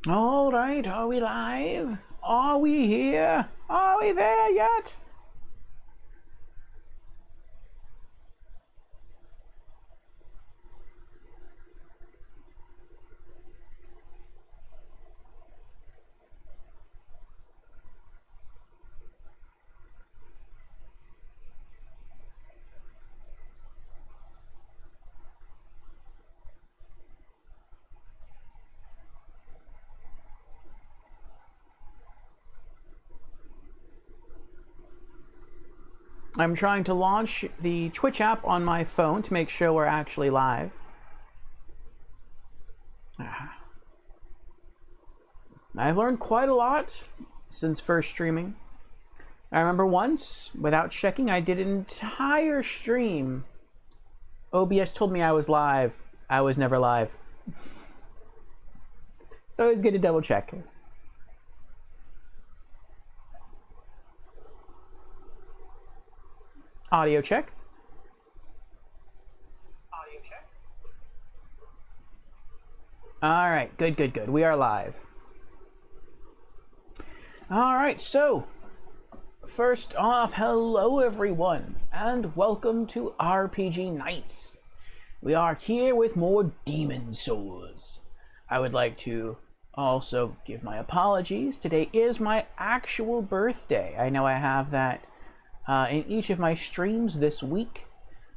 All right, are we live? Are we here? Are we there yet? I'm trying to launch the Twitch app on my phone to make sure we're actually live. I've learned quite a lot since first streaming. I remember once, without checking, I did an entire stream. OBS told me I was live. I was never live. So always good to double check. Audio check. Audio check. All right, good. We are live. All right, so first off, hello everyone, and welcome to RPG Nights. We are here with more Demon Souls. I would like to also give my apologies. Today is my actual birthday. I know I have that in each of my streams this week,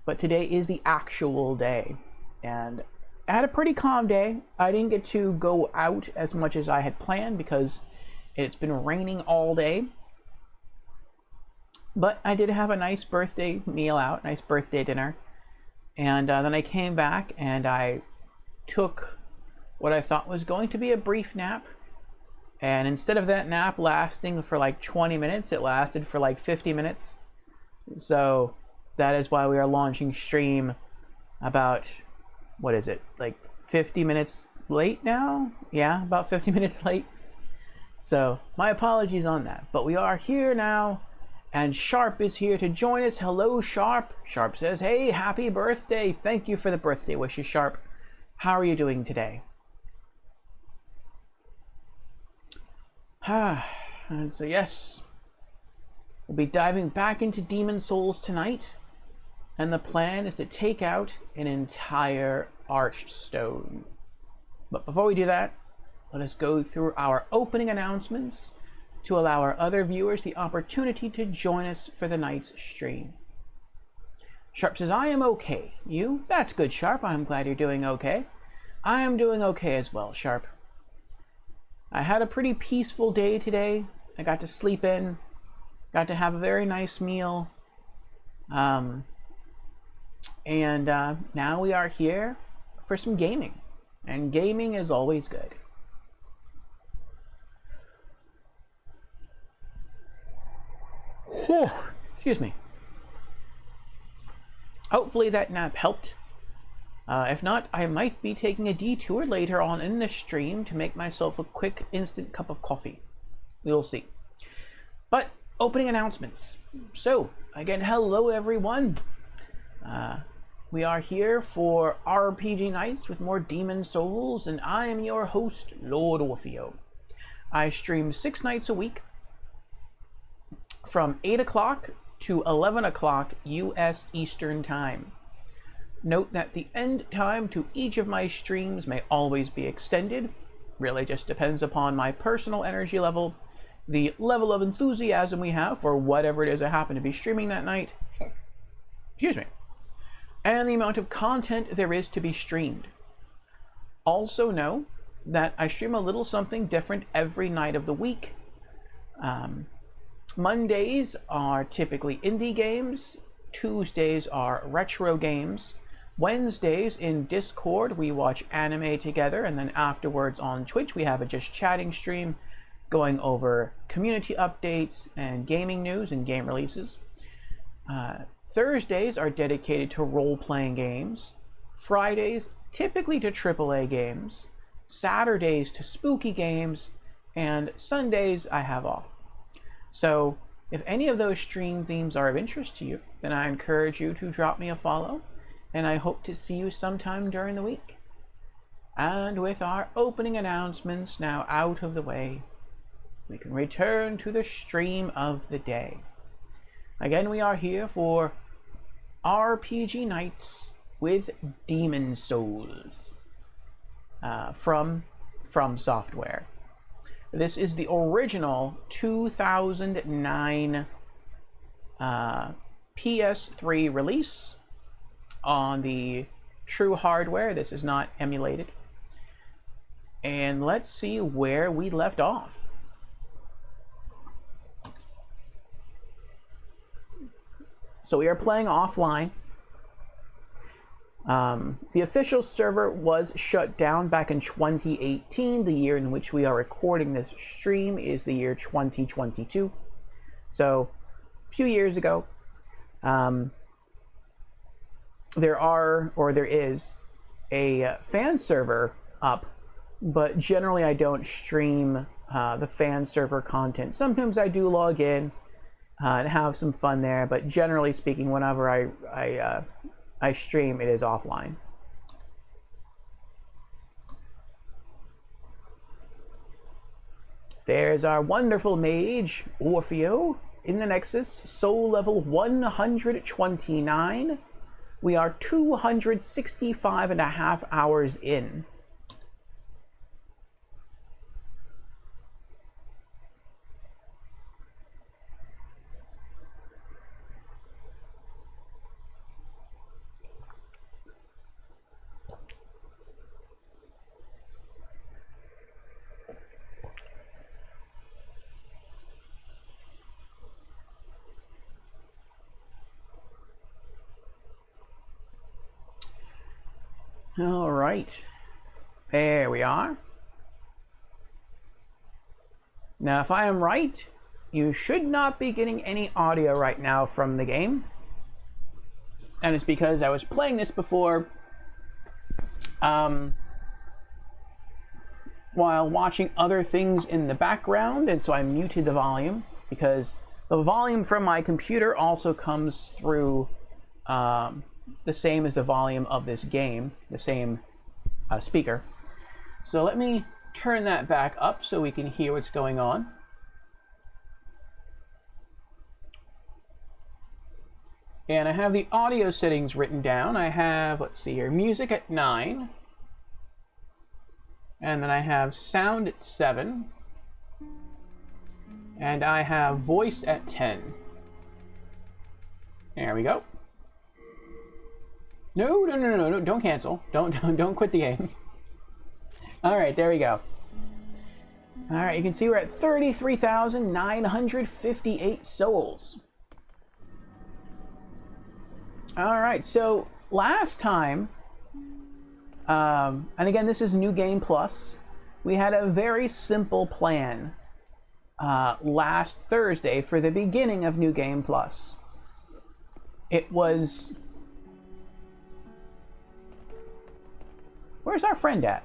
but today is the actual day. And I had a pretty calm day. I didn't get to go out as much as I had planned because it's been raining all day. But I did have a nice birthday meal out, nice birthday dinner. And then I came back and I took what I thought was going to be a brief nap. And instead of that nap lasting for like 20 minutes, it lasted for like 50 minutes. So that is why we are launching stream about, what is it, like 50 minutes late now? Yeah, about 50 minutes late. So my apologies on that. But we are here now, and Sharp is here to join us. Hello, Sharp. Sharp says, hey, happy birthday. Thank you for the birthday wishes, Sharp. How are you doing today? And so yes, we'll be diving back into Demon Souls tonight, and the plan is to take out an entire Archstone. But before we do that, let us go through our opening announcements to allow our other viewers the opportunity to join us for the night's stream. Sharp says, I am okay. You? That's good, Sharp. I'm glad you're doing okay. I am doing okay as well, Sharp. I had a pretty peaceful day today. I got to sleep in, got to have a very nice meal, and now we are here for some gaming, and gaming is always good. Excuse me. Hopefully that nap helped. If not, I might be taking a detour later on in the stream to make myself a quick instant cup of coffee. We will see. But opening announcements. So again, hello everyone. We are here for RPG Nights with more Demon Souls, and I am your host, Lord Orfeo. I stream 6 nights a week from 8 o'clock to 11 o'clock US Eastern Time. Note that the end time to each of my streams may always be extended. Really just depends upon my personal energy level, the level of enthusiasm we have for whatever it is I happen to be streaming that night, excuse me, and the amount of content there is to be streamed. Also know that I stream a little something different every night of the week. Mondays are typically indie games, Tuesdays are retro games, Wednesdays in Discord we watch anime together, and then afterwards on Twitch we have a just chatting stream going over community updates and gaming news and game releases. Thursdays are dedicated to role-playing games, Fridays typically to AAA games, Saturdays to spooky games, and Sundays I have off. So if any of those stream themes are of interest to you, then I encourage you to drop me a follow, and I hope to see you sometime during the week. And with our opening announcements now out of the way, we can return to the stream of the day. Again, we are here for RPG Nights with Demon Souls from Software. This is the original 2009 PS3 release on the true hardware. This is not emulated. And let's see where we left off. So we are playing offline. The official server was shut down back in 2018. The year in which we are recording this stream is the year 2022. So a few years ago. There is a fan server up, but generally I don't stream the fan server content. Sometimes I do log in and have some fun there, but generally speaking, whenever I stream, it is offline. There's our wonderful mage, Orfeo, in the Nexus, soul level 129. We are 265.5 hours in. All right, there we are. Now, if I am right, you should not be getting any audio right now from the game. And it's because I was playing this before while watching other things in the background, and so I muted the volume because the volume from my computer also comes through the same as the volume of this game, the same speaker. So let me turn that back up so we can hear what's going on. And I have the audio settings written down. I have, let's see here, music at 9. And then I have sound at 7. And I have voice at 10. There we go. No, don't cancel. Don't quit the game. All right, there we go. All right, you can see we're at 33,958 souls. All right, so last time, and again, this is New Game Plus. We had a very simple plan last Thursday for the beginning of New Game Plus. It was... Where's our friend at?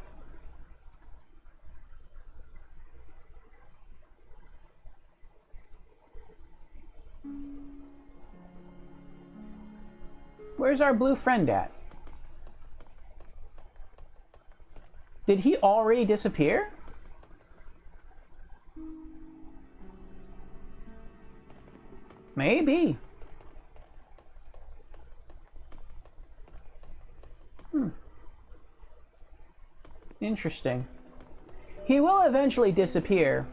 Where's our blue friend at? Did he already disappear? Maybe. Interesting. He will eventually disappear.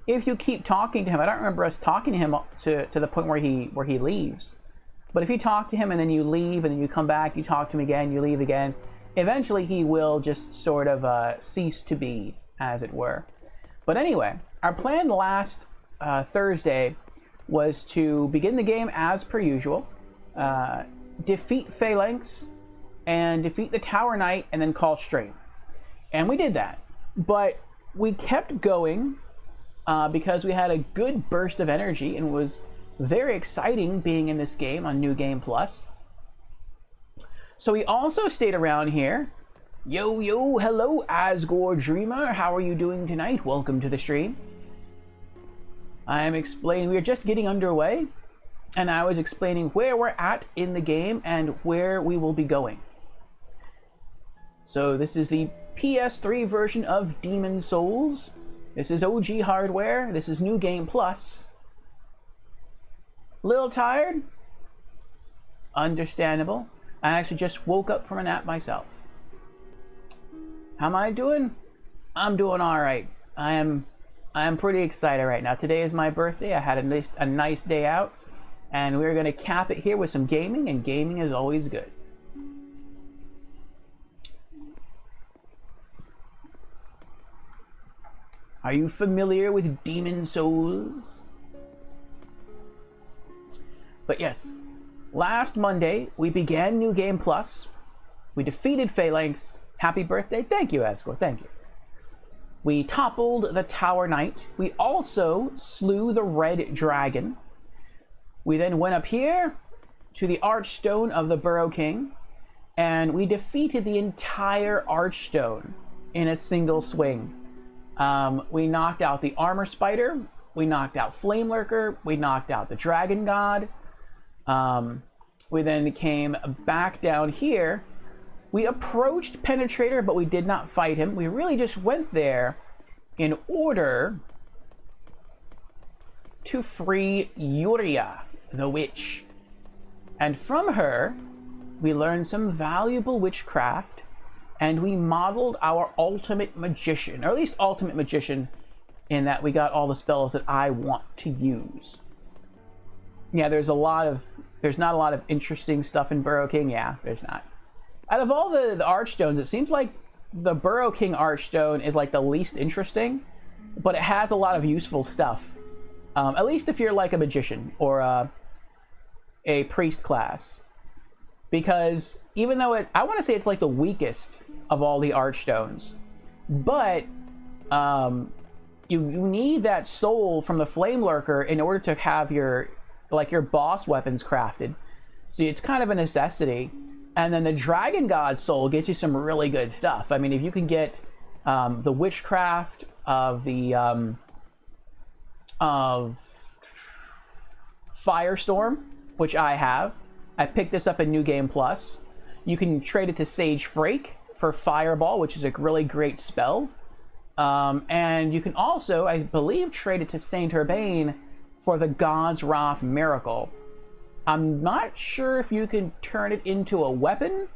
If you keep talking to him. I don't remember us talking to him to the point where he leaves. But if you talk to him and then you leave and then you come back, you talk to him again, you leave again, eventually he will just sort of cease to be, as it were. But anyway, our plan last Thursday was to begin the game as per usual, defeat Phalanx, and defeat the Tower Knight, and then call stream. And we did that. But we kept going because we had a good burst of energy and was very exciting being in this game on New Game Plus. So we also stayed around here. Yo, hello, Asgore Dreamer. How are you doing tonight? Welcome to the stream. I am explaining, we are just getting underway, and I was explaining where we're at in the game and where we will be going. So this is the PS3 version of Demon's Souls. This is OG hardware. This is New Game Plus. Little tired? Understandable. I actually just woke up from a nap myself. How am I doing? I'm doing all right. I am pretty excited right now. Today is my birthday. I had a nice day out, and we're gonna cap it here with some gaming, and gaming is always good. Are you familiar with Demon's Souls? But yes, last Monday we began New Game Plus. We defeated Phalanx. Happy birthday. Thank you, Escort. Thank you. We toppled the Tower Knight. We also slew the Red Dragon. We then went up here to the Archstone of the Burrow King, and we defeated the entire Archstone in a single swing. We knocked out the Armor Spider. We knocked out Flame Lurker. We knocked out the Dragon God. We then came back down here. We approached Penetrator, but we did not fight him. We really just went there in order to free Yuria, the witch. And from her, we learned some valuable witchcraft, and we modeled our ultimate magician, or at least ultimate magician, in that we got all the spells that I want to use. Yeah, there's not a lot of interesting stuff in Burrow King. Yeah, there's not. Out of all the Archstones, it seems like the Burrow King Archstone is like the least interesting, but it has a lot of useful stuff. At least if you're like a magician or a priest class. Because even though I want to say it's like the weakest of all the Archstones, but you need that soul from the Flame Lurker in order to have your boss weapons crafted. So it's kind of a necessity. And then the Dragon God soul gets you some really good stuff. I mean, if you can get the witchcraft of Firestorm, which I have. I picked this up in New Game Plus. You can trade it to Sage Frake for Fireball, which is a really great spell. And you can also, I believe, trade it to Saint Urbane for the God's Wrath Miracle. I'm not sure if you can turn it into a weapon,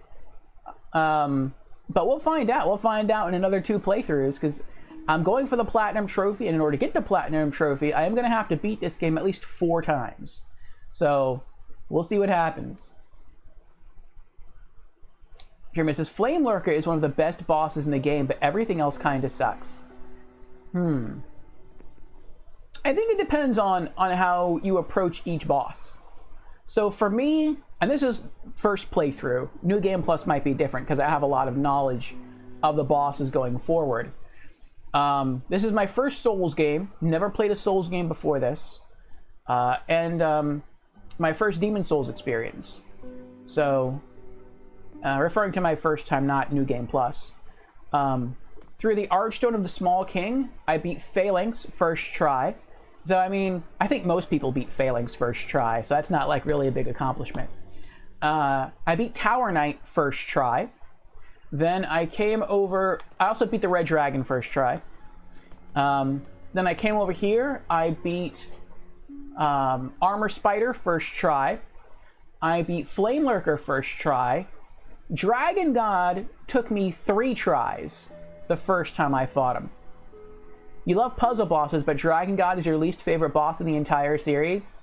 but we'll find out. We'll find out in another 2 playthroughs, because I'm going for the Platinum Trophy, and in order to get the Platinum Trophy, I am going to have to beat this game at least 4 times. So, we'll see what happens. Jeremy says, Flame Lurker is one of the best bosses in the game, but everything else kind of sucks. I think it depends on how you approach each boss. So for me, and this is first playthrough, New Game Plus might be different because I have a lot of knowledge of the bosses going forward. This is my first Souls game. Never played a Souls game before this. And my first Demon's Souls experience. So, referring to my first time, not New Game Plus. Through the Archstone of the Small King, I beat Phalanx first try. Though, I mean, I think most people beat Phalanx first try, so that's not like really a big accomplishment. I beat Tower Knight first try. Then I came over, I also beat the Red Dragon first try. Then I came over here, I beat Armor Spider first try. I beat Flame Lurker first try. Dragon God took me 3 tries the first time I fought him. You love puzzle bosses, but Dragon God is your least favorite boss in the entire series?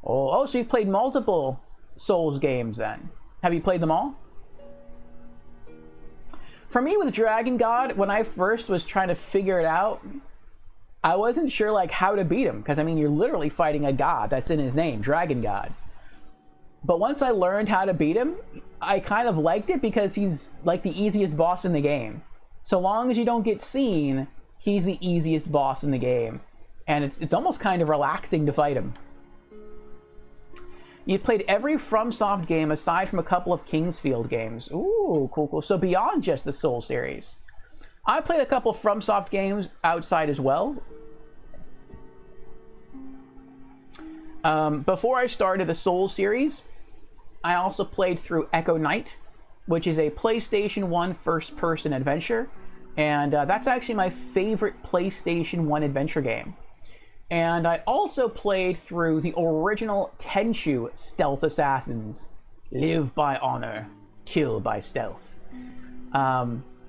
Oh, so you've played multiple Souls games then. Have you played them all? For me with Dragon God, when I first was trying to figure it out, I wasn't sure like how to beat him, because I mean you're literally fighting a god that's in his name, Dragon God. But once I learned how to beat him, I kind of liked it because he's like the easiest boss in the game. So long as you don't get seen, he's the easiest boss in the game. And it's almost kind of relaxing to fight him. You've played every FromSoft game aside from a couple of Kingsfield games. Ooh, cool, cool. So beyond just the Soul series. I played a couple of FromSoft games outside as well. Before I started the Soul series, I also played through Echo Knight, which is a PlayStation 1 first-person adventure. And that's actually my favorite PlayStation 1 adventure game. And I also played through the original Tenchu Stealth Assassins. Live by honor, kill by stealth.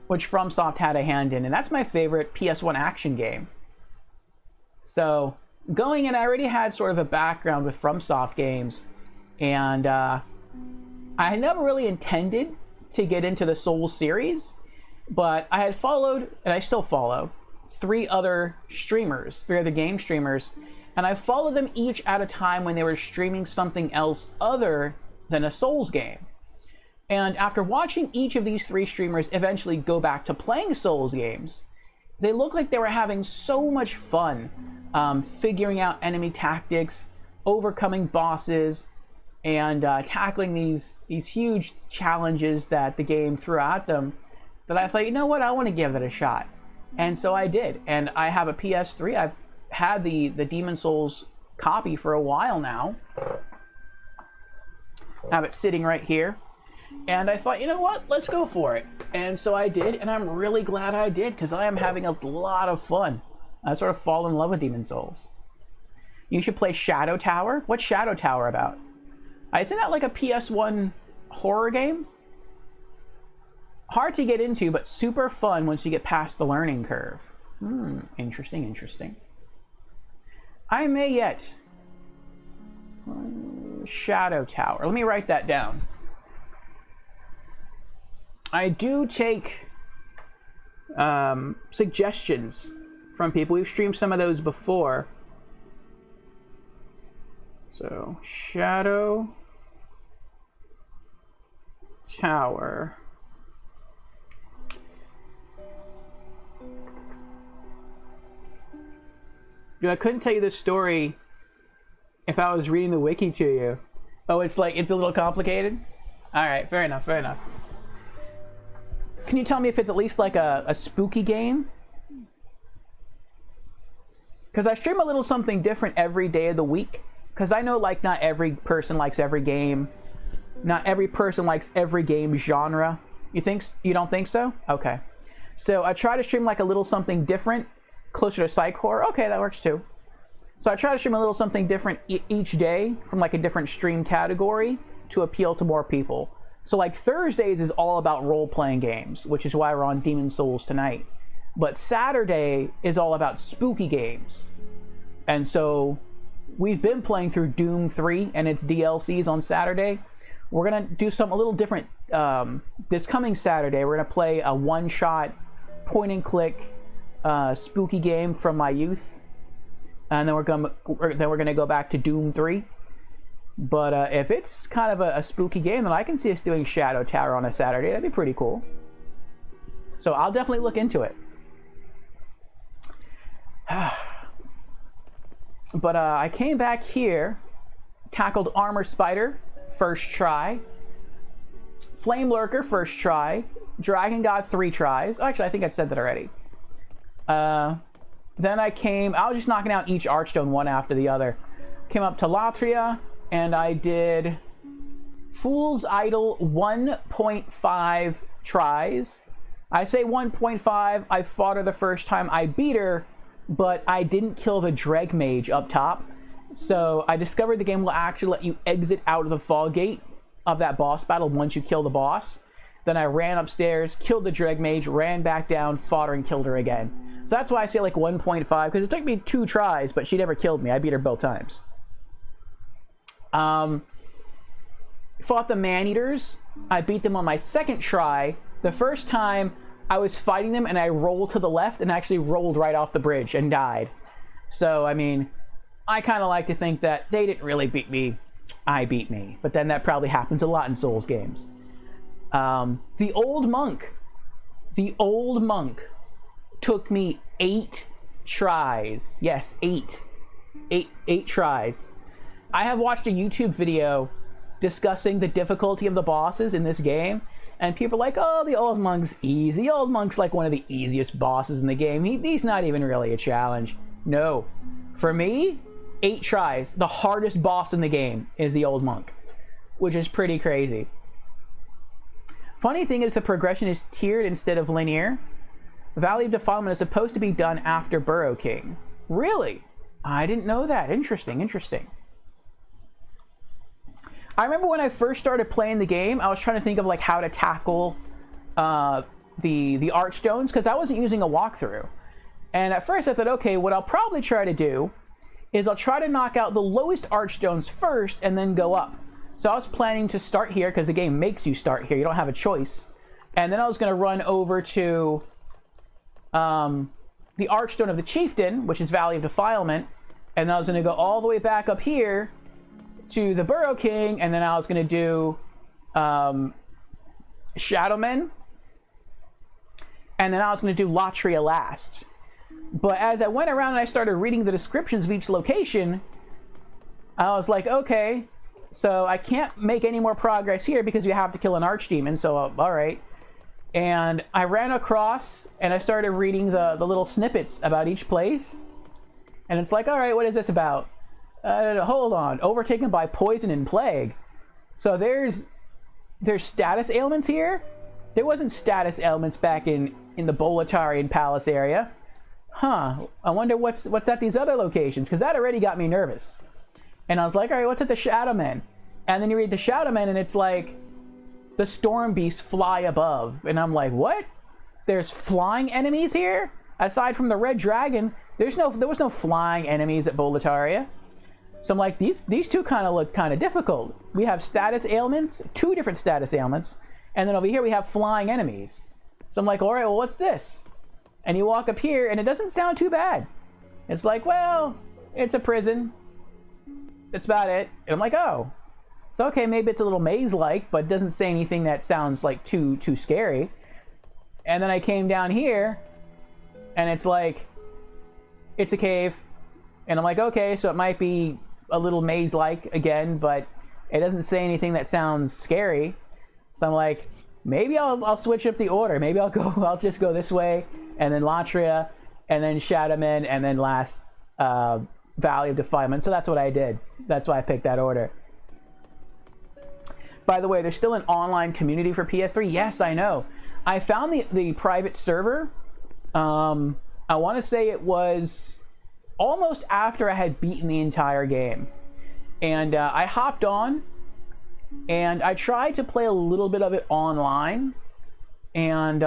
Which FromSoft had a hand in, and that's my favorite PS1 action game. So, going in, I already had sort of a background with FromSoft games, and I had never really intended to get into the Souls series, but I had followed, and I still follow, three other game streamers, and I followed them each at a time when they were streaming something else other than a Souls game. And after watching each of these three streamers eventually go back to playing Souls games, they looked like they were having so much fun figuring out enemy tactics, overcoming bosses, and tackling these huge challenges that the game threw at them, that I thought, you know what, I want to give it a shot. And so I did. And I have a PS3. I've had the Demon Souls copy for a while now. I have it sitting right here. And I thought, you know what, let's go for it. And so I did, and I'm really glad I did, because I am having a lot of fun. I sort of fall in love with Demon Souls. You should play Shadow Tower. What's Shadow Tower about? Isn't that like a PS1 horror game? Hard to get into, but super fun once you get past the learning curve. Interesting, interesting. I may yet. Shadow Tower. Let me write that down. I do take suggestions from people. We've streamed some of those before. So, Shadow Tower. Dude, I couldn't tell you this story if I was reading the wiki to you. Oh, it's a little complicated? Alright, fair enough, fair enough. Can you tell me if it's at least like a spooky game? Because I stream a little something different every day of the week. Because I know, like, not every person likes every game. Not every person likes every game genre. You don't think so? Okay. So I try to stream like a little something different, closer to psych horror. Okay, that works too. So I try to stream a little something different each day from like a different stream category to appeal to more people. So like Thursdays is all about role-playing games, which is why we're on Demon Souls tonight. But Saturday is all about spooky games. And so we've been playing through Doom 3 and its DLCs on Saturday. We're going to do something a little different this coming Saturday. We're going to play a one-shot, point-and-click spooky game from my youth. And then we're going to go back to Doom 3. But if it's kind of a spooky game, then I can see us doing Shadow Tower on a Saturday. That'd be pretty cool. So I'll definitely look into it. But I came back here, tackled Armor Spider, first try. Flame Lurker, first try. Dragon God, 3 tries. Actually, I think I said that already. Then I was just knocking out each Archstone one after the other. Came up to Latria, and I did Fool's Idol 1.5 tries. I say 1.5, I fought her the first time, I beat her, but I didn't kill the Dreg Mage up top. So I discovered the game will actually let you exit out of the fall gate of that boss battle once you kill the boss. Then I ran upstairs, killed the Dreg Mage, ran back down, fought her, and killed her again. So that's why I say like 1.5, because it took me 2 tries, but she never killed me. I beat her both times. Fought the Man-Eaters. I beat them on my second try. The first time I was fighting them and I rolled to the left and actually rolled right off the bridge and died. So, I mean, I kind of like to think that they didn't really beat me. I beat me. But then that probably happens a lot in Souls games. The Old Monk. The Old Monk took me 8 tries. Yes, 8. 8 tries. I have watched a YouTube video discussing the difficulty of the bosses in this game, and people are like, oh, the Old Monk's easy. The Old Monk's like one of the easiest bosses in the game. He's not even really a challenge. No. For me, 8 tries. The hardest boss in the game is the Old Monk, which is pretty crazy. Funny thing is the progression is tiered instead of linear. Valley of Defilement is supposed to be done after Burrow King. Really? I didn't know that. Interesting, interesting. I remember when I first started playing the game, I was trying to think of like how to tackle the Archstones, because I wasn't using a walkthrough. And at first I thought, okay, what I'll probably try to do is I'll try to knock out the lowest Archstones first and then go up. So I was planning to start here because the game makes you start here. You don't have a choice. And then I was going to run over to the Archstone of the Chieftain, which is Valley of Defilement. And then I was going to go all the way back up here to the Burrow King. And then I was going to do Shadowmen. And then I was going to do Latria last. But as I went around and I started reading the descriptions of each location, I was like, okay, so I can't make any more progress here because you have to kill an Archdemon, so all right. And I ran across and I started reading the little snippets about each place. And it's like, all right, what is this about? Hold on, overtaken by poison and plague. So there's status ailments here? There wasn't status ailments back in the Boletarian Palace area. Huh, I wonder what's at these other locations, because that already got me nervous. And I was like, all right, what's at the Shadowmen? And then you read the Shadowmen and it's like, the Storm Beasts fly above. And I'm like, what? There's flying enemies here? Aside from the Red Dragon, there was no flying enemies at Boletaria. So I'm like, these two kind of look kind of difficult. We have status ailments, 2 different status ailments, and then over here we have flying enemies. So I'm like, all right, well, what's this? And you walk up here, and it doesn't sound too bad. It's like, well, it's a prison. That's about it. And I'm like, oh. So, okay, maybe it's a little maze-like, but it doesn't say anything that sounds, like, too scary. And then I came down here, and it's like, it's a cave. And I'm like, okay, so it might be a little maze-like again, but it doesn't say anything that sounds scary. So I'm like, maybe I'll switch up the order. Maybe I'll just go this way, and then Latria, and then Shadowmen, and then last Valley of Defilement. So that's what I did. That's why I picked that order. By the way, there's still an online community for PS3. Yes, I know. I found the private server. I want to say it was almost after I had beaten the entire game. And I hopped on, and I tried to play a little bit of it online. And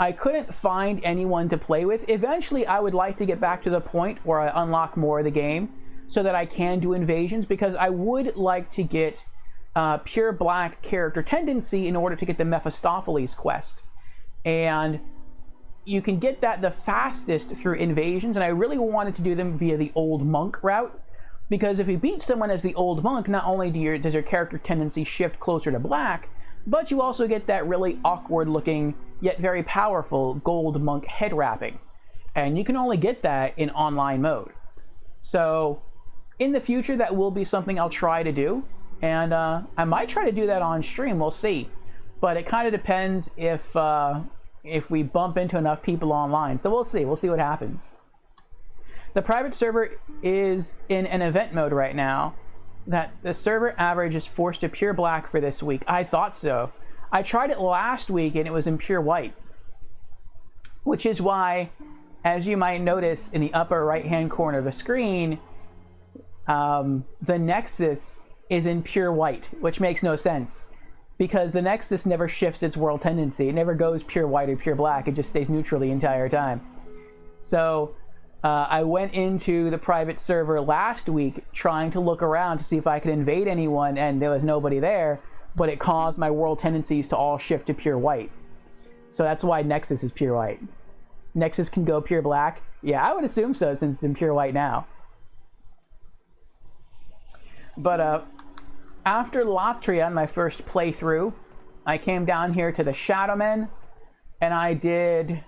I couldn't find anyone to play with. Eventually, I would like to get back to the point where I unlock more of the game so that I can do invasions, because I would like to get pure black character tendency in order to get the Mephistopheles quest. And you can get that the fastest through invasions, and I really wanted to do them via the old monk route, because if you beat someone as the old monk, not only does your character tendency shift closer to black, but you also get that really awkward looking yet very powerful gold monk head wrapping. And you can only get that in online mode. So in the future, that will be something I'll try to do. And I might try to do that on stream, we'll see. But it kind of depends if we bump into enough people online. So we'll see what happens. The private server is in an event mode right now. That the server average is forced to pure black for this week. I thought so. I tried it last week and it was in pure white. Which is why, as you might notice in the upper right hand corner of the screen, the Nexus is in pure white, which makes no sense. Because the Nexus never shifts its world tendency. It never goes pure white or pure black. It just stays neutral the entire time. So I went into the private server last week trying to look around to see if I could invade anyone, and there was nobody there, but it caused my world tendencies to all shift to pure white. So that's why Nexus is pure white. Nexus can go pure black? Yeah, I would assume so, since it's in pure white now. But after Latria, in my first playthrough, I came down here to the Shadowmen, and I did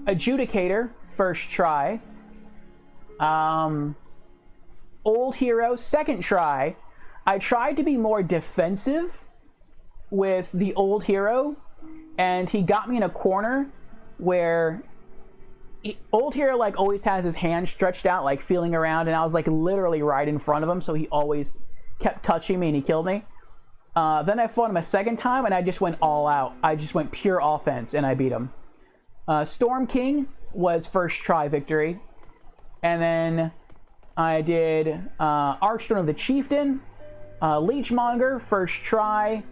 Adjudicator, first try. Old Hero, second try. I tried to be more defensive with the Old Hero, and he got me in a corner where Old Hero always has his hand stretched out, feeling around, and I was literally right in front of him, so he always kept touching me and he killed me. Then I fought him a second time and I just went all out. I just went pure offense and I beat him. Storm King was first try victory. And then I did Archstone of the Chieftain, Leechmonger, first try.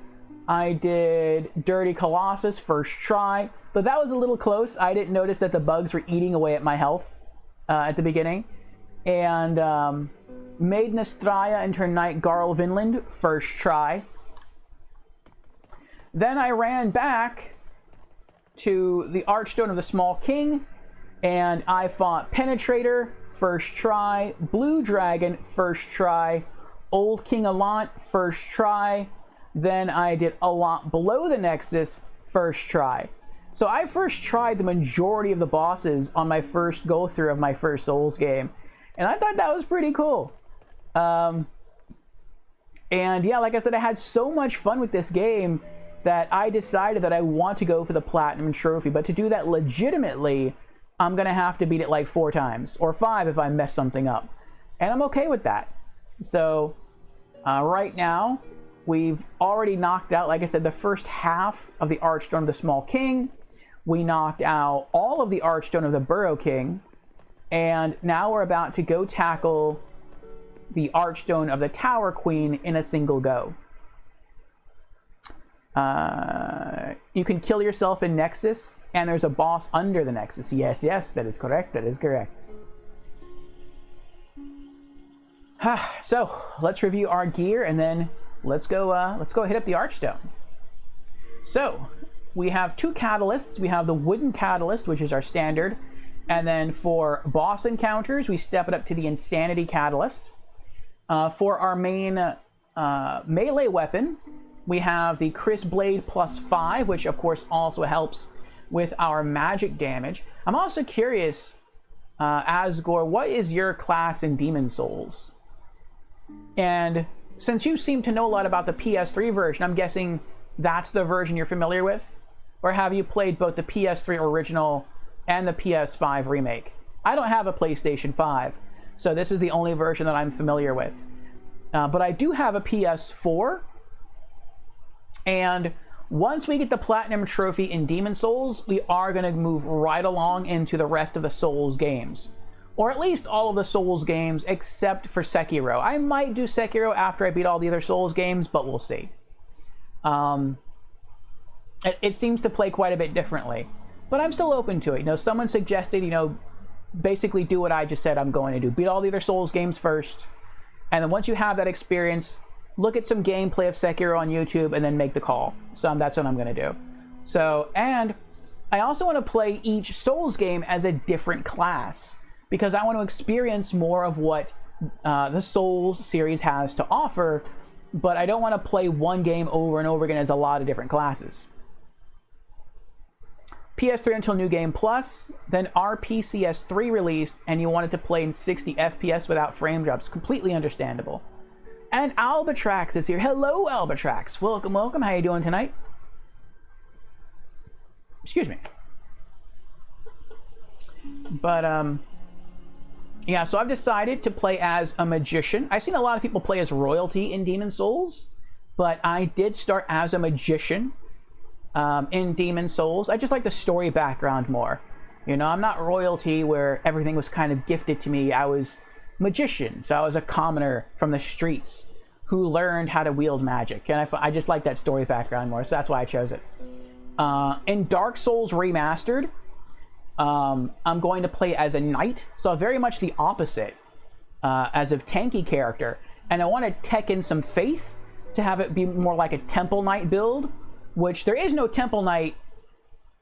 I did Dirty Colossus, first try. Though that was a little close. I didn't notice that the bugs were eating away at my health at the beginning. And Maiden Estraya and her Knight Garl Vinland, first try. Then I ran back to the Archstone of the Small King, and I fought Penetrator, first try, Blue Dragon, first try, Old King Allant, first try. Then I did Allant Below the Nexus, first try. So I first tried the majority of the bosses on my first go through of my first Souls game, and I thought that was pretty cool. And yeah, like I said, I had so much fun with this game that I decided that I want to go for the Platinum Trophy. But to do that legitimately, I'm going to have to beat it like 4 times, or 5 if I mess something up. And I'm okay with that. So, right now, we've already knocked out, like I said, the first half of the Archstone of the Small King. We knocked out all of the Archstone of the Burrow King. And now we're about to go tackle the Archstone of the Tower Queen in a single go. You can kill yourself in Nexus, and there's a boss under the Nexus. Yes, that is correct. That is correct. So let's review our gear, and then let's go hit up the Archstone. So we have 2 catalysts. We have the Wooden Catalyst, which is our standard, and then for boss encounters, we step it up to the Insanity Catalyst. For our main melee weapon, we have the Chris Blade +5, which of course also helps with our magic damage. I'm also curious, Asgore, what is your class in Demon Souls? And since you seem to know a lot about the PS3 version, I'm guessing that's the version you're familiar with? Or have you played both the PS3 original and the PS5 remake? I don't have a PlayStation 5, so this is the only version that I'm familiar with. But I do have a PS4, and once we get the Platinum Trophy in Demon Souls, we are going to move right along into the rest of the Souls games. Or at least all of the Souls games except for Sekiro. I might do Sekiro after I beat all the other Souls games, but we'll see. It seems to play quite a bit differently. But I'm still open to it. You know, someone suggested, basically do what I just said I'm going to do. Beat all the other Souls games first. And then once you have that experience, look at some gameplay of Sekiro on YouTube and then make the call. So that's what I'm going to do. So, and I also want to play each Souls game as a different class, because I want to experience more of what the Souls series has to offer, but I don't want to play one game over and over again as a lot of different classes. PS3 until New Game Plus, then RPCS3 released, and you wanted to play in 60 FPS without frame drops. Completely understandable. And Albatrax is here. Hello, Albatrax. Welcome, welcome. How you doing tonight? Excuse me. But, yeah, so I've decided to play as a magician. I've seen a lot of people play as royalty in Demon Souls, but I did start as a magician in Demon Souls. I just like the story background more. You know, I'm not royalty where everything was kind of gifted to me. I was magician, so I was a commoner from the streets who learned how to wield magic, and I just like that story background more, so that's why I chose it. In Dark Souls Remastered, I'm going to play as a knight, so very much the opposite as a tanky character, and I want to tech in some faith to have it be more like a Temple Knight build, which there is no Temple Knight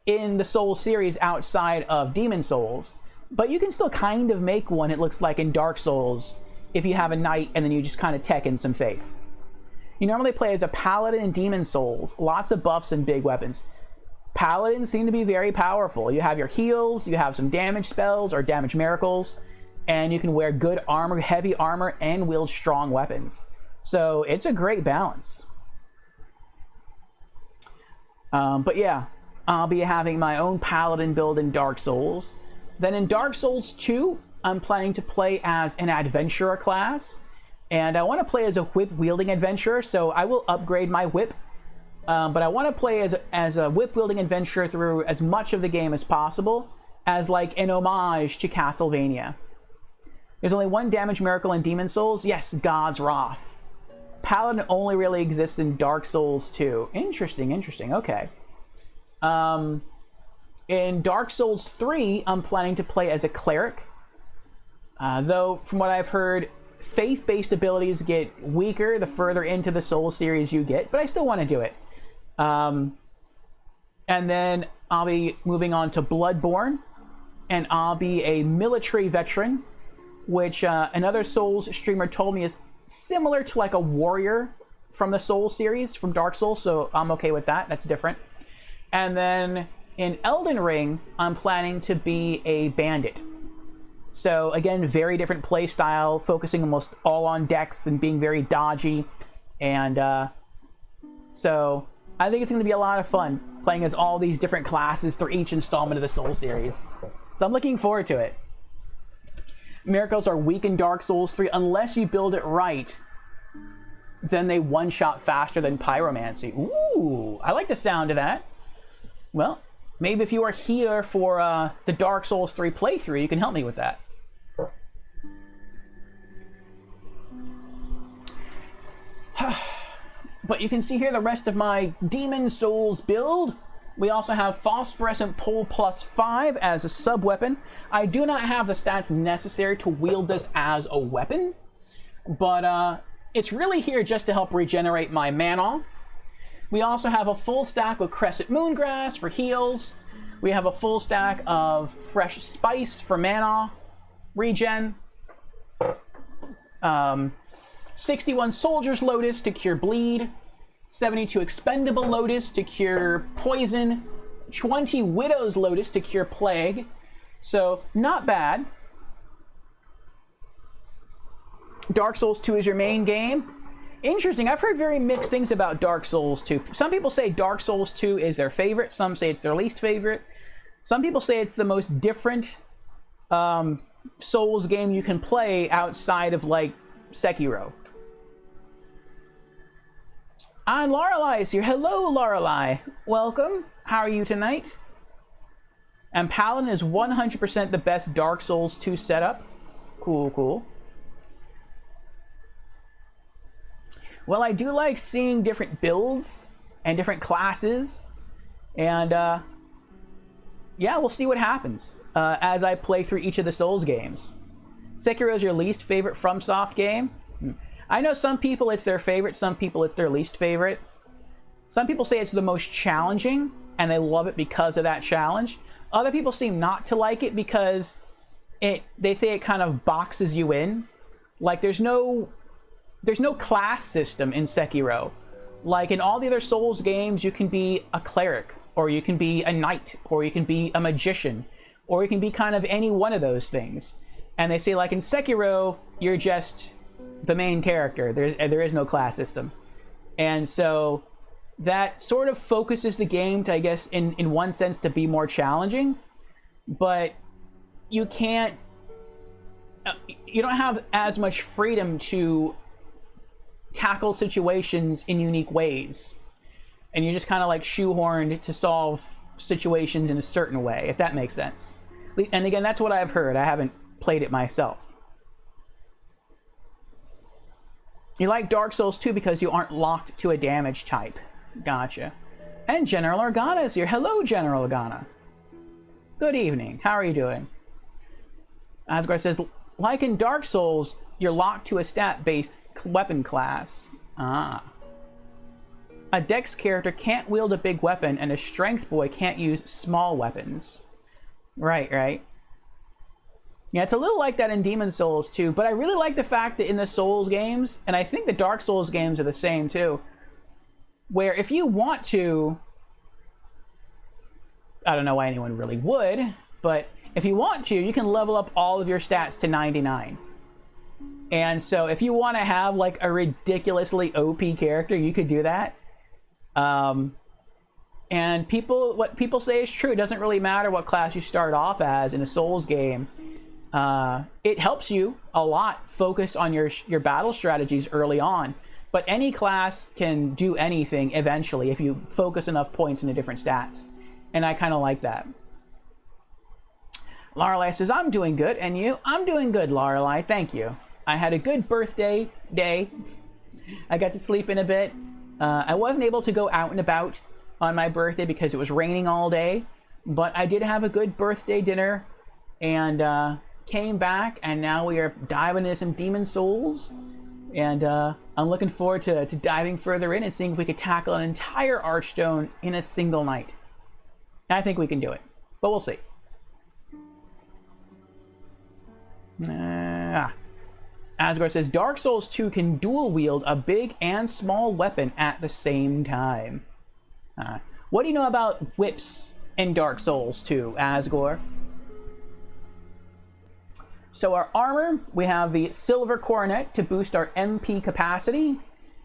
in the Souls series outside of Demon Souls, but you can still kind of make one, it looks like, in Dark Souls if you have a knight and then you just kind of tech in some faith. You normally play as a paladin in Demon Souls, lots of buffs and big weapons. Paladins seem to be very powerful. You have your heals, you have some damage spells or damage miracles, and you can wear good armor, heavy armor, and wield strong weapons. So it's a great balance. But yeah, I'll be having my own paladin build in Dark Souls. Then in Dark Souls 2, I'm planning to play as an adventurer class. And I want to play as a whip-wielding adventurer, so I will upgrade my whip. But I want to play as a whip-wielding adventurer through as much of the game as possible, as like an homage to Castlevania. There's only one damage miracle in Demon Souls. Yes, God's Wrath. Paladin only really exists in Dark Souls 2. Interesting, interesting. Okay. In Dark Souls 3, I'm planning to play as a cleric. Though, from what I've heard, faith-based abilities get weaker the further into the Souls series you get, but I still want to do it. And then I'll be moving on to Bloodborne, and I'll be a military veteran, which another Souls streamer told me is similar to like a warrior from the Souls series, from Dark Souls, so I'm okay with that. That's different. And then in Elden Ring, I'm planning to be a bandit. So again, very different play style, focusing almost all on dex and being very dodgy. And so I think it's going to be a lot of fun playing as all these different classes through each installment of the Souls series. So I'm looking forward to it. Miracles are weak in Dark Souls 3 unless you build it right. Then they one-shot faster than Pyromancy. Ooh, I like the sound of that. Well, maybe if you are here for the Dark Souls 3 playthrough, you can help me with that. But you can see here the rest of my Demon Souls build. We also have Phosphorescent Pole plus 5 as a sub-weapon. I do not have the stats necessary to wield this as a weapon, but it's really here just to help regenerate my mana. We also have a full stack of Crescent Moongrass for heals. We have a full stack of Fresh Spice for mana regen. 61 Soldier's Lotus to cure bleed. 72 Expendable Lotus to cure poison. 20 Widow's Lotus to cure plague. So, not bad. Dark Souls 2 is your main game. Interesting, I've heard very mixed things about Dark Souls 2. Some people say Dark Souls 2 is their favorite, some say it's their least favorite. Some people say it's the most different Souls game you can play outside of, like, Sekiro. And Lorelei is here. Hello, Lorelei. Welcome. How are you tonight? And Paladin is 100% the best Dark Souls 2 setup. Cool, cool. Well, I do like seeing different builds and different classes. And, yeah, we'll see what happens as I play through each of the Souls games. Sekiro is your least favorite FromSoft game? I know some people it's their favorite, some people it's their least favorite. Some people say it's the most challenging, and they love it because of that challenge. Other people seem not to like it because they say it kind of boxes you in. Like, there's no class system in Sekiro. Like, in all the other Souls games, you can be a cleric, or you can be a knight, or you can be a magician, or you can be kind of any one of those things. And they say, like, in Sekiro, you're just the main character. There is no class system. And so that sort of focuses the game to, I guess, in one sense, to be more challenging. But you can't... you don't have as much freedom to tackle situations in unique ways. And you're just kind of like shoehorned to solve situations in a certain way, if that makes sense. And again, that's what I've heard. I haven't played it myself. You like Dark Souls 2 because you aren't locked to a damage type. Gotcha. And General Organa is here. Hello, General Organa. Good evening. How are you doing? Asgard says, like in Dark Souls, you're locked to a stat-based weapon class. Ah. A Dex character can't wield a big weapon, and a Strength boy can't use small weapons. Right, right. Yeah, it's a little like that in Demon Souls too, but I really like the fact that in the Souls games, and I think the Dark Souls games are the same too, where if you want to, I don't know why anyone really would, but if you want to, you can level up all of your stats to 99. And so if you want to have like a ridiculously OP character, you could do that. And what people say is true. It doesn't really matter what class you start off as in a Souls game. it helps you a lot focus on your battle strategies early on. But any class can do anything eventually if you focus enough points into different stats. And I kind of like that. Lorelei says, I'm doing good. And you? I'm doing good, Lorelei. Thank you. I had a good birthday day. I got to sleep in a bit. I wasn't able to go out and about on my birthday because it was raining all day. But I did have a good birthday dinner. And came back. And now we are diving into some Demon Souls. And I'm looking forward to diving further in and seeing if we could tackle an entire Archstone in a single night. I think we can do it, but we'll see. Asgore says, Dark Souls 2 can dual wield a big and small weapon at the same time. What do you know about whips in Dark Souls 2, Asgore? So our armor, we have the Silver Coronet to boost our MP capacity.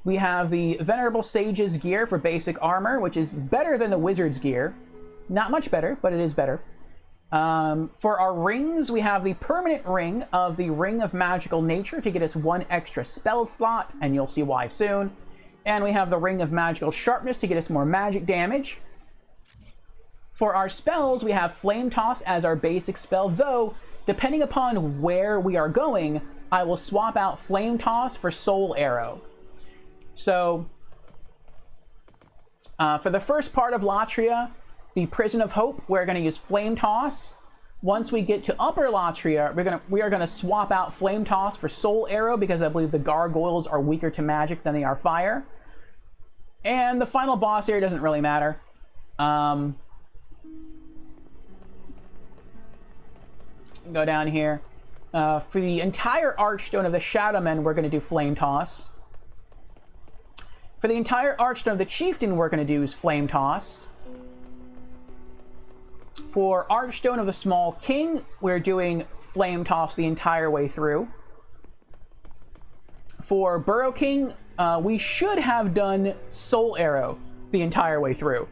We have the Venerable Sage's gear for basic armor, which is better than the Wizard's gear. Not much better, but it is better. For our rings, we have the permanent ring of the Ring of Magical Nature to get us 1 extra spell slot, and you'll see why soon. And we have the Ring of Magical Sharpness to get us more magic damage. For our spells, we have Flame Toss as our basic spell, though depending upon where we are going, I will swap out Flame Toss for Soul Arrow. So, for the first part of Latria, the Prison of Hope, we're going to use Flame Toss. Once we get to Upper Latria, we are going to swap out Flame Toss for Soul Arrow because I believe the gargoyles are weaker to magic than they are fire. And the final boss area doesn't really matter. Go down here. For the entire Archstone of the Shadowmen, we're going to do Flame Toss. For the entire Archstone of the Chieftain, we're going to do Flame Toss. For Archstone of the Small King, we're doing Flame Toss the entire way through. For Burrow King, we should have done Soul Arrow the entire way through.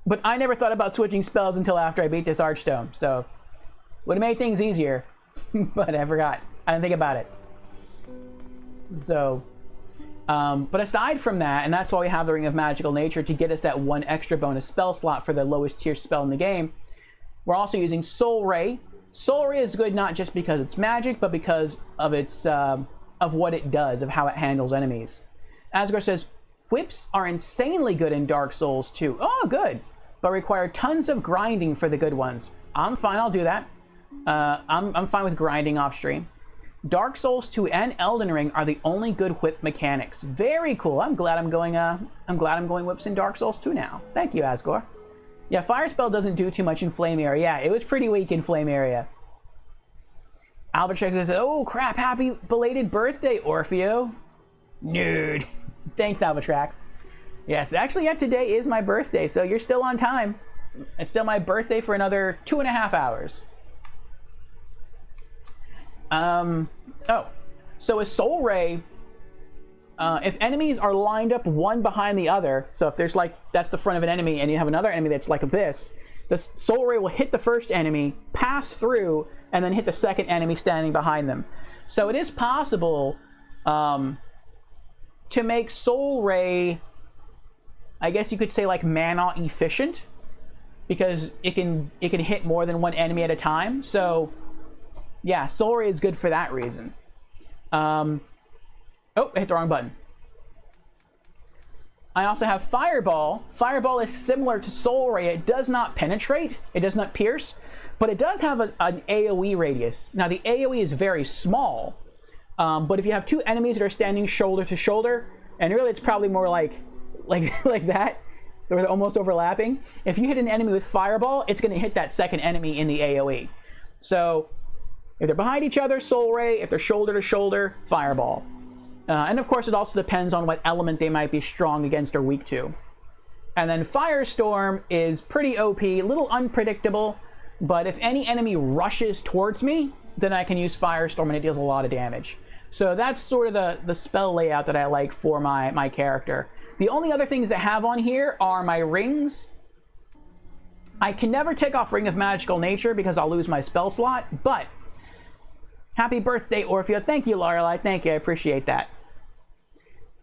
But I never thought about switching spells until after I beat this Archstone, so would have made things easier, but I forgot. I didn't think about it. So, but aside from that, and that's why we have the Ring of Magical Nature to get us that 1 extra bonus spell slot for the lowest tier spell in the game, we're also using Soul Ray. Soul Ray is good not just because it's magic, but because of its of what it does, of how it handles enemies. Asgore says, whips are insanely good in Dark Souls 2. Oh, good, but require tons of grinding for the good ones. I'm fine, I'll do that. I'm fine with grinding off stream. Dark Souls 2 and Elden Ring are the only good whip mechanics. Very cool. I'm glad I'm going whips in Dark Souls 2 now. Thank you, Asgore. Yeah, Fire Spell doesn't do too much in Flame Area. Yeah, it was pretty weak in Flame Area. Albertrex says, oh crap, happy belated birthday, Orfeo. Nerd. Thanks, Albertrax. Yes, actually, yeah, today is my birthday, so you're still on time. It's still my birthday for another 2.5 hours. So with Soul Ray, if enemies are lined up one behind the other, so if there's like, that's the front of an enemy and you have another enemy that's like this, the Soul Ray will hit the first enemy, pass through, and then hit the second enemy standing behind them. So it is possible to make Soul Ray, I guess you could say like mana efficient, because it can hit more than one enemy at a time. So yeah, Soul Ray is good for that reason. Oh, I hit the wrong button. I also have Fireball. Fireball is similar to Soul Ray. It does not penetrate, it does not pierce, but it does have an AoE radius. Now the AoE is very small, but if you have two enemies that are standing shoulder to shoulder, and really it's probably more like that, they're almost overlapping. If you hit an enemy with Fireball, it's going to hit that second enemy in the AoE. So if they're behind each other, Soul Ray. If they're shoulder to shoulder, Fireball. And of course, it also depends on what element they might be strong against or weak to. And then Firestorm is pretty OP, a little unpredictable, but if any enemy rushes towards me, then I can use Firestorm and it deals a lot of damage. So that's sort of the spell layout that I like for my character. The only other things that I have on here are my rings. I can never take off Ring of Magical Nature because I'll lose my spell slot, but happy birthday, Orphea. Thank you, Lorelei. Thank you. I appreciate that.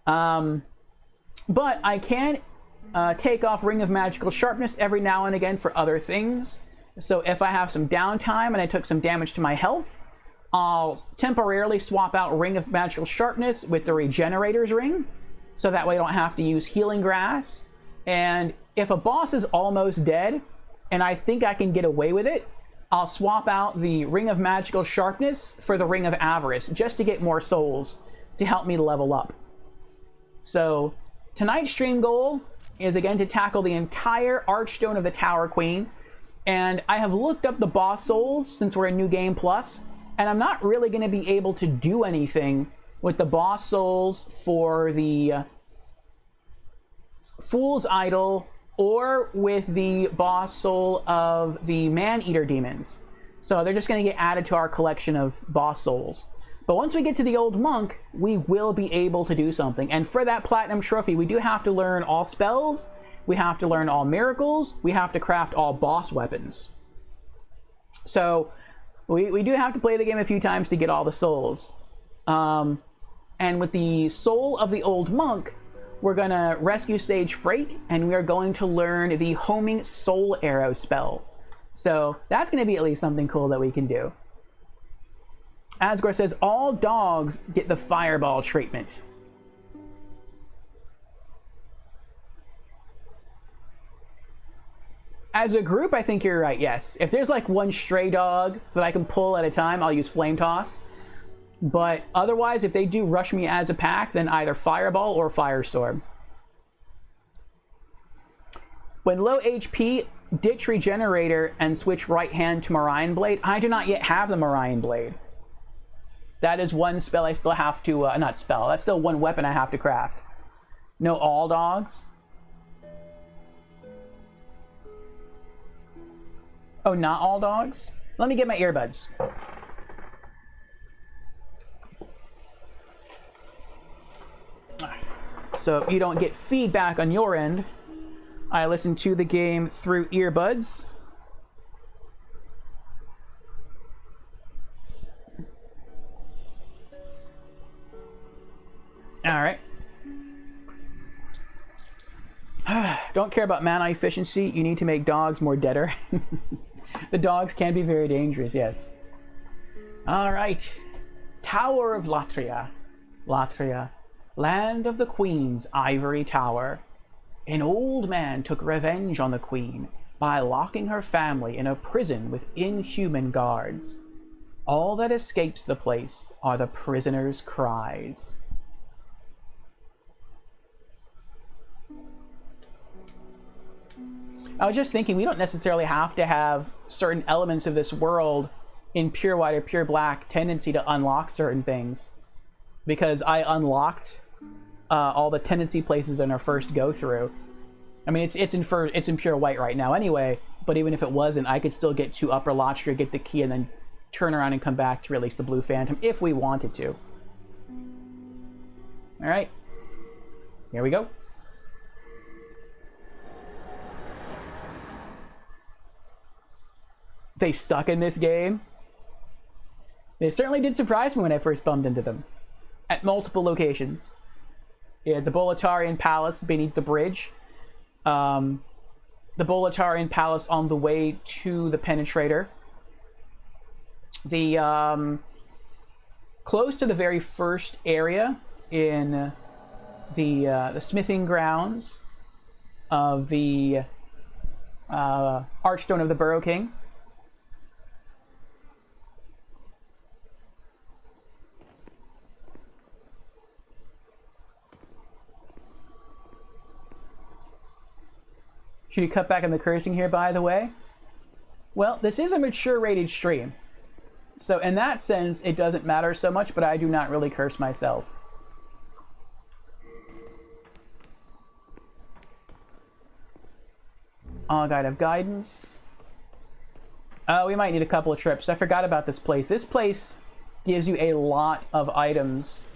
But I can take off Ring of Magical Sharpness every now and again for other things. So if I have some downtime and I took some damage to my health, I'll temporarily swap out Ring of Magical Sharpness with the Regenerator's Ring, so that way I don't have to use Healing Grass. And if a boss is almost dead, and I think I can get away with it, I'll swap out the Ring of Magical Sharpness for the Ring of Avarice, just to get more souls to help me level up. So tonight's stream goal is again to tackle the entire Archstone of the Tower Queen. And I have looked up the boss souls since we're in New Game Plus, and I'm not really going to be able to do anything with the boss souls for the Fool's Idol or with the boss soul of the Man-Eater demons. So they're just going to get added to our collection of boss souls. But once we get to the Old Monk, we will be able to do something. And for that Platinum Trophy, we do have to learn all spells, we have to learn all miracles, we have to craft all boss weapons. So we do have to play the game a few times to get all the souls. And with the Soul of the Old Monk, we're going to rescue Sage Frake, and we are going to learn the Homing Soul Arrow spell. So that's going to be at least something cool that we can do. Asgore says, all dogs get the Fireball treatment. As a group, I think you're right, yes. If there's like one stray dog that I can pull at a time, I'll use Flame Toss. But otherwise, if they do rush me as a pack, then either Fireball or Firestorm. When low HP, ditch Regenerator and switch right hand to Morion Blade. I do not yet have the Morion Blade. That is one spell I still have to, not spell, that's still one weapon I have to craft. No all dogs. Oh, not all dogs? Let me get my earbuds. So you don't get feedback on your end. I listen to the game through earbuds. All right. Don't care about mana efficiency. You need to make dogs more deader. The dogs can be very dangerous, yes. All right. Tower of Latria. Latria, land of the Queen's ivory tower. An old man took revenge on the Queen by locking her family in a prison with inhuman guards. All that escapes the place are the prisoners' cries. I was just thinking, we don't necessarily have to have certain elements of this world in pure white or pure black tendency to unlock certain things. Because I unlocked all the tendency places in our first go through. I mean, it's in pure white right now anyway, but even if it wasn't, I could still get to Upper Latria, get the key, and then turn around and come back to release the Blue Phantom if we wanted to. Alright. Here we go. They suck in this game. They certainly did surprise me when I first bumped into them. At multiple locations. Yeah, the Boletarian Palace beneath the bridge. The Boletarian Palace on the way to the Penetrator. The, close to the very first area in the smithing grounds of the Archstone of the Burrow King. Should you cut back on the cursing here, by the way? Well, this is a mature rated stream. So in that sense, it doesn't matter so much, but I do not really curse myself. All Guide of Guidance. We might need a couple of trips. I forgot about this place. This place gives you a lot of items.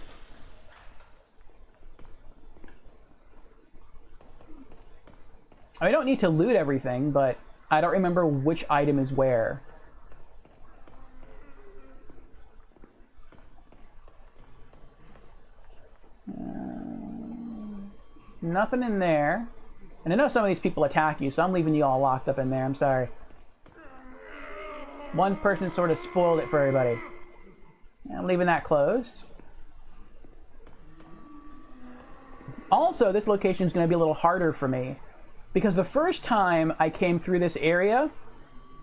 I don't need to loot everything, but I don't remember which item is where. Nothing in there. And I know some of these people attack you, so I'm leaving you all locked up in there. I'm sorry. One person sort of spoiled it for everybody. I'm leaving that closed. Also, this location is going to be a little harder for me, because the first time I came through this area,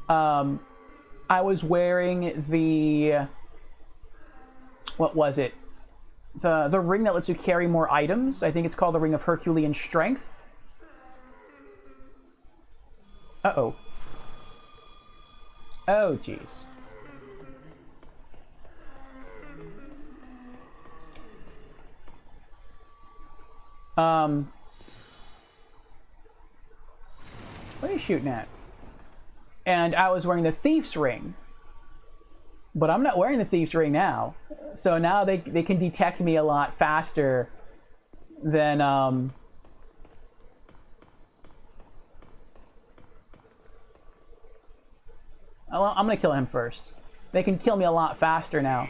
I was wearing the... what was it? The ring that lets you carry more items. I think it's called the Ring of Herculean Strength. Uh-oh. Oh, jeez. What are you shooting at? And I was wearing the Thief's Ring. But I'm not wearing the Thief's Ring now. So now they can detect me a lot faster than, I'm gonna kill him first. They can kill me a lot faster now.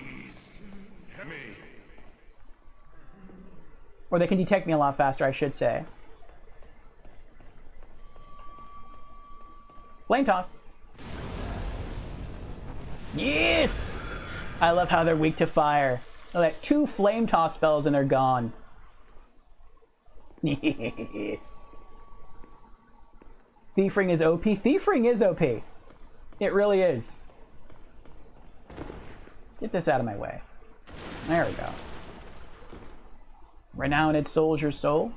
Or they can detect me a lot faster, I should say. Flame Toss. Yes! I love how they're weak to fire. They're like 2 Flame Toss spells and they're gone. Yes. Thief Ring is OP. Thief Ring is OP. It really is. Get this out of my way. There we go. Renowned Soldier's Soul.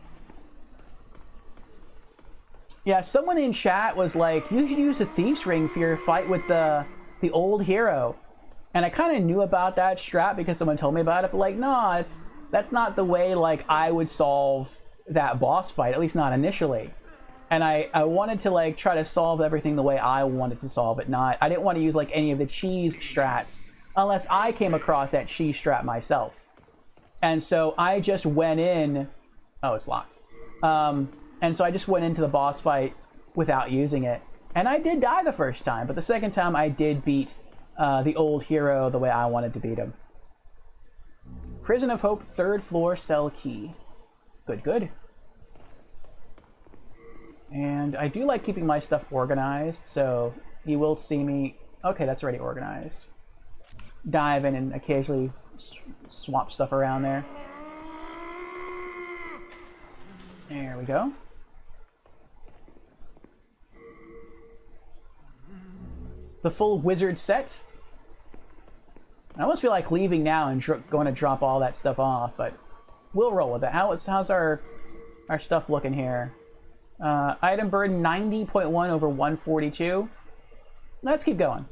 Yeah, someone in chat was like, you should use the Thief's Ring for your fight with the old hero. And I kind of knew about that strat because someone told me about it, but like, no, that's not the way like I would solve that boss fight, at least not initially. And I wanted to like try to solve everything the way I wanted to solve it. I didn't want to use like any of the cheese strats unless I came across that cheese strat myself. And so I just went in. Oh, it's locked. And so I just went into the boss fight without using it. And I did die the first time, but the second time I did beat the old hero the way I wanted to beat him. Prison of Hope, 3rd floor, cell key. Good, good. And I do like keeping my stuff organized, so you will see me... Okay, that's already organized. Dive in and occasionally swap stuff around there. There we go. The full wizard set. I almost feel like leaving now and going to drop all that stuff off, but we'll roll with it. How's our stuff looking here? Item burden 90.1 over 142. Let's keep going.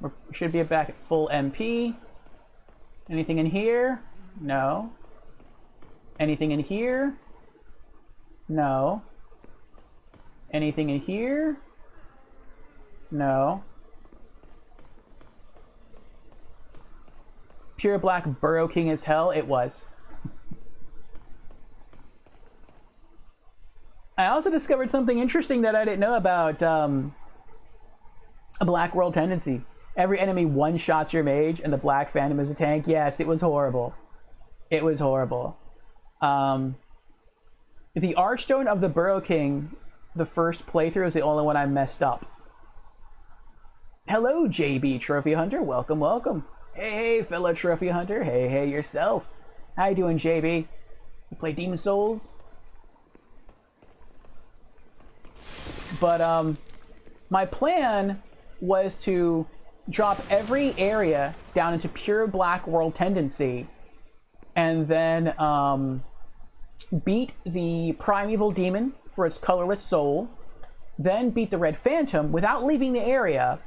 We should be back at full MP. Anything in here? No. Anything in here? No. Anything in here? No. Pure black Burrow King as hell? It was. I also discovered something interesting that I didn't know about a Black World tendency. Every enemy one-shots your mage and the Black Phantom is a tank. Yes, it was horrible. It was horrible. The Archstone of the Burrow King, the first playthrough, is the only one I messed up. Hello, JB Trophy Hunter. Welcome, welcome. Hey, fellow Trophy Hunter. Hey, yourself. How you doing, JB? You play Demon Souls? But, my plan was to drop every area down into pure Black World tendency and then, beat the Primeval Demon for its colorless soul, then beat the Red Phantom without leaving the area,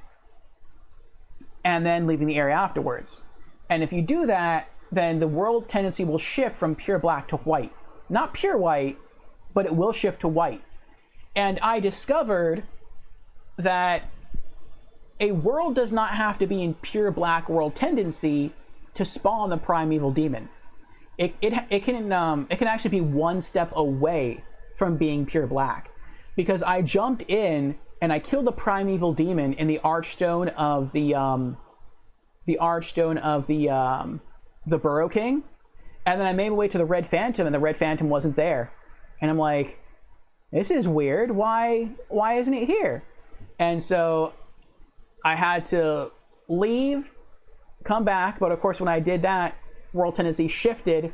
and then leaving the area afterwards. And if you do that, then the world tendency will shift from pure black to white. Not pure white, but it will shift to white. And I discovered that a world does not have to be in pure black world tendency to spawn the Primeval Demon. It can actually be one step away from being pure black, because I jumped in and I killed the primeval demon in the Archstone of the Burrow King, and then I made my way to the Red Phantom, and the Red Phantom wasn't there, and I'm like, this is weird. Why isn't it here? And so I had to leave, come back, but of course when I did that, World Tendency shifted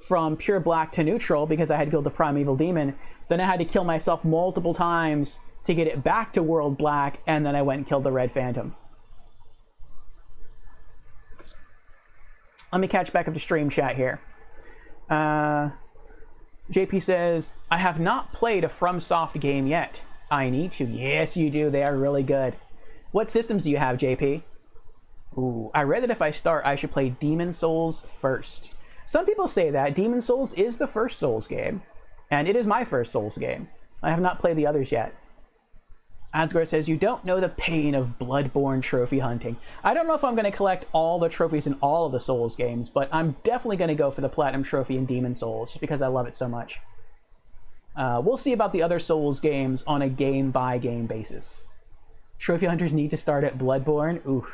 from pure black to neutral because I had killed the primeval demon. Then I had to kill myself multiple times to get it back to world black, and then I went and killed the Red Phantom. Let me catch back up to stream chat here. JP says, I have not played a FromSoft game yet. I need to. Yes, you do. They are really good. What systems do you have, JP? Ooh, I read that if I start, I should play Demon Souls first. Some people say that. Demon Souls is the first Souls game, and it is my first Souls game. I have not played the others yet. Asgard says, you don't know the pain of Bloodborne trophy hunting. I don't know if I'm going to collect all the trophies in all of the Souls games, but I'm definitely going to go for the Platinum Trophy in Demon Souls, just because I love it so much. We'll see about the other Souls games on a game-by-game basis. Trophy hunters need to start at Bloodborne? Oof.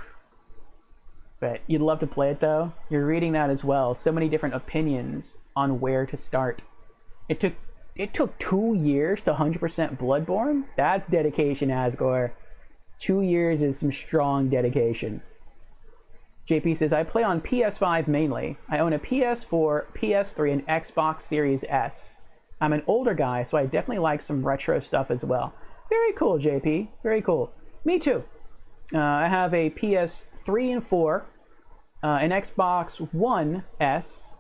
But you'd love to play it, though. You're reading that as well. So many different opinions on where to start. It took 2 years to 100% Bloodborne? That's dedication, Asgore. 2 years is some strong dedication. JP says, I play on PS5 mainly. I own a PS4, PS3, and Xbox Series S. I'm an older guy, so I definitely like some retro stuff as well. Very cool, JP. Very cool. Me too. I have a PS3 and 4, an Xbox One S,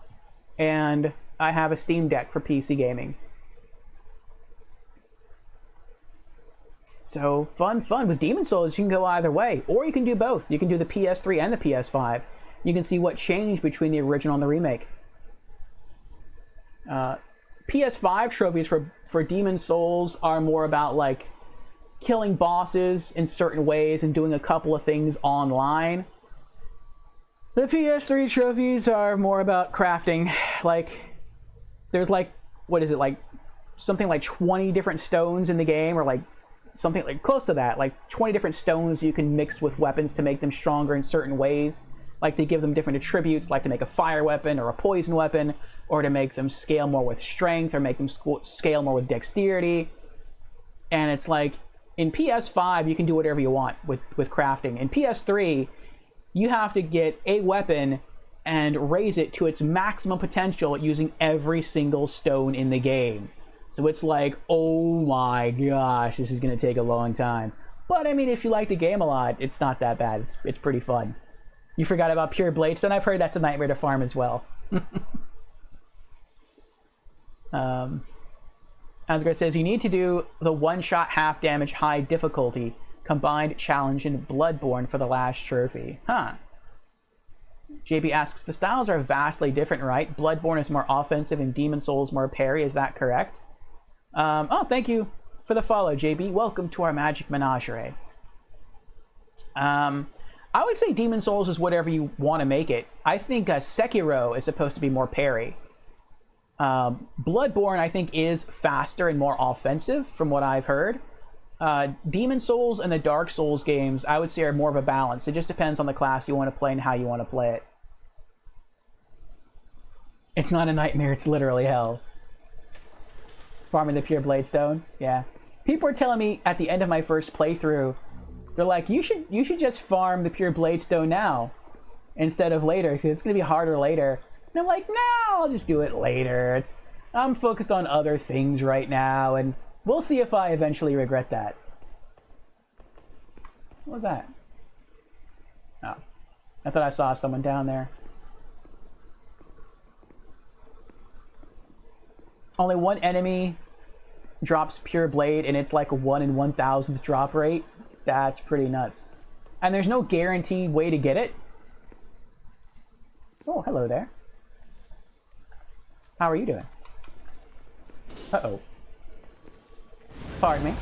and I have a Steam Deck for PC gaming. So fun. With Demon Souls, you can go either way, or you can do both. You can do the PS3 and the PS5. You can see what changed between the original and the remake. PS5 trophies for Demon Souls are more about like killing bosses in certain ways and doing a couple of things online. The PS3 trophies are more about crafting. Like, there's like, what is it, like something like 20 different stones in the game, or like something like close to that, like 20 different stones you can mix with weapons to make them stronger in certain ways, like to give them different attributes, like to make a fire weapon or a poison weapon, or to make them scale more with strength, or make them scale more with dexterity. And it's like, in PS5 you can do whatever you want with crafting. In PS3 you have to get a weapon and raise it to its maximum potential using every single stone in the game. So it's like, oh my gosh, this is going to take a long time. But I mean, if you like the game a lot, it's not that bad. It's pretty fun. You forgot about Pure Bladestone? I've heard that's a nightmare to farm as well. Asgard says, you need to do the one-shot half damage high difficulty combined challenge in Bloodborne for the last trophy. Huh. JB asks, the styles are vastly different, right? Bloodborne is more offensive and Demon Souls more parry, is that correct? Oh, thank you for the follow, JB. Welcome to our Magic Menagerie. I would say Demon Souls is whatever you want to make it. I think Sekiro is supposed to be more parry. Bloodborne, I think, is faster and more offensive from what I've heard. Demon Souls and the Dark Souls games, I would say, are more of a balance. It just depends on the class you want to play and how you want to play it. It's not a nightmare, it's literally hell. Farming the Pure Bladestone, yeah. People are telling me at the end of my first playthrough, they're like, you should just farm the Pure Bladestone now instead of later, because it's going to be harder later. And I'm like, no, I'll just do it later. I'm focused on other things right now, and we'll see if I eventually regret that. What was that? Oh, I thought I saw someone down there. Only one enemy drops Pure Blade, and it's like a 1 in 1,000th drop rate. That's pretty nuts. And there's no guaranteed way to get it. Oh, hello there. How are you doing? Uh-oh. Pardon me.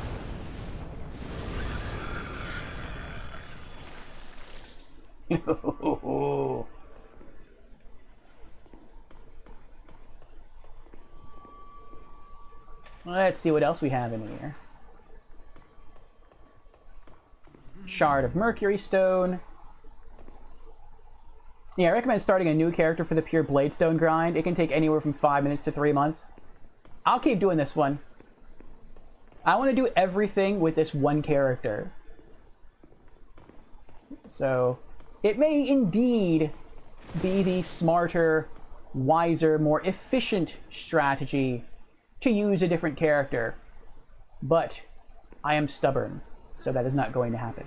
Let's see what else we have in here. Shard of Mercury Stone. Yeah, I recommend starting a new character for the pure Bladestone grind. It can take anywhere from 5 minutes to 3 months. I'll keep doing this one. I want to do everything with this one character. So, it may indeed be the smarter, wiser, more efficient strategy to use a different character. But I am stubborn, so that is not going to happen.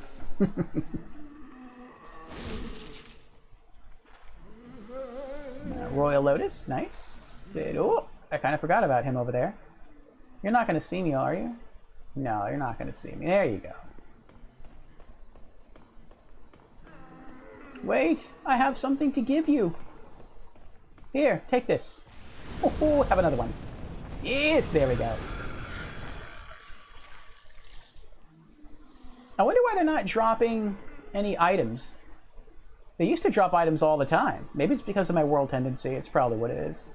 Royal Lotus, nice. Oh, I kind of forgot about him over there. You're not going to see me, are you? No, you're not going to see me. There you go. Wait, I have something to give you. Here, take this. Oh, have another one. Yes, there we go. I wonder why they're not dropping any items. They used to drop items all the time. Maybe it's because of my world tendency. It's probably what it is.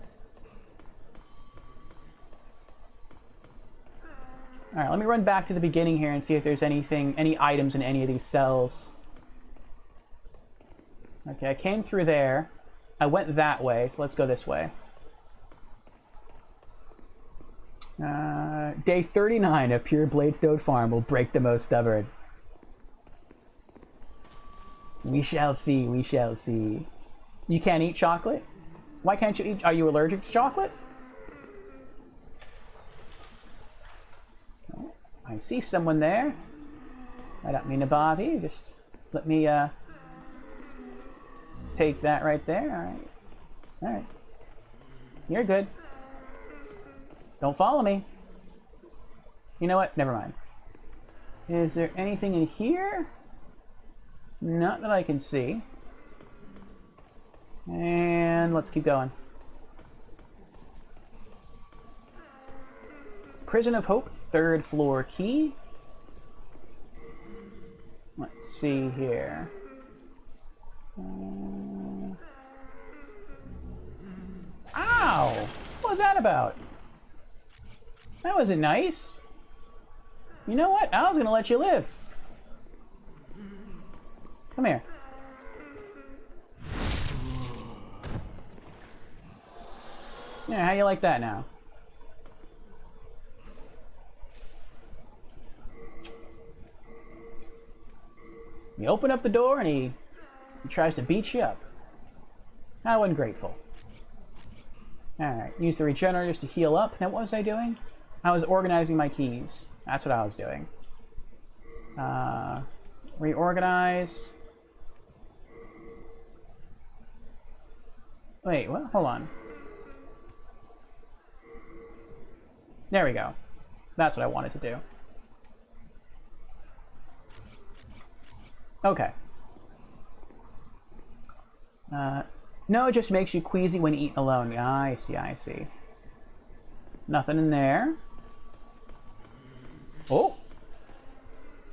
Alright, let me run back to the beginning here and see if there's anything, any items in any of these cells. Okay, I came through there. I went that way, so let's go this way. Day 39 of Pure Bladestone Farm will break the most stubborn. We shall see, we shall see. You can't eat chocolate? Why can't you eat? Are you allergic to chocolate? Oh, I see someone there. I don't mean to bother you. Just let me, let's take that right there. Alright. Alright. You're good. Don't follow me. You know what? Never mind. Is there anything in here? Not that I can see. And let's keep going. Prison of Hope, 3rd floor key. Let's see here. Ow! What was that about? That wasn't nice. You know what? I was gonna let you live. Come here. Yeah, how you like that now? You open up the door and he tries to beat you up. How ungrateful. Alright, use the regenerators to heal up. Now what was I doing? I was organizing my keys. That's what I was doing. Reorganize. Wait, what? Hold on. There we go. That's what I wanted to do. Okay. No, it just makes you queasy when eating alone. I see, I see. Nothing in there. Oh!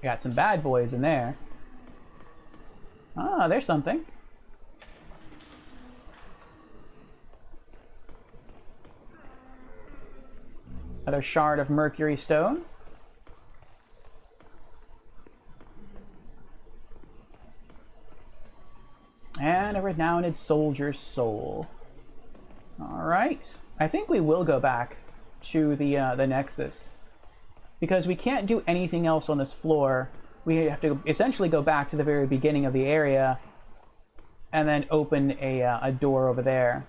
Got some bad boys in there. Ah, there's something. Another shard of Mercury Stone. And a renowned soldier's soul. Alright. I think we will go back to the Nexus. Because we can't do anything else on this floor. We have to essentially go back to the very beginning of the area and then open a door over there.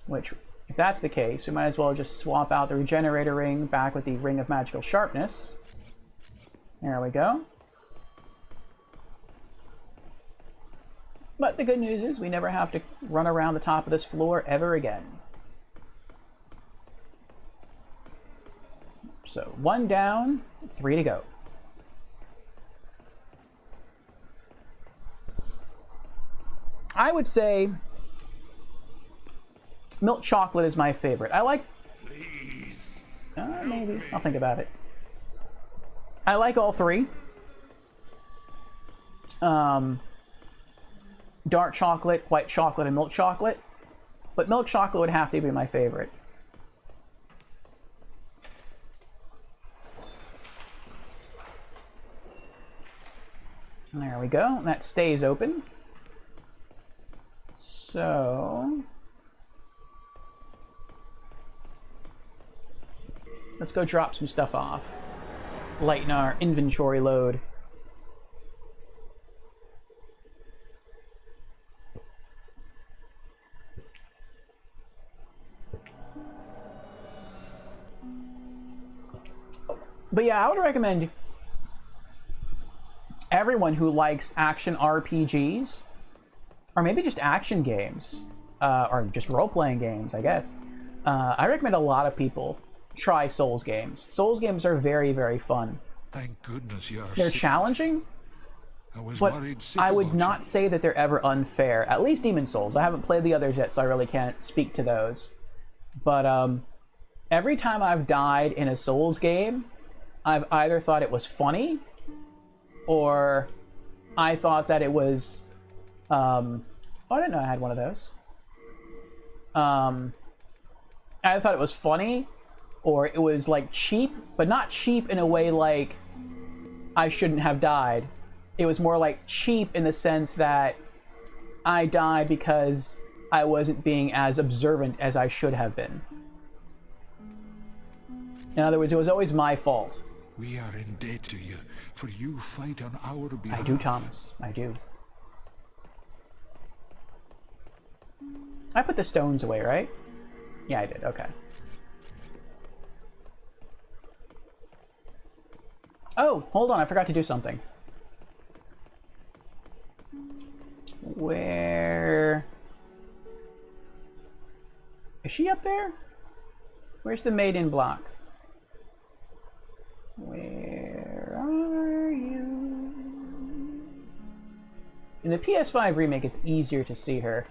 Which, if that's the case, we might as well just swap out the regenerator ring back with the ring of magical sharpness. There we go. But the good news is we never have to run around the top of this floor ever again. So 1 down, 3 to go. I would say milk chocolate is my favorite. I like... maybe. I'll think about it. I like all 3. Dark chocolate, white chocolate, and milk chocolate. but milk chocolate would have to be my favorite. There we go. That stays open. So let's go drop some stuff off. Lighten our inventory load. But yeah, I would recommend everyone who likes action RPGs, or maybe just action games, or just role-playing games, I guess. I recommend a lot of people try Souls games. Souls games are very, very fun. Thank goodness you are. They're challenging, but I would not say that they're ever unfair. At least Demon Souls. I haven't played the others yet, so I really can't speak to those. But every time I've died in a Souls game, I've either thought it was funny, or I thought that it was... oh, I didn't know I had one of those. I thought it was funny, or it was like cheap, but not cheap in a way like I shouldn't have died. It was more like cheap in the sense that I died because I wasn't being as observant as I should have been. In other words, it was always my fault. We are in debt to you, for you fight on our behalf. I do, Thomas. I do. I put the stones away, right? Yeah, I did. Okay. Oh, hold on. I forgot to do something. Where... Is she up there? Where's the maiden block? Where are you? In the PS5 remake, it's easier to see her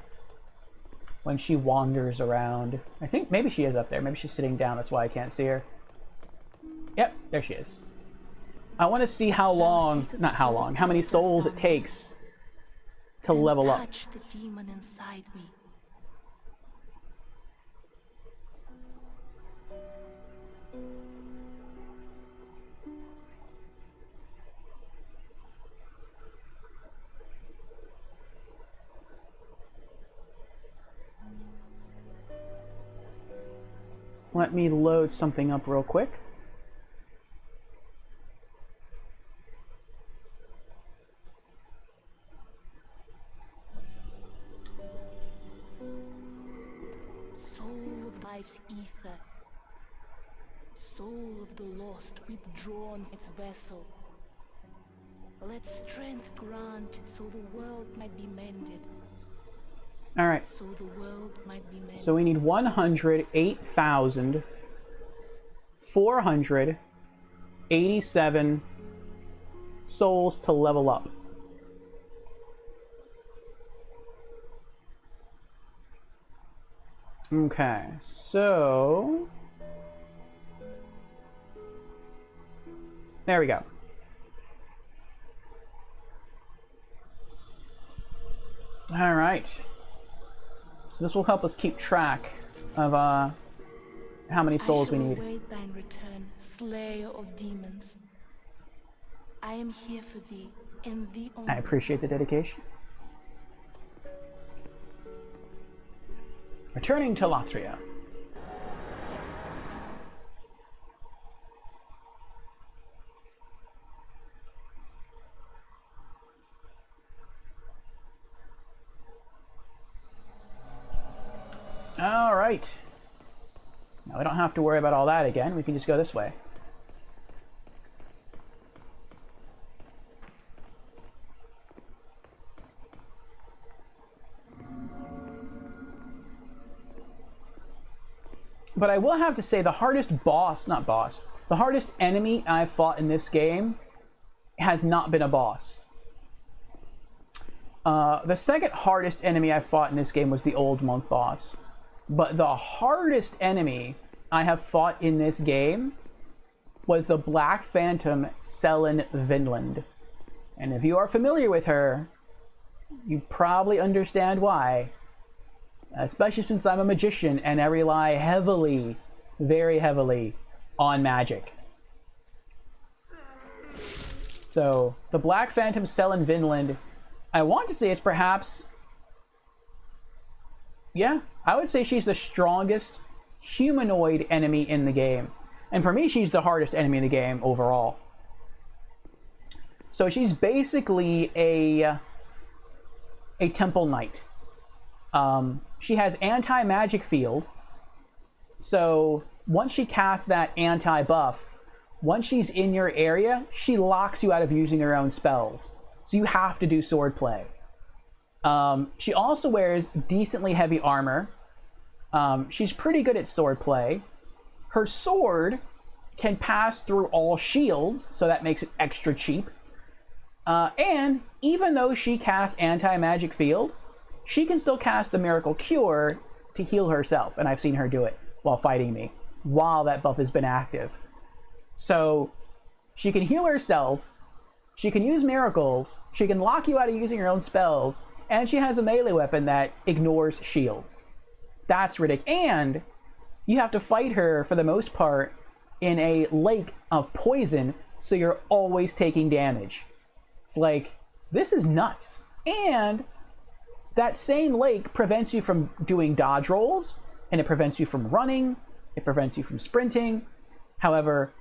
when she wanders around. I think maybe she is up there. Maybe she's sitting down. That's why I can't see her. Yep, there she is. I want to see how long, not how long, how many souls it takes to level up. Touch the demon inside me. Let me load something up real quick. Soul of life's ether, soul of the lost withdrawn from its vessel. Let strength grant it so the world might be mended. All right. So the world might be mended. So we need 108,487 souls to level up. Okay, so... There we go. All right. So this will help us keep track of how many souls we need. I shall await thine return, slayer of demons. I am here for thee, and thee only. I appreciate the dedication. Returning to Latria. All right. Now we don't have to worry about all that again. We can just go this way. But I will have to say the hardest the hardest enemy I've fought in this game has not been a boss. The second hardest enemy I fought in this game was the old monk boss. But the hardest enemy I have fought in this game was the Black Phantom Selen Vinland. And if you are familiar with her, you probably understand why. especially since I'm a magician and I rely heavily, very heavily, on magic. So the Black Phantom Sellen Vinland, I want to say is perhaps, yeah, I would say she's the strongest humanoid enemy in the game. And for me, she's the hardest enemy in the game overall. So she's basically a Temple Knight. She has anti-magic field. So once she casts that anti-buff, once she's in your area, she locks you out of using her own spells. So you have to do swordplay. She also wears decently heavy armor. She's pretty good at swordplay. Her sword can pass through all shields, so that makes it extra cheap. And even though she casts anti-magic field, she can still cast the Miracle Cure to heal herself. And I've seen her do it while fighting me, while that buff has been active. So she can heal herself, she can use miracles, she can lock you out of using her own spells, and she has a melee weapon that ignores shields. That's ridiculous. And you have to fight her, for the most part, in a lake of poison, so you're always taking damage. It's like, this is nuts. And that same lake prevents you from doing dodge rolls, and it prevents you from running, it prevents you from sprinting. However,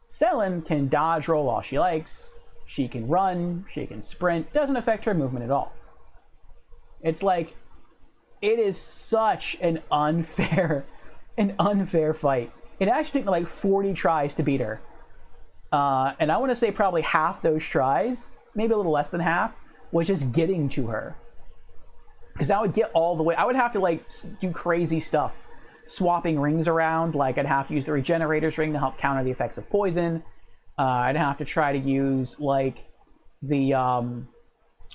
Sellen can dodge roll all she likes, she can run, she can sprint, doesn't affect her movement at all. It's like, it is such an unfair fight. It actually took me like 40 tries to beat her. And I want to say probably half those tries, maybe a little less than half, was just getting to her. Because I would get all the way, I would have to like do crazy stuff. Swapping rings around, like I'd have to use the Regenerator's Ring to help counter the effects of poison. I'd have to try to use like the,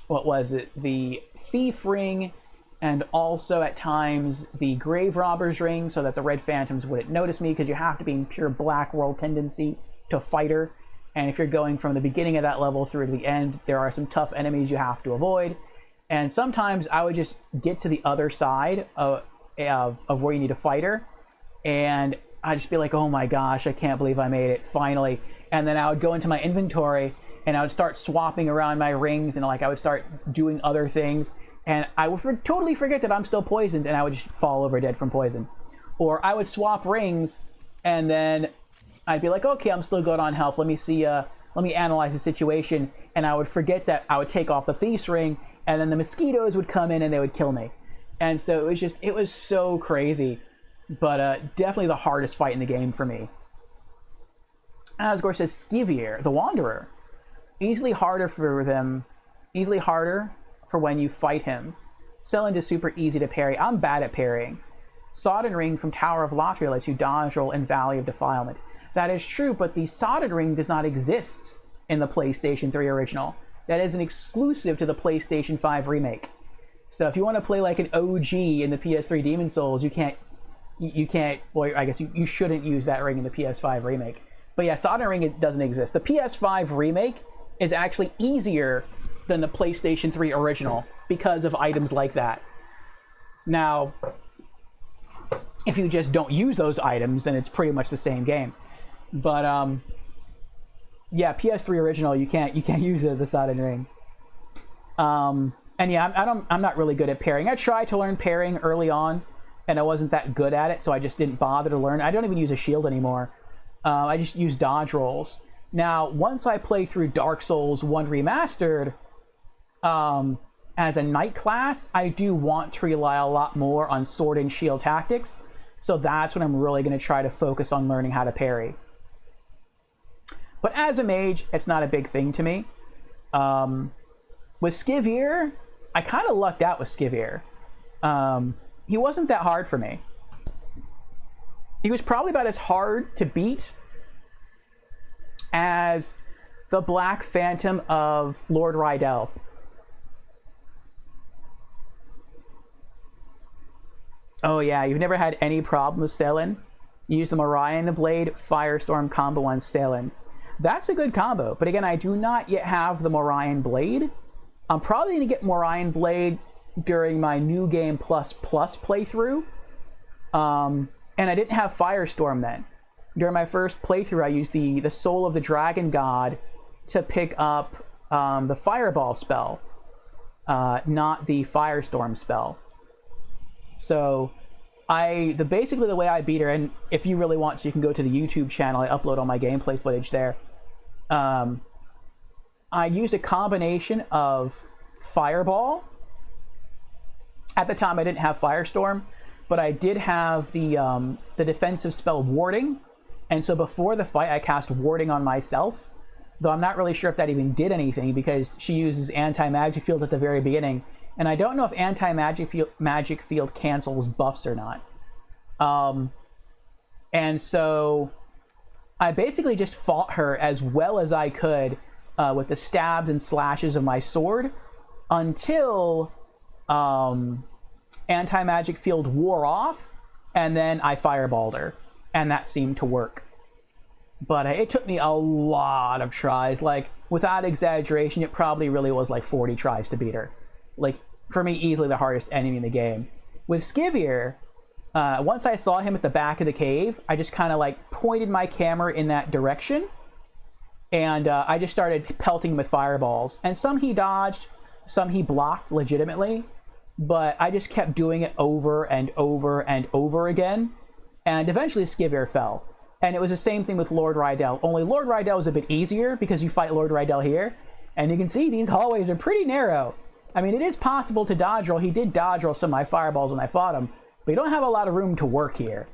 the Thief Ring, and also at times the Grave Robber's Ring, so that the Red Phantoms wouldn't notice me, because you have to be in pure Black World tendency to fight her. And if you're going from the beginning of that level through to the end, there are some tough enemies you have to avoid. And sometimes I would just get to the other side of where you need to fight her, and I'd just be like, oh my gosh, I can't believe I made it, finally. And then I would go into my inventory, and I would start swapping around my rings, and like I would start doing other things, and I would totally forget that I'm still poisoned, and I would just fall over dead from poison. Or I would swap rings, and then I'd be like, okay, I'm still good on health, let me analyze the situation, and I would forget that I would take off the Thief's Ring, and then the mosquitoes would come in and they would kill me. And so it was so crazy, but definitely the hardest fight in the game for me. Asgore says Skivir, the Wanderer, easily harder for when you fight him. Sellen is super easy to parry. I'm bad at parrying. Sodden Ring from Tower of Lothier lets you dodge roll in Valley of Defilement. That is true, but the Sodden Ring does not exist in the PlayStation 3 original. That is an exclusive to the PlayStation 5 remake. So if you want to play like an OG in the PS3 Demon's Souls, you can't, well, I guess you shouldn't use that ring in the PS5 remake. But yeah, Sodden Ring, it doesn't exist. The PS5 remake is actually easier than the PlayStation 3 original because of items like that. Now, if you just don't use those items, then it's pretty much the same game. But yeah, PS3 original, you can't use the Sodden Ring. And yeah, I'm not really good at parrying. I tried to learn parrying early on, and I wasn't that good at it, so I just didn't bother to learn. I don't even use a shield anymore. I just use dodge rolls. Now, once I play through Dark Souls 1 Remastered, as a knight class, I do want to rely a lot more on sword and shield tactics, so that's when I'm really going to try to focus on learning how to parry. But as a mage, it's not a big thing to me. With Skivir, I kind of lucked out with Skivir. He wasn't that hard for me. He was probably about as hard to beat as the Black Phantom of Lord Rydell. Oh yeah, you've never had any problem with Sellen? You use the Morion Blade Firestorm combo on Sellen. That's a good combo, but again, I do not yet have the Morion Blade. I'm probably going to get Morion Blade during my New Game Plus Plus playthrough. And I didn't have Firestorm then. During my first playthrough, I used the Soul of the Dragon God to pick up the Fireball spell, not the Firestorm spell. So basically the way I beat her, and if you really want to, you can go to the YouTube channel. I upload all my gameplay footage there. I used a combination of Fireball. At the time, I didn't have Firestorm, but I did have the defensive spell Warding. And so before the fight, I cast Warding on myself, though I'm not really sure if that even did anything because she uses Anti-Magic Field at the very beginning. And I don't know if Anti-Magic Field cancels buffs or not. And so I basically just fought her as well as I could with the stabs and slashes of my sword until Anti-Magic Field wore off, and then I fireballed her, and that seemed to work. But it took me a lot of tries. Like, without exaggeration, it probably really was like 40 tries to beat her. Like, for me, easily the hardest enemy in the game. With Skivir, once I saw him at the back of the cave, I just kind of like pointed my camera in that direction, and I just started pelting him with fireballs. And some he dodged, some he blocked legitimately, but I just kept doing it over and over and over again, and eventually Skivir fell. And it was the same thing with Lord Rydell, only Lord Rydell was a bit easier because you fight Lord Rydell here, and you can see these hallways are pretty narrow. I mean, it is possible to dodge roll. He did dodge roll some of my fireballs when I fought him, but you don't have a lot of room to work here.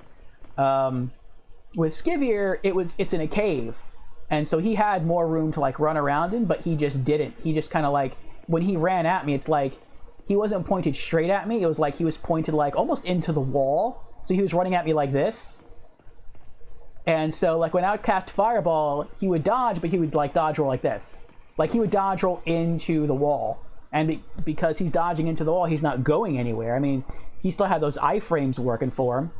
With Skivir, it's in a cave, and so he had more room to like run around in, but he just didn't. He just kind of like, when he ran at me, it's like he wasn't pointed straight at me. It was like he was pointed like almost into the wall. So he was running at me like this. And so like when I would cast Fireball, he would dodge, but he would like dodge roll like this. Like he would dodge roll into the wall. And because he's dodging into the wall, he's not going anywhere. I mean, he still had those iframes working for him,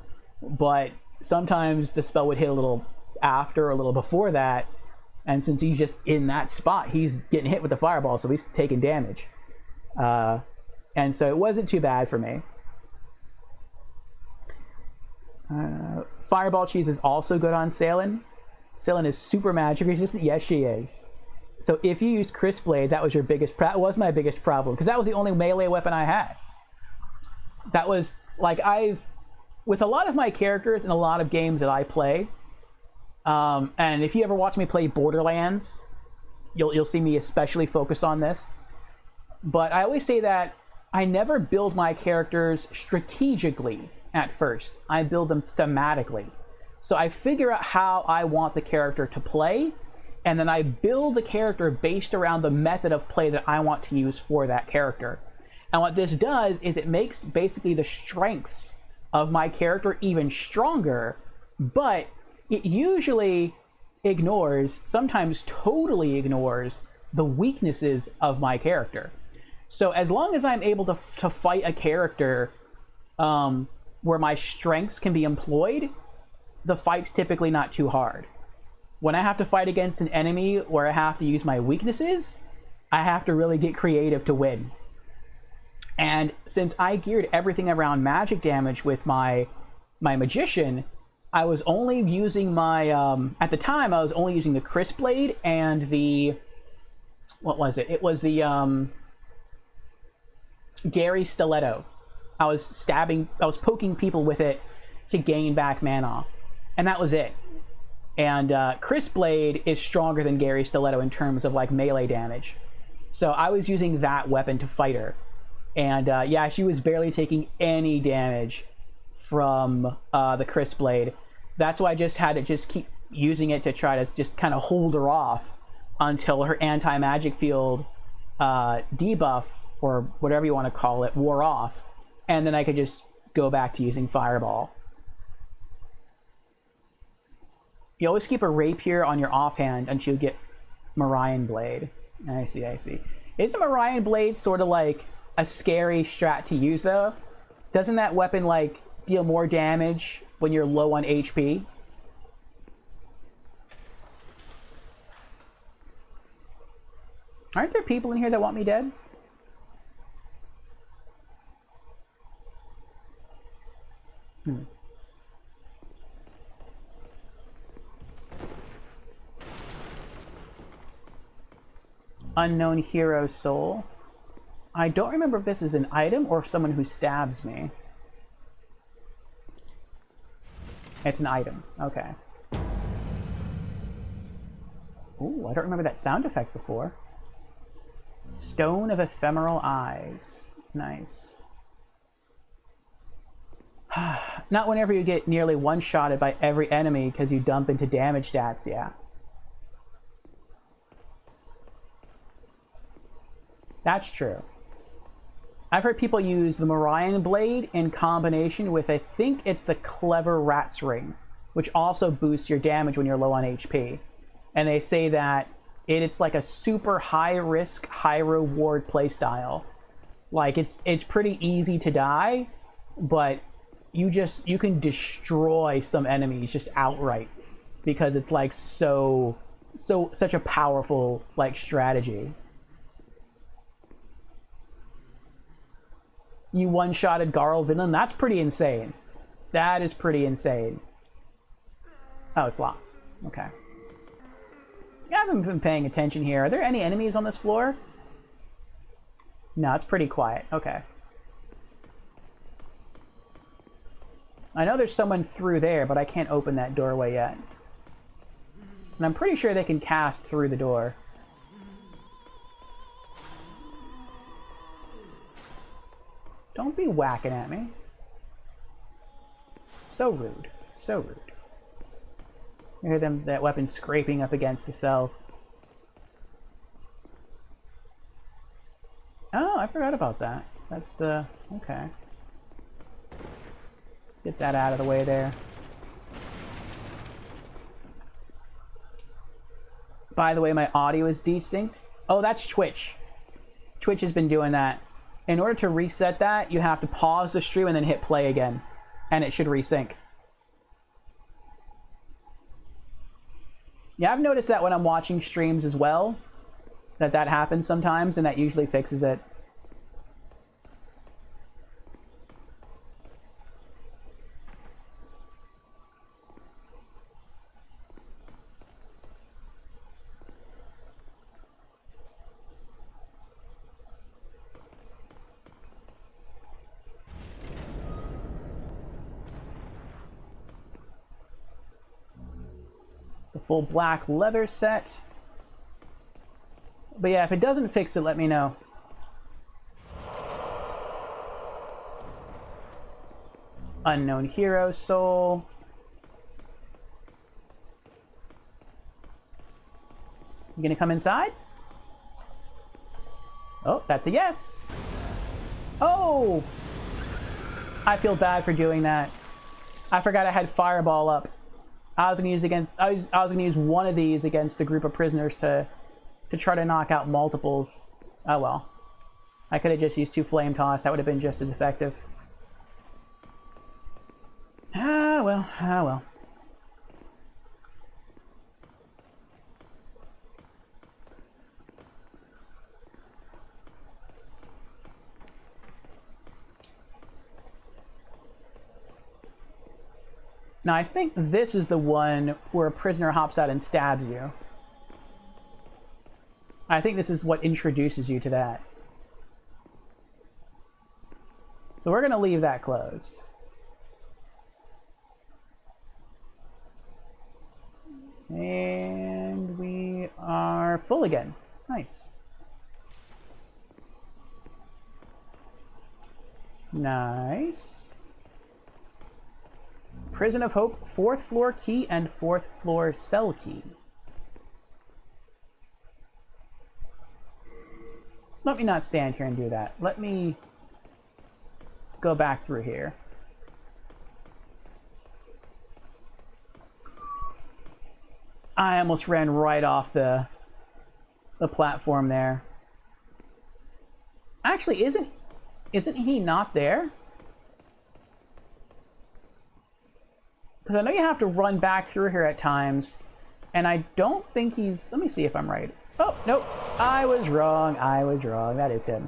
but sometimes the spell would hit a little after or a little before that. And since he's just in that spot, he's getting hit with the fireball, so he's taking damage. And so it wasn't too bad for me. Fireball Cheese is also good on Salen. Salen is super magic resistant. Yes, she is. So if you used Crisp Blade, that was your biggest was my biggest problem, because that was the only melee weapon I had. That was like with a lot of my characters in a lot of games that I play, and if you ever watch me play Borderlands, you'll see me especially focus on this. But I always say that I never build my characters strategically at first. I build them thematically. So I figure out how I want the character to play, and then I build the character based around the method of play that I want to use for that character. And what this does is it makes basically the strengths of my character even stronger, but it usually ignores, sometimes totally ignores, the weaknesses of my character. So as long as I'm able to fight a character where my strengths can be employed, the fight's typically not too hard. When I have to fight against an enemy where I have to use my weaknesses, I have to really get creative to win. And since I geared everything around magic damage with my magician, I was only using my, at the time, I was only using the Crisp Blade and the, what was it? It was the Gary Stiletto. I was poking people with it to gain back mana, and that was it. And Crisp Blade is stronger than Gary Stiletto in terms of like melee damage. So I was using that weapon to fight her. And yeah, she was barely taking any damage from the Crisp Blade. That's why I just had to just keep using it to try to just kind of hold her off until her anti-magic field debuff, or whatever you want to call it, wore off. And then I could just go back to using Fireball. You always keep a rapier on your offhand until you get Morion Blade. I see. Isn't Morion Blade sort of like a scary strat to use, though? Doesn't that weapon like deal more damage when you're low on HP? Aren't there people in here that want me dead? Unknown hero soul. I don't remember if this is an item or someone who stabs me. It's an item. Okay. Ooh, I don't remember that sound effect before. Stone of Ephemeral Eyes. Nice. Not whenever you get nearly one-shotted by every enemy because you dump into damage stats, yeah. That's true. I've heard people use the Morion Blade in combination with, I think it's the Clever Rat's Ring, which also boosts your damage when you're low on HP. And they say that it's like a super high-risk, high-reward playstyle. Like, it's pretty easy to die, but you can destroy some enemies just outright because it's like such a powerful like strategy. You one-shotted Garl Vinland. That's pretty insane. That is pretty insane. Oh, it's locked. Okay. Yeah, I haven't been paying attention here. Are there any enemies on this floor? No, it's pretty quiet. Okay. I know there's someone through there, but I can't open that doorway yet. And I'm pretty sure they can cast through the door. Don't be whacking at me. So rude. So rude. You hear that weapon scraping up against the cell. Oh, I forgot about that. That's the... Okay. Get that out of the way there. By the way, my audio is desynced. Oh, that's Twitch. Twitch has been doing that. In order to reset that, you have to pause the stream and then hit play again. And it should resync. Yeah, I've noticed that when I'm watching streams as well. That happens sometimes, and that usually fixes it. Full black leather set. But yeah, if it doesn't fix it, let me know. Unknown hero soul. You gonna come inside? Oh, that's a yes. Oh! I feel bad for doing that. I forgot I had Fireball up. I was gonna use one of these against a group of prisoners to try to knock out multiples. Oh well. I could have just used 2 Flame Toss. That would have been just as effective. Ah well, ah well. Now, I think this is the one where a prisoner hops out and stabs you. I think this is what introduces you to that. So we're going to leave that closed. And we are full again. Nice. Nice. Prison of Hope, 4th floor key and 4th floor cell key. Let me not stand here and do that. Let me go back through here. I almost ran right off the platform there. Actually, isn't he not there? Because I know you have to run back through here at times, and I don't think he's... Let me see if I'm right. Oh, nope. I was wrong. I was wrong. That is him.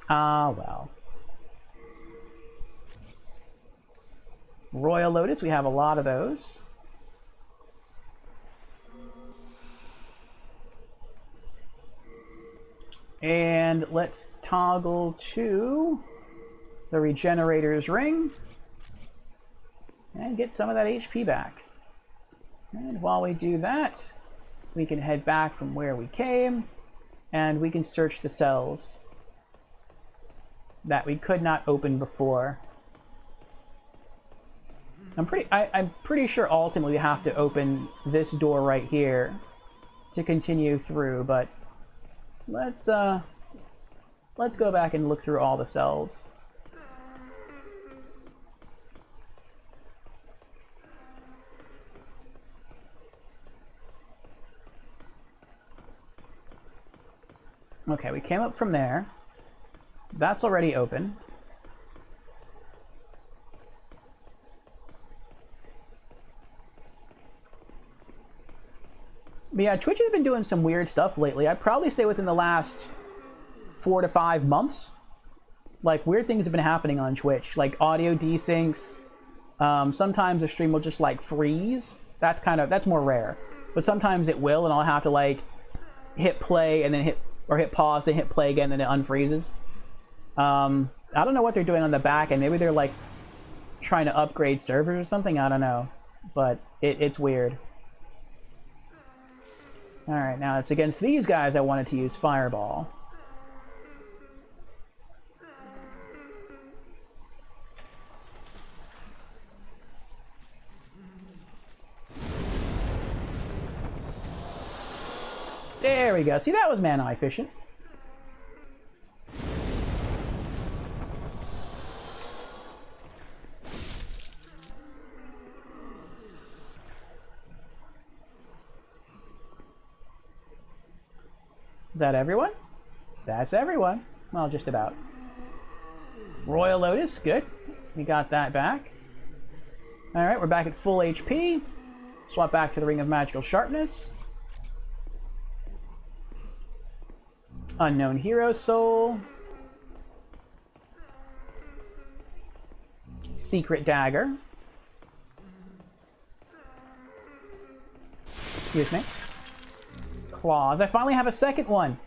Ah, well. Royal Lotus, we have a lot of those. And let's toggle to the Regenerator's Ring and get some of that HP back. And while we do that, we can head back from where we came and we can search the cells that we could not open before. I'm pretty sure ultimately we have to open this door right here to continue through, but let's go back and look through all the cells. Okay, we came up from there. That's already open. But yeah, Twitch has been doing some weird stuff lately. I'd probably say within the last 4 to 5 months, like weird things have been happening on Twitch, like audio desyncs. Sometimes the stream will just like freeze. That's more rare. But sometimes it will, and I'll have to like hit play and then hit pause, then hit play again, then it unfreezes. I don't know what they're doing on the back end. Maybe they're like trying to upgrade servers or something. I don't know, but it's weird. All right, now it's against these guys I wanted to use Fireball. There we go. See, that was mana efficient. Is that everyone? That's everyone. Well, just about. Royal Lotus, good. We got that back. All right, we're back at full HP. Swap back to the Ring of Magical Sharpness. Unknown Hero Soul. Secret Dagger. Excuse me. Claws. I finally have a second one.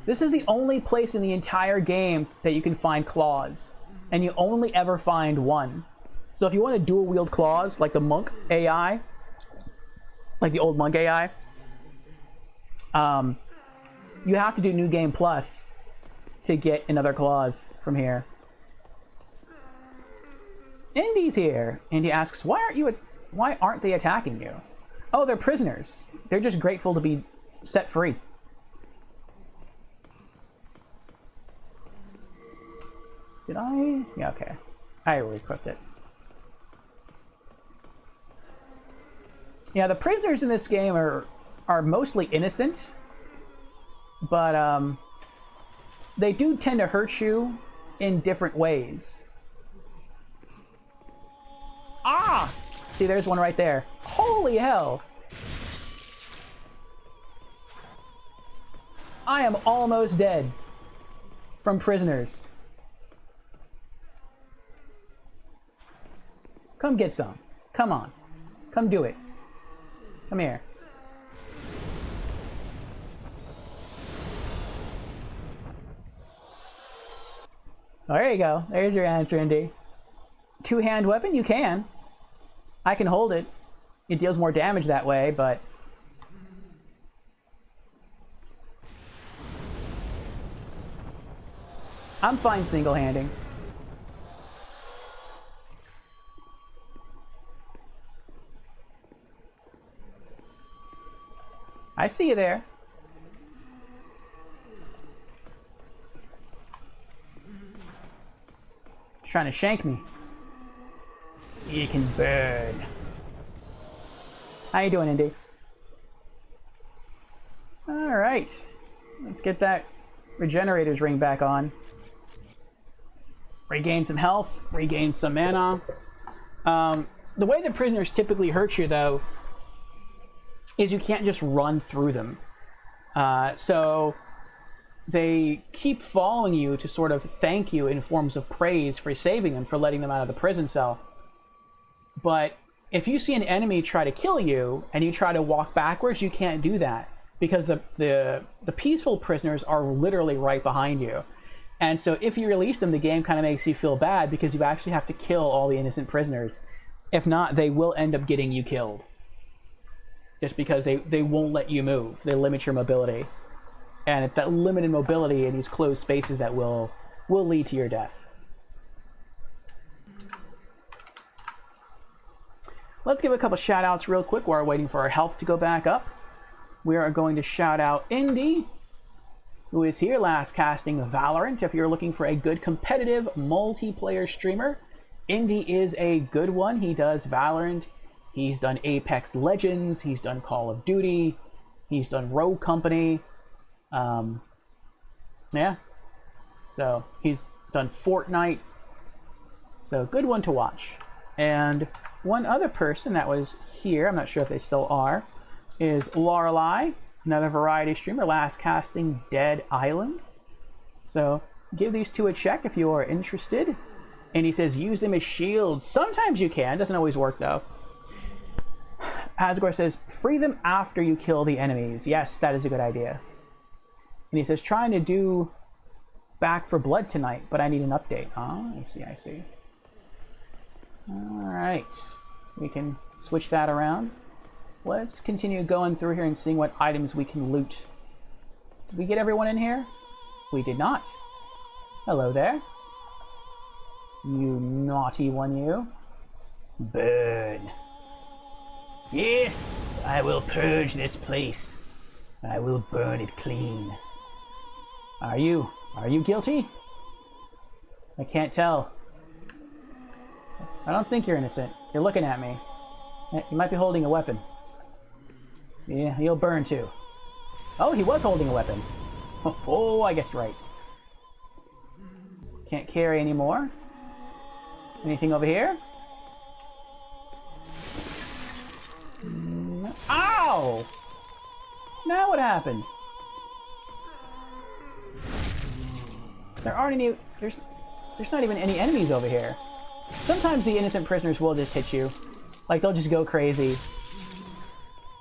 This is the only place in the entire game that you can find claws, and you only ever find one. So if you want to dual wield claws, like the monk AI, like the old monk AI, you have to do New Game Plus to get another claws from here. Indy's here. Indy asks, why aren't they attacking you? Oh, they're prisoners. They're just grateful to be set free. Did I? Yeah, okay. I re-equipped it. Yeah, the prisoners in this game are mostly innocent, but they do tend to hurt you in different ways. Ah! See, there's one right there. Holy hell! I am almost dead from prisoners. Come get some. Come on. Come do it. Come here. Oh, there you go. There's your answer, Indy. Two-hand weapon? You can. I can hold it. It deals more damage that way, but... I'm fine single-handing. I see you there. Trying to shank me. You can burn. How you doing, Indy? All right. Let's get that Regenerator's Ring back on. Regain some health. Regain some mana. The way the prisoners typically hurt you, though, is you can't just run through them. So they keep following you to sort of thank you in forms of praise for saving them, for letting them out of the prison cell. But if you see an enemy try to kill you and you try to walk backwards, you can't do that because the peaceful prisoners are literally right behind you. And so if you release them, the game kind of makes you feel bad because you actually have to kill all the innocent prisoners. If not, they will end up getting you killed. Just because they won't let you move. They limit your mobility. And it's that limited mobility in these closed spaces that will lead to your death. Let's give a couple shout outs real quick while we're waiting for our health to go back up. We are going to shout out Indy, who is here last casting Valorant. If you're looking for a good competitive multiplayer streamer, Indy is a good one. He does Valorant. He's done Apex Legends. He's done Call of Duty. He's done Rogue Company. Yeah. So he's done Fortnite. So good one to watch. And one other person that was here, I'm not sure if they still are, is Lorelei, another variety streamer, last casting Dead Island. So give these two a check if you are interested. And he says use them as shields. Sometimes you can, doesn't always work though. Asgore says free them after you kill the enemies. Yes, that is a good idea. And he says trying to do Back for Blood tonight, but I need an update. Oh, I see. Alright, we can switch that around. Let's continue going through here and seeing what items we can loot. Did we get everyone in here? We did not. Hello there. You naughty one, you. Burn. Yes, I will purge this place. I will burn it clean. Are you guilty? I can't tell. I don't think you're innocent. You're looking at me. You might be holding a weapon. Yeah, you'll burn too. Oh, he was holding a weapon. Oh, I guess right. Can't carry anymore. Anything over here? Ow! Now what happened? There aren't any... There's not even any enemies over here. Sometimes the innocent prisoners will just hit you. Like, they'll just go crazy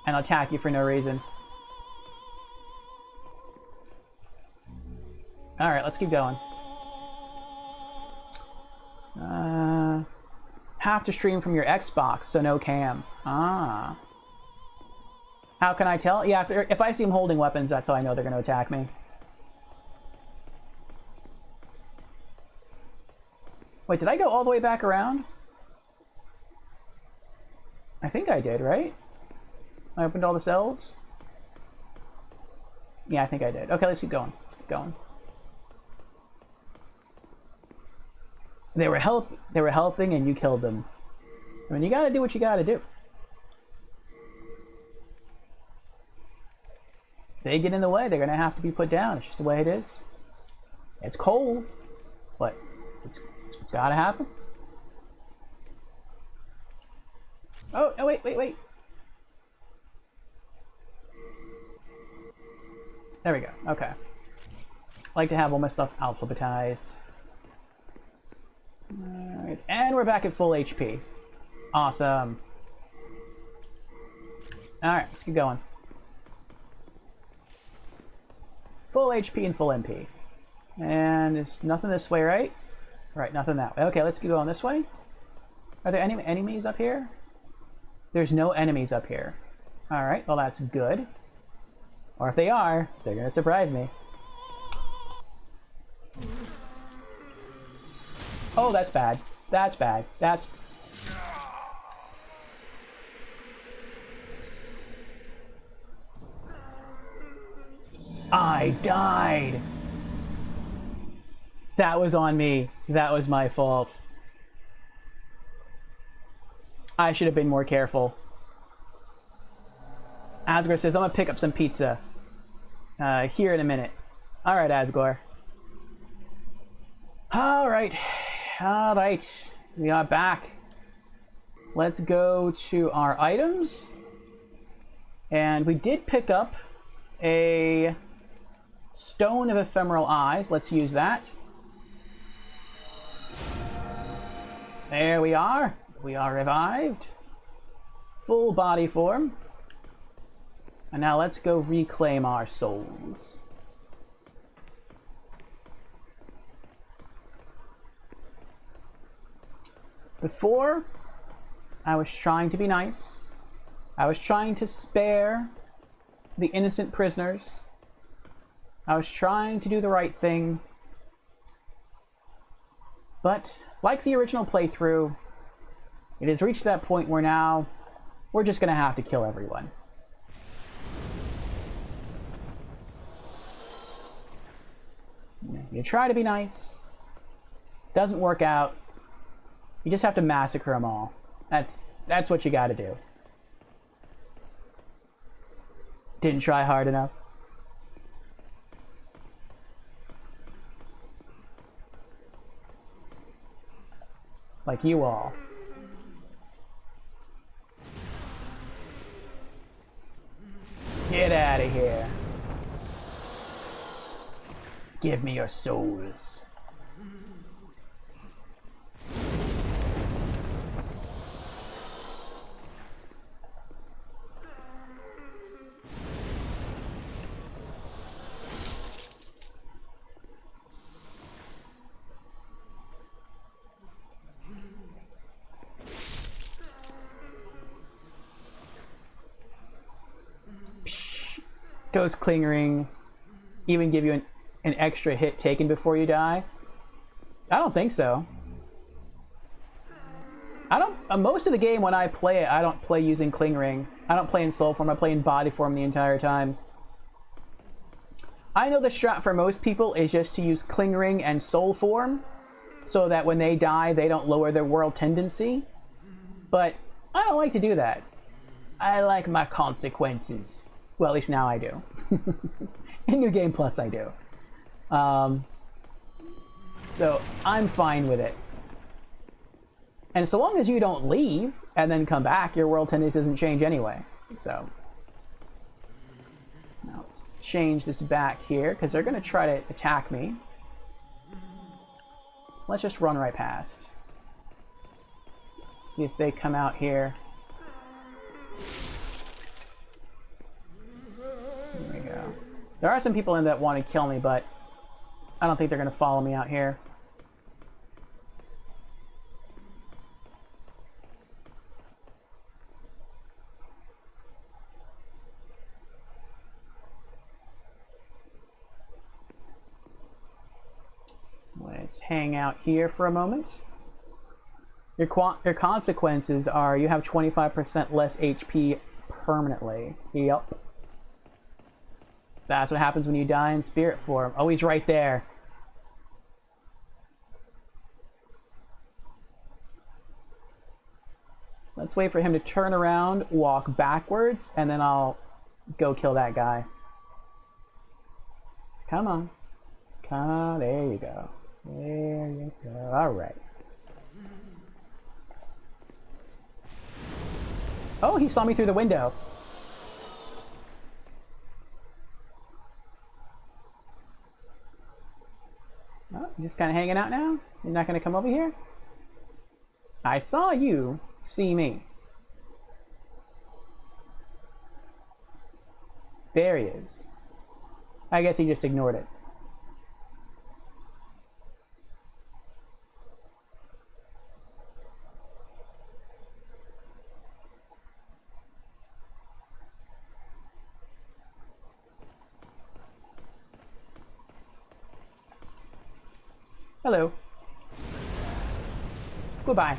and attack you for no reason. Alright, let's keep going. Have to stream from your Xbox, so no cam. Ah. How can I tell? Yeah, if I see them holding weapons, that's how I know they're going to attack me. Wait, did I go all the way back around? I think I did, right? I opened all the cells? Yeah, I think I did. Okay, let's keep going. Let's keep going. They were helping and you killed them. I mean, you gotta do what you gotta do. They get in the way, they're gonna have to be put down. It's just the way it is. It's cold, but it's what's gotta happen. Oh, no, wait. There we go, okay. I like to have all my stuff alphabetized. Alright, and we're back at full HP. Awesome. Alright, let's keep going. Full HP and full MP. And there's nothing this way, right? Right, nothing that way. Okay, let's keep going this way. Are there any enemies up here? There's no enemies up here. Alright, well that's good. Or if they are, they're gonna surprise me. Oh, that's bad. That's bad. That's... I died! That was on me. That was my fault. I should have been more careful. Asgore says, I'm gonna pick up some pizza. Here in a minute. Alright, Asgore. Alright. We are back. Let's go to our items. And we did pick up a Stone of Ephemeral Eyes. Let's use that. There we are. We are revived. Full body form. And now let's go reclaim our souls. Before, I was trying to be nice. I was trying to spare the innocent prisoners. I was trying to do the right thing. But, like the original playthrough, it has reached that point where now we're just going to have to kill everyone. You try to be nice, doesn't work out, you just have to massacre them all. That's what you got to do. Didn't try hard enough. Like you all. Get out of here. Give me your souls. Does Klingering even give you an extra hit taken before you die? I don't think so. I don't. Most of the game when I play it, I don't play using Klingering. I don't play in soul form. I play in body form the entire time. I know the strat for most people is just to use Klingering and soul form, so that when they die, they don't lower their world tendency. But I don't like to do that. I like my consequences. Well, at least now I do. In New Game Plus, I do. So I'm fine with it. And so long as you don't leave and then come back, your world tendency doesn't change anyway. So now let's change this back here because they're going to try to attack me. Let's just run right past. See if they come out here. There we go. There are some people in that want to kill me, but I don't think they're going to follow me out here. Let's hang out here for a moment. Your consequences are you have 25% less HP permanently. Yep. That's what happens when you die in spirit form. Oh, he's right there. Let's wait for him to turn around, walk backwards, and then I'll go kill that guy. Come on. Come on. There you go. There you go. All right. Oh, he saw me through the window. Oh, you just kind of hanging out now? You're not going to come over here? I saw you see me. There he is. I guess he just ignored it. Hello. Goodbye.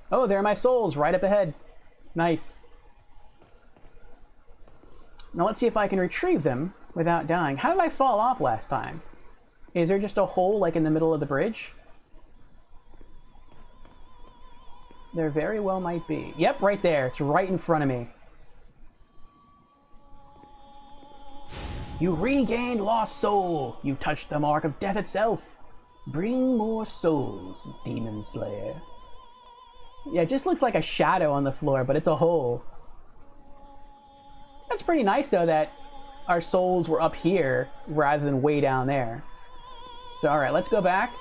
Oh, there are my souls right up ahead. Nice. Now let's see if I can retrieve them without dying. How did I fall off last time? Is there just a hole like in the middle of the bridge? There very well might be. Yep, right there. It's right in front of me. You regained lost soul. You've touched the mark of death itself. Bring more souls, Demon Slayer. Yeah, it just looks like a shadow on the floor, but it's a hole. That's pretty nice, though, that our souls were up here rather than way down there. So, alright, let's go back.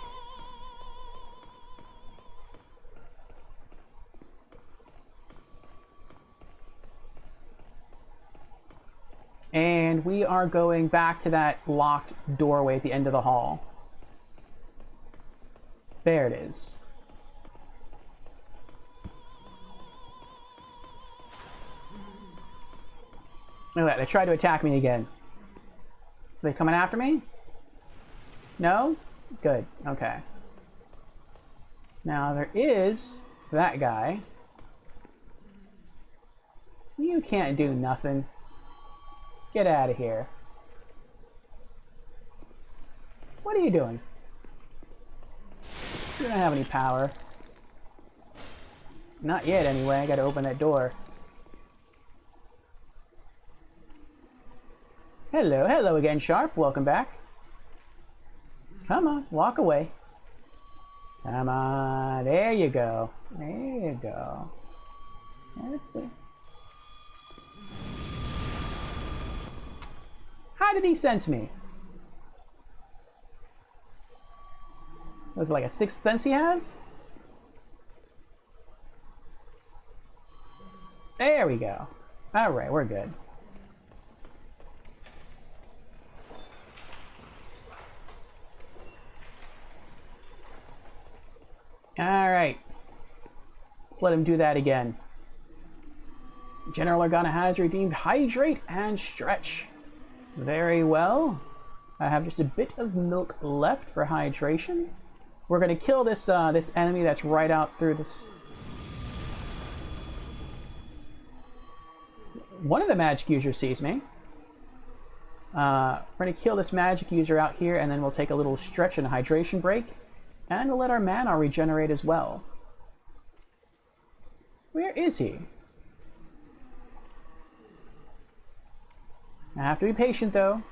And we are going back to that locked doorway at the end of the hall. There it is. Look at that, they tried to attack me again. Are they coming after me? No? Good, okay. Now there is that guy. You can't do nothing. Get out of here. What are you doing? You don't have any power. Not yet, anyway. I gotta open that door. Hello, hello again, Sharp. Welcome back. Come on, walk away. Come on, there you go. There you go. Let's see. How did he sense me? Was it like a sixth sense he has? There we go. Alright, we're good. Alright. Let's let him do that again. General Organa has redeemed Hydrate and Stretch. Very well. I have just a bit of milk left for hydration. We're going to kill this this enemy that's right out through this. One of the magic users sees me. We're going to kill this magic user out here, and then we'll take a little stretch and hydration break. And we'll let our mana regenerate as well. Where is he? I have to be patient, though.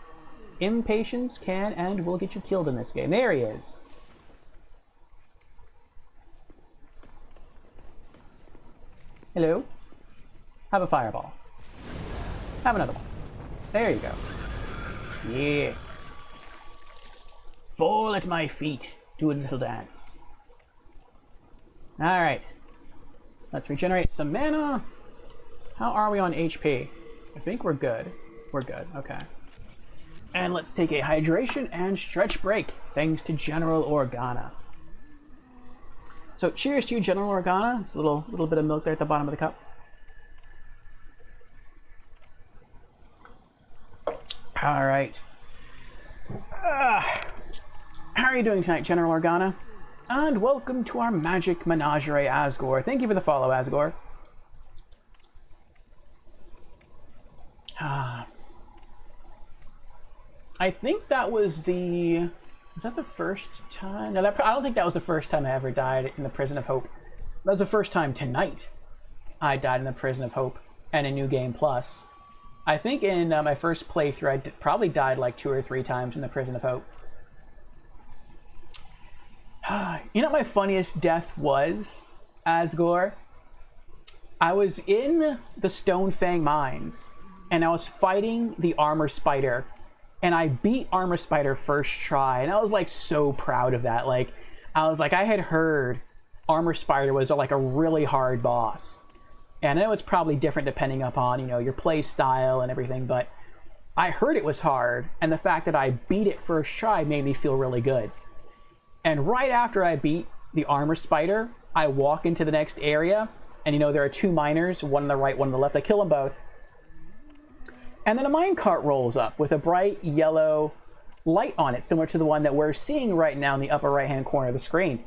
Impatience can and will get you killed in this game. There he is. Hello? Have a fireball. Have another one. There you go. Yes. Fall at my feet. Do a little dance. Alright. Let's regenerate some mana. How are we on HP? I think we're good. We're good, okay. And let's take a hydration and stretch break, thanks to General Organa. So cheers to you, General Organa. It's a little bit of milk there at the bottom of the cup. All right. How are you doing tonight, General Organa? And welcome to our Magic Menagerie, Asgore. Thank you for the follow, Asgore. I think that was the... Was that the first time? No, I don't think that was the first time I ever died in the Prison of Hope. That was the first time tonight I died in the Prison of Hope and in New Game Plus. I think in my first playthrough I probably died like 2 or 3 times in the Prison of Hope. You know what my funniest death was, Asgore? I was in the Stonefang Mines, and I was fighting the Armor Spider, and I beat Armor Spider first try, and I was like so proud of that. Like, I was like, I had heard Armor Spider was like a really hard boss. And I know it's probably different depending upon, you know, your play style and everything, but I heard it was hard, and the fact that I beat it first try made me feel really good. And right after I beat the Armor Spider, I walk into the next area, and you know, there are 2 miners, one on the right, one on the left. I kill them both. And then a minecart rolls up with a bright yellow light on it, similar to the one that we're seeing right now in the upper right-hand corner of the screen.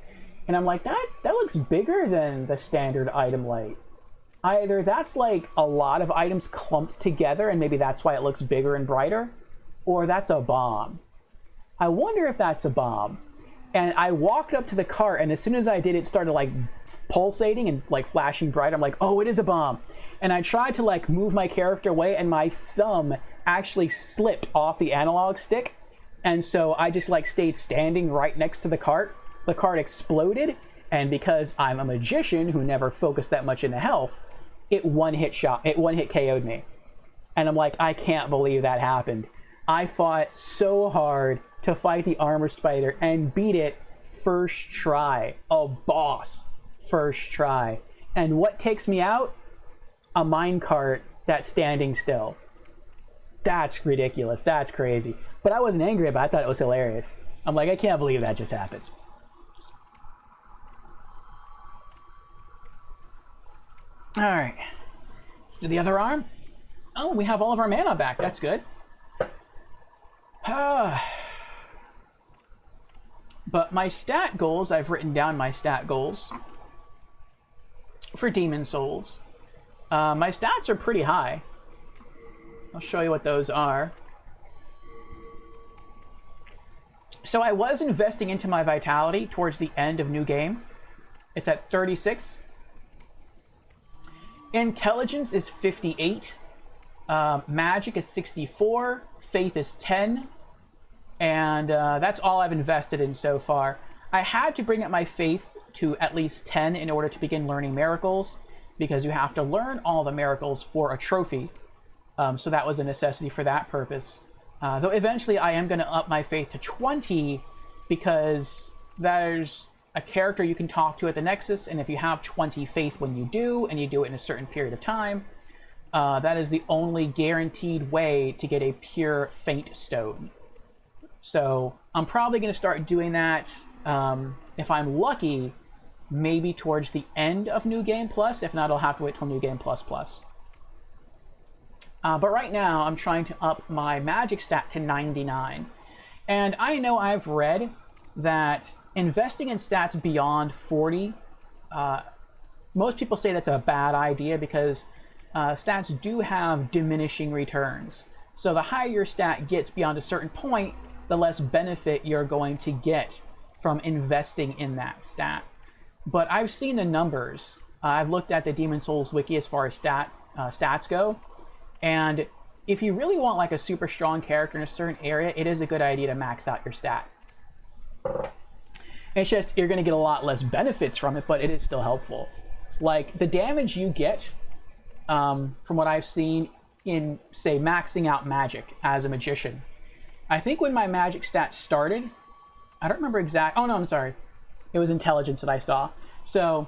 And I'm like, that looks bigger than the standard item light. Either that's like a lot of items clumped together, and maybe that's why it looks bigger and brighter, or that's a bomb. I wonder if that's a bomb. And I walked up to the cart, and as soon as I did, it started like pulsating and like flashing bright. I'm like, oh, it is a bomb. And I tried to like move my character away, and my thumb actually slipped off the analog stick. And so I just like stayed standing right next to the cart. The cart exploded, And because I'm a magician who never focused that much into health, it one-hit KO'd me. And I'm like, I can't believe that happened. I fought so hard to fight the armor spider and beat it first try. A boss first try. And what takes me out? A minecart that's standing still. That's ridiculous. That's crazy. But I wasn't angry about it. I thought it was hilarious. I'm like, I can't believe that just happened. All right. Let's do the other arm. Oh, we have all of our mana back. That's good. But my stat goals, I've written down my stat goals for Demon Souls. My stats are pretty high. I'll show you what those are. So I was investing into my vitality towards the end of New Game. It's at 36. Intelligence is 58. Magic is 64. Faith is 10. And that's all I've invested in so far. I had to bring up my faith to at least 10 in order to begin learning miracles, because you have to learn all the miracles for a trophy. So that was a necessity for that purpose. Though eventually I am going to up my faith to 20, because there's a character you can talk to at the Nexus, and if you have 20 faith when you do, and you do it in a certain period of time, that is the only guaranteed way to get a pure Faint Stone. So I'm probably going to start doing that, if I'm lucky, maybe towards the end of New Game Plus. If not, I'll have to wait till New Game Plus Plus. But right now, I'm trying to up my magic stat to 99. And I know I've read that investing in stats beyond 40, most people say that's a bad idea, because stats do have diminishing returns. So the higher your stat gets beyond a certain point, the less benefit you're going to get from investing in that stat. But I've seen the numbers. I've looked at the Demon Souls wiki as far as stats go. And if you really want like a super strong character in a certain area, it is a good idea to max out your stat. It's just, you're going to get a lot less benefits from it, but it is still helpful. Like, the damage you get, from what I've seen in, say, maxing out magic as a magician. I think when my magic stat started, I don't remember exact. Oh no, I'm sorry. It was intelligence that I saw. So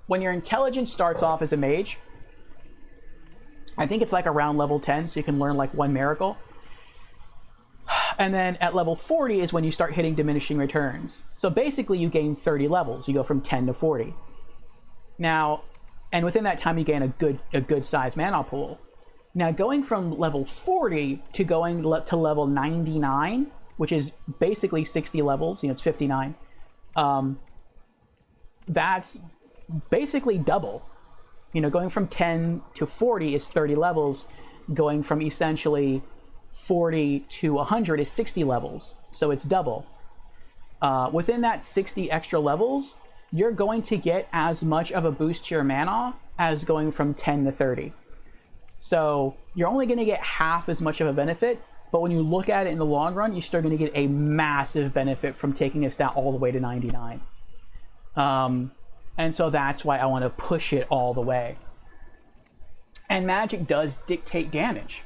when your intelligence starts off as a mage, I think it's like around level 10, so you can learn like one miracle. And then at level 40 is when you start hitting diminishing returns. So basically you gain 30 levels. You go from 10 to 40. Now, and within that time you gain a good size mana pool. Now going from level 40 to going to level 99, which is basically 60 levels, it's 59, that's basically double. Going from 10 to 40 is 30 levels. Going from essentially 40 to 100 is 60 levels. So it's double. Within that 60 extra levels, you're going to get as much of a boost to your mana as going from 10 to 30. So you're only going to get half as much of a benefit, but when you look at it in the long run, you're still going to get a massive benefit from taking a stat all the way to 99. And so that's why I want to push it all the way. And magic does dictate damage.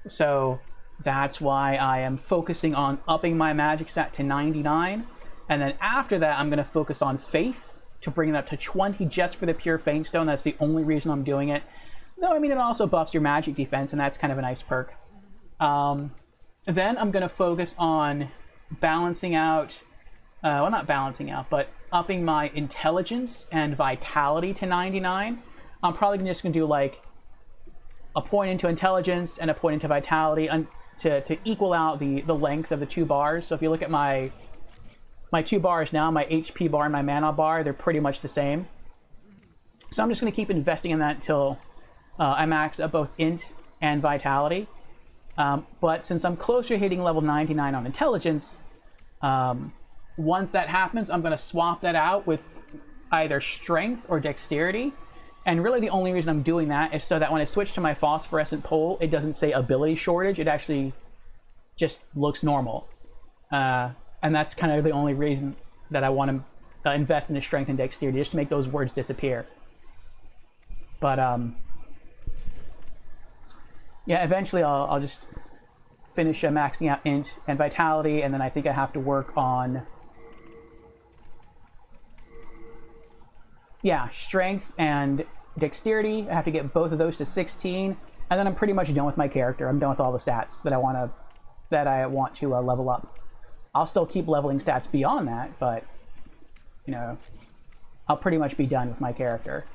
So that's why I am focusing on upping my magic stat to 99. And then after that, I'm going to focus on faith to bring it up to 20 just for the pure Faint Stone. That's the only reason I'm doing it. Though, it also buffs your magic defense, and that's kind of a nice perk. Then I'm going to focus on balancing out, well, not balancing out, but upping my intelligence and vitality to 99. I'm probably just going to do like a point into intelligence and a point into vitality to equal out the length of the two bars. So if you look at my two bars now, my HP bar and my mana bar, they're pretty much the same. So I'm just going to keep investing in that until I max up both int and vitality. But since I'm closer to hitting level 99 on intelligence, once that happens, I'm going to swap that out with either strength or dexterity. And really the only reason I'm doing that is so that when I switch to my phosphorescent pole, it doesn't say ability shortage. It actually just looks normal. And that's kind of the only reason that I want to invest in a strength and dexterity just to make those words disappear. But yeah, eventually I'll just finish maxing out int and vitality, and then I think I have to work on strength and dexterity. I have to get both of those to 16, and then I'm pretty much done with my character. I'm done with all the stats that I want to level up. I'll still keep leveling stats beyond that, but I'll pretty much be done with my character.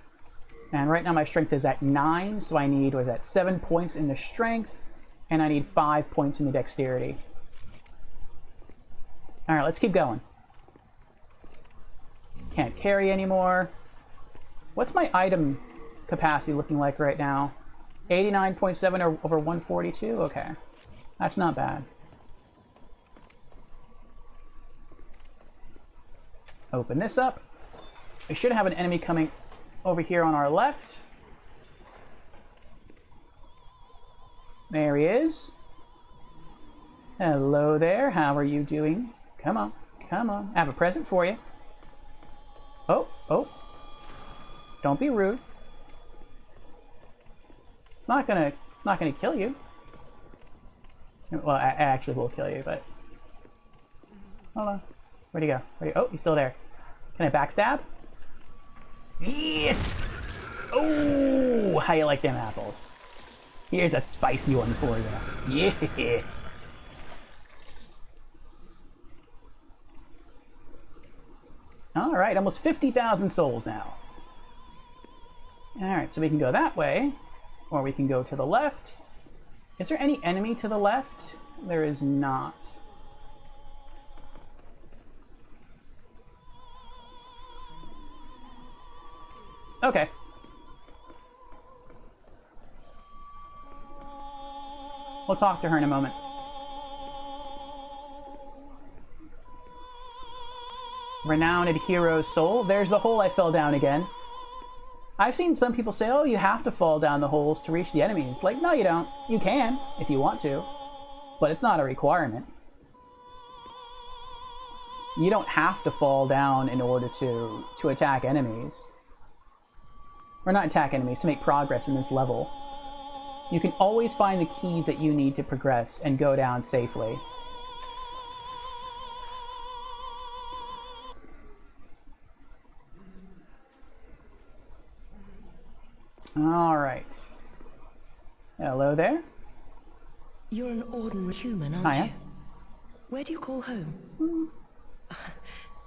And right now my strength is at 9, so I need 7 points in the strength, and I need 5 points in the dexterity. All right, let's keep going. Can't carry anymore. What's my item capacity looking like right now? 89.7 over 142? Okay. That's not bad. Open this up. We should have an enemy coming over here on our left. There he is. Hello there. How are you doing? Come on. Come on. I have a present for you. Oh. Don't be rude. It's not gonna kill you. Well, I actually will kill you, but hold on. Where'd he go? Oh, he's still there. Can I backstab? Yes! Oh, how you like them apples? Here's a spicy one for you. Yes! Alright, almost 50,000 souls now. Alright, so we can go that way, or we can go to the left. Is there any enemy to the left? There is not. Okay. We'll talk to her in a moment. Renowned hero soul. There's the hole I fell down again. I've seen some people say, oh, you have to fall down the holes to reach the enemies. Like, no, you don't. You can, if you want to. But it's not a requirement. You don't have to fall down in order to attack enemies. Or not attack enemies, to make progress in this level. You can always find the keys that you need to progress and go down safely. Alright. Hello there. You're an ordinary human, aren't Hiya. you? Where do you call home?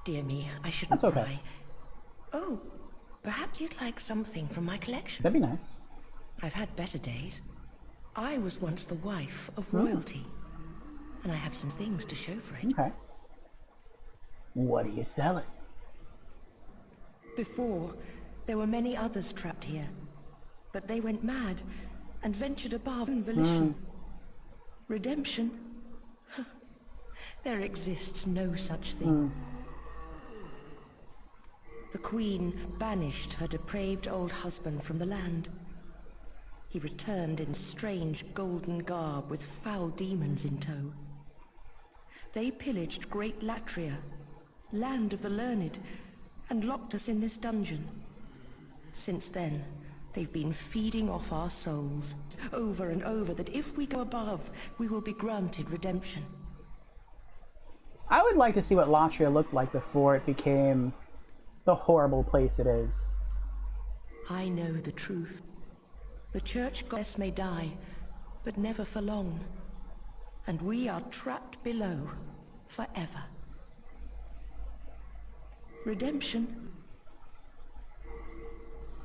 Dear me, I shouldn't That's okay. cry. Oh, perhaps you'd like something from my collection. That'd be nice. I've had better days. I was once the wife of royalty, and I have some things to show for it. Okay. What are you selling? Before, there were many others trapped here, but they went mad and ventured above in volition. Redemption? There exists no such thing. The Queen banished her depraved old husband from the land. He returned in strange golden garb with foul demons in tow. They pillaged Great Latria, land of the learned, and locked us in this dungeon. Since then, they've been feeding off our souls over and over that if we go above, we will be granted redemption. I would like to see what Latria looked like before it became the horrible place it is. I know the truth. The church goddess may die, but never for long. And we are trapped below forever. Redemption.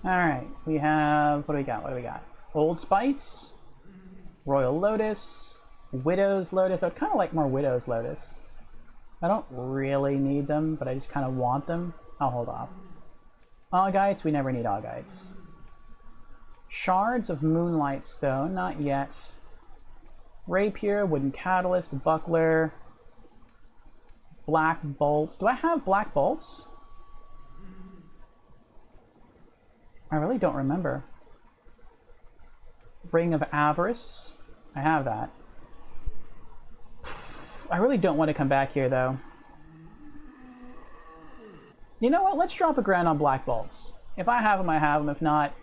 Alright, we have... What do we got? Old Spice, Royal Lotus, Widow's Lotus. I'd kind of like more Widow's Lotus. I don't really need them, but I just kind of want them. I'll hold off. Augites, we never need Augites. Shards of Moonlight Stone, not yet. Rapier, Wooden Catalyst, Buckler, Black Bolts. Do I have Black Bolts? I really don't remember. Ring of Avarice. I have that. I really don't want to come back here, though. You know what? Let's drop a grand on black bolts. If I have them, I have them. If not,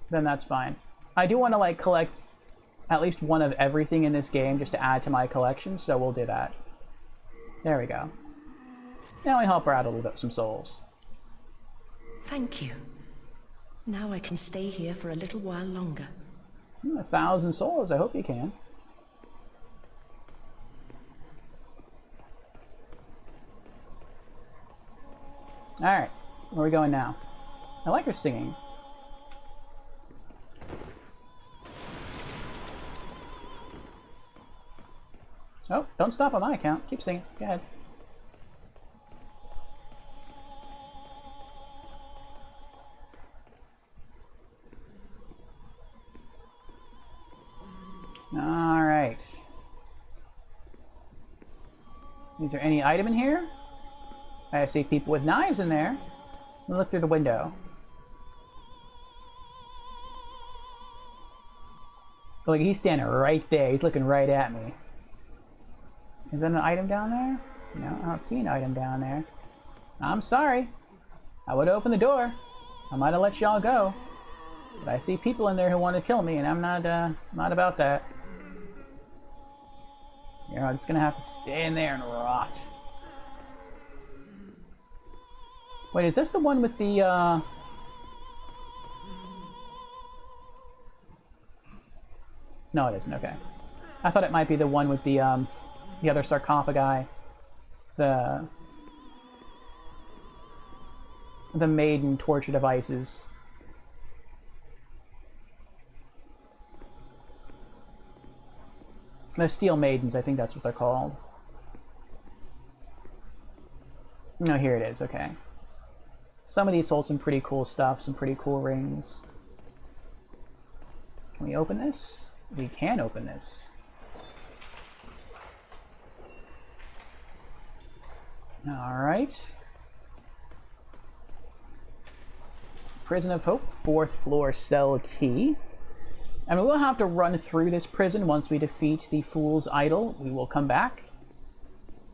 then that's fine. I do want to like collect at least one of everything in this game just to add to my collection, so we'll do that. There we go. Now we help her out a little bit with some souls. Thank you. Now I can stay here for a little while longer. 1,000 souls, I hope you can. Alright, where are we going now? I like her singing. Oh, don't stop on my account. Keep singing. Go ahead. Alright. Is there any item in here? I see people with knives in there. Let me look through the window. Look, he's standing right there. He's looking right at me. Is that an item down there? No, I don't see an item down there. I'm sorry. I would open the door. I might have let y'all go. But I see people in there who want to kill me, and I'm not about that. You're just gonna have to stay in there and rot. Wait, is this the one with the, No, it isn't, okay. I thought it might be the one with the other sarcophagi. The maiden torture devices. The Steel Maidens, I think that's what they're called. No, here it is, okay. Some of these hold some pretty cool stuff, some pretty cool rings. Can we open this? We can open this. Alright. Prison of Hope, 4th floor cell key. And we will have to run through this prison once we defeat the Fool's Idol. We will come back.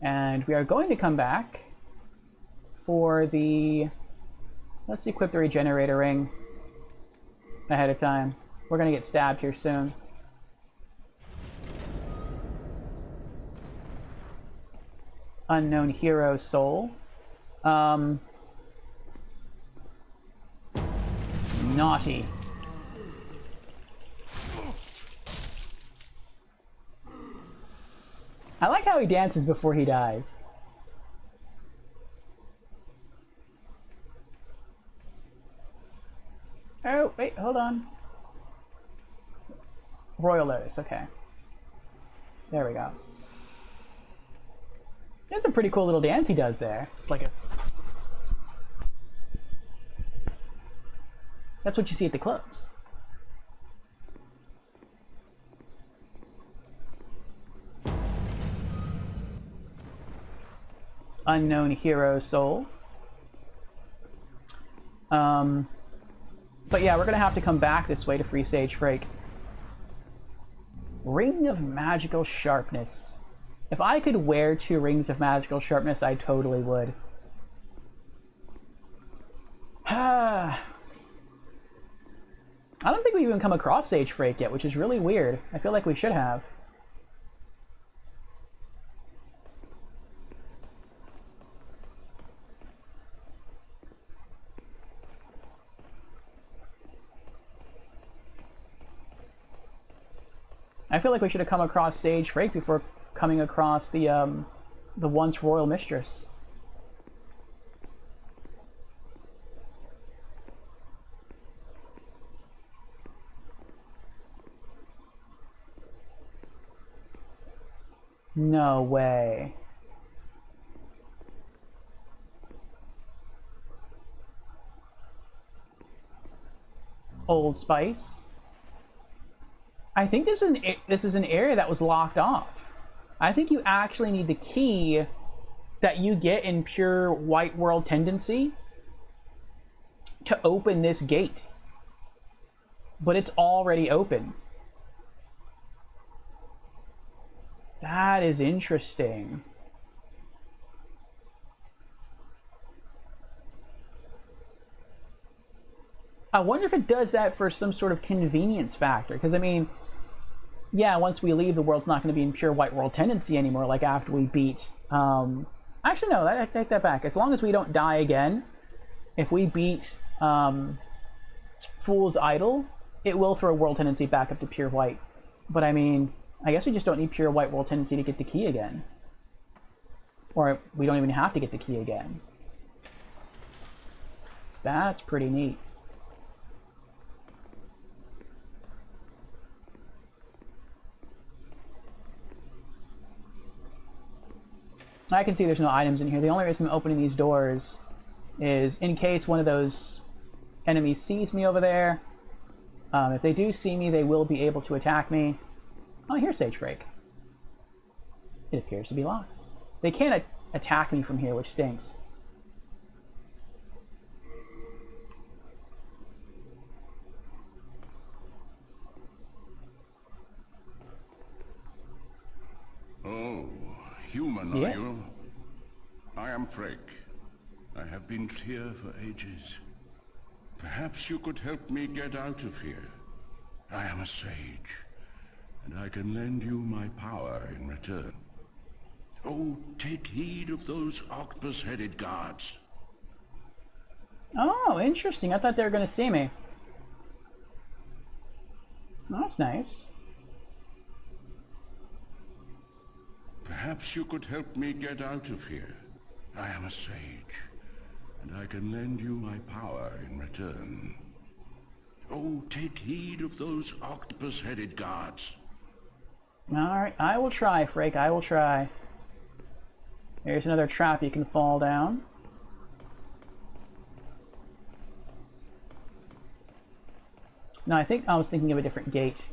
And we are going to come back for the... Let's equip the regenerator ring ahead of time. We're going to get stabbed here soon. Unknown hero soul. Naughty. I like how he dances before he dies. Oh, wait, hold on. Royal Lotus, okay. There we go. That's a pretty cool little dance he does there. It's like a... That's what you see at the clubs. Unknown hero soul. But yeah, we're gonna have to come back this way to free Sage Frake. Ring of Magical Sharpness. If I could wear 2 Rings of Magical Sharpness, I totally would. I don't think we've even come across Sage Frake yet, which is really weird. I feel like we should have. I feel like we should have come across Sage Frake before coming across the once Royal Mistress. No way. Old Spice. I think this is an area that was locked off. I think you actually need the key that you get in pure White World Tendency to open this gate. But it's already open. That is interesting. I wonder if it does that for some sort of convenience factor. Because, I mean, yeah, once we leave, the world's not going to be in pure white world tendency anymore, like after we beat... actually, no, I take that back. As long as we don't die again, if we beat Fool's Idol, it will throw world tendency back up to pure white. But, I mean, I guess we just don't need pure white world tendency to get the key again. Or we don't even have to get the key again. That's pretty neat. I can see there's no items in here. The only reason I'm opening these doors is in case one of those enemies sees me over there. If they do see me, they will be able to attack me. Oh, here's Sage Frake. It appears to be locked. They can't attack me from here, which stinks. Oh, human, Yes. are you? I am Frake. I have been here for ages. Perhaps you could help me get out of here. I am a sage, and I can lend you my power in return. Oh, take heed of those octopus-headed guards. Oh, interesting. I thought they were going to see me. Oh, that's nice. Perhaps you could help me get out of here. I am a sage, and I can lend you my power in return. Oh, take heed of those octopus-headed guards. Alright, I will try, Frake. I will try. There's another trap you can fall down. No, I think I was thinking of a different gate.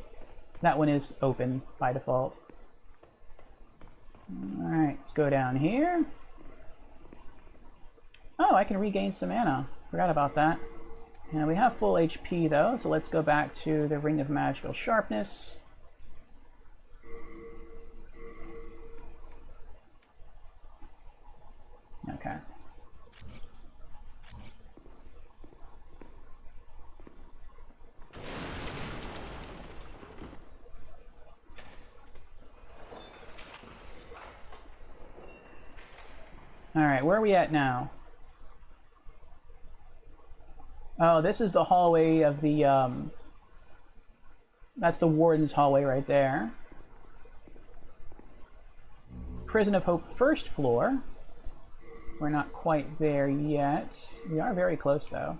That one is open by default. Alright, let's go down here. Oh, I can regain some mana. Forgot about that. And we have full HP though, so let's go back to the Ring of Magical Sharpness. Okay. Alright, where are we at now? Oh, this is the hallway of the, that's the Warden's hallway right there. Prison of Hope, first floor. We're not quite there yet. We are very close, though.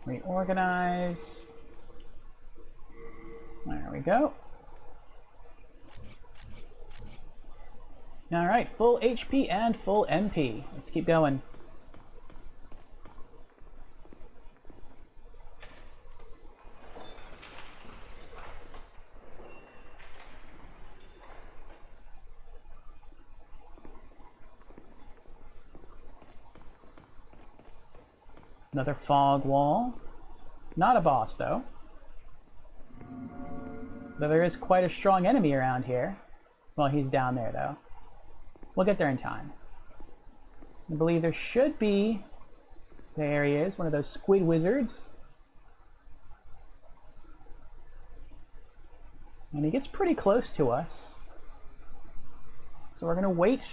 Reorganize. There we go. All right, full HP and full MP. Let's keep going. Another fog wall. Not a boss, though. Though there is quite a strong enemy around here. Well, he's down there, though. We'll get there in time. I believe there should be... There he is, one of those squid wizards. And he gets pretty close to us. So we're going to wait.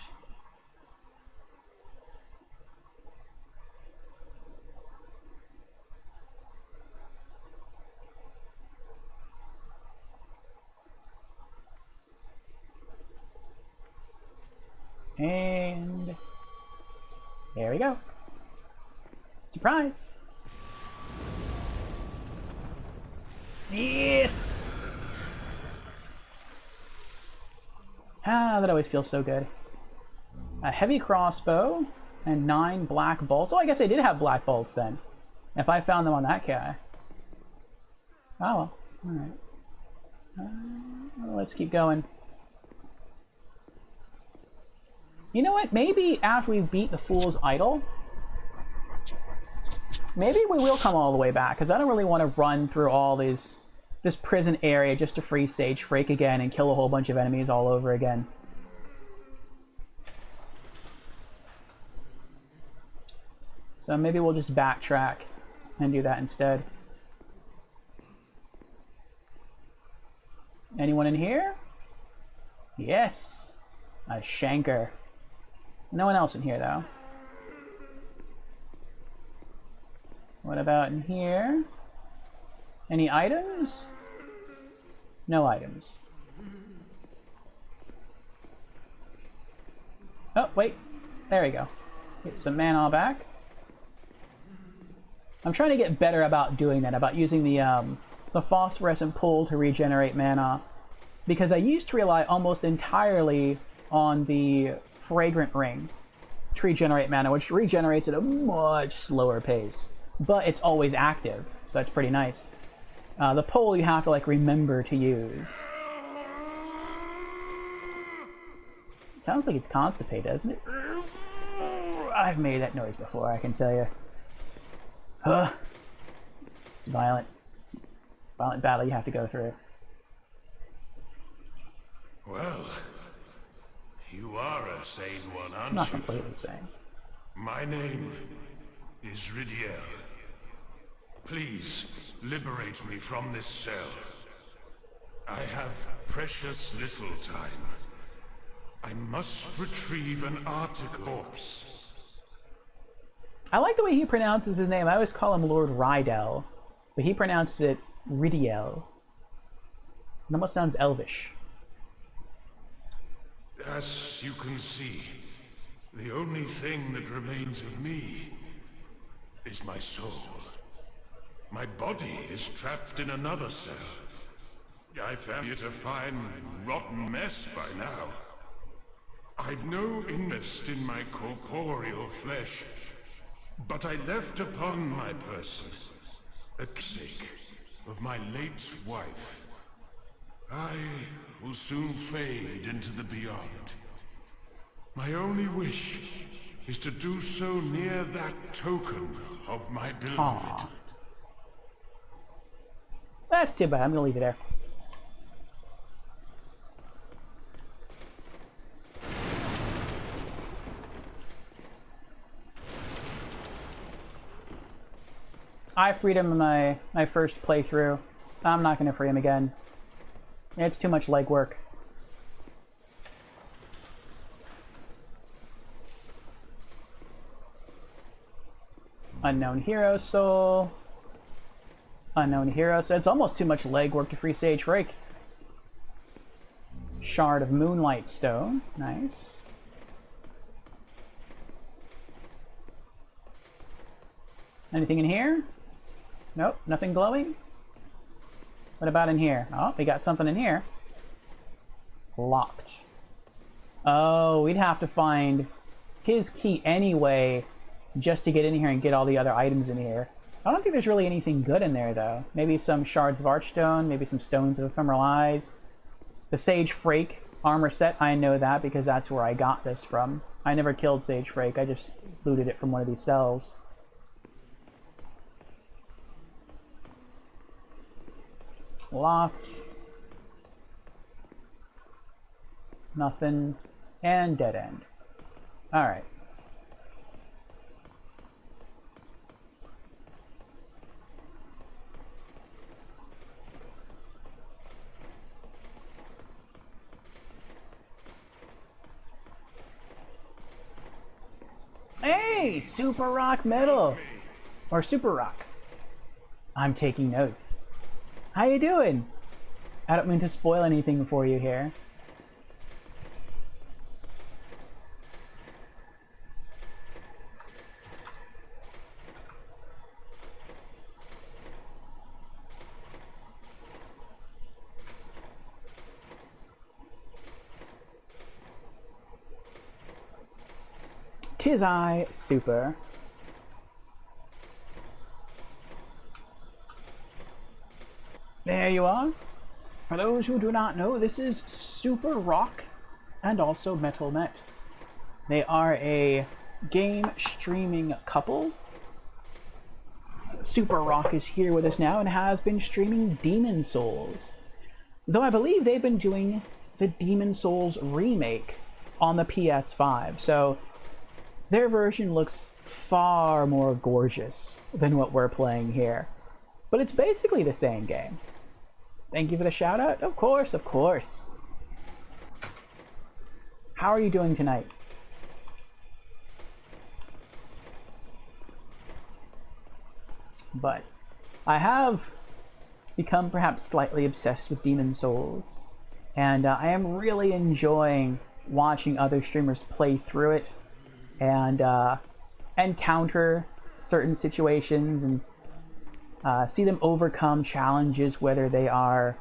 And there we go. Surprise! Yes! Ah, that always feels so good. A heavy crossbow and 9 black bolts. Oh, I guess I did have black bolts then. If I found them on that guy. Oh well. Alright. Let's keep going. You know what? Maybe after we beat the Fool's Idol, maybe we will come all the way back, because I don't really want to run through all this prison area just to free Sage Frake again and kill a whole bunch of enemies all over again. So maybe we'll just backtrack and do that instead. Anyone in here? Yes! A Shanker. No one else in here, though. What about in here? Any items? No items. Oh, wait. There we go. Get some mana back. I'm trying to get better about doing that, about using the phosphorescent pool to regenerate mana, because I used to rely almost entirely on the fragrant ring to regenerate mana, which regenerates at a much slower pace, but it's always active, so that's pretty nice. The pole you have to like remember to use. It sounds like it's constipated, doesn't it? I've made that noise before, I can tell you. It's violent. It's a violent battle you have to go through. Well, you are a sane one, aren't Not you? completely sane. My name is Ridiel. Please, liberate me from this cell. I have precious little time. I must retrieve an Arctic corpse. I like the way he pronounces his name. I always call him Lord Rydell, but he pronounces it Ridiel. It almost sounds elvish. As you can see, the only thing that remains of me is my soul. My body is trapped in another cell. I found it a fine, rotten mess by now. I've no interest in my corporeal flesh, but I left upon my person a keepsake of my late wife. I will soon fade into the beyond. My only wish is to do so near that token of my beloved. Aww. That's too bad. I'm gonna leave it there. I freed him in my first playthrough. I'm not gonna free him again. It's too much legwork. Unknown hero soul. Unknown hero, so it's almost too much legwork to free Sage Frake. Shard of Moonlight Stone, nice. Anything in here? Nope, nothing glowing. What about in here? Oh, we got something in here. Locked. Oh, we'd have to find his key anyway just to get in here and get all the other items in here. I don't think there's really anything good in there, though. Maybe some Shards of Archstone, maybe some Stones of Ephemeral Eyes. The Sage Frake armor set, I know that because that's where I got this from. I never killed Sage Frake, I just looted it from one of these cells. Locked. Nothing. And dead end. Alright. Hey! Super Rock Metal! Or Super Rock. I'm taking notes. How you doing? I don't mean to spoil anything for you here. Tis I, Super. There you are. For those who do not know, this is Super Rock and also MetalNet. They are a game streaming couple. Super Rock is here with us now and has been streaming Demon Souls. Though I believe they've been doing the Demon Souls remake on the PS5, so their version looks far more gorgeous than what we're playing here. But it's basically the same game. Thank you for the shout out. Of course, of course. How are you doing tonight? But I have become perhaps slightly obsessed with Demon Souls, and I am really enjoying watching other streamers play through it and encounter certain situations and see them overcome challenges, whether they are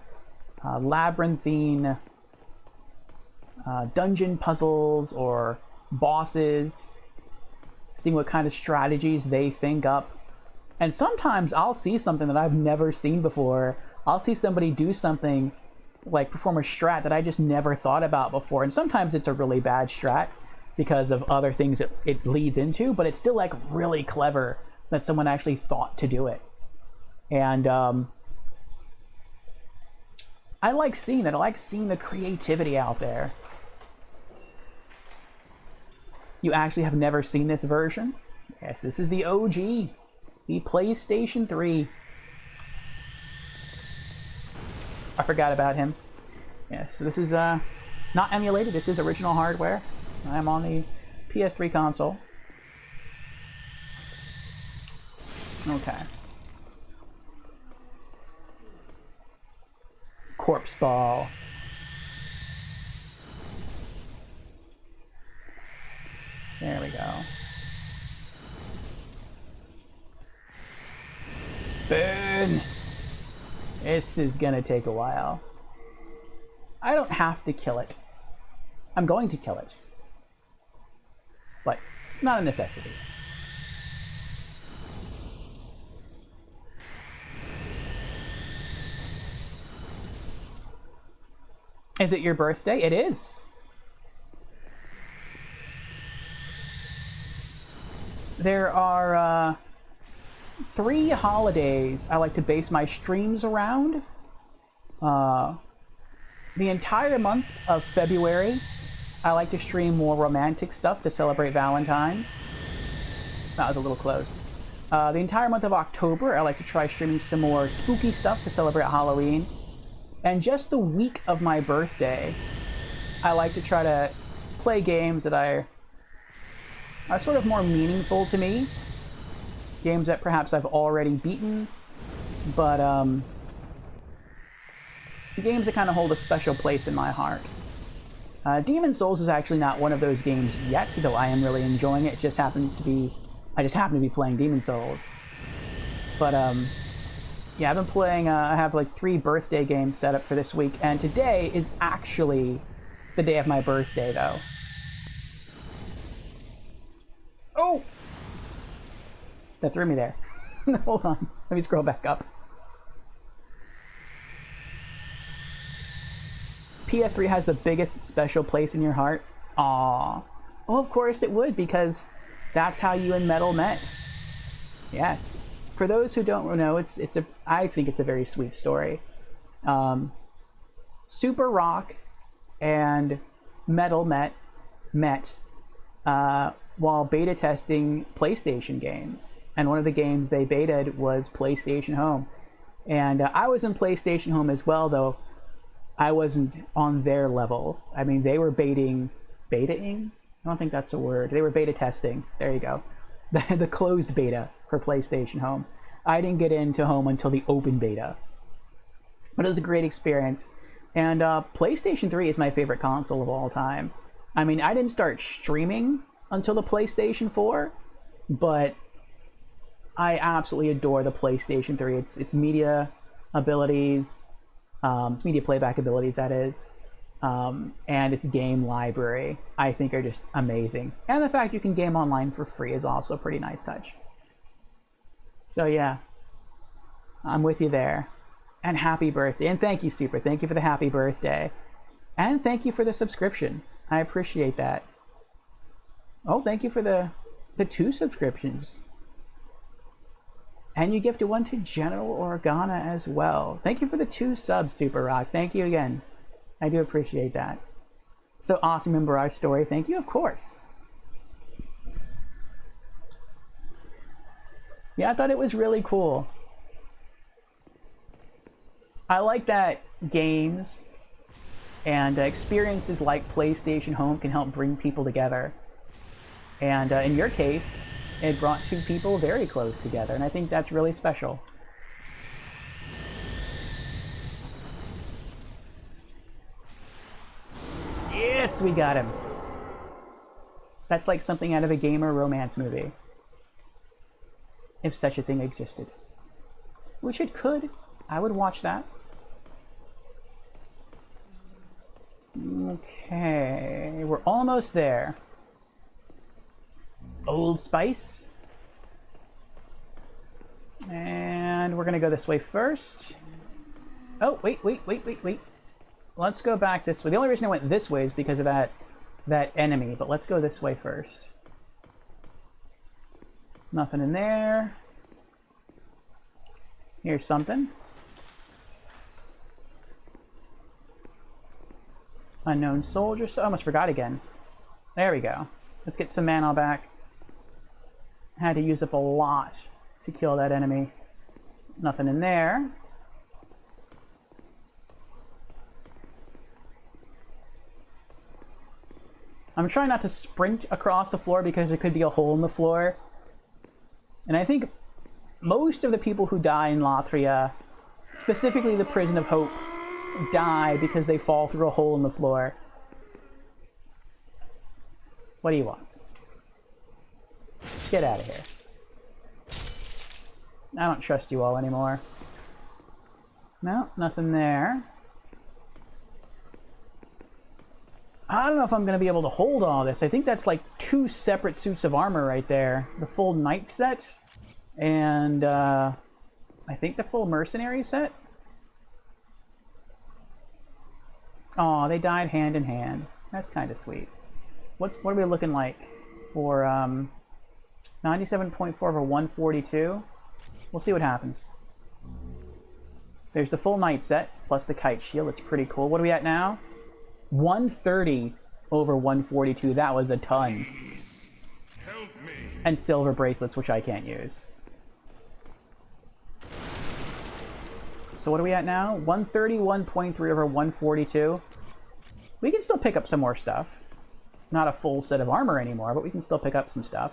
labyrinthine dungeon puzzles or bosses, seeing what kind of strategies they think up. And sometimes I'll see something that I've never seen before. I'll see somebody do something, like perform a strat that I just never thought about before. And sometimes it's a really bad strat because of other things it leads into, but it's still like really clever that someone actually thought to do it. And I like seeing that. I like seeing the creativity out there. You actually have never seen this version? Yes, this is the OG. The PlayStation 3. I forgot about him. Yes, this is not emulated. This is original hardware. I'm on the PS3 console. Okay. Corpse Ball. There we go. Burn! This is gonna take a while. I don't have to kill it. I'm going to kill it. But it's not a necessity. Is it your birthday? It is. There are 3 holidays I like to base my streams around. The entire month of February, I like to stream more romantic stuff to celebrate Valentine's. That was a little close. The entire month of October, I like to try streaming some more spooky stuff to celebrate Halloween. And just the week of my birthday, I like to try to play games that are sort of more meaningful to me. Games that perhaps I've already beaten, but games that kind of hold a special place in my heart. Demon Souls is actually not one of those games yet, though I am really enjoying it. It just happens to be, I just happen to be playing Demon Souls. But yeah, I've been playing, I have like 3 birthday games set up for this week, and today is actually the day of my birthday, though. Oh! That threw me there. Hold on, let me scroll back up. PS3 has the biggest special place in your heart. Aww. Well, of course it would, because that's how you and Metal met. Yes. For those who don't know, I think it's a very sweet story. Super Rock and Metal met while beta testing PlayStation games. And one of the games they betaed was PlayStation Home. And I was in PlayStation Home as well, though I wasn't on their level. I mean, they were betaing? I don't think that's a word. They were beta testing. There you go. The closed beta for PlayStation Home. I didn't get into Home until the open beta. But it was a great experience. And PlayStation 3 is my favorite console of all time. I mean, I didn't start streaming until the PlayStation 4, but I absolutely adore the PlayStation 3. Its media abilities, its media playback abilities, that is, and its game library, I think are just amazing. And the fact you can game online for free is also a pretty nice touch. So yeah, I'm with you there. And happy birthday. And thank you, Super. Thank you for the happy birthday. And thank you for the subscription. I appreciate that. Oh, thank you for the 2 subscriptions. And you gifted 1 to General Organa as well. Thank you for the 2 subs, Super Rock. Thank you again. I do appreciate that. So awesome, remember our story. Thank you, of course. Yeah, I thought it was really cool. I like that games and experiences like PlayStation Home can help bring people together. And in your case, it brought two people very close together, and I think that's really special. Yes, we got him. That's like something out of a gamer romance movie. If such a thing existed. Which it could. I would watch that. Okay, we're almost there. Old Spice. And we're gonna go this way first. Oh, wait. Let's go back this way. The only reason I went this way is because of that enemy, but let's go this way first. Nothing in there. Here's something. Unknown soldier. So I almost forgot again. There we go. Let's get some mana back. Had to use up a lot to kill that enemy. Nothing in there. I'm trying not to sprint across the floor because there could be a hole in the floor. And I think most of the people who die in Lathria, specifically the Prison of Hope, die because they fall through a hole in the floor. What do you want? Get out of here. I don't trust you all anymore. No, nothing there. I don't know if I'm going to be able to hold all this. I think that's like 2 separate suits of armor right there. The full knight set and I think the full mercenary set. Oh, they died hand in hand. That's kind of sweet. What are we looking like for 97.4 over 142? We'll see what happens. There's the full knight set plus the kite shield. It's pretty cool. What are we at now? 130 over 142. That was a ton. Please, help me. And silver bracelets, which I can't use. So what are we at now? 131.3 over 142. We can still pick up some more stuff. Not a full set of armor anymore, but we can still pick up some stuff.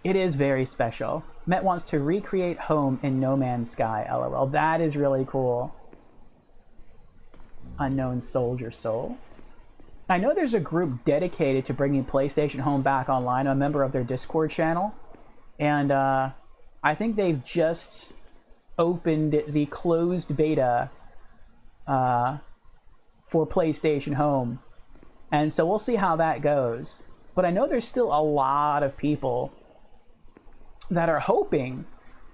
It is very special. Met wants to recreate home in No Man's Sky, LOL. That is really cool. Unknown Soldier Soul. I know there's a group dedicated to bringing PlayStation Home back online. I'm a member of their Discord channel. And I think they've just opened the closed beta for PlayStation Home. And so we'll see how that goes. But I know there's still a lot of people that are hoping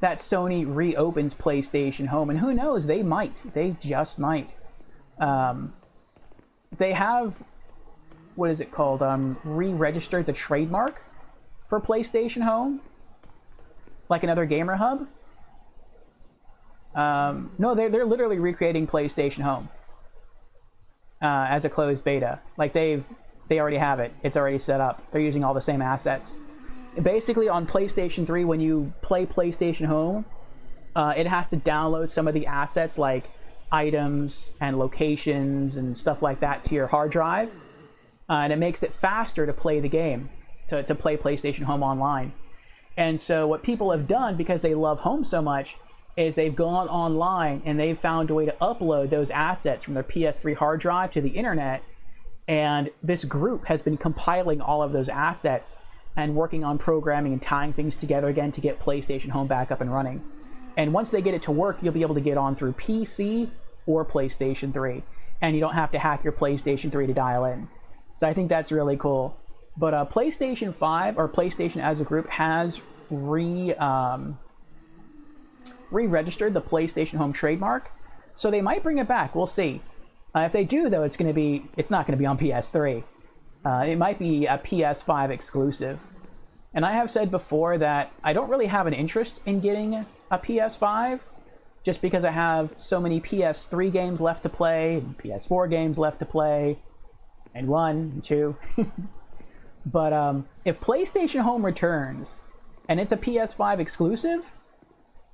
that Sony reopens PlayStation Home. And who knows, they might. They just might. They have, what is it called, re-registered the trademark for PlayStation Home, like another gamer hub. No, they're literally recreating PlayStation Home as a closed beta. Like they already have it. It's already set up. They're using all the same assets. Basically, on PlayStation 3, when you play PlayStation Home, it has to download some of the assets like items and locations and stuff like that to your hard drive, and it makes it faster to play the game, to play PlayStation Home online. And so what people have done, because they love Home so much, is they've gone online and they've found a way to upload those assets from their PS3 hard drive to the internet, and this group has been compiling all of those assets and working on programming and tying things together again to get PlayStation Home back up and running. And once they get it to work, you'll be able to get on through PC or PlayStation 3. And you don't have to hack your PlayStation 3 to dial in. So I think that's really cool. But PlayStation 5, or PlayStation as a group, has re-registered the PlayStation Home trademark. So they might bring it back. We'll see. If they do, though, it's not going to be on PS3. It might be a PS5 exclusive. And I have said before that I don't really have an interest in getting a PS5, just because I have so many PS3 games left to play, and PS4 games left to play, and 1 and 2. But if PlayStation Home returns, and it's a PS5 exclusive,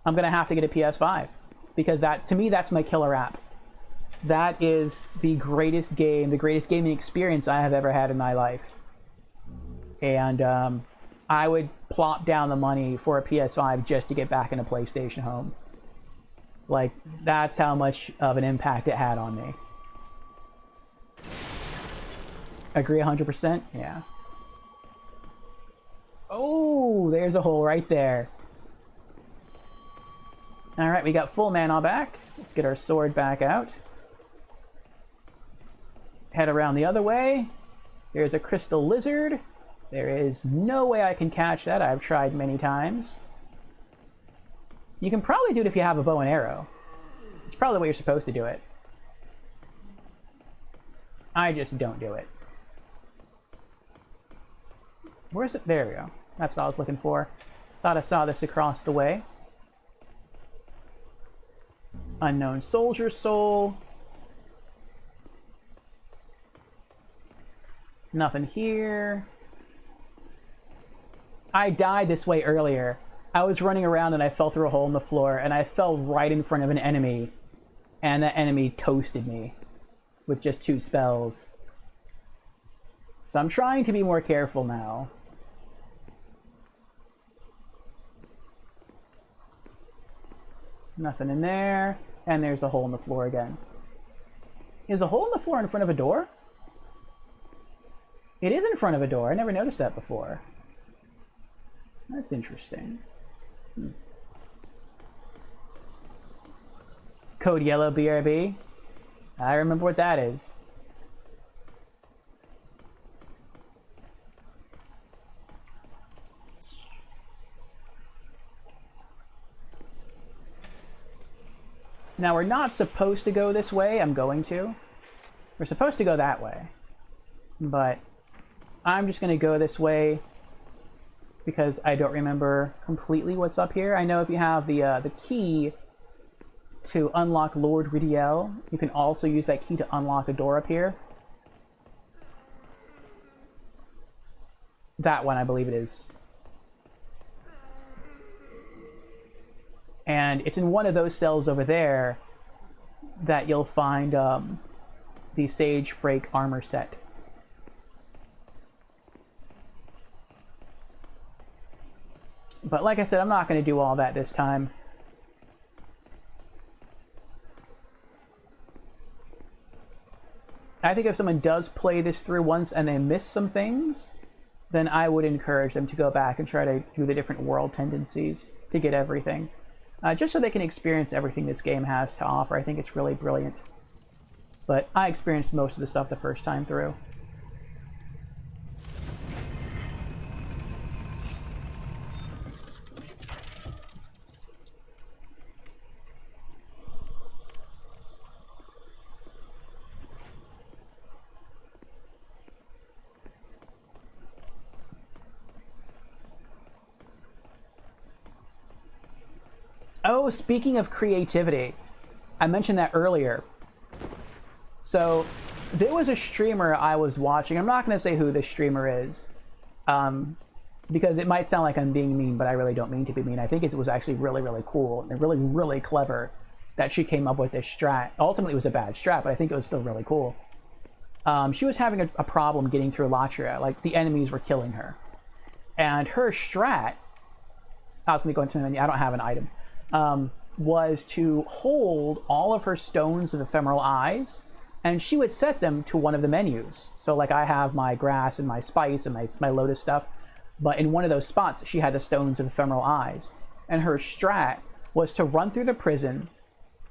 I'm going to have to get a PS5. Because that, to me, that's my killer app. That is the greatest game, the greatest gaming experience I have ever had in my life. And I would plop down the money for a PS5 just to get back into PlayStation Home. Like, that's how much of an impact it had on me. Agree 100%? Yeah. Oh, there's a hole right there. Alright, we got full mana back. Let's get our sword back out. Head around the other way. There's a crystal lizard. There is no way I can catch that. I've tried many times. You can probably do it if you have a bow and arrow. It's probably the way you're supposed to do it. I just don't do it. Where's it? There we go. That's what I was looking for. Thought I saw this across the way. Unknown soldier soul. Nothing here. I died this way earlier. I was running around and I fell through a hole in the floor and I fell right in front of an enemy. And that enemy toasted me with just 2 spells. So I'm trying to be more careful now. Nothing in there. And there's a hole in the floor again. Is a hole in the floor in front of a door? It is in front of a door. I never noticed that before. That's interesting. Code Yellow BRB. I remember what that is. Now, we're not supposed to go this way. I'm going to. We're supposed to go that way. But I'm just going to go this way because I don't remember completely what's up here. I know if you have the key to unlock Lord Ridiel, you can also use that key to unlock a door up here. That one, I believe it is. And it's in one of those cells over there that you'll find the Sage Frake armor set. But like I said, I'm not going to do all that this time. I think if someone does play this through once and they miss some things, then I would encourage them to go back and try to do the different world tendencies to get everything. Just so they can experience everything this game has to offer. I think it's really brilliant. But I experienced most of the stuff the first time through. Oh, speaking of creativity, I mentioned that earlier. So, there was a streamer I was watching. I'm not going to say who this streamer is, because it might sound like I'm being mean, but I really don't mean to be mean. I think it was actually really, really cool and really, really clever that she came up with this strat. Ultimately, it was a bad strat, but I think it was still really cool. She was having a problem getting through Latria. Like, the enemies were killing her. And her strat, I was going to go into my menu. I don't have an item. Was to hold all of her stones of ephemeral eyes, and she would set them to one of the menus. So like I have my grass and my spice and my lotus stuff, but in one of those spots she had the stones of ephemeral eyes. And her strat was to run through the prison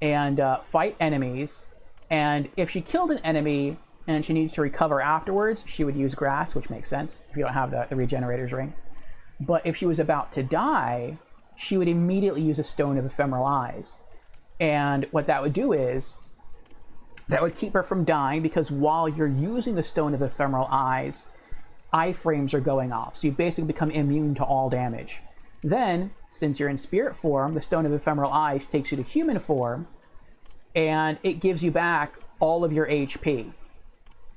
and fight enemies, and if she killed an enemy and she needed to recover afterwards, she would use grass, which makes sense if you don't have the regenerator's ring. But if she was about to die, she would immediately use a stone of ephemeral eyes. And what that would do is, that would keep her from dying, because while you're using the stone of ephemeral eyes, iframes are going off. So you basically become immune to all damage. Then, since you're in spirit form, the stone of ephemeral eyes takes you to human form, and it gives you back all of your HP.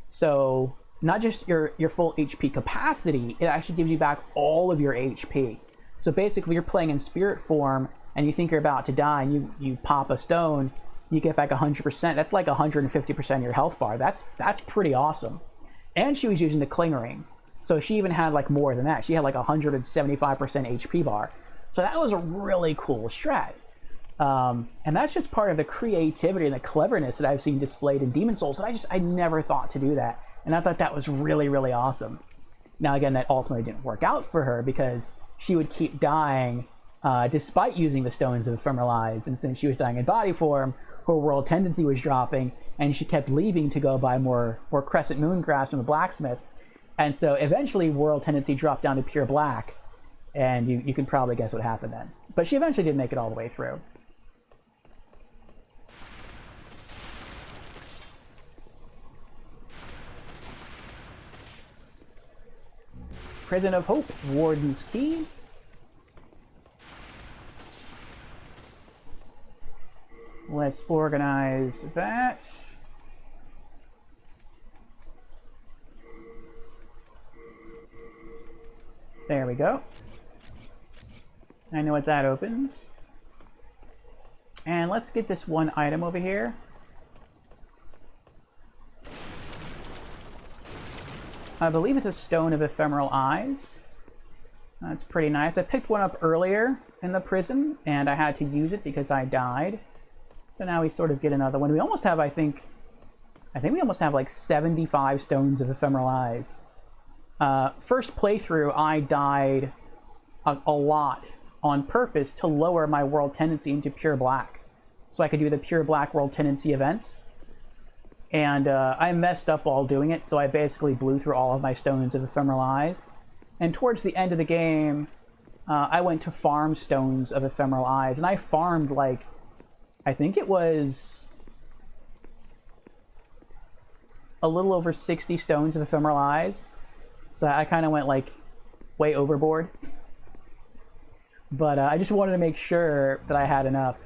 So, not just your full HP capacity, it actually gives you back all of your HP. So basically, you're playing in spirit form, and you think you're about to die, and you pop a stone, you get back 100%. That's like 150% of your health bar. That's pretty awesome. And she was using the Cling Ring, so she even had like more than that. She had like 175% HP bar. So that was a really cool strat. And that's just part of the creativity and the cleverness that I've seen displayed in Demon Souls. And I never thought to do that. And I thought that was really, really awesome. Now, again, that ultimately didn't work out for her because she would keep dying despite using the Stones of Ephemeral Eyes. And since she was dying in body form, her world tendency was dropping, and she kept leaving to go buy more Crescent Moon Grass from the blacksmith. And so eventually world tendency dropped down to pure black, and you can probably guess what happened then. But she eventually did make it all the way through. Prison of Hope, Warden's Key. Let's organize that. There we go. I know what that opens. And let's get this one item over here. I believe it's a Stone of Ephemeral Eyes. That's pretty nice. I picked one up earlier in the prison, and I had to use it because I died. So now we sort of get another one. We almost have, I think we almost have like 75 Stones of Ephemeral Eyes. First playthrough, I died a lot on purpose to lower my world tendency into pure black, so I could do the pure black world tendency events. And I messed up while doing it, so I basically blew through all of my Stones of Ephemeral Eyes. And towards the end of the game, I went to farm Stones of Ephemeral Eyes, and I farmed like, I think it was a little over 60 Stones of Ephemeral Eyes. So I kind of went like way overboard. But I just wanted to make sure that I had enough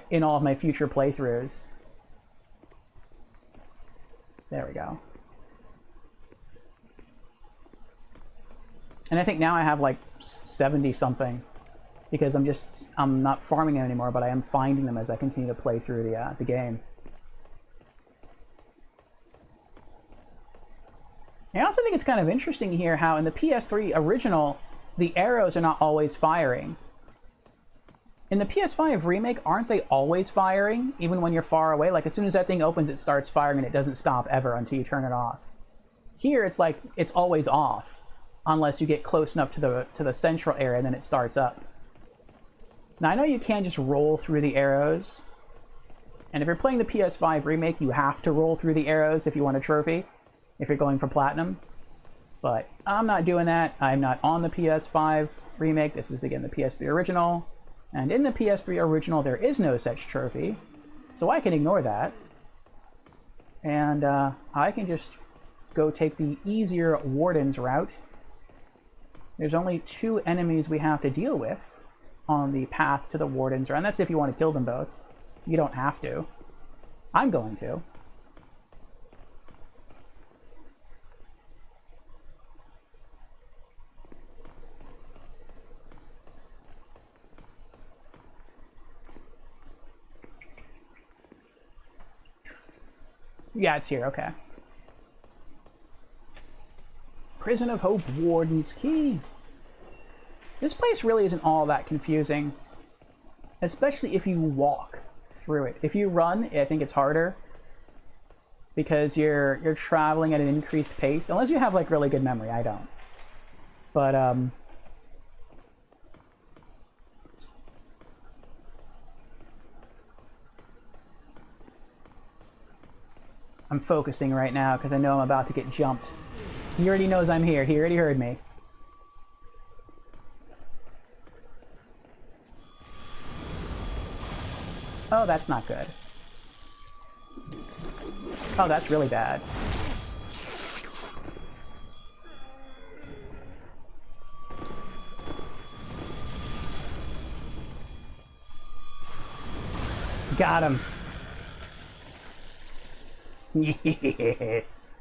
in all of my future playthroughs. There we go. And I think now I have like 70 something because I'm not farming them anymore, but I am finding them as I continue to play through the game. I also think it's kind of interesting here how in the PS3 original, the arrows are not always firing. In the PS5 remake, aren't they always firing, even when you're far away? Like, as soon as that thing opens, it starts firing, and it doesn't stop ever until you turn it off. Here, it's like, it's always off, unless you get close enough to the central area, and then it starts up. Now, I know you can just roll through the arrows, and if you're playing the PS5 remake, you have to roll through the arrows if you want a trophy, if you're going for Platinum. But I'm not doing that. I'm not on the PS5 remake. This is, again, the PS3 original. And in the PS3 original, there is no such trophy, so I can ignore that. And I can just go take the easier Warden's route. There's only 2 enemies we have to deal with on the path to the Warden's route. And that's if you want to kill them both. You don't have to. I'm going to. Yeah, it's here, okay. Prison of Hope, Warden's Key. This place really isn't all that confusing, especially if you walk through it. If you run, I think it's harder because you're traveling at an increased pace, unless you have like really good memory. I don't. But I'm focusing right now because I know I'm about to get jumped. He already knows I'm here. He already heard me. Oh, that's not good. Oh, that's really bad. Got him. Yes.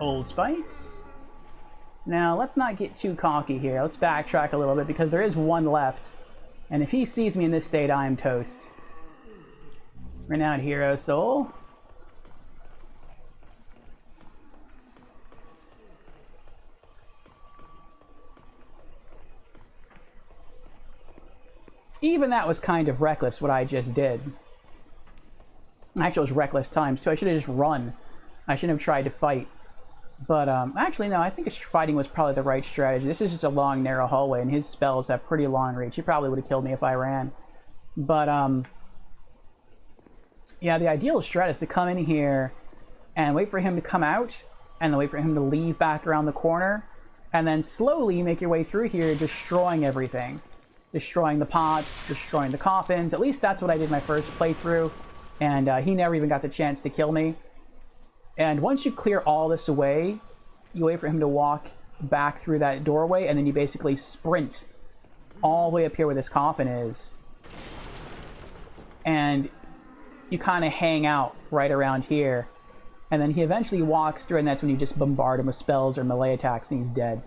Old Spice. Now, let's not get too cocky here. Let's backtrack a little bit because there is one left. And if he sees me in this state, I am toast. Renowned Hero Soul. Even that was kind of reckless, what I just did. Actually, it was reckless times two. I should have just run. I shouldn't have tried to fight. But, actually, no, I think fighting was probably the right strategy. This is just a long, narrow hallway, and his spells have pretty long reach. He probably would have killed me if I ran. But, yeah, the ideal strat is to come in here and wait for him to come out, and then wait for him to leave back around the corner, and then slowly make your way through here, destroying everything. Destroying the pots, destroying the coffins. At least that's what I did my first playthrough, and he never even got the chance to kill me. And once you clear all this away, you wait for him to walk back through that doorway, and then you basically sprint all the way up here where this coffin is. And you kind of hang out right around here. And then he eventually walks through, and that's when you just bombard him with spells or melee attacks, and he's dead.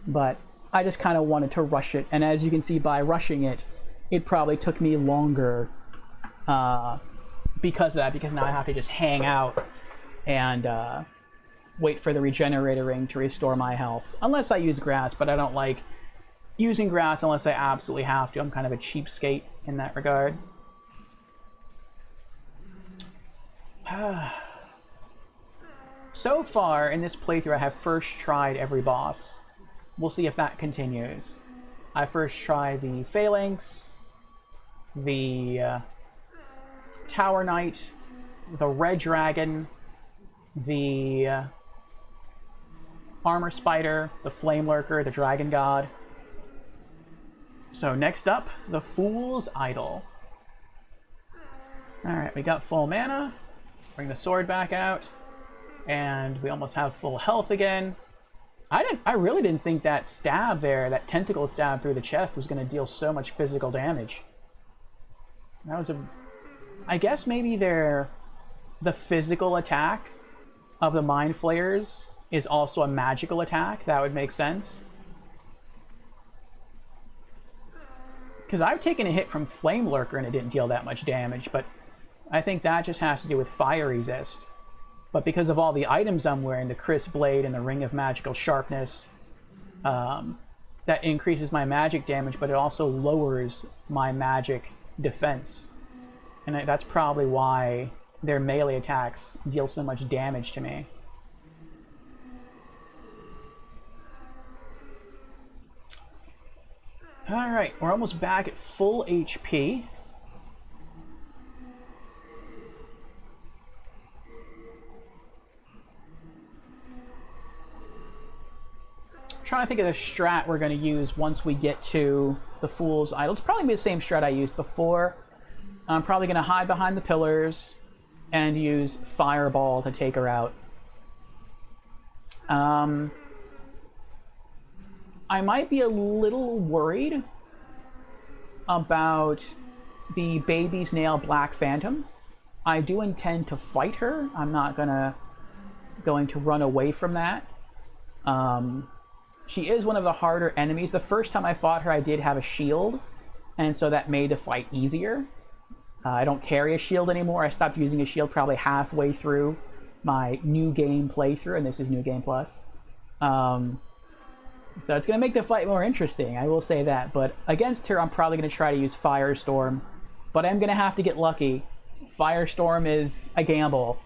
But I just kind of wanted to rush it, and as you can see by rushing it, it probably took me longer because of that, because now I have to just hang out and wait for the regenerator ring to restore my health. Unless I use grass, but I don't like using grass unless I absolutely have to. I'm kind of a cheapskate in that regard. So far in this playthrough, I have first tried every boss. We'll see if that continues. I first tried the Phalanx, the Tower Knight, the Red Dragon, the Armor Spider, the Flame Lurker, the Dragon God. So next up, the Fool's Idol. Alright, we got full mana. Bring the sword back out. And we almost have full health again. I really didn't think that stab there, that tentacle stab through the chest, was going to deal so much physical damage. That was I guess maybe the physical attack of the Mind Flayers is also a magical attack. That would make sense. Because I've taken a hit from Flame Lurker and it didn't deal that much damage, but I think that just has to do with fire resist. But because of all the items I'm wearing, the Crisp Blade and the Ring of Magical Sharpness, that increases my magic damage, but it also lowers my magic defense. And that's probably why their melee attacks deal so much damage to me. Alright, we're almost back at full HP. Trying to think of the strat we're going to use once we get to the Fool's Idol. It's probably be the same strat I used before. I'm probably going to hide behind the pillars and use Fireball to take her out. I might be a little worried about the Baby's Nail Black Phantom. I do intend to fight her. I'm not going to run away from that. She is one of the harder enemies. The first time I fought her, I did have a shield, and so that made the fight easier. I don't carry a shield anymore. I stopped using a shield probably halfway through my New Game playthrough, and this is New Game Plus. So it's going to make the fight more interesting, I will say that. But against her, I'm probably going to try to use Firestorm, but I'm going to have to get lucky. Firestorm is a gamble.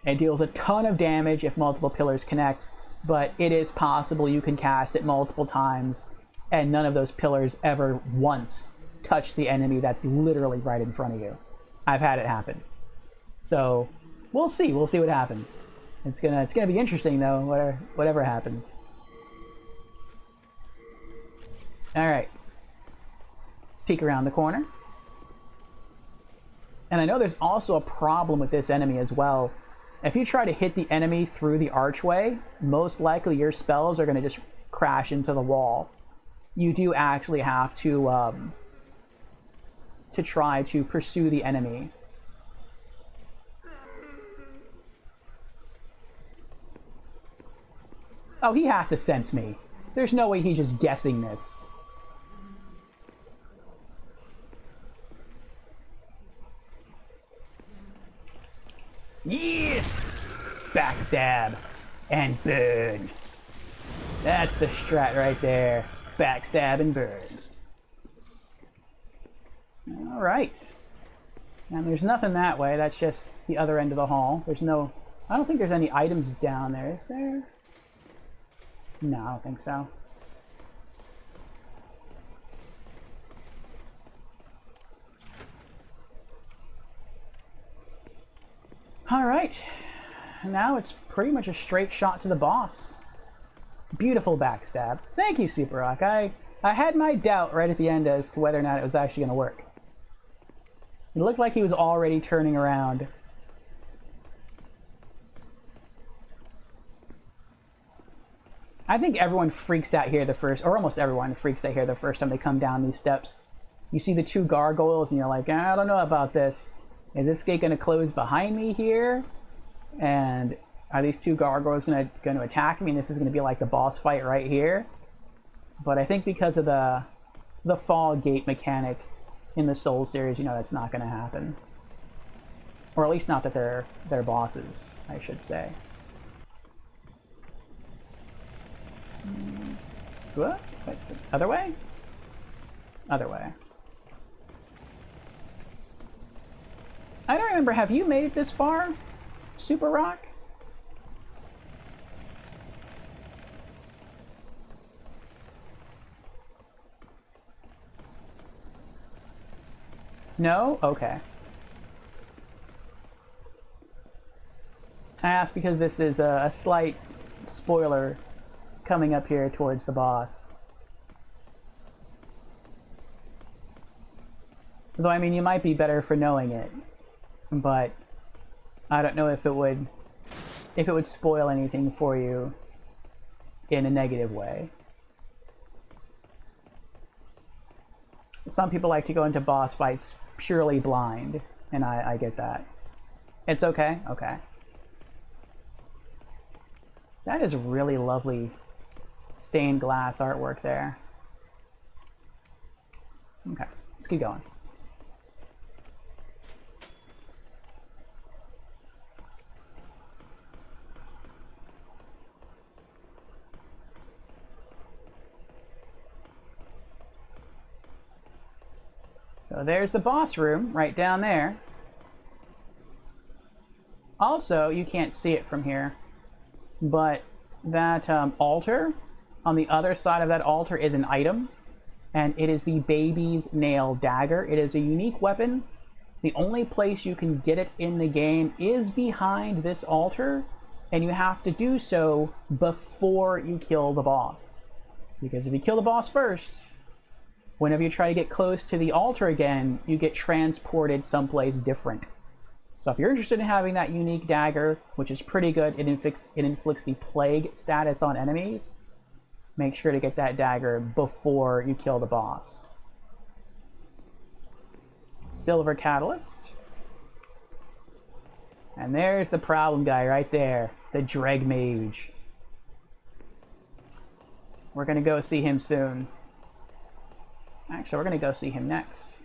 It deals a ton of damage if multiple pillars connect, but it is possible you can cast it multiple times and none of those pillars ever once touch the enemy that's literally right in front of you. I've had it happen. So we'll see what happens. It's gonna be interesting though, whatever happens. Alright. Let's peek around the corner. And I know there's also a problem with this enemy as well. If you try to hit the enemy through the archway, most likely your spells are going to just crash into the wall. You do actually have to to try to pursue the enemy. Oh, he has to sense me. There's no way he's just guessing this. Yes! Backstab and burn. That's the strat right there. Backstab and burn. All right. And there's nothing that way. That's just the other end of the hall. There's no... I don't think there's any items down there, is there? No, I don't think so. All right. Now it's pretty much a straight shot to the boss. Beautiful backstab. Thank you, Super Rock. I had my doubt right at the end as to whether or not it was actually going to work. It looked like he was already turning around. I think everyone freaks out here the first, or almost everyone freaks out here the first time they come down these steps. You see the two gargoyles and you're like, I don't know about this. Is this gate going to close behind me here? And are these two gargoyles going to attack me? And this is going to be like the boss fight right here. But I think because of the fall gate mechanic in the Soul series, you know that's not going to happen. Or at least not that they're bosses, I should say. What? Wait, other way? Other way. I don't remember, have you made it this far, Super Rock? No? Okay. I ask because this is a slight spoiler coming up here towards the boss. Though, I mean, you might be better for knowing it, but I don't know if it would spoil anything for you in a negative way. Some people like to go into boss fights purely blind, and I get that. It's okay? Okay. That is really lovely stained glass artwork there. Okay, let's keep going. So there's the boss room right down there. Also, you can't see it from here, but that altar, on the other side of that altar is an item, and it is the Baby's Nail Dagger. It is a unique weapon. The only place you can get it in the game is behind this altar, and you have to do so before you kill the boss. Because if you kill the boss first, whenever you try to get close to the altar again, you get transported someplace different. So if you're interested in having that unique dagger, which is pretty good, it inflicts the plague status on enemies, make sure to get that dagger before you kill the boss. Silver Catalyst. And there's the problem guy right there, the Dreg Mage. We're going to go see him soon. Actually, we're going to go see him next.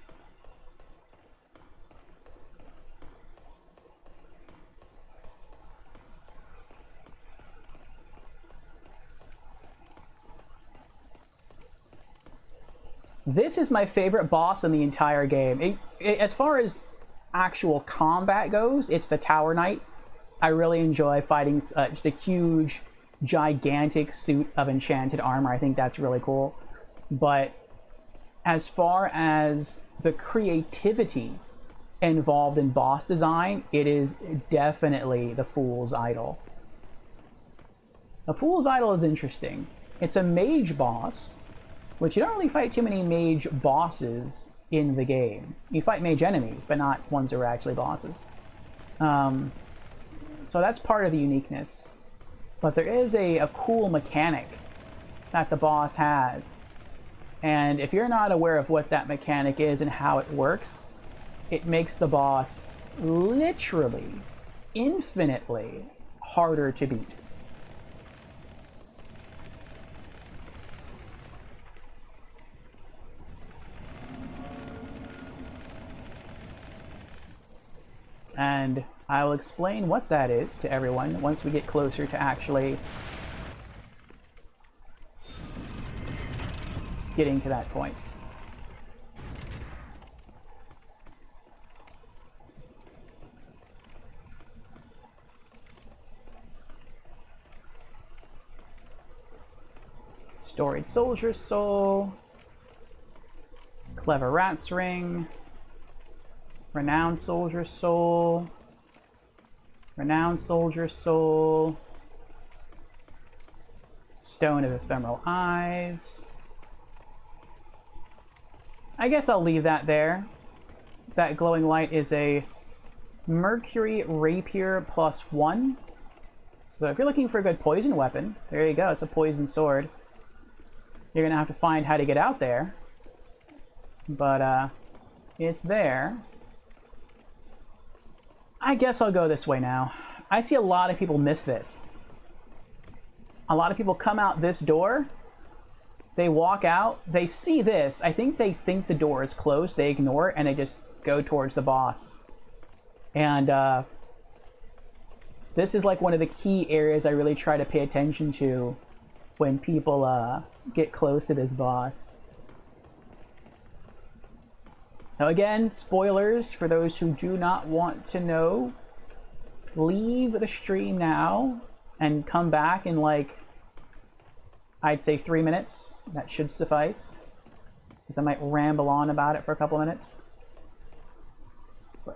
This is my favorite boss in the entire game. As far as actual combat goes, it's the Tower Knight. I really enjoy fighting just a huge, gigantic suit of enchanted armor. I think that's really cool. But as far as the creativity involved in boss design, it is definitely the Fool's Idol. The Fool's Idol is interesting. It's a mage boss, which you don't really fight too many mage bosses in the game. You fight mage enemies, but not ones that are actually bosses. So that's part of the uniqueness. But there is a cool mechanic that the boss has, And if you're not aware of what that mechanic is and how it works, it makes the boss literally, infinitely harder to beat. And I'll explain what that is to everyone once we get closer to actually getting to that point. Storied Soldier's Soul, Clever Rat's Ring, Renowned Soldier's Soul, Renowned Soldier's Soul, Stone of Ephemeral Eyes. I guess I'll leave that there. That glowing light is a Mercury Rapier +1. So if you're looking for a good poison weapon, there you go, it's a poison sword. You're gonna have to find how to get out there. But it's there. I guess I'll go this way now. I see a lot of people miss this. A lot of people come out this door, they walk out, they see this, I think they think the door is closed, they ignore it, and they just go towards the boss. And this is like one of the key areas I really try to pay attention to when people get close to this boss. So again, spoilers for those who do not want to know. Leave the stream now and come back in like, I'd say 3 minutes. That should suffice, because I might ramble on about it for a couple minutes.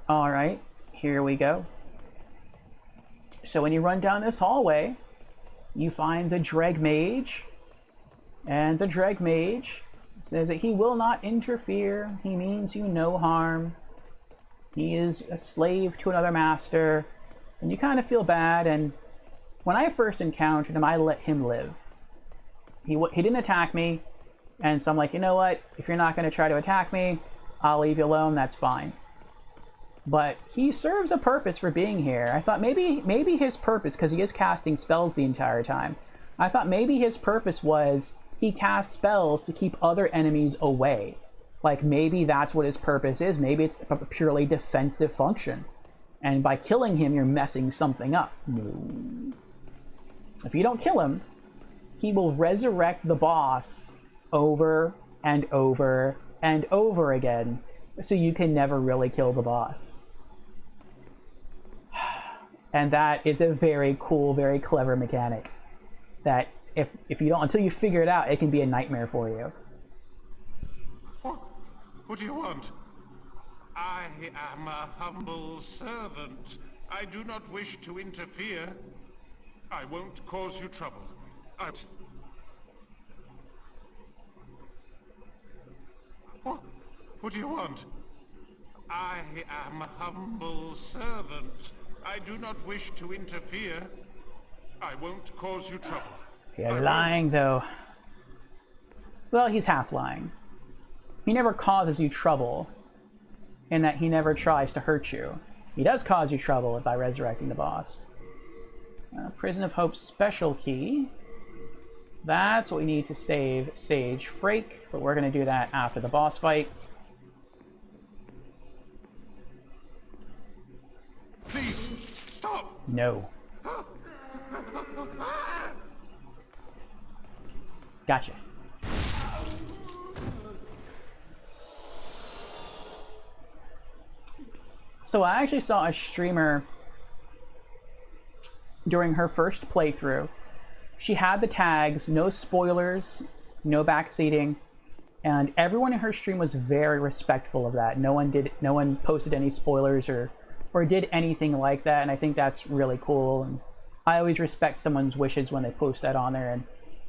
All right, here we go. So when you run down this hallway, you find the Dreg Mage, and the Dreg Mage says that he will not interfere, he means you no harm, he is a slave to another master, and you kind of feel bad. And when I first encountered him, I let him live. He didn't attack me, and so I'm like, you know what, if you're not going to try to attack me, I'll leave you alone, that's fine. But he serves a purpose for being here. I thought maybe his purpose, because he is casting spells the entire time, I thought maybe his purpose was he casts spells to keep other enemies away. Like maybe that's what his purpose is. Maybe it's a purely defensive function. And by killing him, you're messing something up. No. If you don't kill him, he will resurrect the boss over and over and over again, so you can never really kill the boss. And that is a very cool, very clever mechanic that if you don't, until you figure it out, it can be a nightmare for you. What do you want? I am a humble servant. I do not wish to interfere. I won't cause you trouble. What do you want? I am a humble servant. I do not wish to interfere. I won't cause you trouble. You're lying, though. Well, he's half lying. He never causes you trouble, in that he never tries to hurt you. He does cause you trouble by resurrecting the boss. Prison of Hope special key. That's what we need to save Sage Frake, but we're going to do that after the boss fight. Please, stop! No. Gotcha. So I actually saw a streamer during her first playthrough. She had the tags, no spoilers, no backseating, and everyone in her stream was very respectful of that. No one posted any spoilers or did anything like that, and I think that's really cool. And I always respect someone's wishes when they post that on there, and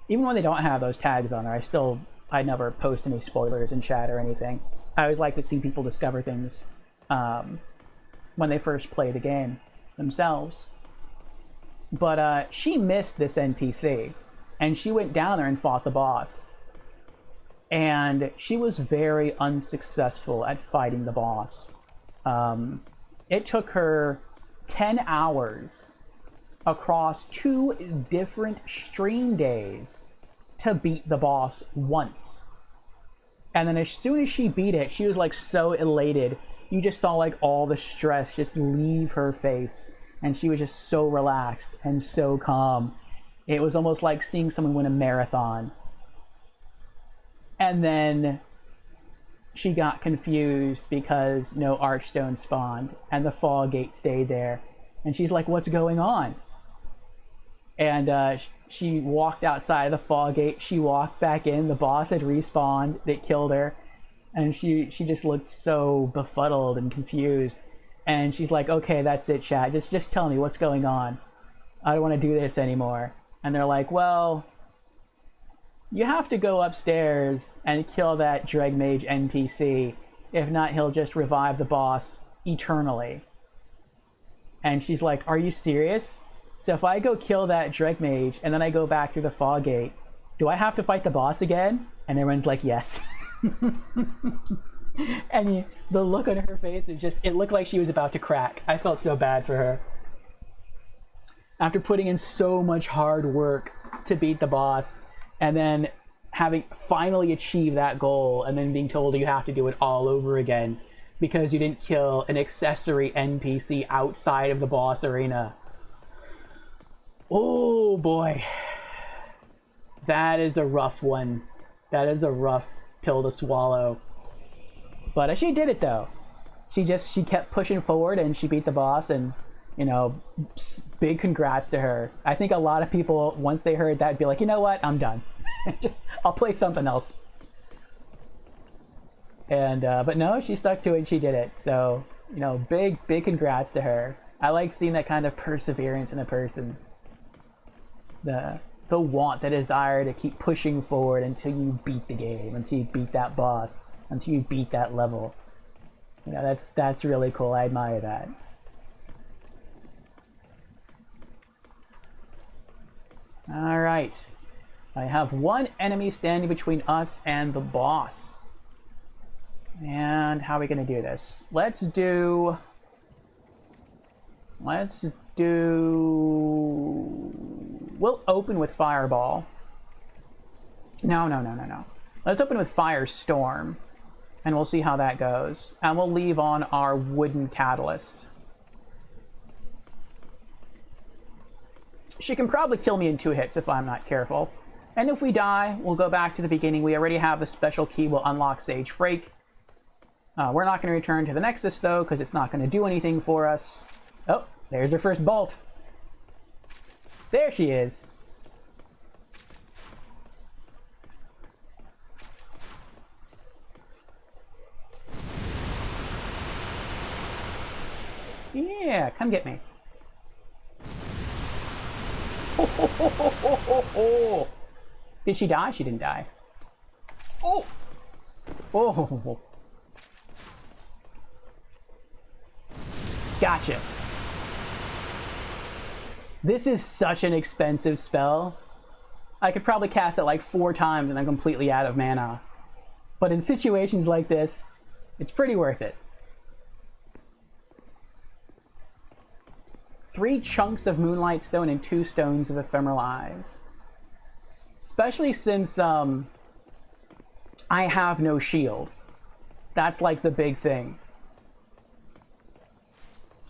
even when they don't have those tags on there, I never post any spoilers in chat or anything. I always like to see people discover things when they first play the game themselves. But she missed this NPC, and she went down there and fought the boss. and she was very unsuccessful at fighting the boss. It took her 10 hours across 2 different stream days to beat the boss once. And then as soon as she beat it, she was like so elated. You just saw like all the stress just leave her face. And she was just so relaxed and so calm. It was almost like seeing someone win a marathon. And then she got confused because no Archstone spawned and the Fog Gate stayed there. And she's like, what's going on? And she walked outside of the Fog Gate. She walked back in. The boss had respawned. It killed her. And she just looked so befuddled and confused. And she's like, okay, that's it, chat. Just tell me what's going on. I don't want to do this anymore. And they're like, well, you have to go upstairs and kill that Dregmage NPC. If not, he'll just revive the boss eternally. And she's like, are you serious? So if I go kill that Dregmage and then I go back through the Fog Gate, do I have to fight the boss again? And everyone's like, yes. And the look on her face is just, it looked like she was about to crack. I felt so bad for her. After putting in so much hard work to beat the boss, and then having finally achieved that goal, and then being told you have to do it all over again because you didn't kill an accessory NPC outside of the boss arena. Oh boy. That is a rough one. That is a rough pill to swallow. But she did it though. She kept pushing forward and she beat the boss, and you know, big congrats to her. I think a lot of people, once they heard that, be like, you know what, I'm done. I'll play something else. And but no, she stuck to it and she did it. So, you know, big congrats to her. I like seeing that kind of perseverance in a person. The want, the desire to keep pushing forward until you beat the game, until you beat that boss, until you beat that level. You know, that's really cool. I admire that. All right. I have one enemy standing between us and the boss. And how are we going to do this? We'll open with Fireball. No. Let's open with Firestorm. And we'll see how that goes. And we'll leave on our Wooden Catalyst. She can probably kill me in 2 hits if I'm not careful. And if we die, we'll go back to the beginning. We already have the special key. We'll unlock Sage Frake. We're not going to return to the Nexus, though, because it's not going to do anything for us. Oh, there's her first bolt. There she is. Yeah, come get me. Oh. Did she die? She didn't die. Oh! Gotcha. This is such an expensive spell. I could probably cast it like 4 times and I'm completely out of mana. But in situations like this, it's pretty worth it. 3 chunks of Moonlight Stone and 2 stones of Ephemeral Eyes. Especially since I have no shield. That's like the big thing.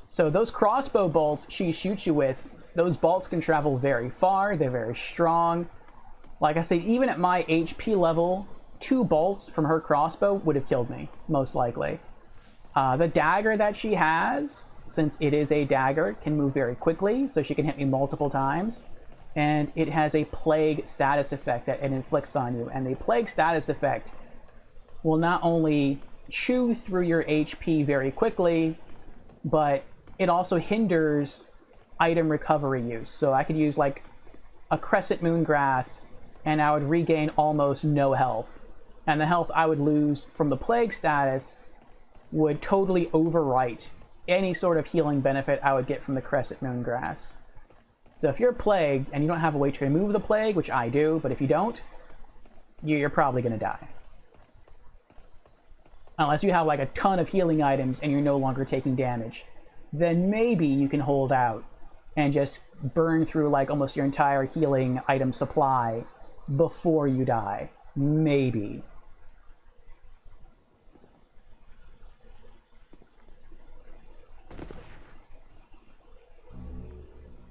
So those crossbow bolts she shoots you with, those bolts can travel very far, they're very strong. Like I say, even at my HP level, 2 bolts from her crossbow would have killed me, most likely. The dagger that she has, since it is a dagger, can move very quickly, so she can hit me multiple times. And it has a plague status effect that it inflicts on you. And the plague status effect will not only chew through your HP very quickly, but it also hinders item recovery use. So I could use like a Crescent Moongrass and I would regain almost no health. And the health I would lose from the plague status would totally overwrite any sort of healing benefit I would get from the Crescent Moongrass. So if you're plagued and you don't have a way to remove the plague, which I do, but if you don't, you're probably going to die. unless you have like a ton of healing items and you're no longer taking damage, then maybe you can hold out and just burn through like almost your entire healing item supply before you die. Maybe.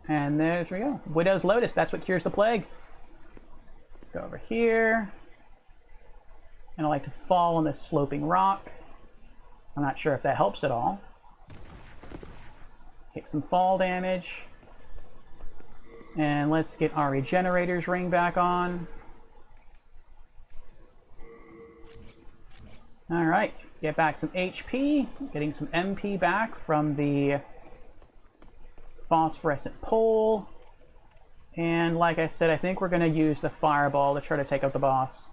And there we go. Widow's Lotus, that's what cures the plague. Go over here. And I like to fall on this sloping rock. I'm not sure if that helps at all. Take some fall damage. And let's get our Regenerator's Ring back on. Alright, get back some HP. Getting some MP back from the phosphorescent pole. And like I said, I think we're going to use the fireball to try to take out the boss.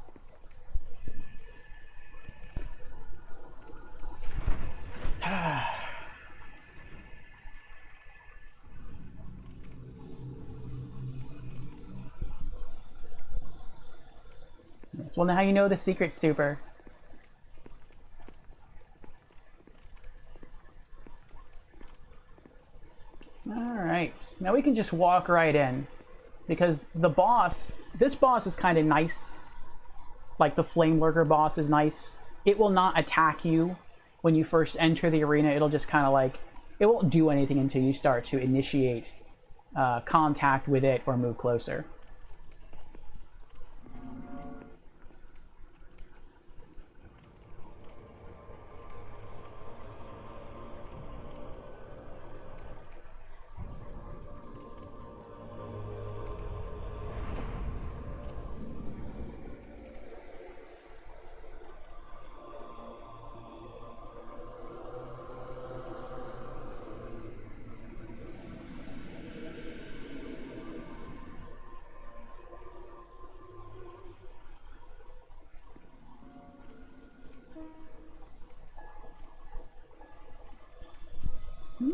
That's well, now you know the secret, Super. Alright, now we can just walk right in. Because the boss, this boss is kind of nice. Like the Flame Lurker boss is nice. It will not attack you when you first enter the arena. It'll just kind of like, it won't do anything until you start to initiate contact with it or move closer.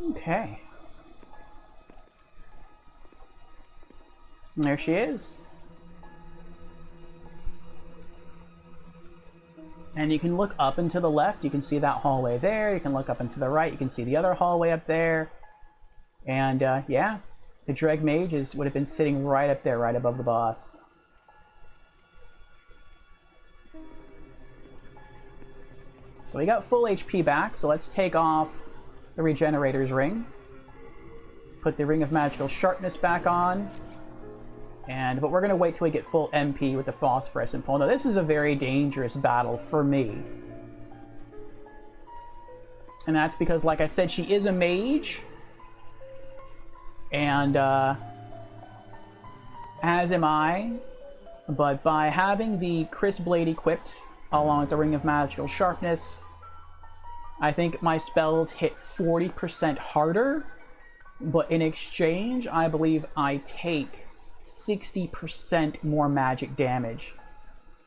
Okay. And there she is. And you can look up and to the left. You can see that hallway there. You can look up and to the right. You can see the other hallway up there. And yeah, the Dreg Mage would have been sitting right up there, right above the boss. So we got full HP back. So let's take off the Regenerator's Ring. Put the Ring of Magical Sharpness back on. But we're going to wait till we get full MP with the Phosphorescent Pole. Now this is a very dangerous battle for me. And that's because, like I said, she is a mage. And as am I. But by having the Chris Blade equipped, along with the Ring of Magical Sharpness, I think my spells hit 40% harder, but in exchange, I believe I take 60% more magic damage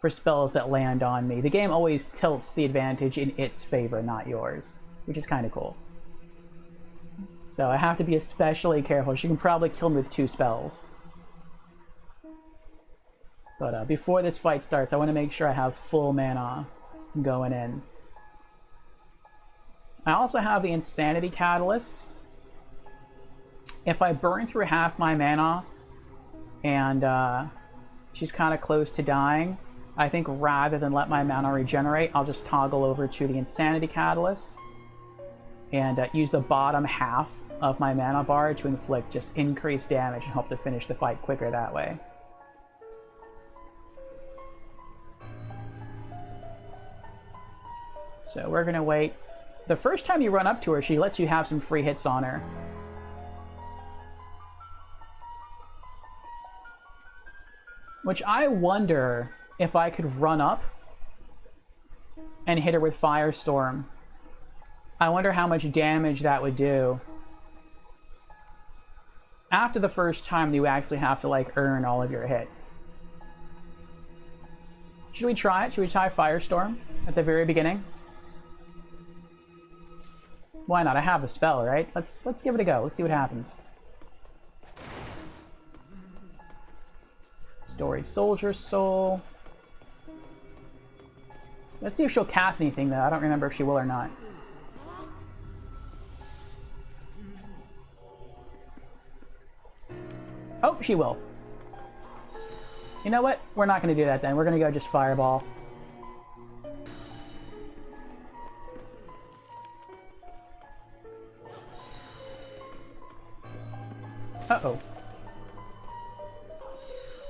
for spells that land on me. The game always tilts the advantage in its favor, not yours, which is kind of cool. So I have to be especially careful. She can probably kill me with 2 spells. But before this fight starts, I want to make sure I have full mana going in. I also have the Insanity Catalyst. If I burn through half my mana and she's kind of close to dying, I think rather than let my mana regenerate, I'll just toggle over to the Insanity Catalyst and use the bottom half of my mana bar to inflict just increased damage and hope to finish the fight quicker that way. So we're going to wait. The first time you run up to her, she lets you have some free hits on her. Which I wonder if I could run up and hit her with Firestorm. I wonder how much damage that would do. After the first time, you actually have to like earn all of your hits. Should we try it? Should we try Firestorm at the very beginning? Why not? I have the spell, right? Let's give it a go. Let's see what happens. Storied Soldier Soul. Let's see if she'll cast anything, though. I don't remember if she will or not. Oh, she will. You know what? We're not going to do that then. We're going to go just Fireball. Uh-oh.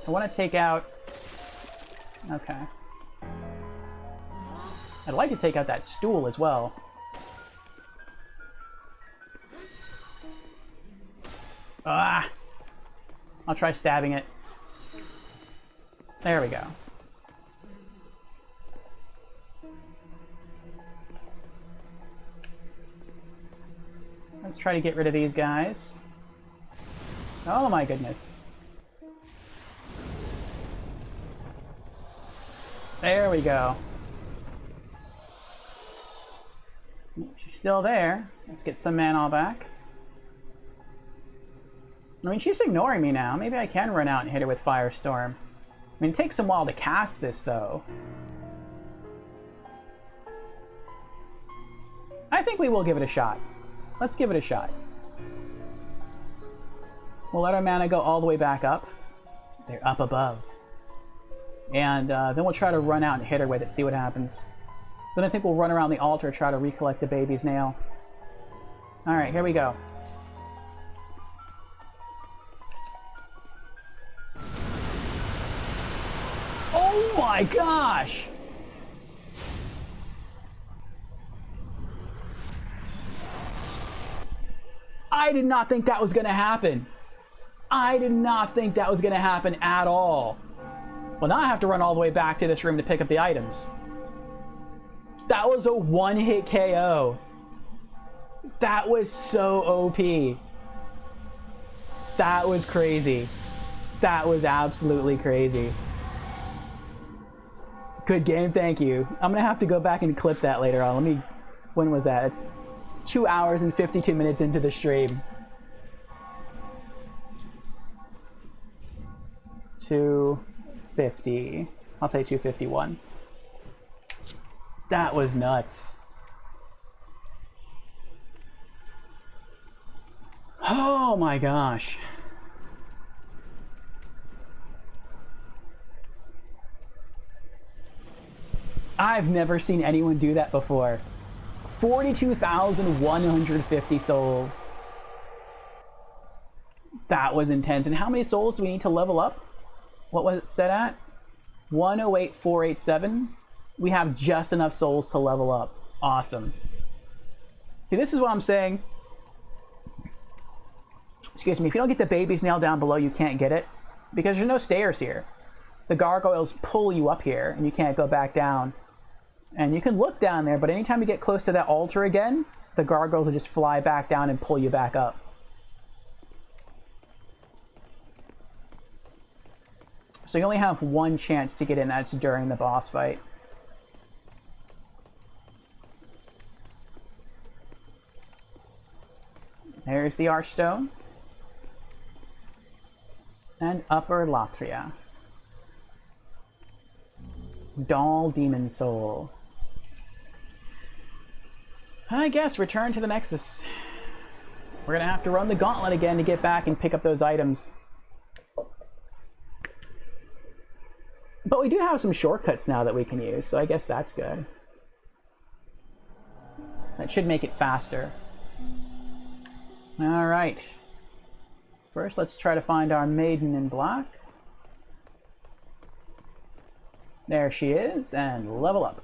I want to take out... Okay. I'd like to take out that stool as well. Ah! I'll try stabbing it. There we go. Let's try to get rid of these guys. Oh my goodness. There we go. She's still there. Let's get some mana back. I mean, she's ignoring me now. Maybe I can run out and hit her with Firestorm. I mean, it takes a while to cast this, though. I think we will give it a shot. Let's give it a shot. We'll let our mana go all the way back up. They're up above. And then we'll try to run out and hit her with it, see what happens. Then I think we'll run around the altar, try to recollect the baby's nail. Alright, here we go. Oh my gosh! I did not think that was going to happen. I did not think that was going to happen at all. Well, now I have to run all the way back to this room to pick up the items. That was a one-hit KO. That was so OP. That was crazy. That was absolutely crazy. Good game, thank you. I'm gonna have to go back and clip that later on. Let me... When was that? It's 2 hours and 52 minutes into the stream. 250. I'll say 251. That was nuts. Oh my gosh. I've never seen anyone do that before. 42,150 souls. That was intense. And how many souls do we need to level up? What was it set at? 108,487. We have just enough souls to level up. Awesome. See, this is what I'm saying. Excuse me, if you don't get the baby's nail down below, you can't get it. Because there's no stairs here. The gargoyles pull you up here, and you can't go back down. And you can look down there, but anytime you get close to that altar again, the gargoyles will just fly back down and pull you back up. So you only have one chance to get in, that's during the boss fight. There's the Archstone. And Upper Latria. Doll Demon Soul. I guess return to the Nexus. We're gonna have to run the gauntlet again to get back and pick up those items. But we do have some shortcuts now that we can use, so I guess that's good. That should make it faster. Alright. First, let's try to find our Maiden in Black. There she is, and level up.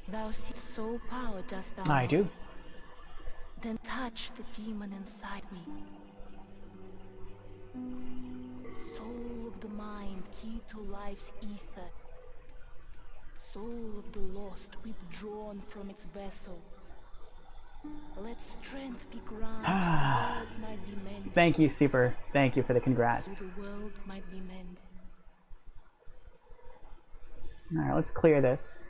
Thou seek soul power, dost thou? I do. Then touch the demon inside me. Soul of the mind, key to life's ether. Soul of the lost, withdrawn from its vessel. Let strength be granted, the world might be mended. Thank you, Super. Thank you for the congrats. So the world might be mended. Alright, let's clear this.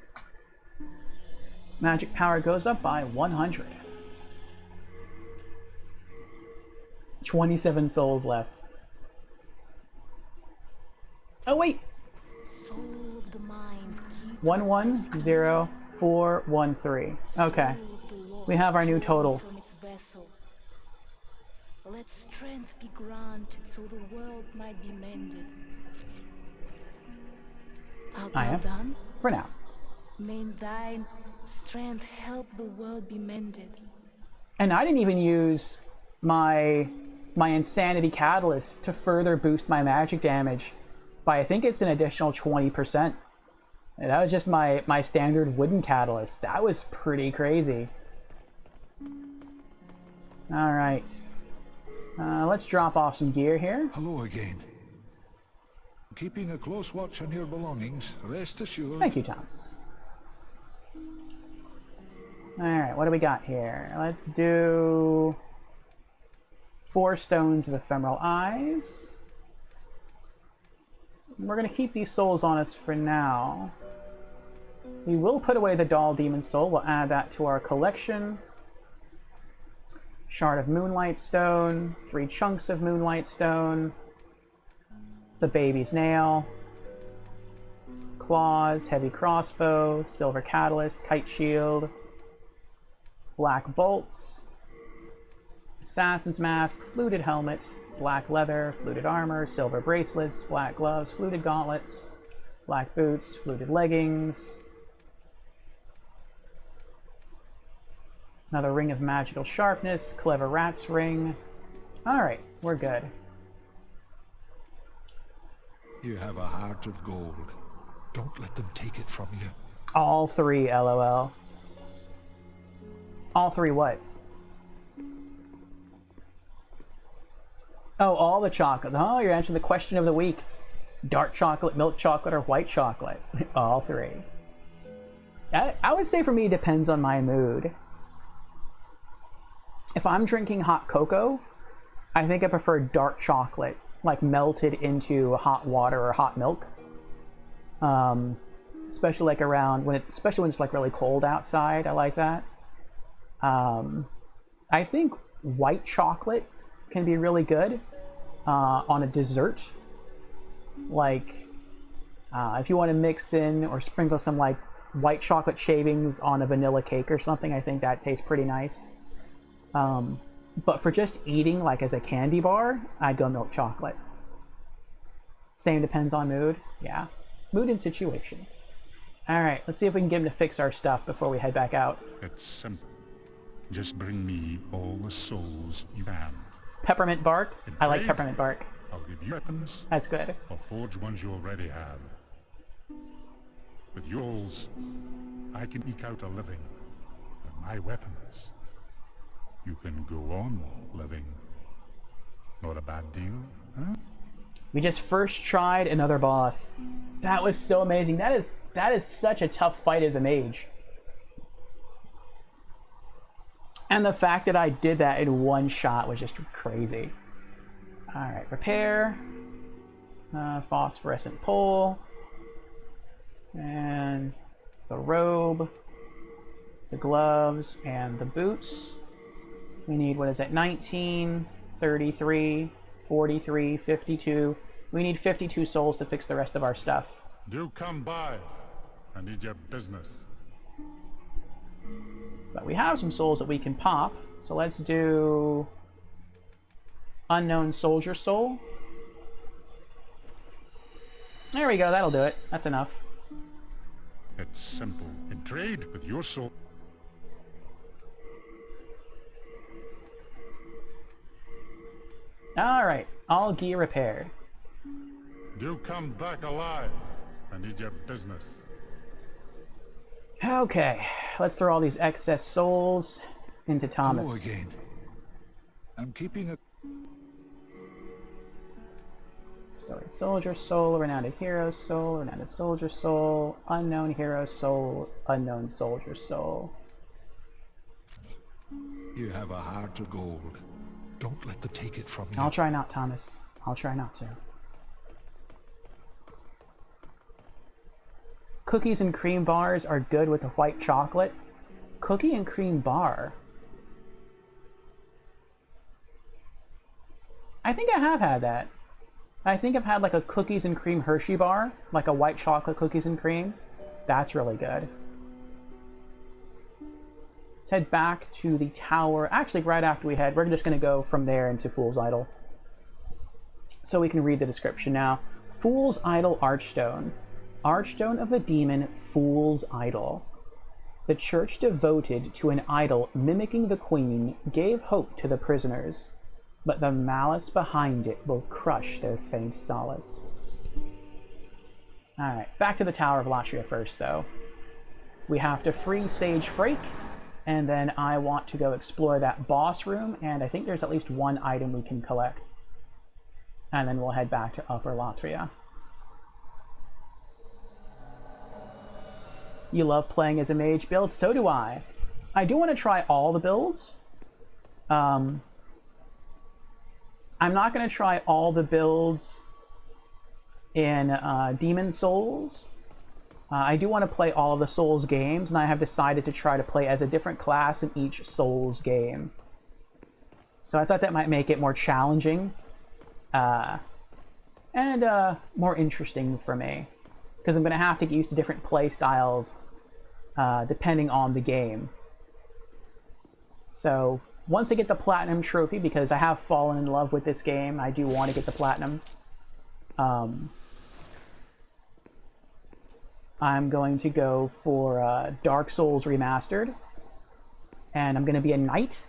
Magic power goes up by 100. 27 souls left. Oh wait, Soul of the mind, key to 110413. Okay, soul of the lost, we have our new drawn total. from its vessel. Let strength be granted so the world might be mended. Art I thou am. done? For now. May thine strength help the world be mended. And I didn't even use my insanity catalyst to further boost my magic damage by, I think it's an additional 20%. And that was just my standard wooden catalyst. That was pretty crazy. All right. Let's drop off some gear here. Hello again. Keeping a close watch on your belongings, rest assured. Thank you, Thomas. All right, what do we got here? Let's do 4 stones of ephemeral eyes. We're going to keep these souls on us for now. We will put away the doll demon soul. We'll add that to our collection. Shard of moonlight stone, 3 chunks of moonlight stone, the baby's nail, claws, heavy crossbow, silver catalyst, kite shield, black bolts, assassin's mask, fluted helmet, black leather, fluted armor, silver bracelets, black gloves, fluted gauntlets, black boots, fluted leggings, another ring of magical sharpness, clever rat's ring. Alright, we're good. You have a heart of gold. Don't let them take it from you. All 3, LOL. All 3 what? Oh, all the chocolate. Oh, you're answering the question of the week. Dark chocolate, milk chocolate, or white chocolate? All 3. I would say for me, it depends on my mood. If I'm drinking hot cocoa, I think I prefer dark chocolate, like melted into hot water or hot milk. Especially like around especially when it's like really cold outside. I like that. I think white chocolate can be really good on a dessert. Like if you want to mix in or sprinkle some like white chocolate shavings on a vanilla cake or something, I think that tastes pretty nice. But for just eating like as a candy bar, I'd go milk chocolate. Same depends on mood. Yeah, mood and situation. All right, let's see if we can get him to fix our stuff before we head back out. It's simple. Just bring me all the souls you can. Peppermint bark. In I like trade, peppermint bark. I'll give you weapons, That's good. or forge ones you already have. With yours, I can eke out a living. With my weapons, you can go on living. Not a bad deal, huh? We just first tried another boss. That was so amazing. That is such a tough fight as a mage. And the fact that I did that in one shot was just crazy. All right, repair. Phosphorescent pole. And the robe. The gloves and the boots. We need, what is it, 19, 33, 43, 52. We need 52 souls to fix the rest of our stuff. Do come by. I need your business. But we have some souls that we can pop. So let's do Unknown Soldier Soul. There we go, that'll do it. That's enough. It's simple. In trade with your soul. Alright, all gear repaired. Do come back alive. I need your business. Okay, let's throw all these excess souls into Hello Thomas. again. I'm keeping a... Storied Soldier Soul, Renowned Hero Soul, Renowned Soldier Soul, Unknown Hero Soul, Unknown Soldier Soul. You have a heart of gold. Don't let them take it from you. I'll try not, Thomas. I'll try not to. Cookies and cream bars are good with the white chocolate. Cookie and cream bar. I think I have had that. I think I've had like a cookies and cream Hershey bar, like a white chocolate cookies and cream. That's really good. Let's head back to the tower. Actually, right after we're just going to go from there into Fool's Idol. So we can read the description now. Fool's Idol Archstone. Archstone of the demon Fool's Idol. The church devoted to an idol mimicking the queen gave hope to the prisoners, but the malice behind it will crush their faint solace. Alright, back to the Tower of Latria first, though. We have to free Sage Frake, and then I want to go explore that boss room, and I think there's at least one item we can collect. And then we'll head back to Upper Latria. You love playing as a mage build? So do I. I do want to try all the builds. I'm not going to try all the builds in Demon Souls. I do want to play all of the Souls games, and I have decided to try to play as a different class in each Souls game. So I thought that might make it more challenging and more interesting for me, because I'm going to have to get used to different play styles depending on the game. So once I get the Platinum Trophy, because I have fallen in love with this game, I do want to get the Platinum. I'm going to go for Dark Souls Remastered, and I'm going to be a knight.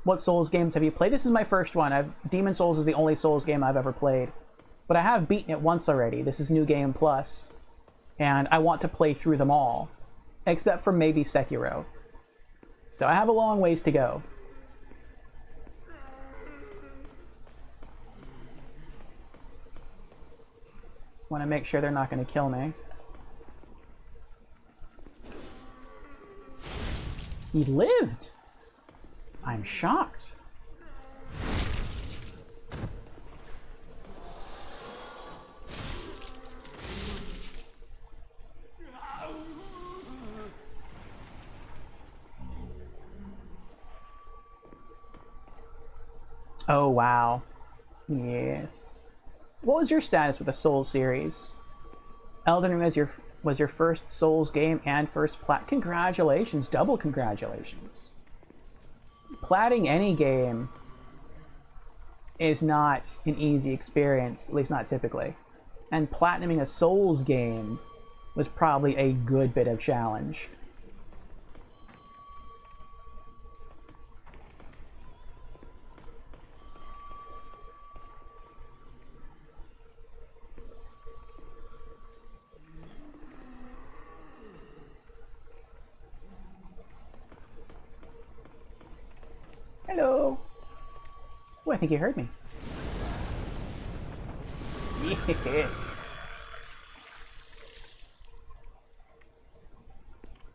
What Souls games have you played? This is my first one. Demon Souls is the only Souls game I've ever played, but I have beaten it once already. This is New Game Plus, and I want to play through them all, except for maybe Sekiro. So I have a long ways to go. Want to make sure they're not going to kill me. He lived! I'm shocked. Oh, wow. Yes. What was your status with the Souls series? Elden Ring was your first Souls game and first plat. Congratulations, double congratulations. Platting any game is not an easy experience, at least not typically. And platinuming a Souls game was probably a good bit of challenge. Hello. Oh, I think you heard me. Yes.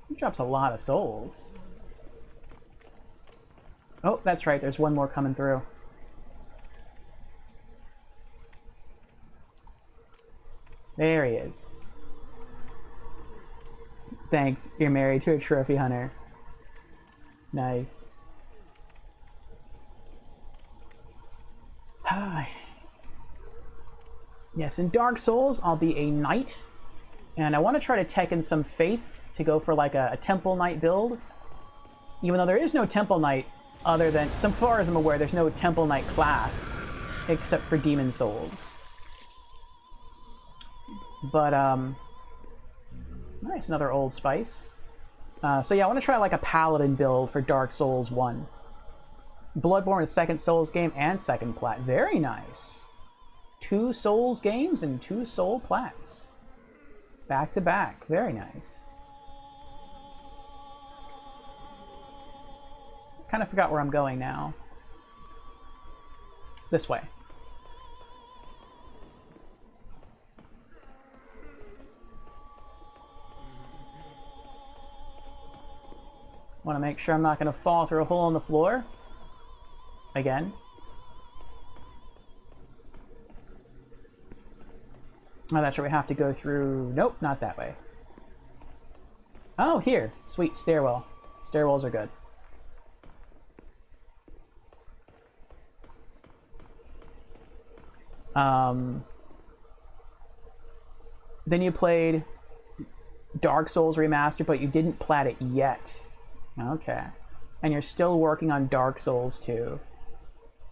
He drops a lot of souls. Oh, that's right. There's one more coming through. There he is. Thanks. You're married to a trophy hunter. Nice. Yes, in Dark Souls, I'll be a knight, and I want to try to tech in some faith to go for like a temple knight build. Even though there is no temple knight, other than, so far as I'm aware, there's no temple knight class except for Demon Souls. But nice, another Old Spice. So yeah, I want to try like a paladin build for Dark Souls 1. Bloodborne is second Souls game and second plat. Very nice. 2 Souls games and 2 Soul plats. Back to back. Very nice. Kind of forgot where I'm going now. This way. Want to make sure I'm not going to fall through a hole in the floor. Again. Oh, that's where we have to go through. Nope, not that way. Oh, here. Sweet, stairwell. Stairwells are good. Then you played Dark Souls Remastered, but you didn't plat it yet. Okay. And you're still working on Dark Souls 2.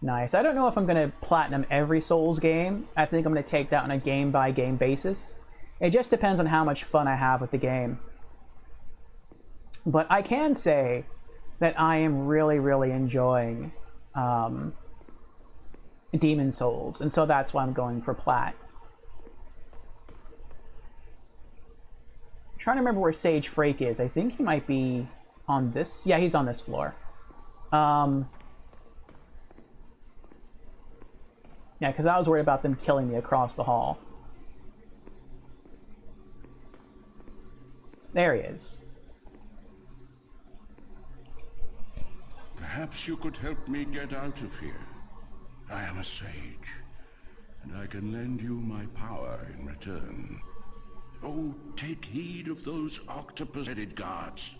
Nice. I don't know if I'm going to platinum every Souls game. I think I'm going to take that on a game-by-game basis. It just depends on how much fun I have with the game. But I can say that I am really, really enjoying Demon Souls, and so that's why I'm going for plat. I'm trying to remember where Sage Frake is. I think he might be on this. Yeah, he's on this floor. Yeah, because I was worried about them killing me across the hall. There he is. Perhaps you could help me get out of here. I am a sage, and I can lend you my power in return. Oh, take heed of those octopus-headed guards.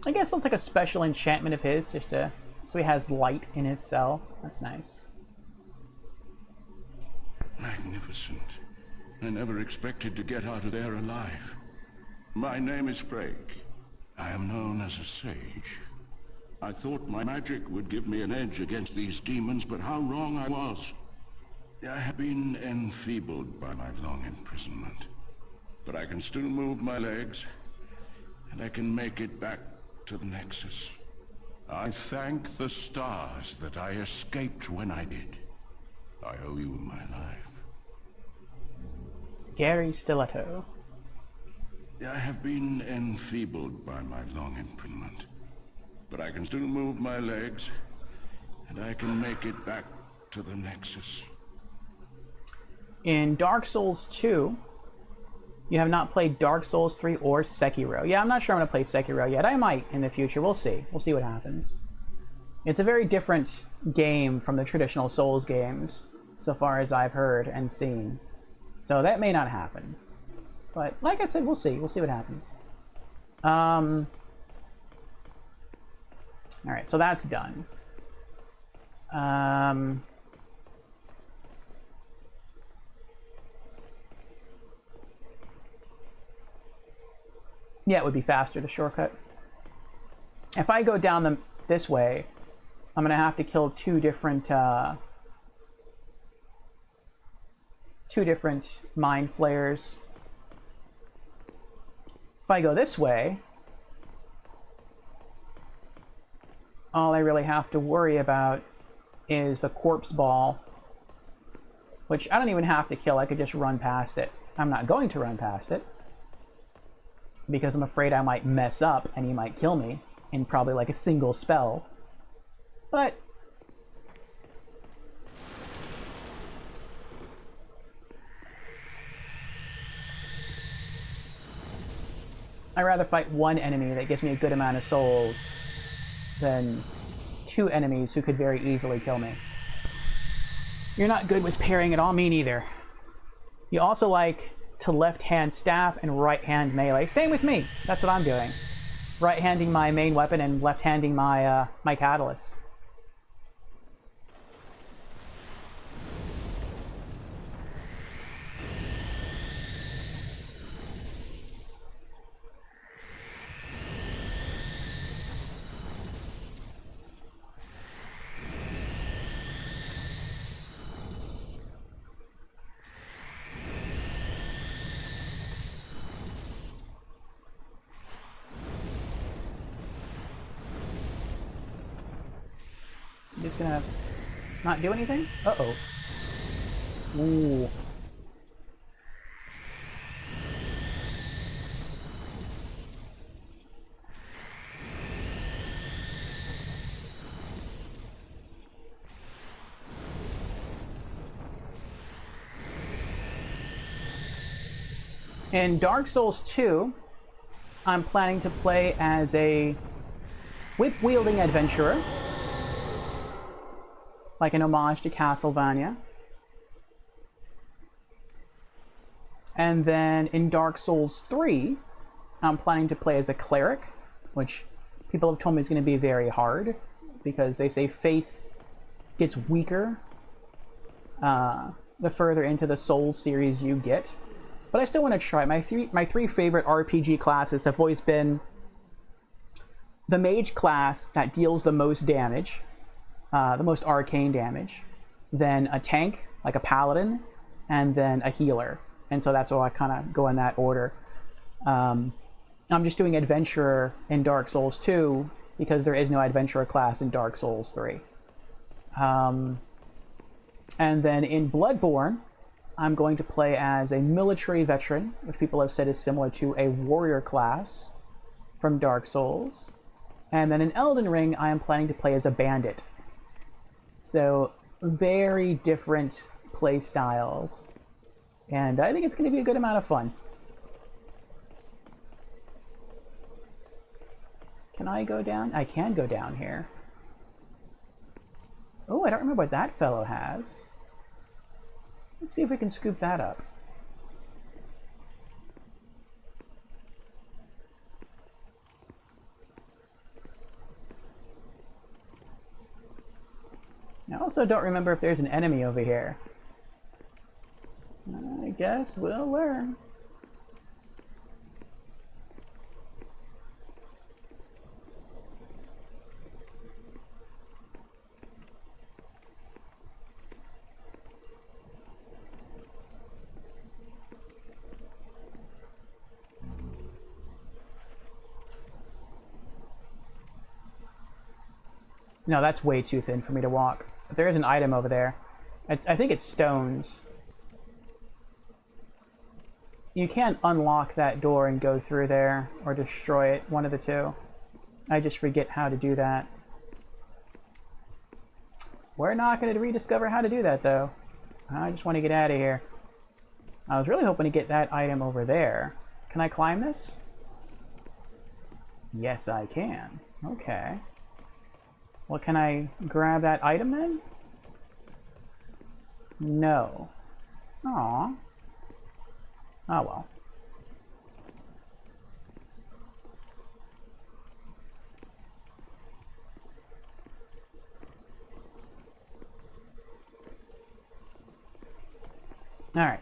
I guess it's like a special enchantment of his, just to, so he has light in his cell. That's nice. Magnificent. I never expected to get out of there alive. My name is Frake. I am known as a sage. I thought my magic would give me an edge against these demons, but how wrong I was. I have been enfeebled by my long imprisonment. But I can still move my legs, and I can make it back to the Nexus. I thank the stars that I escaped when I did. I owe you my life. Gary Stiletto. I have been enfeebled by my long imprisonment, but I can still move my legs, and I can make it back to the Nexus. In Dark Souls 2, you have not played Dark Souls 3 or Sekiro. Yeah, I'm not sure I'm going to play Sekiro yet. I might in the future. We'll see. We'll see what happens. It's a very different game from the traditional Souls games, so far as I've heard and seen. So that may not happen. But like I said, we'll see. We'll see what happens. Alright, so that's done. Yeah, it would be faster to shortcut. If I go down this way, I'm going to have to kill two different mind flayers. If I go this way, all I really have to worry about is the corpse ball, which I don't even have to kill. I could just run past it. I'm not going to run past it, because I'm afraid I might mess up and he might kill me in probably like a single spell. But I'd rather fight one enemy that gives me a good amount of souls than two enemies who could very easily kill me. You're not good with parrying at all, me neither. You also like to left-hand staff and right-hand melee. Same with me. That's what I'm doing. Right-handing my main weapon and left-handing my my catalyst. Just gonna not do anything? Uh-oh. Ooh. In Dark Souls 2, I'm planning to play as a whip-wielding adventurer, like an homage to Castlevania. And then in Dark Souls 3, I'm planning to play as a cleric, which people have told me is going to be very hard because they say faith gets weaker the further into the Souls series you get. But I still want to try. My three favorite RPG classes have always been the mage class that deals the most damage, the most arcane damage, then a tank, like a paladin, and then a healer. And so that's why I kind of go in that order. I'm just doing adventurer in Dark Souls 2 because there is no adventurer class in Dark Souls 3. And then in Bloodborne, I'm going to play as a military veteran, which people have said is similar to a warrior class from Dark Souls. And then in Elden Ring, I am planning to play as a bandit. So, very different play styles. And I think it's going to be a good amount of fun. Can I go down? I can go down here. Oh, I don't remember what that fellow has. Let's see if we can scoop that up. I also don't remember if there's an enemy over here. I guess we'll learn. No, that's way too thin for me to walk. But there is an item over there. I think it's stones. You can't unlock that door and go through there, or destroy it, one of the two. I just forget how to do that. We're not going to rediscover how to do that, though. I just want to get out of here. I was really hoping to get that item over there. Can I climb this? Yes, I can. Okay. Well, can I grab that item then? No. Aww. Oh well. Alright.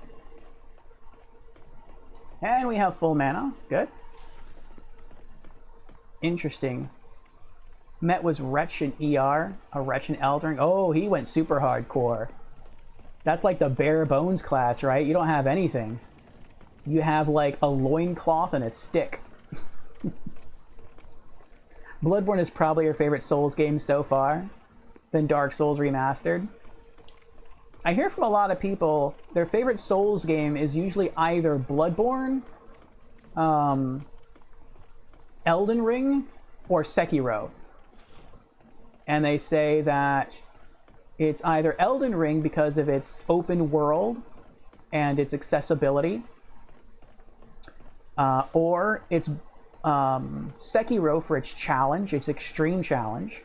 And we have full mana. Good. Interesting. Met was Wretch in ER, a Wretch in Elden Ring. Oh, he went super hardcore. That's like the bare bones class, right? You don't have anything. You have like a loincloth and a stick. Bloodborne is probably your favorite Souls game so far, than Dark Souls Remastered. I hear from a lot of people, their favorite Souls game is usually either Bloodborne, Elden Ring, or Sekiro. And they say that it's either Elden Ring because of its open world and its accessibility, or it's Sekiro for its challenge, its extreme challenge,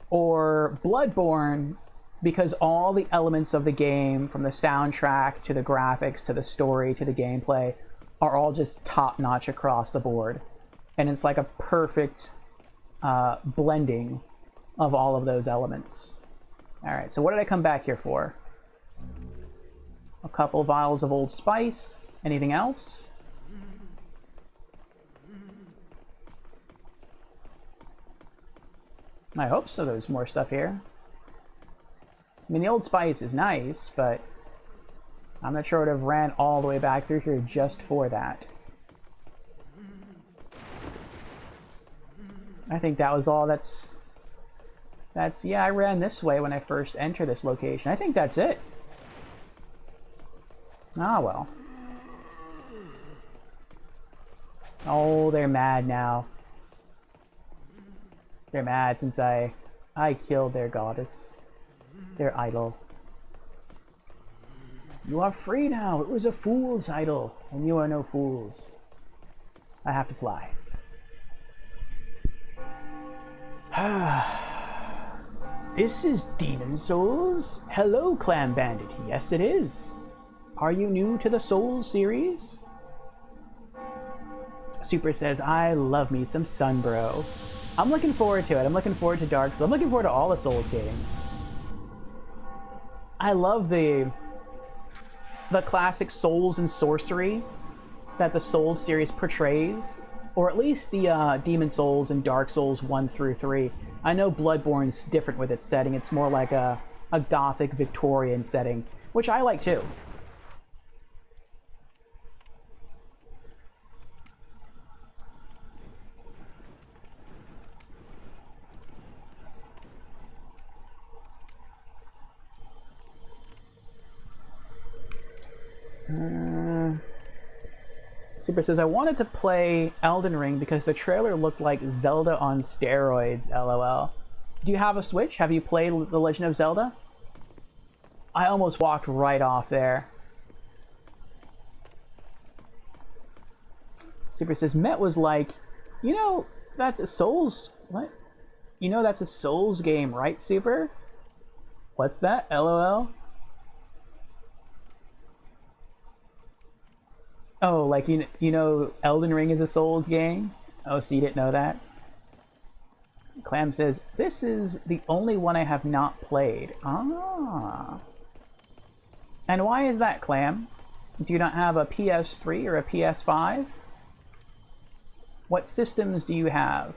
or Bloodborne because all the elements of the game, from the soundtrack to the graphics to the story to the gameplay, are all just top-notch across the board. And it's like a perfect blending of all of those elements. Alright, so what did I come back here for? A couple vials of Old Spice. Anything else? I hope so, there's more stuff here. I mean, the Old Spice is nice, but I'm not sure I would have ran all the way back through here just for that. I think that was all yeah, I ran this way when I first entered this location. I think that's it. Ah, well. Oh, they're mad now. They're mad since I killed their goddess. Their idol. You are free now. It was a fool's idol, and you are no fools. I have to fly. This is Demon Souls. Hello, Clam Bandit. Yes, it is. Are you new to the Souls series? Super says, I love me some Sunbro. I'm looking forward to it. I'm looking forward to Dark Souls. I'm looking forward to all the Souls games. I love the classic Souls and sorcery that the Souls series portrays, or at least the Demon Souls and Dark Souls 1 through 3. I know Bloodborne's different with its setting. It's more like a gothic Victorian setting, which I like too. Super says, I wanted to play Elden Ring because the trailer looked like Zelda on steroids, LOL. Do you have a Switch? Have you played The Legend of Zelda? I almost walked right off there. Super says, Met was like, you know, that's a Souls... What? You know that's a Souls game, right, Super? What's that? LOL? Oh, like, you know Elden Ring is a Souls game? Oh, so you didn't know that? Clam says, this is the only one I have not played. Ah. And why is that, Clam? Do you not have a PS3 or a PS5? What systems do you have?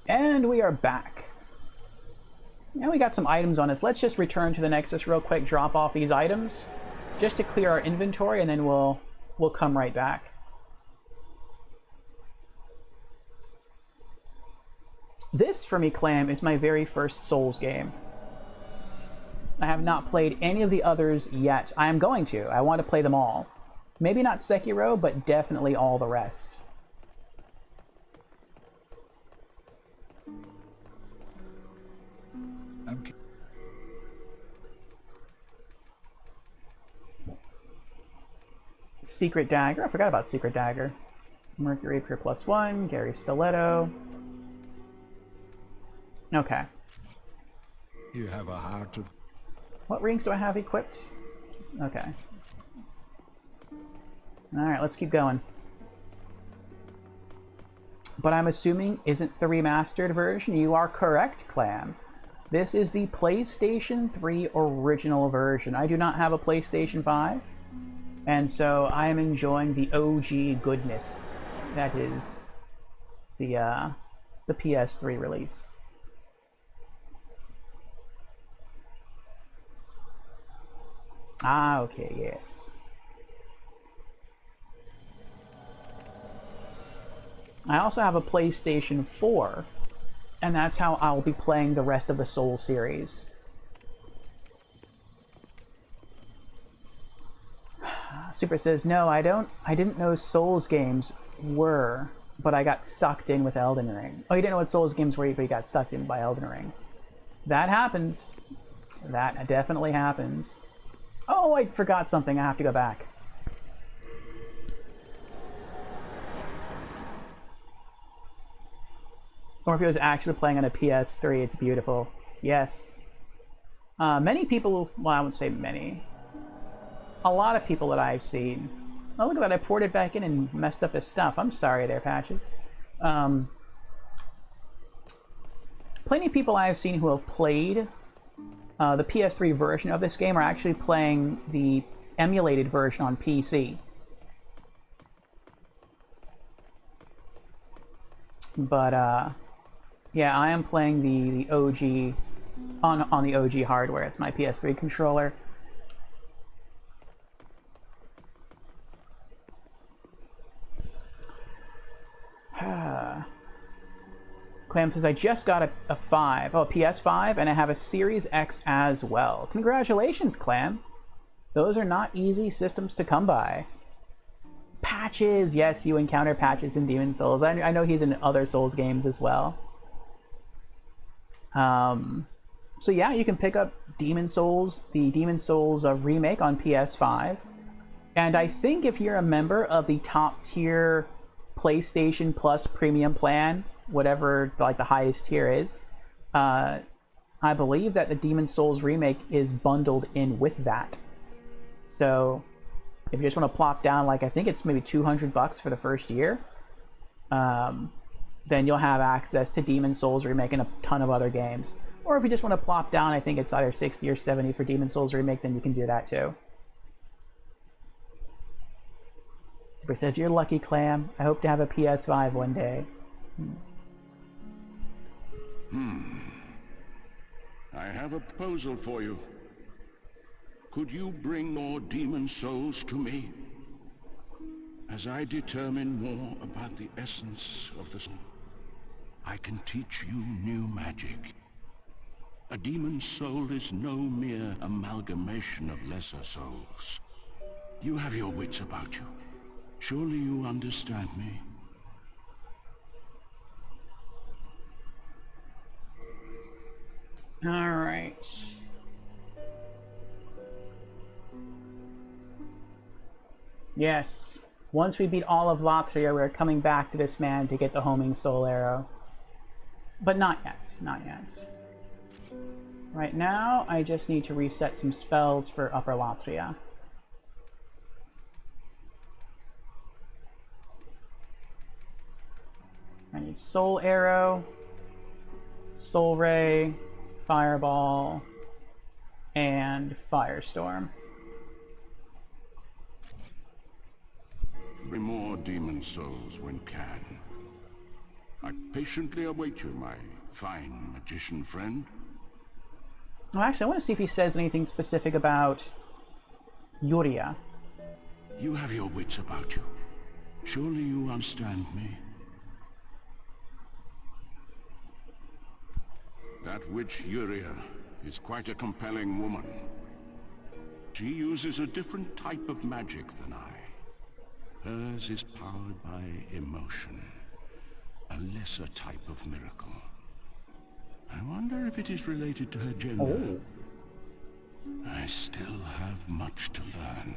And we are back. Now we got some items on us. Let's just return to the Nexus real quick, drop off these items, just to clear our inventory, and then we'll come right back. This, for me, Clam, is my very first Souls game. I have not played any of the others yet. I am going to. I want to play them all. Maybe not Sekiro, but definitely all the rest. Secret Dagger. I forgot about Secret Dagger. Mercury Pure +1. Gary Stiletto. Okay. You have a heart of... What rings do I have equipped? Okay. Alright, let's keep going. But I'm assuming isn't the remastered version? You are correct, Clam. This is the PlayStation 3 original version. I do not have a PlayStation 5. And so I am enjoying the OG goodness that is the PS3 release. Ah, okay, yes. I also have a PlayStation 4, and that's how I'll be playing the rest of the Soul series. Super says, no, I didn't know Souls games were, but I got sucked in with Elden Ring. Oh, you didn't know what Souls games were, but you got sucked in by Elden Ring. That happens. That definitely happens. Oh, I forgot something. I have to go back. Orpheus is actually playing on a PS3. It's beautiful. Yes. Many people, well, I won't say many. A lot of people that I've seen. Oh, look at that. I poured it back in and messed up his stuff. I'm sorry there, Patches. Plenty of people I've seen who have played the PS3 version of this game are actually playing the emulated version on PC. But, yeah, I am playing the OG on the OG hardware. It's my PS3 controller. Clam says, I just got a 5. Oh, a PS5, and I have a Series X as well. Congratulations, Clam. Those are not easy systems to come by. Patches! Yes, you encounter Patches in Demon Souls. I know he's in other Souls games as well. So yeah, you can pick up Demon Souls, the Demon Souls remake on PS5. And I think if you're a member of the top tier PlayStation Plus premium plan, whatever like the highest tier is, I believe that the Demon Souls remake is bundled in with that. So If you just want to plop down, like, I think it's maybe $200 for the first year, then you'll have access to Demon Souls Remake and a ton of other games. Or if you just want to plop down, I think it's either 60 or 70 for Demon Souls Remake, then you can do that too. Super says, "You're lucky, Clam. I hope to have a PS5 one day." I have a proposal for you. Could you bring more demon souls to me? As I determine more about the essence of the soul, I can teach you new magic. A demon soul is no mere amalgamation of lesser souls. You have your wits about you. Surely you understand me? All right. Yes. Once we beat all of Latria, we're coming back to this man to get the homing soul arrow. But not yet. Not yet. Right now, I just need to reset some spells for Upper Latria. I need Soul Arrow, Soul Ray, Fireball, and Firestorm. Bring more demon souls when can. I patiently await you, my fine magician friend. Well, actually, I want to see if he says anything specific about Yuria. You have your wits about you. Surely you understand me? That witch Yuria is quite a compelling woman. She uses a different type of magic than I. Hers is powered by emotion, a lesser type of miracle. I wonder if it is related to her gender. I still have much to learn.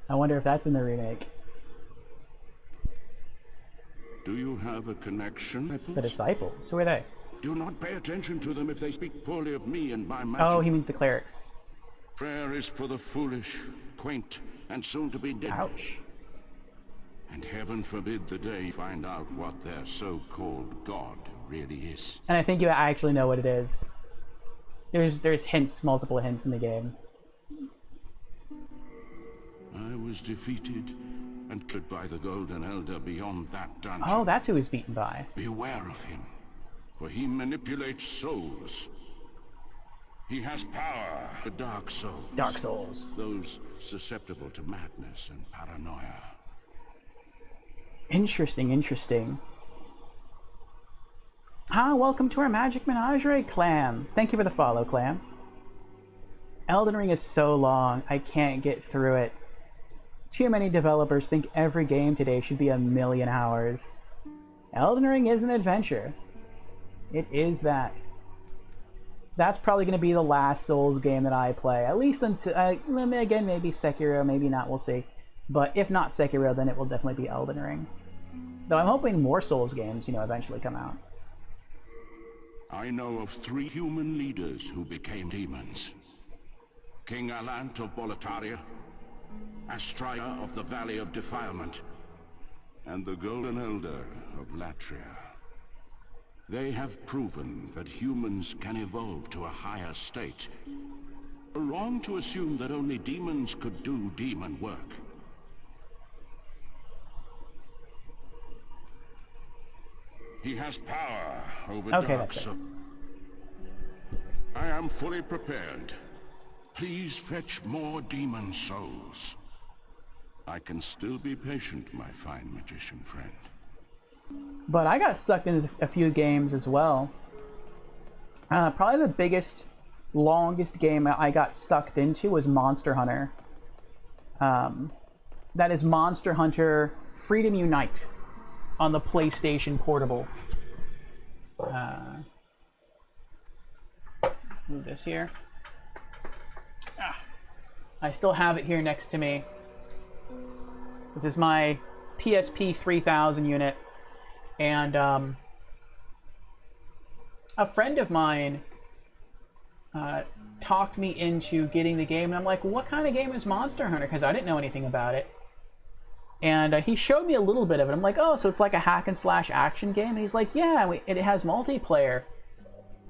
I wonder if that's in the remake. Do you have a connection? The Disciples? Who are they? Do not pay attention to them if they speak poorly of me and my magic. Oh, he means the clerics. Prayer is for the foolish, quaint, and soon to be dead. Ouch. And heaven forbid the day you find out what their so-called God really is. And I think you actually know what it is. There's hints, multiple hints in the game. I was defeated and killed by the Golden Elder beyond that dungeon. Oh, that's who he's beaten by. Beware of him, for he manipulates souls. He has power for dark souls. Dark Souls. Those susceptible to madness and paranoia. Interesting, interesting. Ah, welcome to our Magic Menagerie, Clam. Thank you for the follow, Clam. Elden Ring is so long, I can't get through it. Too many developers think every game today should be 1,000,000 hours. Elden Ring is an adventure. It is that. That's probably going to be the last Souls game that I play. At least until, again, maybe Sekiro, maybe not, we'll see. But if not Sekiro, then it will definitely be Elden Ring. Though I'm hoping more Souls games, eventually come out. I know of 3 human leaders who became demons. King Allant of Boletaria, Astraea of the Valley of Defilement, and the Golden Elder of Latria. They have proven that humans can evolve to a higher state. Wrong to assume that only demons could do demon work. He has power over dark souls. I am fully prepared. Please fetch more demon souls. I can still be patient, my fine magician friend. But I got sucked into a few games as well. Probably the biggest, longest game I got sucked into was Monster Hunter. That is Monster Hunter Freedom Unite on the PlayStation Portable. Move this here. I still have it here next to me. This is my PSP 3000 unit. And a friend of mine talked me into getting the game, and I'm like, what kind of game is Monster Hunter? Because I didn't know anything about it. And he showed me a little bit of it. I'm like, oh, so it's like a hack and slash action game? And he's like, yeah, it has multiplayer.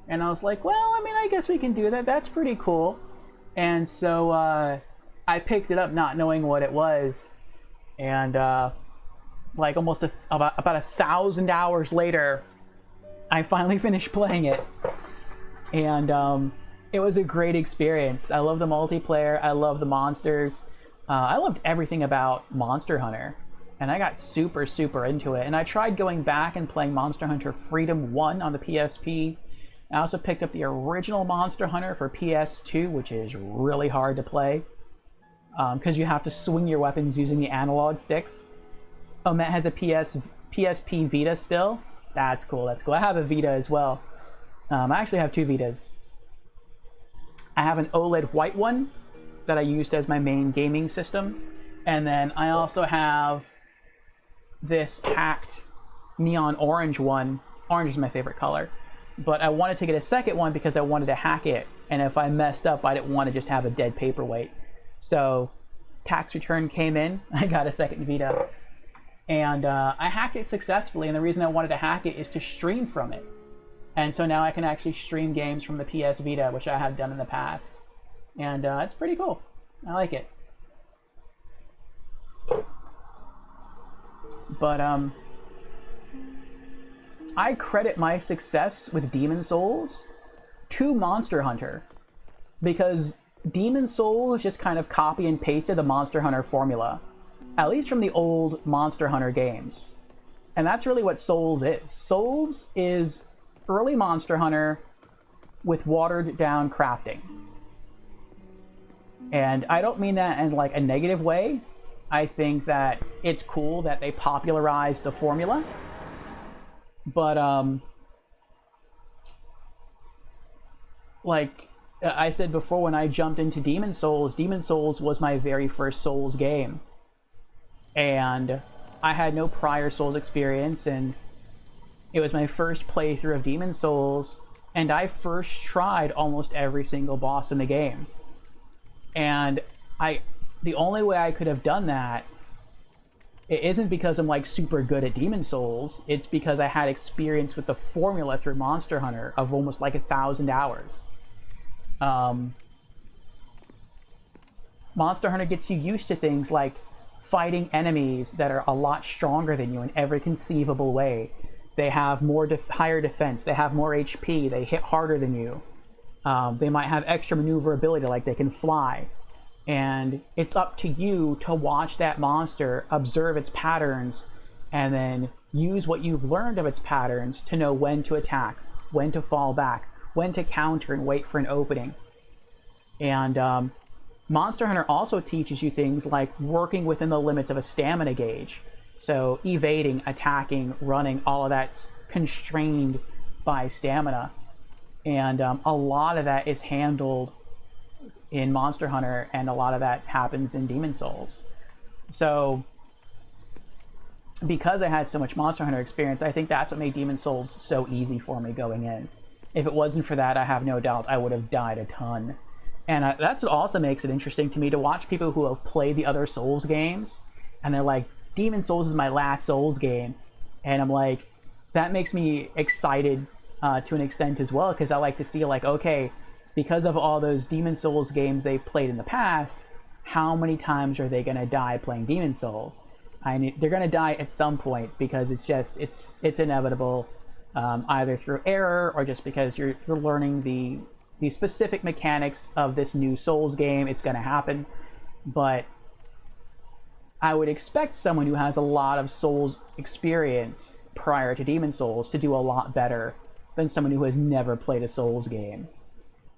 And I was like, well, I mean, I guess we can do that. That's pretty cool. And so I picked it up not knowing what it was. And like almost about 1,000 hours later, I finally finished playing it. And it was a great experience. I love the multiplayer. I love the monsters. I loved everything about Monster Hunter, and I got super, super into it. And I tried going back and playing Monster Hunter Freedom 1 on the PSP. I also picked up the original Monster Hunter for PS2, which is really hard to play because you have to swing your weapons using the analog sticks. Oh, Matt has a PSP Vita still? That's cool, that's cool. I have a Vita as well. I actually have 2 Vitas. I have an OLED white one that I used as my main gaming system. And then I also have this hacked neon orange one. Orange is my favorite color. But I wanted to get a second one because I wanted to hack it. And if I messed up, I didn't want to just have a dead paperweight. So tax return came in. I got a second Vita. And I hacked it successfully. And the reason I wanted to hack it is to stream from it. And so now I can actually stream games from the PS Vita, which I have done in the past. And it's pretty cool. I like it. But I credit my success with Demon Souls to Monster Hunter, because Demon Souls just kind of copy and pasted the Monster Hunter formula, at least from the old Monster Hunter games. And that's really what Souls is. Souls is early Monster Hunter with watered down crafting. And I don't mean that in like a negative way. I think that it's cool that they popularized the formula. But like I said before, when I jumped into Demon Souls was my very first Souls game. And I had no prior Souls experience, and it was my first playthrough of Demon Souls, and I first tried almost every single boss in the game. And the only way I could have done that, it isn't because I'm like super good at Demon Souls, it's because I had experience with the formula through Monster Hunter of almost like 1,000 hours. Monster Hunter gets you used to things like fighting enemies that are a lot stronger than you in every conceivable way. They have higher defense, they have more HP, they hit harder than you. They might have extra maneuverability, like they can fly. And it's up to you to watch that monster, observe its patterns, and then use what you've learned of its patterns to know when to attack, when to fall back, when to counter and wait for an opening. And Monster Hunter also teaches you things like working within the limits of a stamina gauge. So evading, attacking, running, all of that's constrained by stamina. And a lot of that is handled in Monster Hunter, and a lot of that happens in Demon Souls. So because I had so much Monster Hunter experience, I think that's what made Demon Souls so easy for me going in. If it wasn't for that, I have no doubt I would have died a ton. And that's what also makes it interesting to me to watch people who have played the other Souls games, and they're like, Demon Souls is my last Souls game. And I'm like, that makes me excited to an extent as well, because I like to see like, okay, because of all those Demon Souls games they've played in the past, how many times are they going to die playing Demon Souls? I mean, they're going to die at some point, because it's inevitable, either through error or just because you're learning the specific mechanics of this new Souls game. It's going to happen. But I would expect someone who has a lot of Souls experience prior to Demon Souls to do a lot better than someone who has never played a Souls game.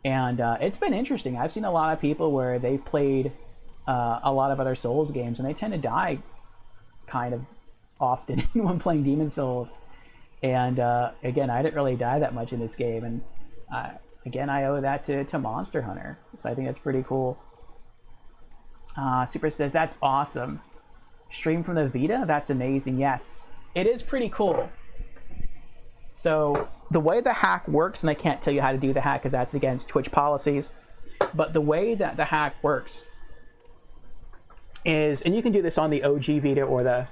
And it's been interesting. I've seen a lot of people where they've played a lot of other Souls games, and they tend to die kind of often when playing Demon Souls. And again, I didn't really die that much in this game. And again, I owe that to Monster Hunter. So I think that's pretty cool. Super says, that's awesome. Stream from the Vita? That's amazing. Yes, it is pretty cool. So the way the hack works, and I can't tell you how to do the hack because that's against Twitch policies, but the way that the hack works is, and you can do this on the OG Vita or the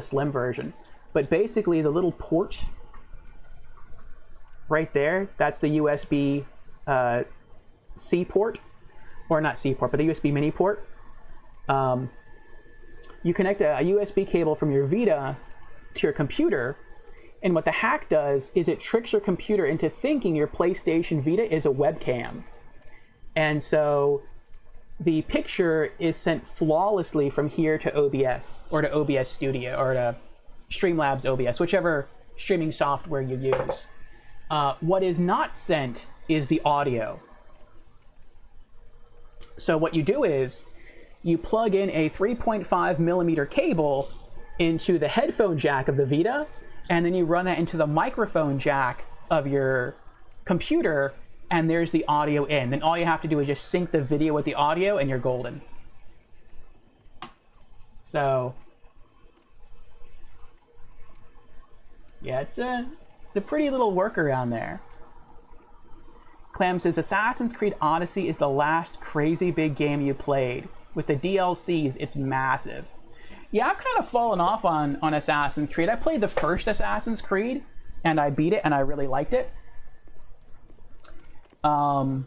slim version, but basically the little port right there, that's the USB C port, or not C port, but the USB mini port. You connect a USB cable from your Vita to your computer, and what the hack does is it tricks your computer into thinking your PlayStation Vita is a webcam. And so the picture is sent flawlessly from here to OBS, or to OBS Studio, or to Streamlabs OBS, whichever streaming software you use. What is not sent is the audio. So what you do is you plug in a 3.5 millimeter cable into the headphone jack of the Vita, and then you run that into the microphone jack of your computer, and there's the audio in. Then all you have to do is just sync the video with the audio, and you're golden. So yeah, it's a pretty little workaround there. Clam says, Assassin's Creed Odyssey is the last crazy big game you played. With the DLCs, it's massive. Yeah, I've kind of fallen off on Assassin's Creed. I played the first Assassin's Creed, and I beat it, and I really liked it. I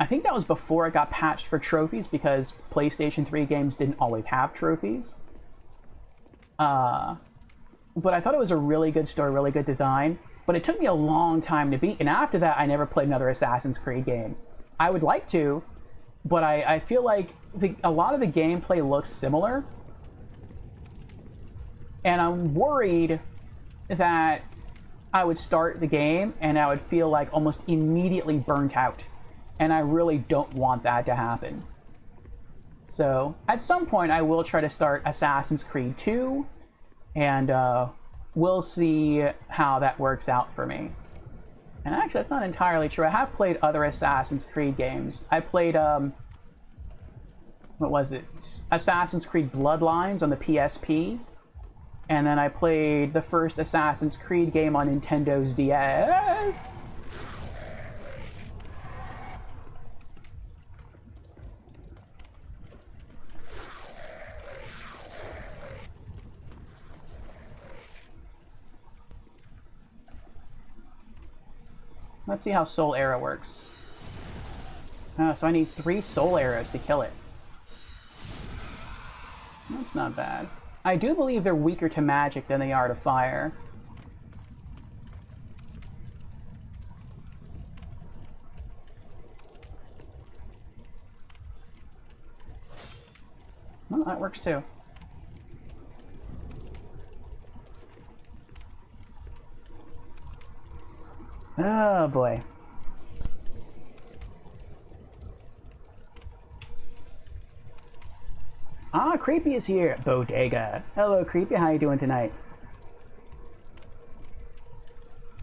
think that was before it got patched for trophies, because PlayStation 3 games didn't always have trophies. But I thought it was a really good story, really good design. But it took me a long time to beat, and after that, I never played another Assassin's Creed game. I would like to, but I feel like a lot of the gameplay looks similar. And I'm worried that I would start the game and I would feel like almost immediately burnt out. And I really don't want that to happen. So at some point I will try to start Assassin's Creed 2, and we'll see how that works out for me. And actually, that's not entirely true. I have played other Assassin's Creed games. I played, what was it? Assassin's Creed Bloodlines on the PSP. And then I played the first Assassin's Creed game on Nintendo's DS. Let's see how Soul Arrow works. Oh, so I need 3 Soul Arrows to kill it. That's not bad. I do believe they're weaker to magic than they are to fire. Well, that works too. Oh boy. Ah, Creepy is here. Bodega. Hello, Creepy. How you doing tonight?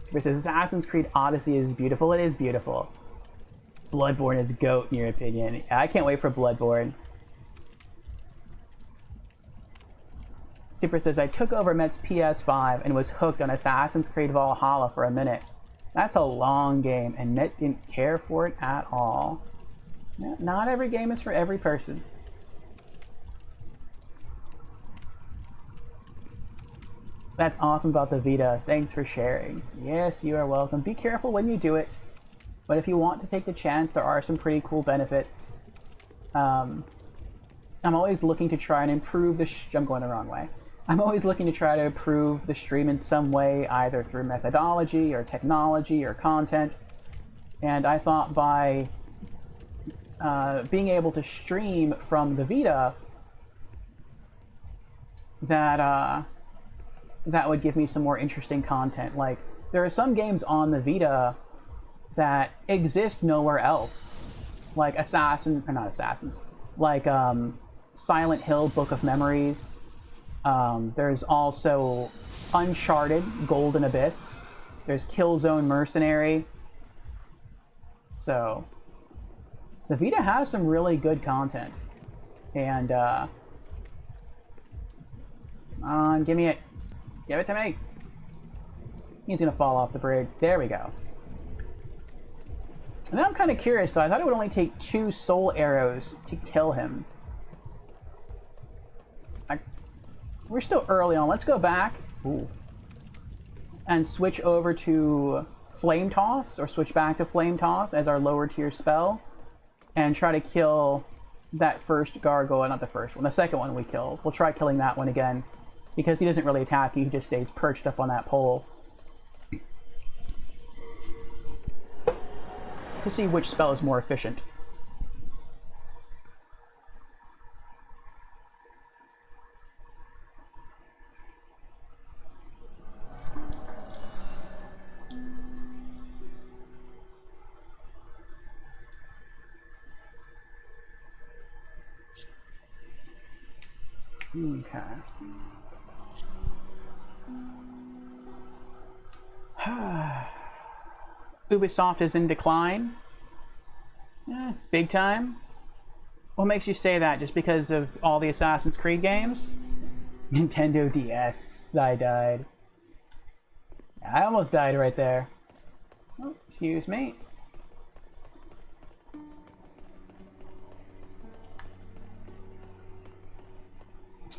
Super says, Assassin's Creed Odyssey is beautiful. It is beautiful. Bloodborne is GOAT, in your opinion. I can't wait for Bloodborne. Super says, I took over Met's PS5 and was hooked on Assassin's Creed Valhalla for a minute. That's a long game, and Met didn't care for it at all. Not every game is for every person. That's awesome about the Vita. Thanks for sharing. Yes, you are welcome. Be careful when you do it. But if you want to take the chance, there are some pretty cool benefits. I'm always looking to try and improve the... I'm going the wrong way. I'm always looking to try to improve the stream in some way, either through methodology or technology or content. And I thought by being able to stream from the Vita, that would give me some more interesting content. Like, there are some games on the Vita that exist nowhere else. Like like Silent Hill Book of Memories. There's also Uncharted Golden Abyss. There's Killzone Mercenary. So the Vita has some really good content. And on, give me it. Give it to me. He's gonna fall off the bridge. There we go. And now I'm kind of curious though. I thought it would only take 2 soul arrows to kill him. We're still early on. Let's go back. Ooh. And switch over to Flame Toss, or switch back to Flame Toss as our lower tier spell, and try to kill that first gargoyle, not the first one, the second one we killed. We'll try killing that one again, because he doesn't really attack you, he just stays perched up on that pole. To see which spell is more efficient. Okay. Ubisoft is in decline. Big time. What makes you say that? Just because of all the Assassin's Creed games? Nintendo DS. I died. I almost died right there. Oh, excuse me.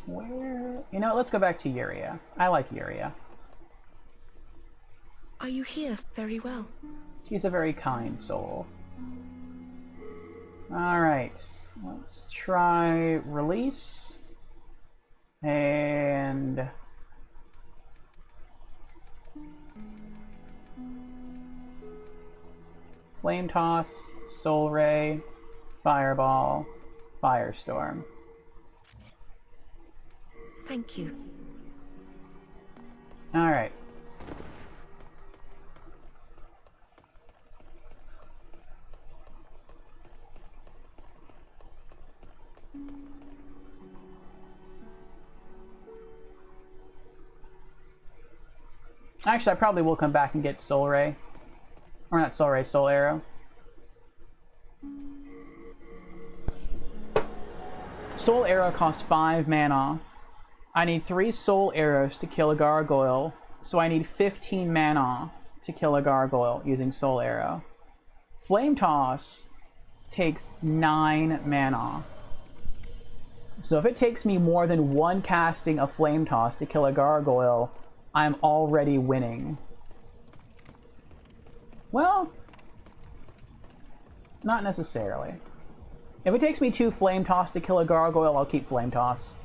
Where? You know, let's go back to Yuria. I like Yuria. Are you here very well? She's a very kind soul. Alright, let's try release. And... Flame Toss, Soul Ray, Fireball, Firestorm. Thank you. Alright. Actually, I probably will come back and get Soul Ray. Or not Soul Ray, Soul Arrow. Soul Arrow costs 5 mana. I need 3 Soul Arrows to kill a gargoyle, so I need 15 mana to kill a gargoyle using Soul Arrow. Flame Toss takes 9 mana. So if it takes me more than 1 casting of Flame Toss to kill a gargoyle, I'm already winning. Well, not necessarily. If it takes me 2 Flame Toss to kill a gargoyle, I'll keep Flame Toss.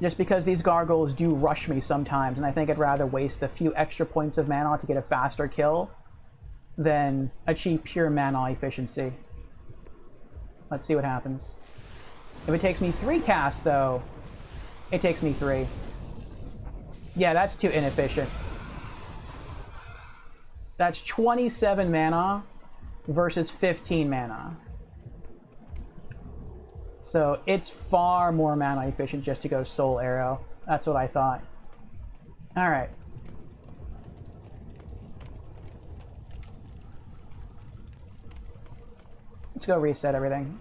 Just because these gargoyles do rush me sometimes, and I think I'd rather waste a few extra points of mana to get a faster kill than achieve pure mana efficiency. Let's see what happens. If it takes me 3 casts, though, it takes me 3. Yeah, that's too inefficient. That's 27 mana versus 15 mana. So it's far more mana efficient just to go Soul Arrow. That's what I thought. Alright. Let's go reset everything.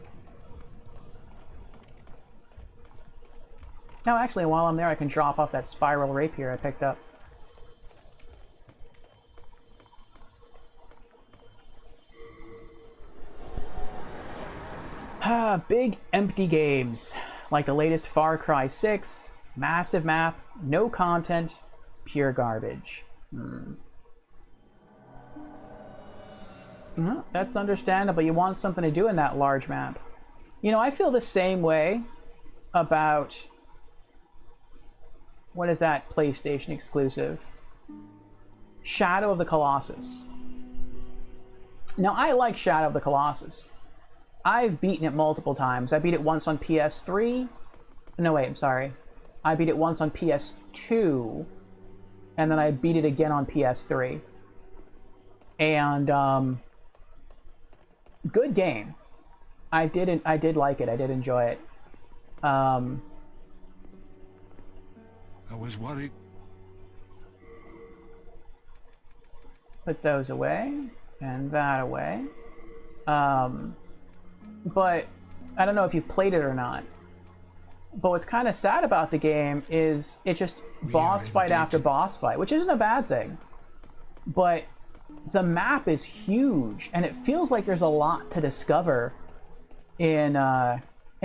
No, actually, while I'm there, I can drop off that Spiral Rapier I picked up. Big empty games, like the latest Far Cry 6, massive map, no content, pure garbage. Well, that's understandable. You want something to do in that large map. You know, I feel the same way about... What is that PlayStation exclusive? Shadow of the Colossus. Now, I like Shadow of the Colossus. I've beaten it multiple times. I beat it once on PS3. No, wait, I'm sorry. I beat it once on PS2, and then I beat it again on PS3. And, good game. I did like it. I did enjoy it. I was worried. Put those away, and that away. But I don't know if you've played it or not. But what's kind of sad about the game is it's just boss fight after boss fight, which isn't a bad thing. But the map is huge, and it feels like there's a lot to discover in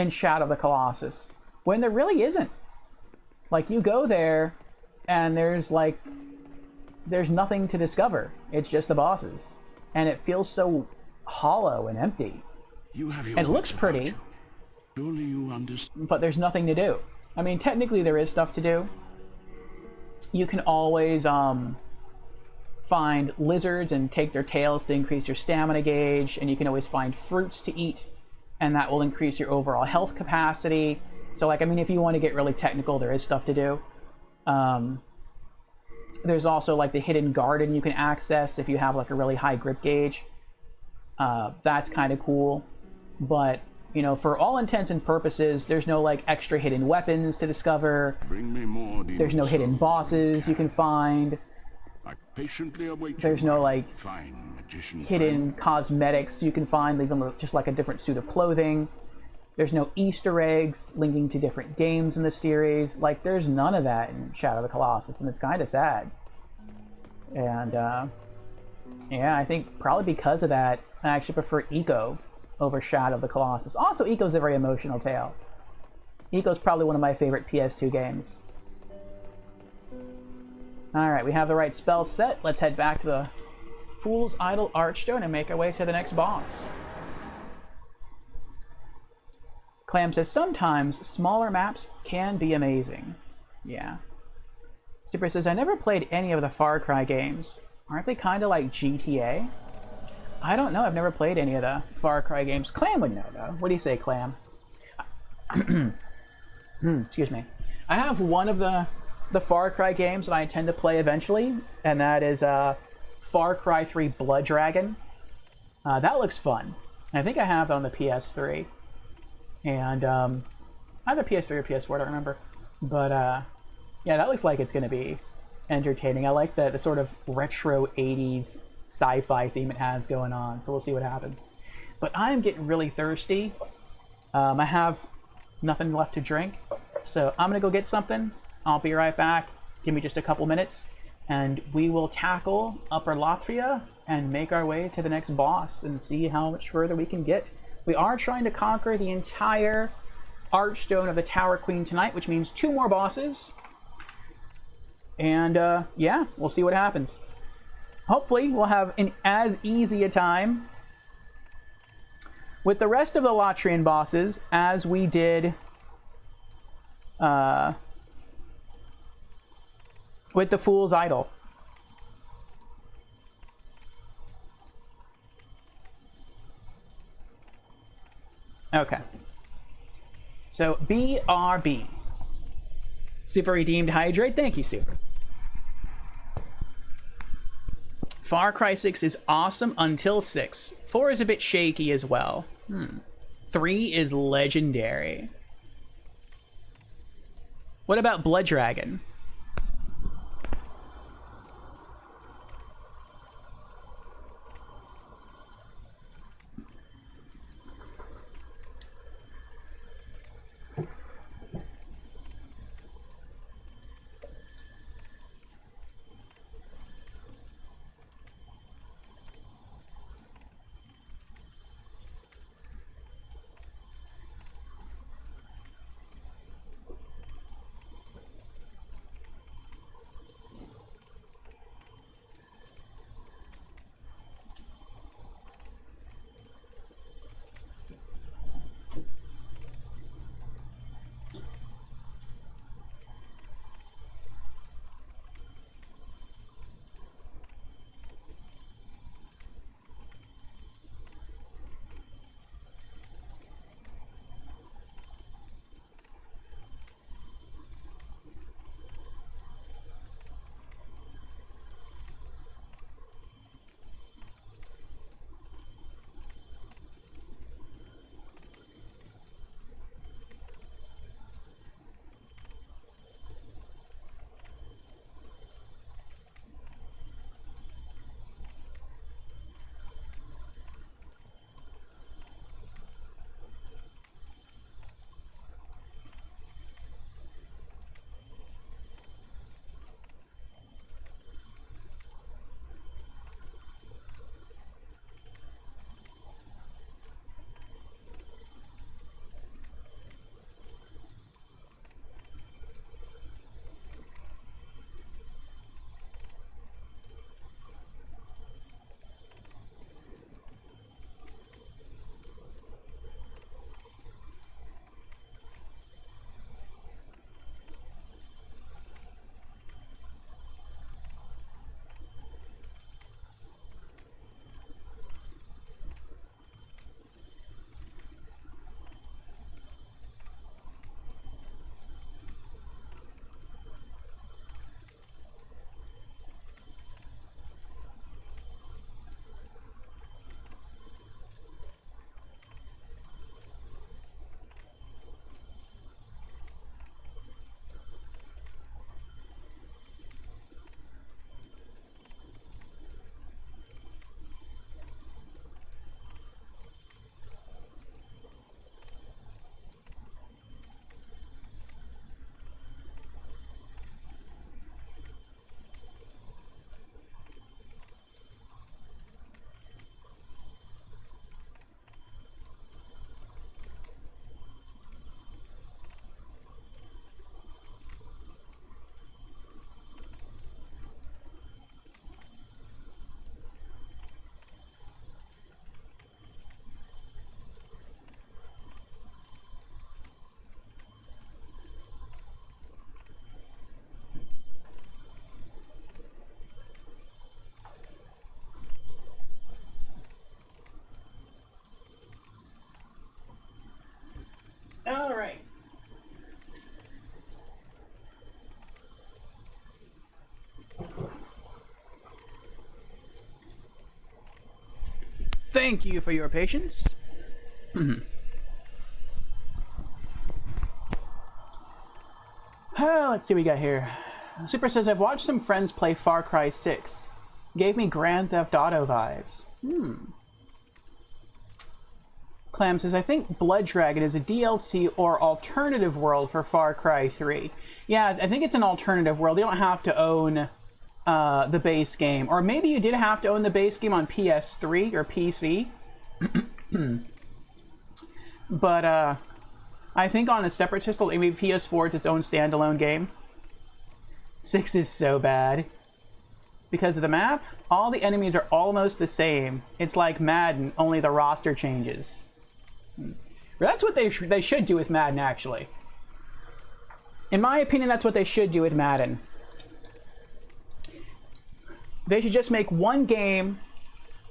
Shadow of the Colossus, when there really isn't. Like, you go there, and there's nothing to discover. It's just the bosses, and it feels so hollow and empty. You have your It looks wits pretty, about you. Surely you understand. but there's nothing to do. I mean, technically there is stuff to do. You can always find lizards and take their tails to increase your stamina gauge, and you can always find fruits to eat, and that will increase your overall health capacity. So, like, I mean, if you want to get really technical, there is stuff to do. There's also, like, the hidden garden you can access if you have, like, a really high grip gauge. That's kind of cool. But, you know, for all intents and purposes, there's no, like, extra hidden weapons to discover. Bring me more. There's no hidden bosses you can find. I patiently await There's you, no, my like, fine magician hidden friend. cosmetics you can find, even just like a different suit of clothing. There's no Easter eggs linking to different games in the series. Like, there's none of that in Shadow of the Colossus, and it's kind of sad. And, yeah, I think probably because of that, I actually prefer Eco over Shadow of the Colossus. Also, Eco's a very emotional tale. Eco's probably one of my favorite PS2 games. Alright, we have the right spell set. Let's head back to the Fool's Idol Archstone and make our way to the next boss. Clam says, sometimes smaller maps can be amazing. Yeah. Super says, I never played any of the Far Cry games. Aren't they kind of like GTA? I don't know. I've never played any of the Far Cry games. Clam would know, though. What do you say, Clam? Excuse me. I have one of the Far Cry games that I intend to play eventually, and that is Far Cry 3 Blood Dragon. That looks fun. I think I have it on the PS3. And either PS3 or PS4, I don't remember. But yeah, that looks like it's going to be entertaining. I like the sort of retro 80s sci-fi theme it has going on, so we'll see what happens. But I'm getting really thirsty. I have nothing left to drink, so I'm going to go get something. I'll be right back. Give me just a couple minutes, and we will tackle Upper Latvia and make our way to the next boss and see how much further we can get. We are trying to conquer the entire Archstone of the Tower Queen tonight, which means 2 more bosses. And yeah, we'll see what happens. Hopefully, we'll have an as easy a time with the rest of the Latrian bosses as we did with the Fool's Idol. Okay. So, BRB. Super Redeemed Hydrate. Thank you, Super. Far Cry 6 is awesome until 6. 4 is a bit shaky as well. 3 is legendary. What about Blood Dragon? Thank you for your patience. Let's see what we got here. Super says, I've watched some friends play Far Cry 6. Gave me Grand Theft Auto vibes. Clam says, I think Blood Dragon is a DLC or alternative world for Far Cry 3. Yeah, I think it's an alternative world. You don't have to own the base game. Or maybe you did have to own the base game on PS3 or PC. But I think on a separate system, maybe PS4, it's its own standalone game. 6 is so bad. Because of the map, all the enemies are almost the same. It's like Madden, only the roster changes. That's what they should do with Madden, actually. In my opinion, that's what they should do with Madden. They should just make one game,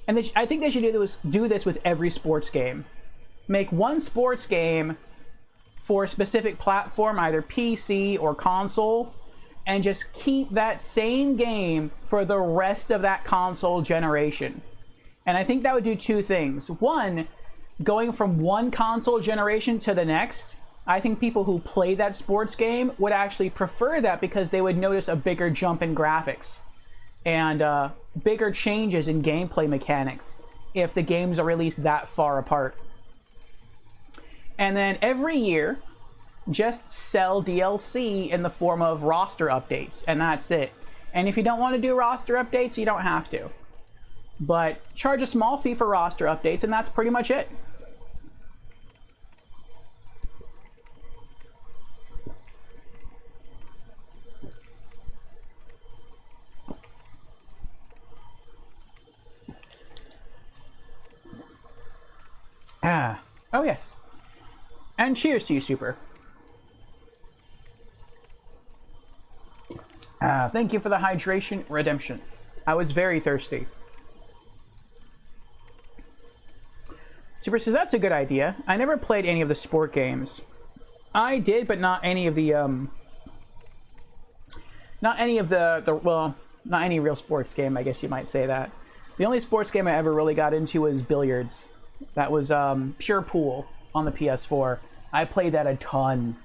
and I think they should do this with every sports game. Make one sports game for a specific platform, either PC or console, and just keep that same game for the rest of that console generation. And I think that would do two things. One, going from one console generation to the next, I think people who play that sports game would actually prefer that because they would notice a bigger jump in graphics and bigger changes in gameplay mechanics if the games are released that far apart. And then every year, just sell DLC in the form of roster updates, and that's it. And if you don't want to do roster updates, you don't have to. But charge a small fee for roster updates, and that's pretty much it. Oh yes. And cheers to you, Super. Thank you for the hydration redemption. I was very thirsty. Super says, that's a good idea. I never played any of the sport games. I did, but not any of the, not any real sports game, I guess you might say that. The only sports game I ever really got into was billiards. That was, pure pool on the PS4. I played that a ton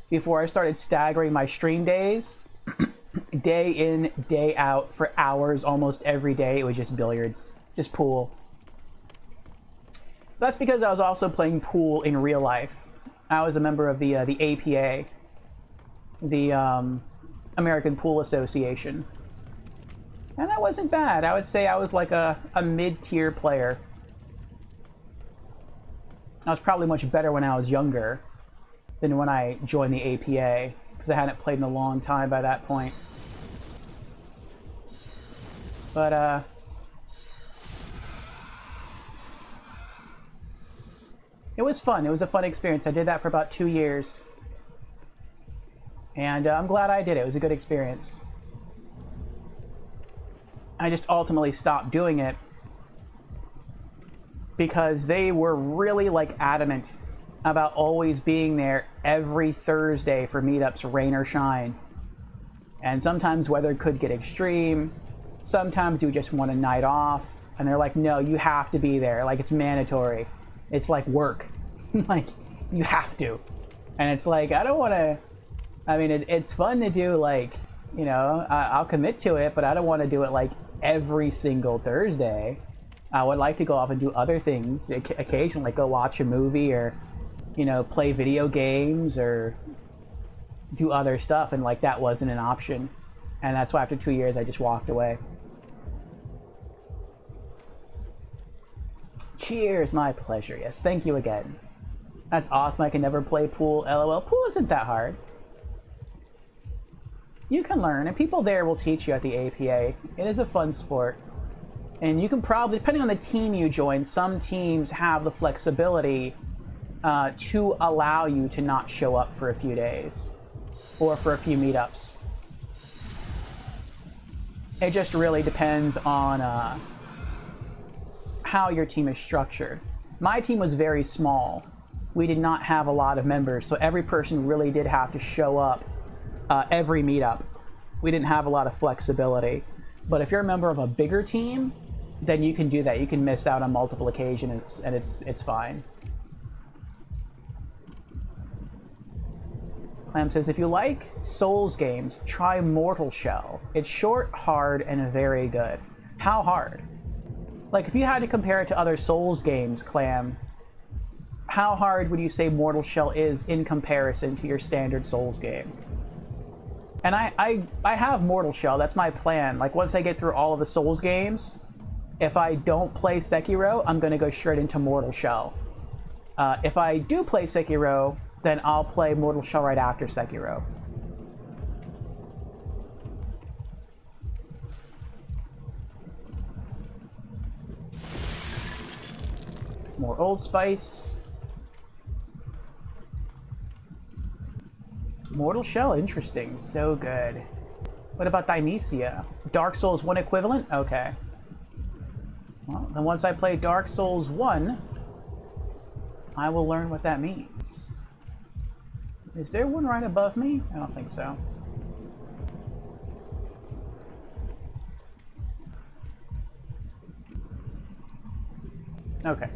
before I started staggering my stream days. Day in, day out, for hours almost every day. It was just billiards, just pool. That's because I was also playing pool in real life. I was a member of the APA, the American Pool Association. And that wasn't bad. I would say I was like a mid-tier player. I was probably much better when I was younger than when I joined the APA, because I hadn't played in a long time by that point. But, it was fun. It was a fun experience. I did that for about 2 years. And I'm glad I did it. It was a good experience. I just ultimately stopped doing it because they were really, like, adamant about always being there every Thursday for meetups, rain or shine. And sometimes weather could get extreme. Sometimes you just want a night off. And they're like, no, you have to be there. Like, it's mandatory. It's like work. Like, you have to. And it's like, I don't want to... I mean, it's fun to do, like, you know, I'll commit to it, but I don't want to do it, like, every single Thursday. I would like to go off and do other things. Occasionally, like, go watch a movie or, you know, play video games or do other stuff. And, like, that wasn't an option. And that's why after 2 years, I just walked away. Cheers, my pleasure. Yes, thank you again. That's awesome. I can never play pool. LOL. Pool isn't that hard. You can learn, and people there will teach you at the APA. It is a fun sport. And you can probably, depending on the team you join, some teams have the flexibility to allow you to not show up for a few days or for a few meetups. It just really depends on how your team is structured. My team was very small. We did not have a lot of members, so every person really did have to show up every meetup. We didn't have a lot of flexibility. But if you're a member of a bigger team, then you can do that. You can miss out on multiple occasions, and it's fine. Clam says, if you like Souls games, try Mortal Shell. It's short, hard, and very good. How hard? Like, if you had to compare it to other Souls games, Clam, how hard would you say Mortal Shell is in comparison to your standard Souls game? And I have Mortal Shell. That's my plan. Like, once I get through all of the Souls games, if I don't play Sekiro, I'm going to go straight into Mortal Shell. If I do play Sekiro, then I'll play Mortal Shell right after Sekiro. More Old Spice. Mortal Shell, interesting. So good. What about Dionysia? Dark Souls 1 equivalent? Okay. Well, then once I play Dark Souls 1, I will learn what that means. Is there one right above me? I don't think so. Okay.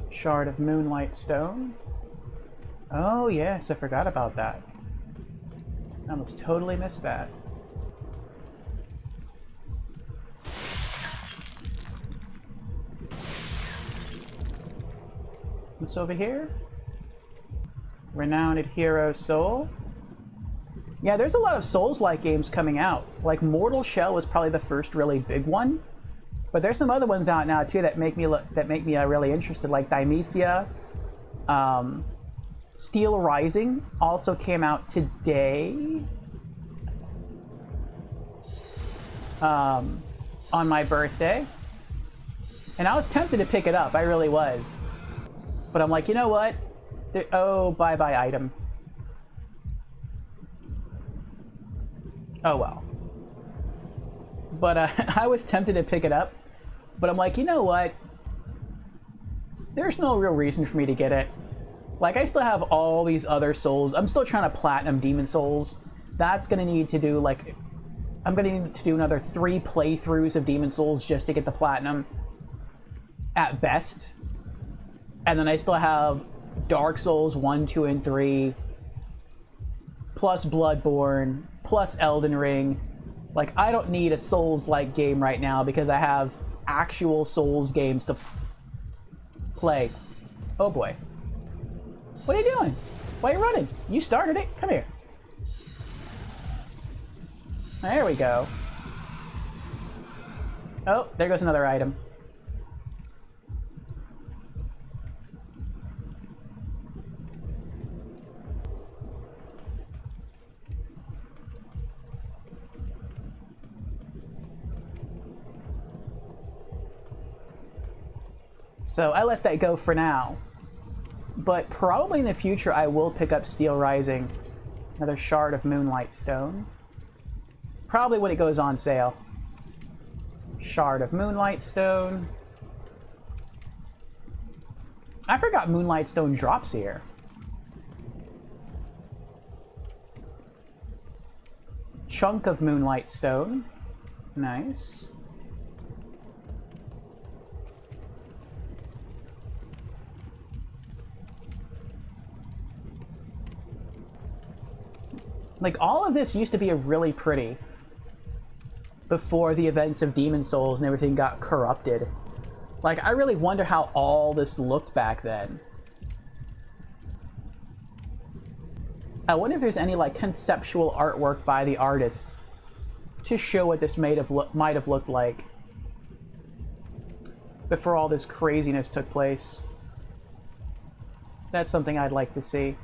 Shard of Moonlight Stone. Oh yes, I forgot about that. I almost totally missed that. What's over here? Renowned Hero Soul. Yeah, there's a lot of Souls-like games coming out. Like Mortal Shell was probably the first really big one, but there's some other ones out now too that make me really interested, like Dionysia. Steel Rising also came out today. On my birthday, and I was tempted to pick it up. I really was. But I'm like, you know what? Oh, bye-bye item. Oh, well. But I was tempted to pick it up. But I'm like, you know what? There's no real reason for me to get it. Like, I still have all these other Souls. I'm still trying to platinum Demon Souls. That's going to need to do, like... I'm going to need to do another 3 playthroughs of Demon Souls just to get the platinum. At best. And then I still have Dark Souls 1, 2, and 3, plus Bloodborne, plus Elden Ring. Like, I don't need a Souls-like game right now because I have actual Souls games to play. Oh boy. What are you doing? Why are you running? You started it. Come here. There we go. Oh, there goes another item. So I let that go for now. But probably in the future I will pick up Steel Rising. Another Shard of Moonlight Stone. Probably when it goes on sale. Shard of Moonlight Stone. I forgot Moonlight Stone drops here. Chunk of Moonlight Stone. Nice. Like, all of this used to be really pretty before the events of Demon Souls and everything got corrupted. Like, I really wonder how all this looked back then. I wonder if there's any, like, conceptual artwork by the artists to show what this might have looked like before all this craziness took place. That's something I'd like to see.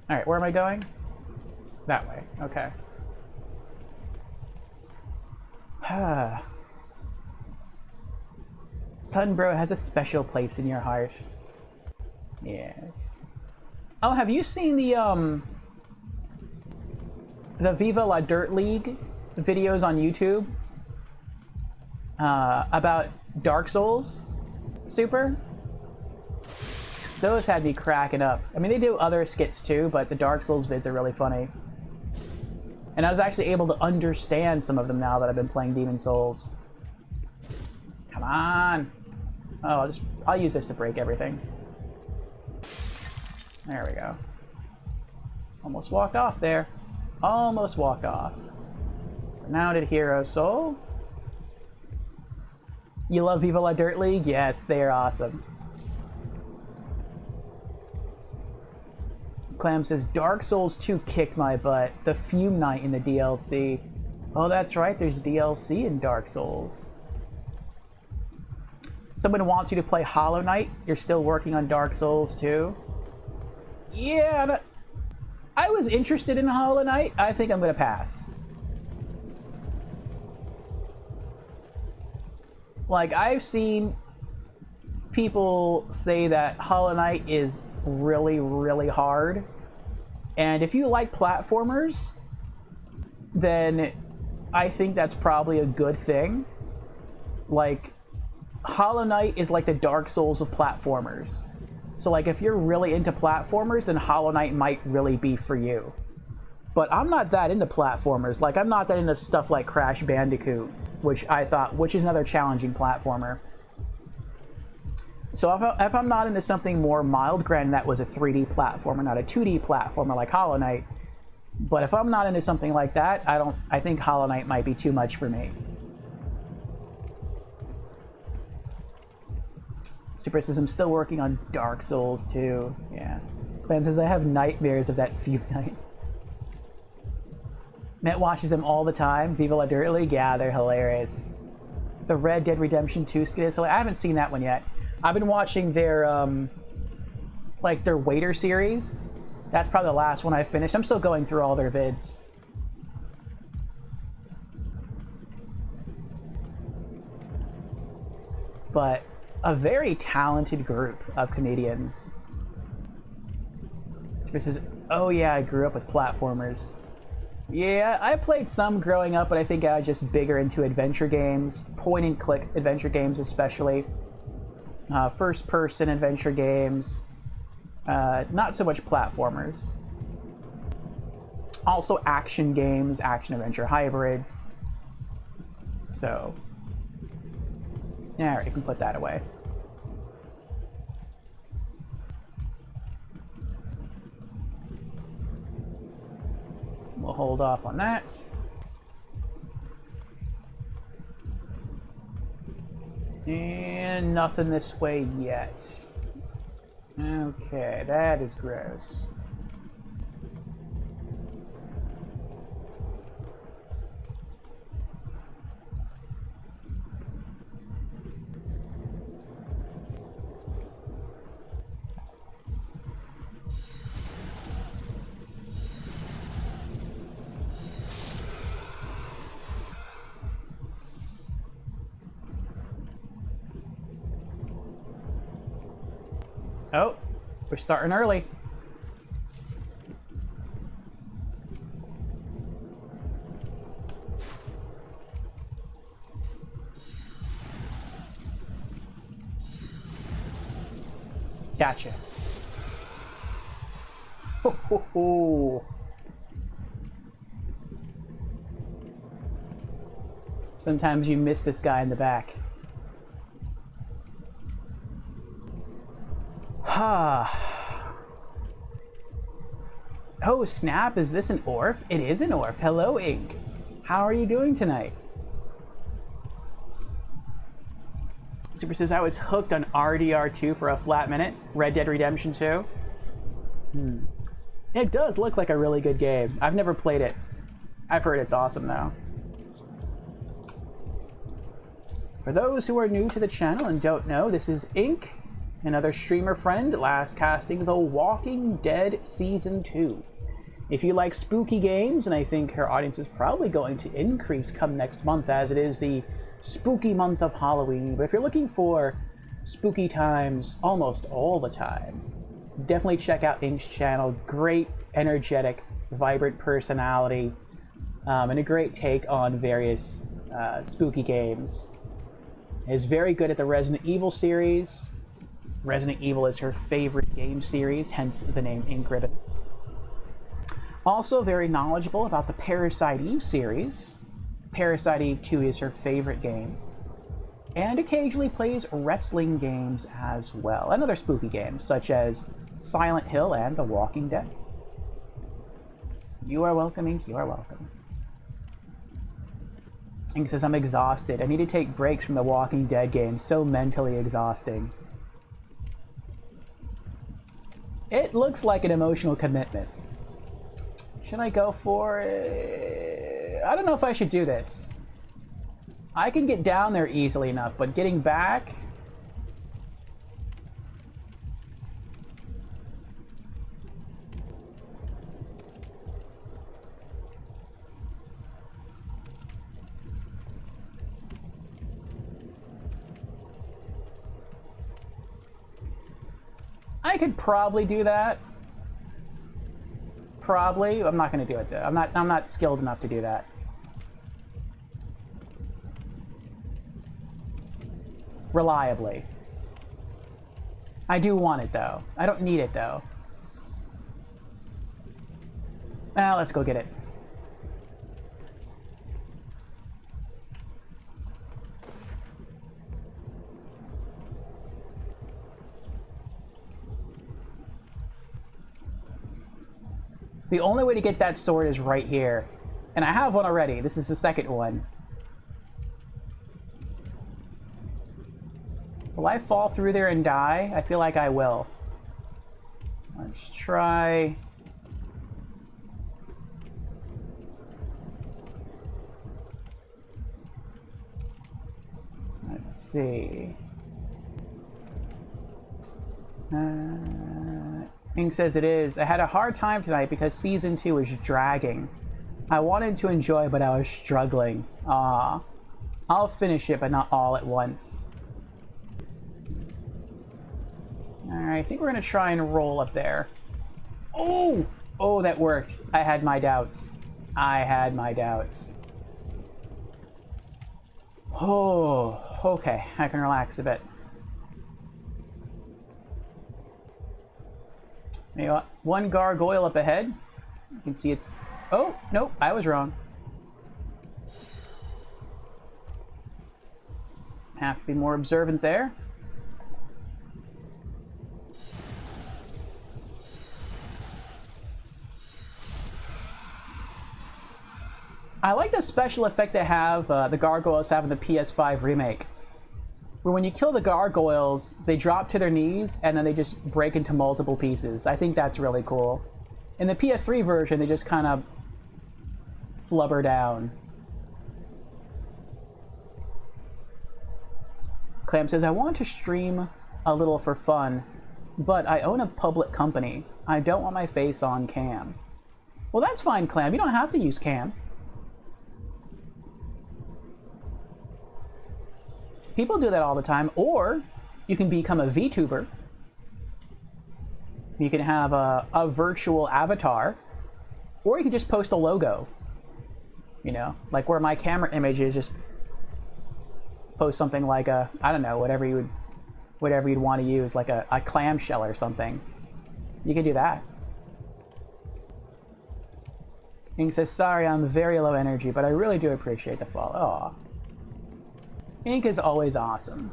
Alright, where am I going? That way, okay. Sunbro has a special place in your heart. Yes. Oh, have you seen the Viva La Dirt League videos on YouTube? about Dark Souls Super. Those had me cracking up. I mean, they do other skits too, but the Dark Souls vids are really funny. And I was actually able to understand some of them now that I've been playing Demon Souls. Come on. Oh, I'll use this to break everything. There we go. Almost walked off there. Almost walked off. Renowned Hero Soul. You love Viva La Dirt League? Yes, they are awesome. Clam says, Dark Souls 2 kicked my butt. The Fume Knight in the DLC. Oh, that's right, there's DLC in Dark Souls. Someone wants you to play Hollow Knight. You're still working on Dark Souls 2. Yeah, I was interested in Hollow Knight. I think I'm going to pass. Like, I've seen people say that Hollow Knight is really, really hard. And if you like platformers, then I think that's probably a good thing. Like, Hollow Knight is like the Dark Souls of platformers. So, like, if you're really into platformers, then Hollow Knight might really be for you. But I'm not that into platformers. Like, I'm not that into stuff like Crash Bandicoot, which is another challenging platformer. So if I'm not into something more mild, granted that was a 3D platformer, not a 2D platformer like Hollow Knight, but if I'm not into something like that, I think Hollow Knight might be too much for me. Super says, I'm still working on Dark Souls too. Yeah. Clem says, I have nightmares of that Fume Knight. Met watches them all the time. Viva La Dirt League? Yeah, they're hilarious. The Red Dead Redemption 2 skit is hilarious. I haven't seen that one yet. I've been watching their, like, their Waiter series. That's probably the last one I finished. I'm still going through all their vids. But a very talented group of comedians. This is, oh yeah, I grew up with platformers. Yeah, I played some growing up, but I think I was just bigger into adventure games, point-and-click adventure games especially. First-person adventure games, not so much platformers. Also action games, action-adventure hybrids. So, yeah, alright, you can put that away. We'll hold off on that. And nothing this way yet. Okay, that is gross. Oh, we're starting early. Gotcha. Ho, ho, ho. Sometimes you miss this guy in the back. Oh, snap, is this an Orph? It is an Orph. Hello, Ink. How are you doing tonight? Super says, I was hooked on RDR2 for a flat minute. Red Dead Redemption 2. It does look like a really good game. I've never played it. I've heard it's awesome, though. For those who are new to the channel and don't know, this is Ink, another streamer friend, last casting The Walking Dead Season 2. If you like spooky games, and I think her audience is probably going to increase come next month as it is the spooky month of Halloween, but if you're looking for spooky times almost all the time, definitely check out Ink's channel. Great, energetic, vibrant personality, and a great take on various spooky games. is very good at the Resident Evil series. Resident Evil is her favorite game series, hence the name Inkribbon. Also very knowledgeable about the Parasite Eve series. Parasite Eve 2 is her favorite game. And occasionally plays wrestling games as well, and other spooky games, such as Silent Hill and The Walking Dead. You are welcome, Ink, you are welcome. Ink says, I'm exhausted. I need to take breaks from The Walking Dead games. So mentally exhausting. It looks like an emotional commitment. Should I go for it? I don't know if I should do this. I can get down there easily enough, but getting back... I could probably do that. Probably. I'm not going to do it though. I'm not skilled enough to do that. Reliably. I do want it though. I don't need it though. Well, let's go get it. The only way to get that sword is right here. And I have one already. This is the second one. Will I fall through there and die? I feel like I will. Let's try... Let's see. Ink says it is. I had a hard time tonight because Season 2 was dragging. I wanted to enjoy, but I was struggling. Ah, I'll finish it, but not all at once. Alright, I think we're going to try and roll up there. Oh! Oh, that worked. I had my doubts. I had my doubts. Oh, okay. I can relax a bit. You know what? One gargoyle up ahead. You can see it's... Oh, nope, I was wrong. Have to be more observant there. I like the special effect they have, the gargoyles have in the PS5 remake. Where when you kill the gargoyles, they drop to their knees and then they just break into multiple pieces. I think that's really cool. In the PS3 version, they just kind of flubber down. Clam says, I want to stream a little for fun, but I own a public company. I don't want my face on cam. Well, that's fine, Clam. You don't have to use cam. People do that all the time, or you can become a VTuber. You can have a virtual avatar, or you can just post a logo. You know, like where my camera image is, just post something like a, I don't know, whatever you'd want to use, like a clamshell or something. You can do that. Ink says, sorry, I'm very low energy, but I really do appreciate the follow. Aw. Ink is always awesome.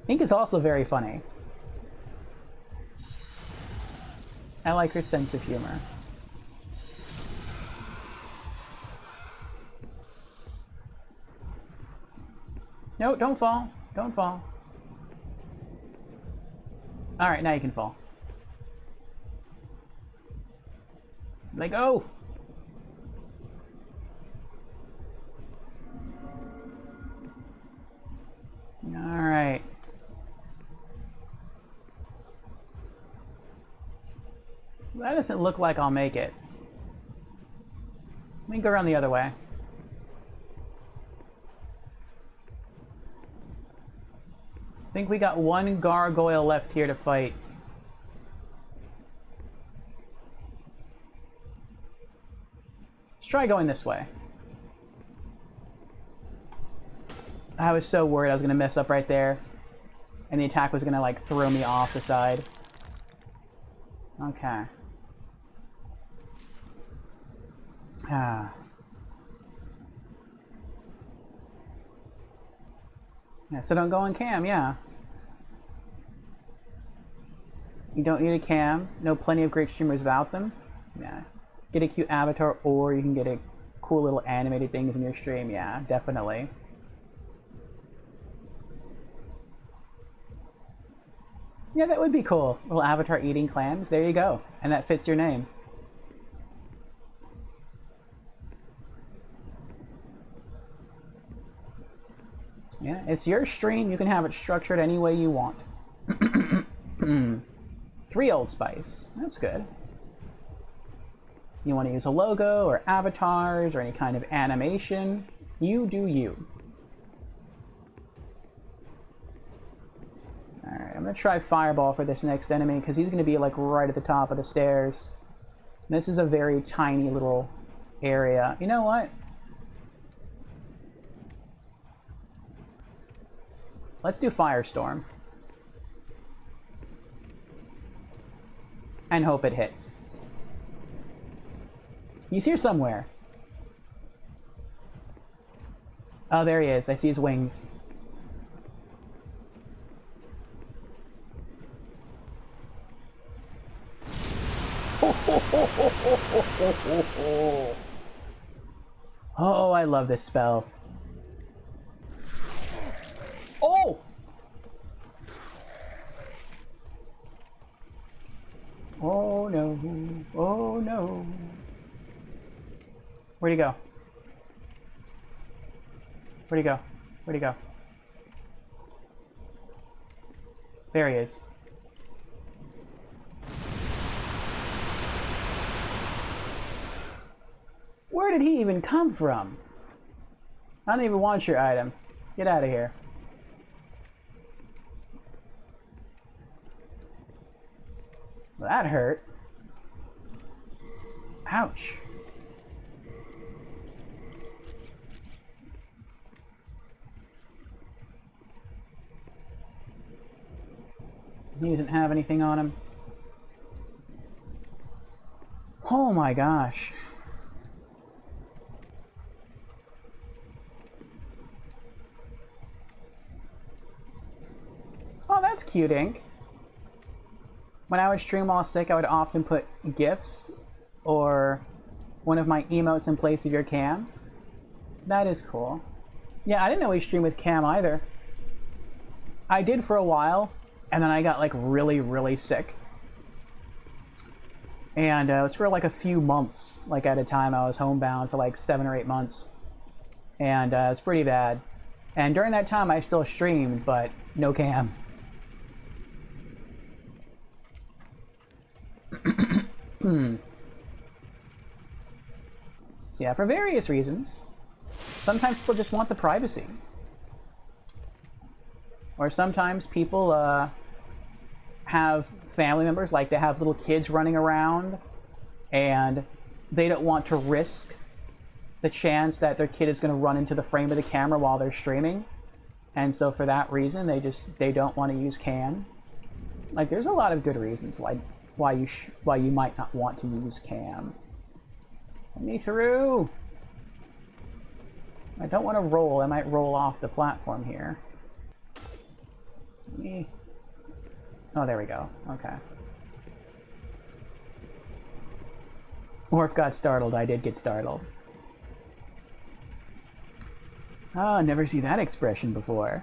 Ink is also very funny. I like her sense of humor. No, don't fall. Don't fall. All right, now you can fall. Let go. All right. That doesn't look like I'll make it. Let me go around the other way. I think we got one gargoyle left here to fight. Let's try going this way. I was so worried I was going to mess up right there. And the attack was going to, like, throw me off the side. Okay. Ah. Yeah, so don't go on cam, yeah. You don't need a cam. Know plenty of great streamers without them. Yeah. Get a cute avatar, or you can get a cool little animated things in your stream. Yeah, definitely. Yeah, that would be cool. Little avatar eating clams. There you go. And that fits your name. Yeah, it's your stream. You can have it structured any way you want. 3 Old Spice. That's good. You want to use a logo or avatars or any kind of animation. You do you. Alright, I'm going to try Fireball for this next enemy because he's going to be like right at the top of the stairs. This is a very tiny little area. You know what? Let's do Firestorm. And hope it hits. He's here somewhere. Oh, there he is. I see his wings. Oh, I love this spell. Oh! Oh no. Oh no. Where'd he go? Where'd he go? Where'd he go? There he is. Where did he even come from? I don't even want your item. Get out of here. Well, that hurt. Ouch. He doesn't have anything on him. Oh my gosh. Oh, that's cute, Ink. When I would stream while sick, I would often put GIFs or one of my emotes in place of your cam. That is cool. Yeah, I didn't know we streamed with cam either. I did for a while, and then I got like really, really sick. And it was for like a few months, like at a time. I was homebound for like 7 or 8 months. And it was pretty bad. And during that time, I still streamed, but no cam. So yeah, for various reasons. Sometimes people just want the privacy. Or sometimes people have family members, like they have little kids running around and they don't want to risk the chance that their kid is going to run into the frame of the camera while they're streaming. And so for that reason, they don't want to use cam. Like, there's a lot of good reasons why you might not want to use cam. Let me through. I don't want to roll. I might roll off the platform here. Oh, there we go. Okay. Orf got startled. I did get startled. Oh, never see that expression before.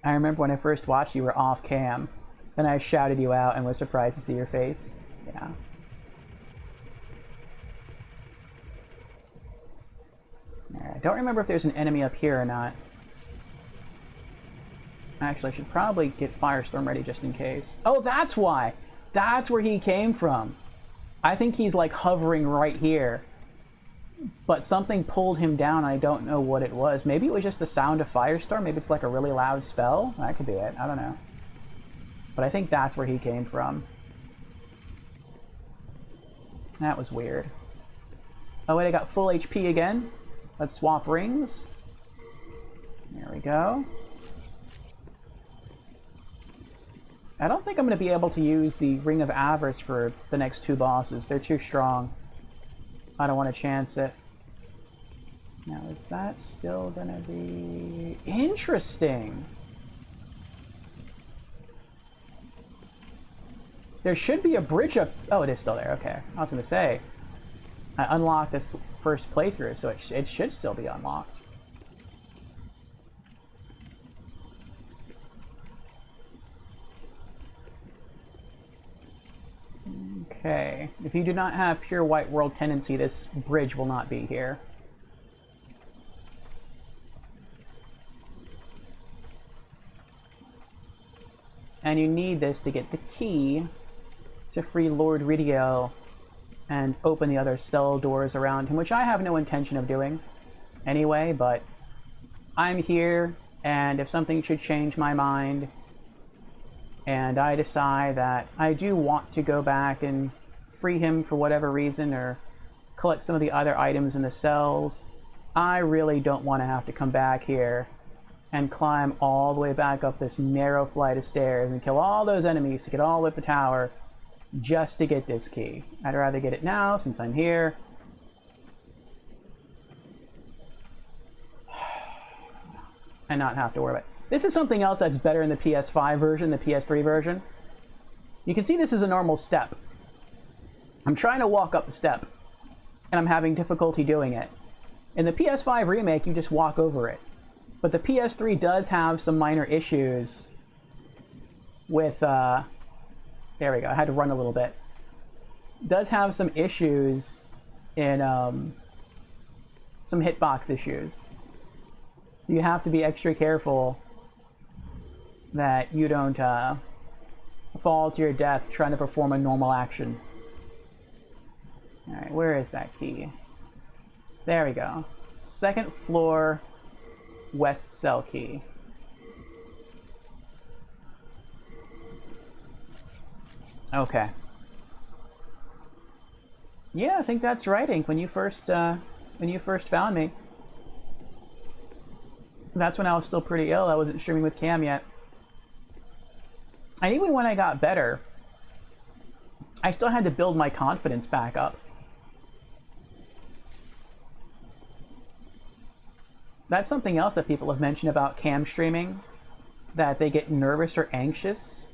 I remember when I first watched you were off cam. Then I shouted you out and was surprised to see your face. Yeah. I don't remember if there's an enemy up here or not. Actually, I should probably get Firestorm ready just in case. Oh, that's why! That's where he came from. I think he's like hovering right here. But something pulled him down, I don't know what it was. Maybe it was just the sound of Firestorm. Maybe it's like a really loud spell. That could be it. I don't know. But I think that's where he came from. That was weird. Oh wait, I got full HP again. Let's swap rings. There we go. I don't think I'm going to be able to use the Ring of Avarice for the next 2 bosses. They're too strong. I don't want to chance it. Now, is that still going to be... Interesting! There should be a bridge up... Oh, it is still there. Okay. I was going to say, I unlocked this first playthrough, so it should still be unlocked. Okay. If you do not have pure white world tendency, this bridge will not be here. And you need this to get the key to free Lord Ridio and open the other cell doors around him, which I have no intention of doing anyway, but I'm here, and if something should change my mind, and I decide that I do want to go back and free him for whatever reason, or collect some of the other items in the cells, I really don't want to have to come back here and climb all the way back up this narrow flight of stairs and kill all those enemies to get all up the tower just to get this key. I'd rather get it now since I'm here. And not have to worry about it. This is something else that's better in the PS5 version, the PS3 version. You can see this is a normal step. I'm trying to walk up the step, and I'm having difficulty doing it. In the PS5 remake, you just walk over it. But the PS3 does have some minor issues with, there we go, I had to run a little bit. Does have some issues in, some hitbox issues. So you have to be extra careful that you don't fall to your death trying to perform a normal action. Alright, where is that key? There we go. 2nd floor, west cell key. Okay. Yeah, I think that's right, Ink. When you first found me, that's when I was still pretty ill. I wasn't streaming with Cam yet. And even when I got better, I still had to build my confidence back up. That's something else that people have mentioned about Cam streaming, that they get nervous or anxious.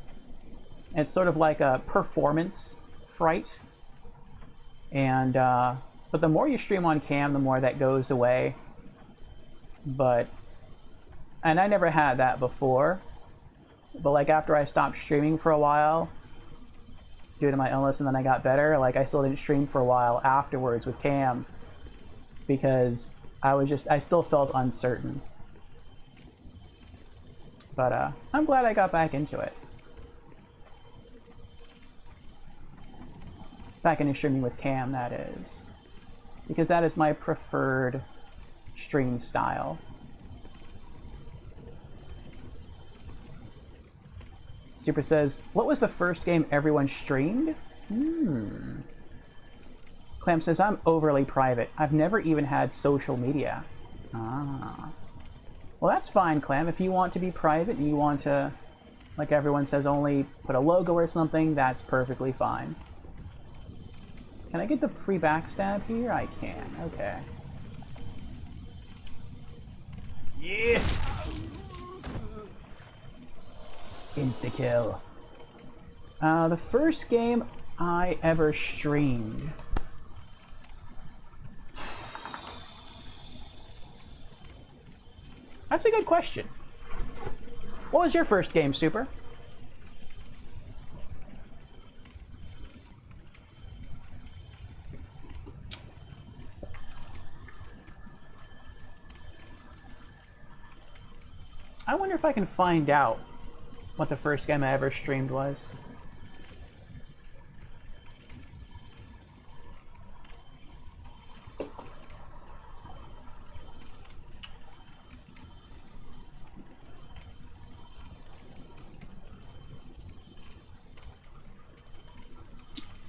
And it's sort of like a performance fright. And, but the more you stream on Cam, the more that goes away. And I never had that before. But like after I stopped streaming for a while, due to my illness, and then I got better, like I still didn't stream for a while afterwards with Cam. Because I still felt uncertain. But I'm glad I got back into it. Back into streaming with Cam, that is. Because that is my preferred stream style. Super says, what was the first game everyone streamed? Clam says, I'm overly private. I've never even had social media. Ah. Well, that's fine, Clam. If you want to be private and you want to, like everyone says, only put a logo or something, that's perfectly fine. Can I get the free backstab here? I can. Okay. Yes! Insta-kill. The first game I ever streamed. That's a good question. What was your first game, Super? I wonder if I can find out what the first game I ever streamed was.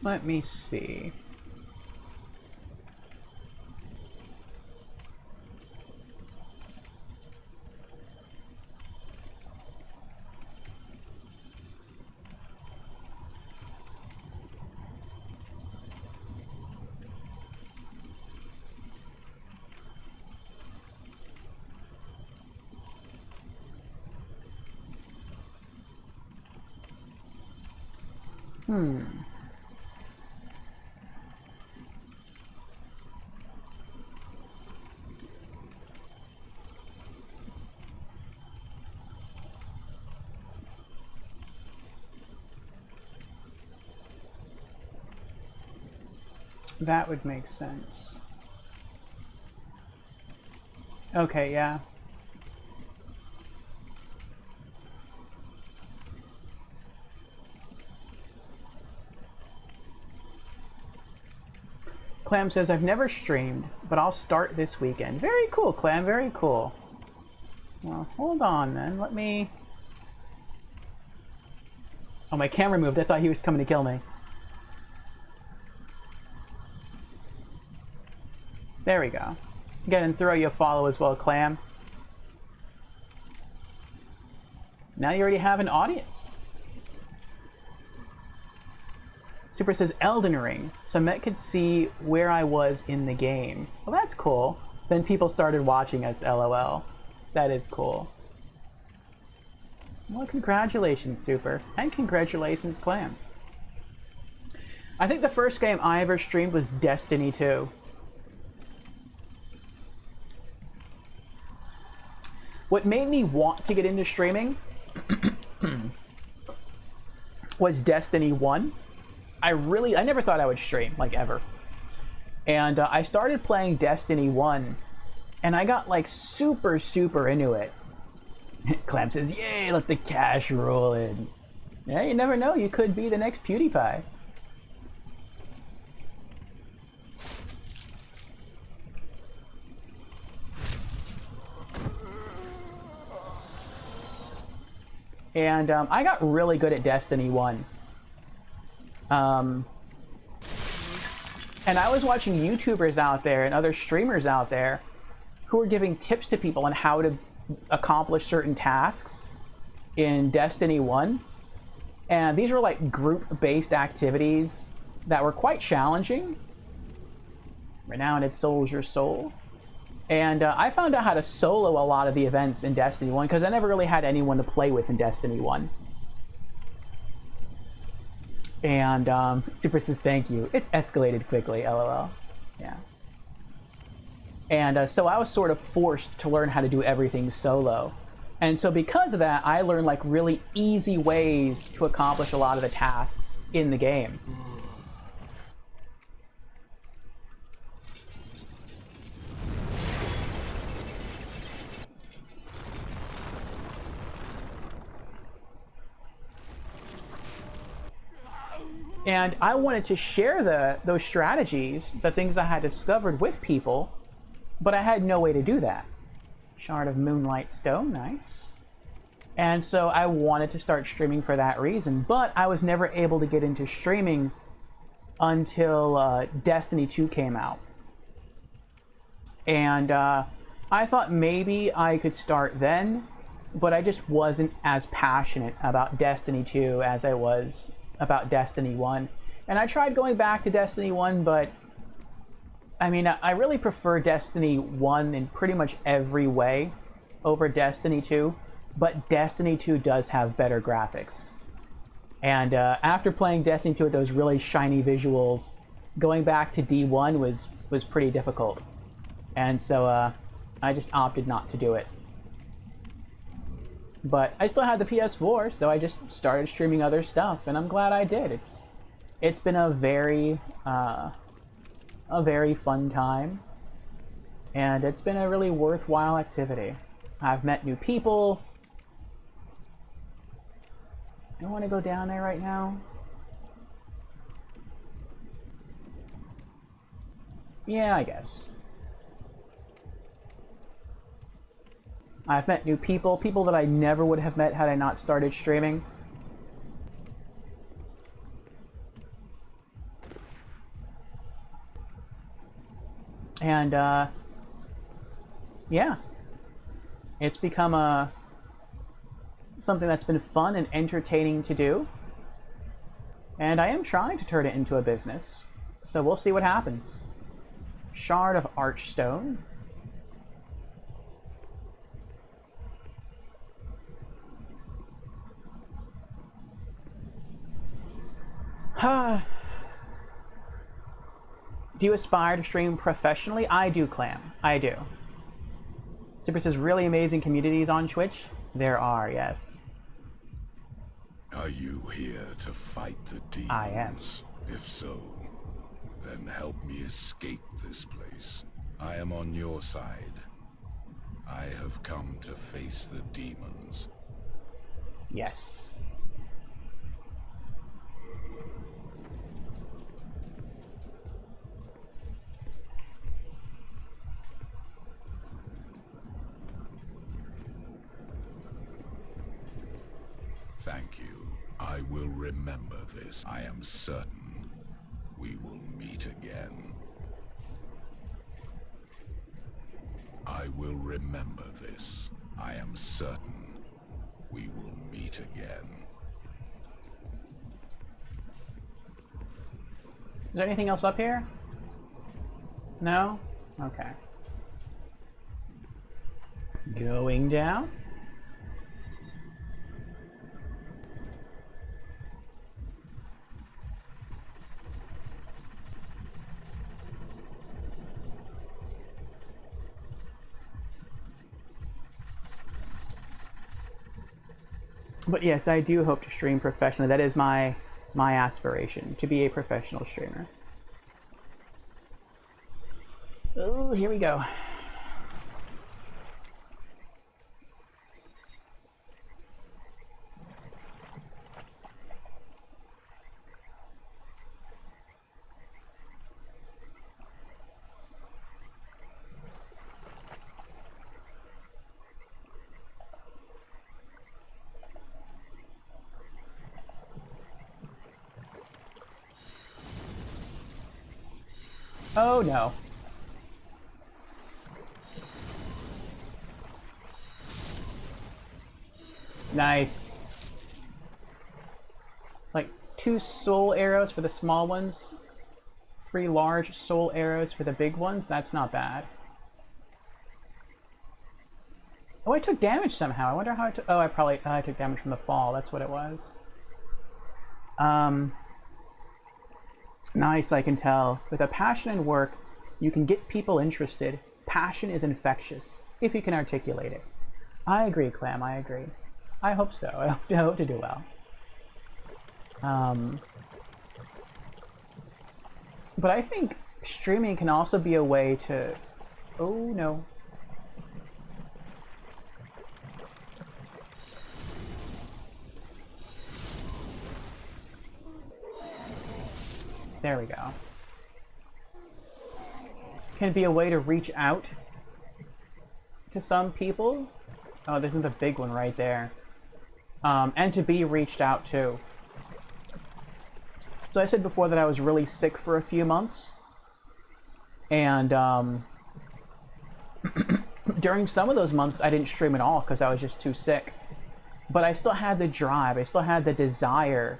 Let me see. That would make sense. Okay, yeah. Clam says, I've never streamed, but I'll start this weekend. Very cool, Clam, very cool. Well, hold on then. Let me... Oh, my camera moved. I thought he was coming to kill me. There we go. Go ahead and throw you a follow as well, Clam. Now you already have an audience. Super says Elden Ring, so Met could see where I was in the game. Well, that's cool. Then people started watching us, LOL. That is cool. Well, congratulations, Super. And congratulations, Clam. I think the first game I ever streamed was Destiny 2. What made me want to get into streaming was Destiny 1. I never thought I would stream, like, ever. And I started playing Destiny 1, and I got, like, super, super into it. Clam says, yay, let the cash roll in. Yeah, you never know, you could be the next PewDiePie. And I got really good at Destiny 1. And I was watching YouTubers out there and other streamers out there who were giving tips to people on how to accomplish certain tasks in Destiny 1. And these were like group-based activities that were quite challenging. Renowned Soldier Soul. And I found out how to solo a lot of the events in Destiny 1 because I never really had anyone to play with in Destiny 1. And Super says, thank you. It's escalated quickly, LOL. Yeah. And so I was sort of forced to learn how to do everything solo. And so because of that, I learned like really easy ways to accomplish a lot of the tasks in the game. And I wanted to share those strategies, the things I had discovered with people, but I had no way to do that. Shard of Moonlight Stone, nice. And so I wanted to start streaming for that reason, but I was never able to get into streaming until Destiny 2 came out. And I thought maybe I could start then, but I just wasn't as passionate about Destiny 2 as I was about Destiny 1. And I tried going back to Destiny 1, but I mean, I really prefer Destiny 1 in pretty much every way over Destiny 2, but Destiny 2 does have better graphics. And after playing Destiny 2 with those really shiny visuals, going back to D1 was pretty difficult. And so I just opted not to do it. But I still had the PS4, so I just started streaming other stuff, and I'm glad I did. It's been a very fun time, and it's been a really worthwhile activity. I've met new people. I don't want to go down there right now. Yeah, I guess. I've met new people, people that I never would have met had I not started streaming. And, yeah. It's become something that's been fun and entertaining to do. And I am trying to turn it into a business. So we'll see what happens. Shard of Archstone. Do you aspire to stream professionally? I do, Clam. I do. Super says, really amazing communities on Twitch? There are, yes. Are you here to fight the demons? I am. If so, then help me escape this place. I am on your side. I have come to face the demons. Yes. Thank you. I will remember this. I am certain we will meet again. I will remember this. I am certain we will meet again. Is there anything else up here? No? Okay. Going down. But yes, I do hope to stream professionally. That is my aspiration, to be a professional streamer. Oh, here we go. Oh no. Nice. Like 2 soul arrows for the small ones, 3 large soul arrows for the big ones. That's not bad. Oh, I took damage somehow. I wonder how I took. Oh, I took damage from the fall. That's what it was. Nice, I can tell. With a passion in work, you can get people interested. Passion is infectious, if you can articulate it. I agree, Clam, I agree. I hope so. I hope to do well. But I think streaming can also be a way to... Oh, no. There we go. Can be a way to reach out to some people. Oh, this is the big one right there. And to be reached out to. So I said before that I was really sick for a few months. And during some of those months, I didn't stream at all because I was just too sick. But I still had the drive. I still had the desire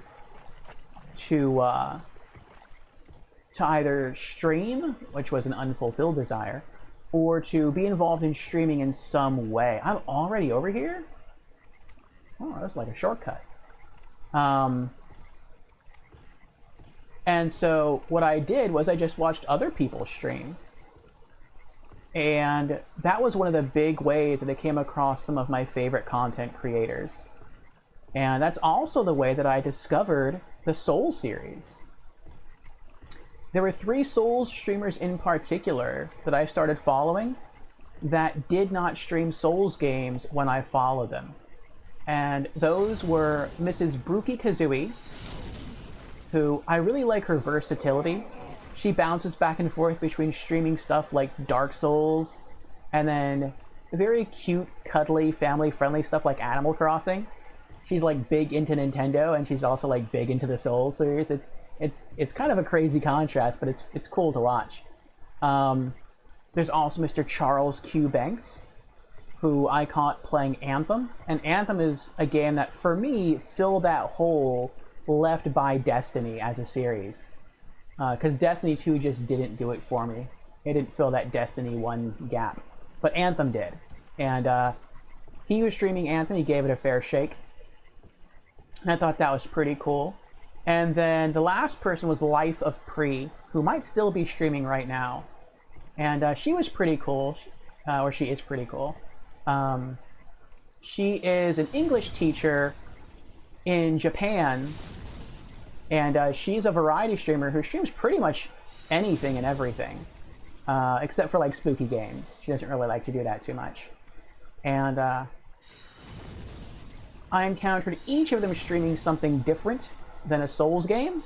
to either stream, which was an unfulfilled desire, or to be involved in streaming in some way. I'm already over here? Oh, that's like a shortcut. And so what I did was I just watched other people stream. And that was one of the big ways that I came across some of my favorite content creators. And that's also the way that I discovered the Soul series. There were 3 Souls streamers in particular that I started following that did not stream Souls games when I followed them. And those were Mrs. Brookie Kazooie, who I really like her versatility. She bounces back and forth between streaming stuff like Dark Souls and then very cute, cuddly, family-friendly stuff like Animal Crossing. She's like big into Nintendo and she's also like big into the Souls series. It's kind of a crazy contrast, but it's cool to watch. There's also Mr. Charles Q. Banks, who I caught playing Anthem. And Anthem is a game that, for me, filled that hole left by Destiny as a series. Because Destiny 2 just didn't do it for me. It didn't fill that Destiny 1 gap. But Anthem did. And he was streaming Anthem. He gave it a fair shake. And I thought that was pretty cool. And then the last person was Life of Pre, who might still be streaming right now. And she was pretty cool, or she is pretty cool. She is an English teacher in Japan, and she's a variety streamer who streams pretty much anything and everything, except for like spooky games. She doesn't really like to do that too much. And I encountered each of them streaming something different than a Souls game,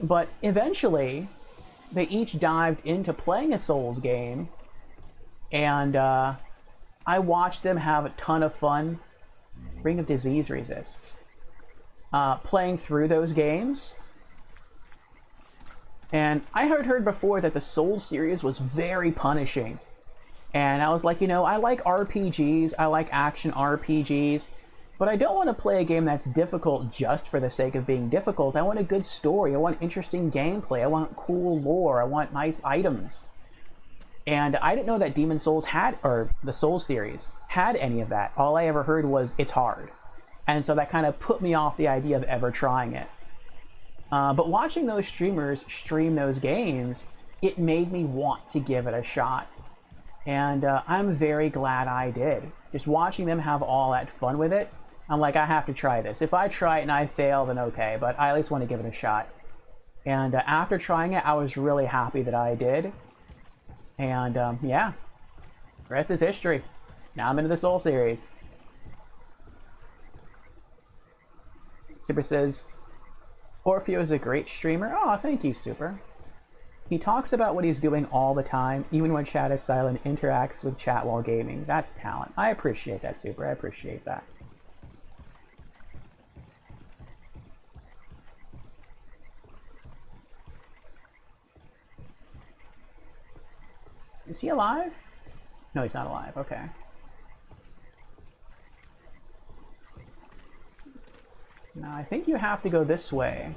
but eventually they each dived into playing a Souls game, and I watched them have a ton of fun. Ring of Disease Resist. Playing through those games. And I had heard before that the Souls series was very punishing. And I was like, you know, I like RPGs, I like action RPGs, but I don't want to play a game that's difficult just for the sake of being difficult. I want a good story, I want interesting gameplay, I want cool lore, I want nice items. And I didn't know that Demon Souls had, or the Souls series, had any of that. All I ever heard was, it's hard. And so that kind of put me off the idea of ever trying it. But watching those streamers stream those games, it made me want to give it a shot. And I'm very glad I did. Just watching them have all that fun with it, I'm like, I have to try this. If I try it and I fail, then okay, but I at least want to give it a shot. And after trying it, I was really happy that I did. And yeah, the rest is history. Now I'm into the Soul series. Super says, Orfeo is a great streamer. Oh, thank you, Super. He talks about what he's doing all the time, even when chat is silent, interacts with chat while gaming. That's talent. I appreciate that, Super. I appreciate that. Is he alive? No, he's not alive. Okay. Now, I think you have to go this way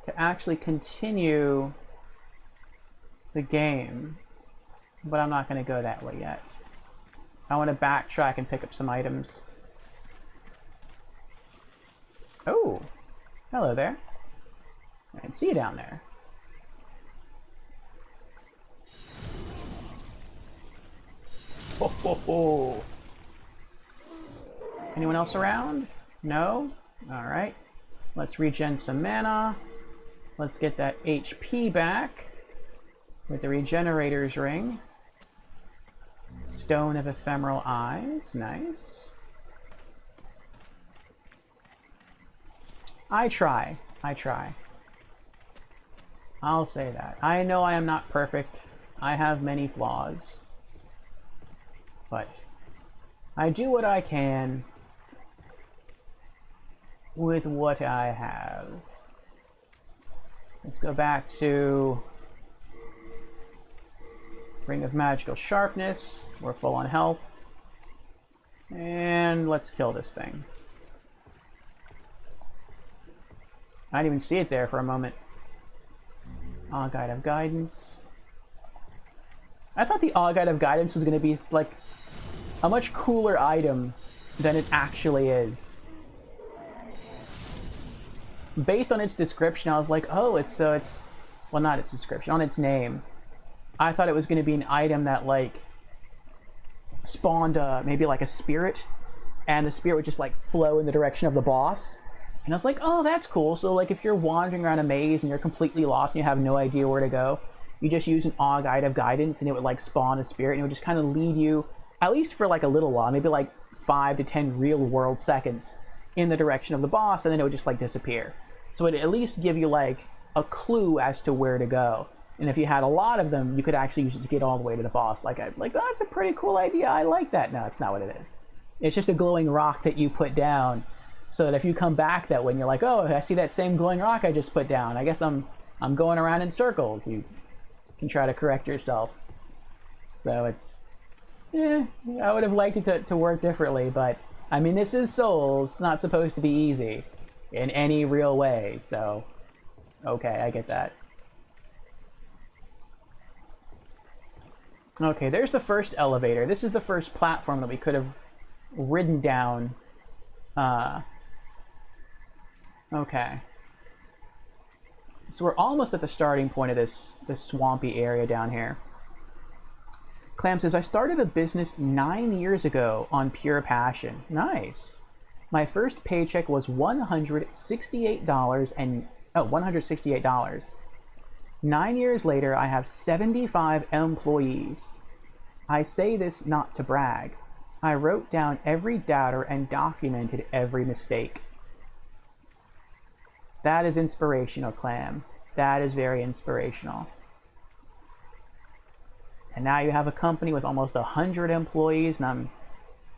to actually continue the game, but I'm not going to go that way yet. I want to backtrack and pick up some items. Oh, hello there. I can see you down there. Ho, ho, ho. Anyone else around? No? Alright. Let's regen some mana. Let's get that HP back with the Regenerator's Ring. Stone of Ephemeral Eyes. Nice. I try. I'll say that. I know I am not perfect. I have many flaws. But I do what I can with what I have. Let's go back to Ring of Magical Sharpness. We're full on health. And let's kill this thing. I didn't even see it there for a moment. Guide of Guidance. I thought the Guide of Guidance was going to be like a much cooler item than it actually is. Based on its description, I was like, oh, it's well, not its description, on its name. I thought it was going to be an item that like spawned maybe like a spirit, and the spirit would just like flow in the direction of the boss. And I was like, oh, that's cool. So like if you're wandering around a maze and you're completely lost and you have no idea where to go, you just use an Guide of Guidance and it would like spawn a spirit and it would just kind of lead you, at least for like a little while, maybe like 5 to 10 real world seconds in the direction of the boss, and then it would just like disappear. So it'd at least give you like a clue as to where to go. And if you had a lot of them, you could actually use it to get all the way to the boss. Like that's a pretty cool idea. I like that. No, it's not what it is. It's just a glowing rock that you put down, so that if you come back that way and you're like, oh, I see that same glowing rock I just put down. I guess I'm going around in circles. You can try to correct yourself. So it's, I would have liked it to work differently, but I mean, this is Souls, not supposed to be easy in any real way. So, okay, I get that. Okay, there's the first elevator. This is the first platform that we could have ridden down Okay. So we're almost at the starting point of this swampy area down here. Clam says, I started a business 9 years ago on pure passion. Nice. My first paycheck was $168. 9 years later, I have 75 employees. I say this not to brag. I wrote down every doubter and documented every mistake. That is inspirational, Clam. That is very inspirational. And now you have a company with almost 100 employees, and I'm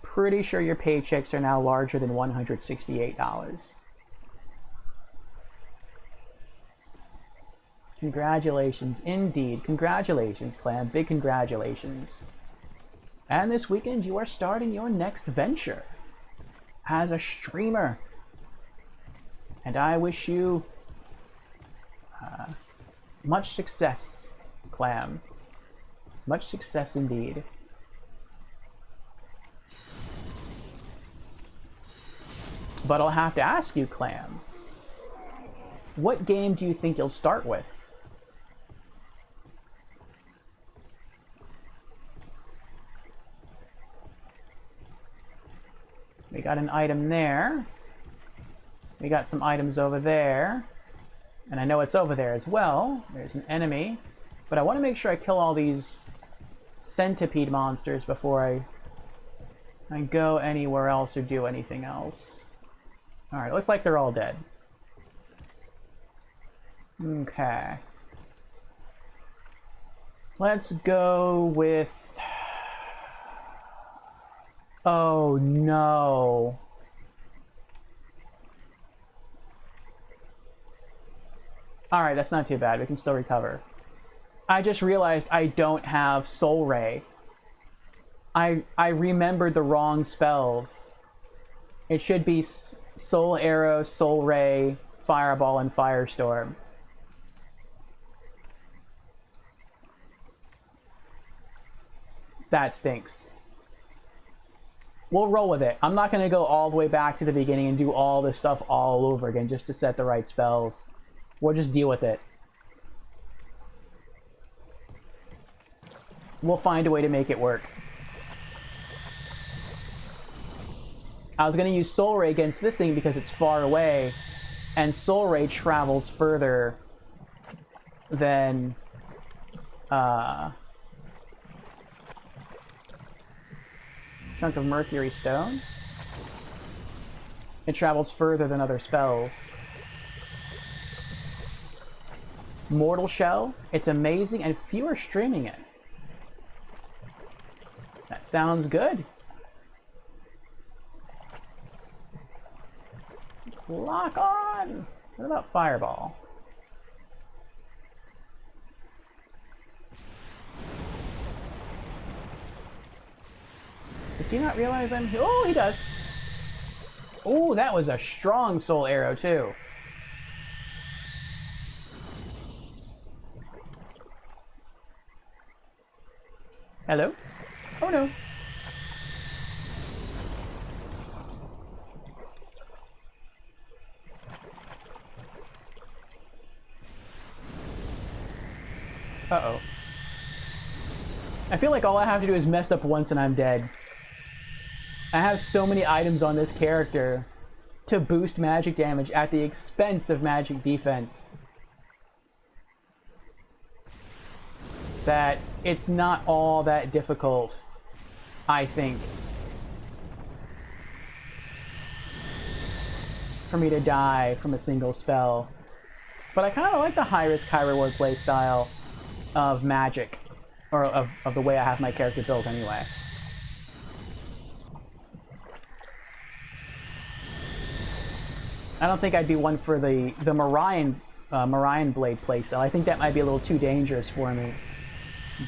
pretty sure your paychecks are now larger than $168. Congratulations, indeed. Congratulations, Clam. Big congratulations. And this weekend you are starting your next venture as a streamer. And I wish you much success, Clam. Much success indeed. But I'll have to ask you, Clam, what game do you think you'll start with? We got an item there. We got some items over there. And I know it's over there as well. There's an enemy. But I want to make sure I kill all these centipede monsters before I go anywhere else or do anything else. Alright, looks like they're all dead. Okay. Let's go with... Oh no. Alright, that's not too bad. We can still recover. I just realized I don't have Soul Ray. I remembered the wrong spells. It should be Soul Arrow, Soul Ray, Fireball, and Firestorm. That stinks. We'll roll with it. I'm not going to go all the way back to the beginning and do all this stuff all over again just to set the right spells. We'll just deal with it. We'll find a way to make it work. I was going to use Soul Ray against this thing because it's far away, and Soul Ray travels further than... Chunk of Mercury Stone. It travels further than other spells. Mortal Shell, it's amazing, and few are streaming it. That sounds good. Lock on! What about Fireball? Does he not realize I'm here? Oh, he does. Oh, that was a strong soul arrow, too. Hello? Oh, no. Uh-oh. I feel like all I have to do is mess up once and I'm dead. I have so many items on this character to boost magic damage at the expense of magic defense that it's not all that difficult, I think, for me to die from a single spell. But I kind of like the high-risk, high-reward playstyle of magic, or of the way I have my character built anyway. I don't think I'd be one for the Morion Blade playstyle. I think that might be a little too dangerous for me.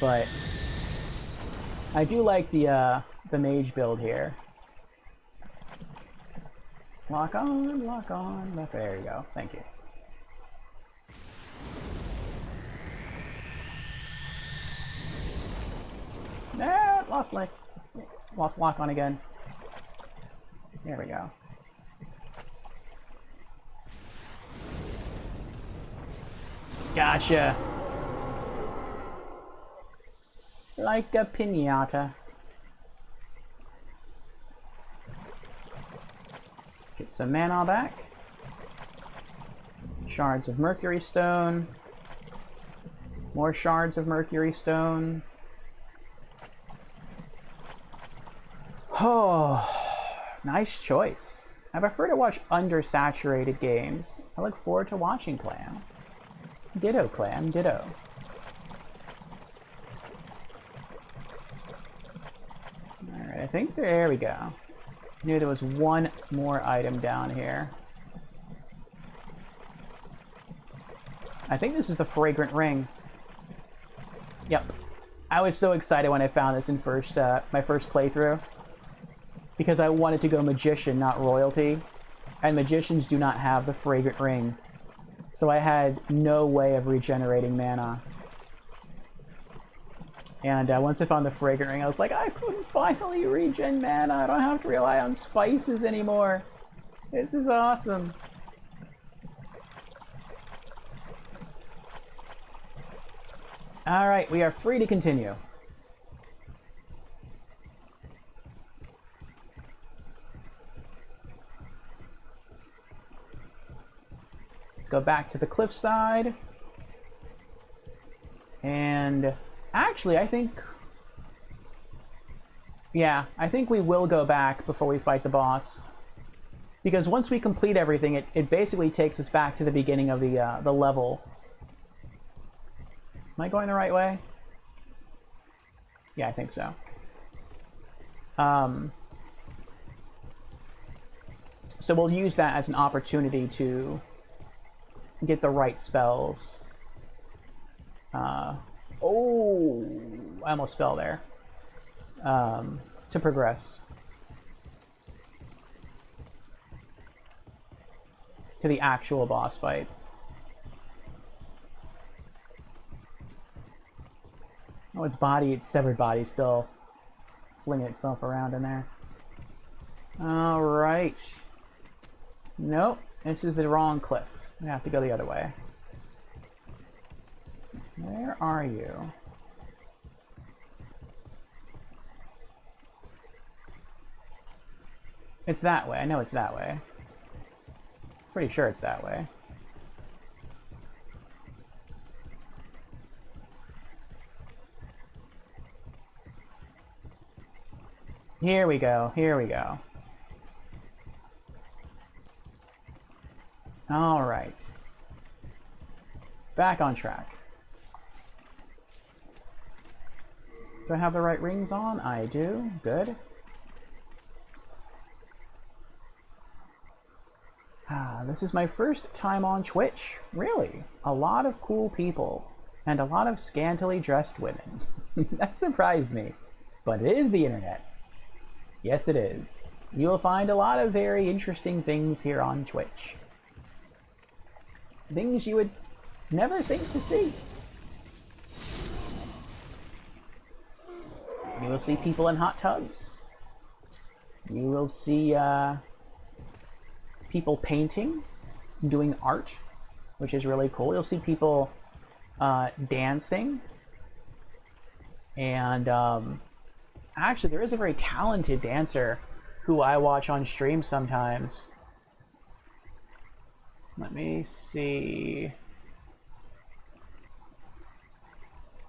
But I do like the mage build here. Lock on, lock on. There you go. Thank you. No, lost lock on again. There we go. Gotcha. Like a piñata. Get some mana back. Shards of Mercury Stone. More shards of Mercury Stone. Oh, nice choice. I prefer to watch undersaturated games. I look forward to watching Clam. Ditto, Clam, ditto. Alright, I think there we go. I knew there was one more item down here. I think this is the Fragrant Ring. Yep. I was so excited when I found this in my first playthrough. Because I wanted to go Magician, not Royalty. And Magicians do not have the Fragrant Ring. So I had no way of regenerating mana. And once I found the Fragrant Ring, I was like, I couldn't finally regen mana. I don't have to rely on spices anymore. This is awesome. Alright, we are free to continue. Let's go back to the cliffside. And actually, I think... yeah, I think we will go back before we fight the boss. Because once we complete everything, it basically takes us back to the beginning of the level. Am I going the right way? Yeah, I think so. So we'll use that as an opportunity to get the right spells. Oh, I almost fell there. To progress. To the actual boss fight. Oh, its severed body still flinging itself around in there. Alright. Nope, this is the wrong cliff. I have to go the other way. Where are you? It's that way. I know it's that way. Pretty sure it's that way. Here we go. Here we go. All right. Back on track. Do I have the right rings on? I do. Good. This is my first time on Twitch. Really? A lot of cool people. And a lot of scantily dressed women. That surprised me. But it is the internet. Yes, it is. You will find a lot of very interesting things here on Twitch. Things you would never think to see. You will see people in hot tubs. You will see people painting, doing art, which is really cool. You'll see people dancing. And actually, there is a very talented dancer who I watch on stream sometimes. Let me see.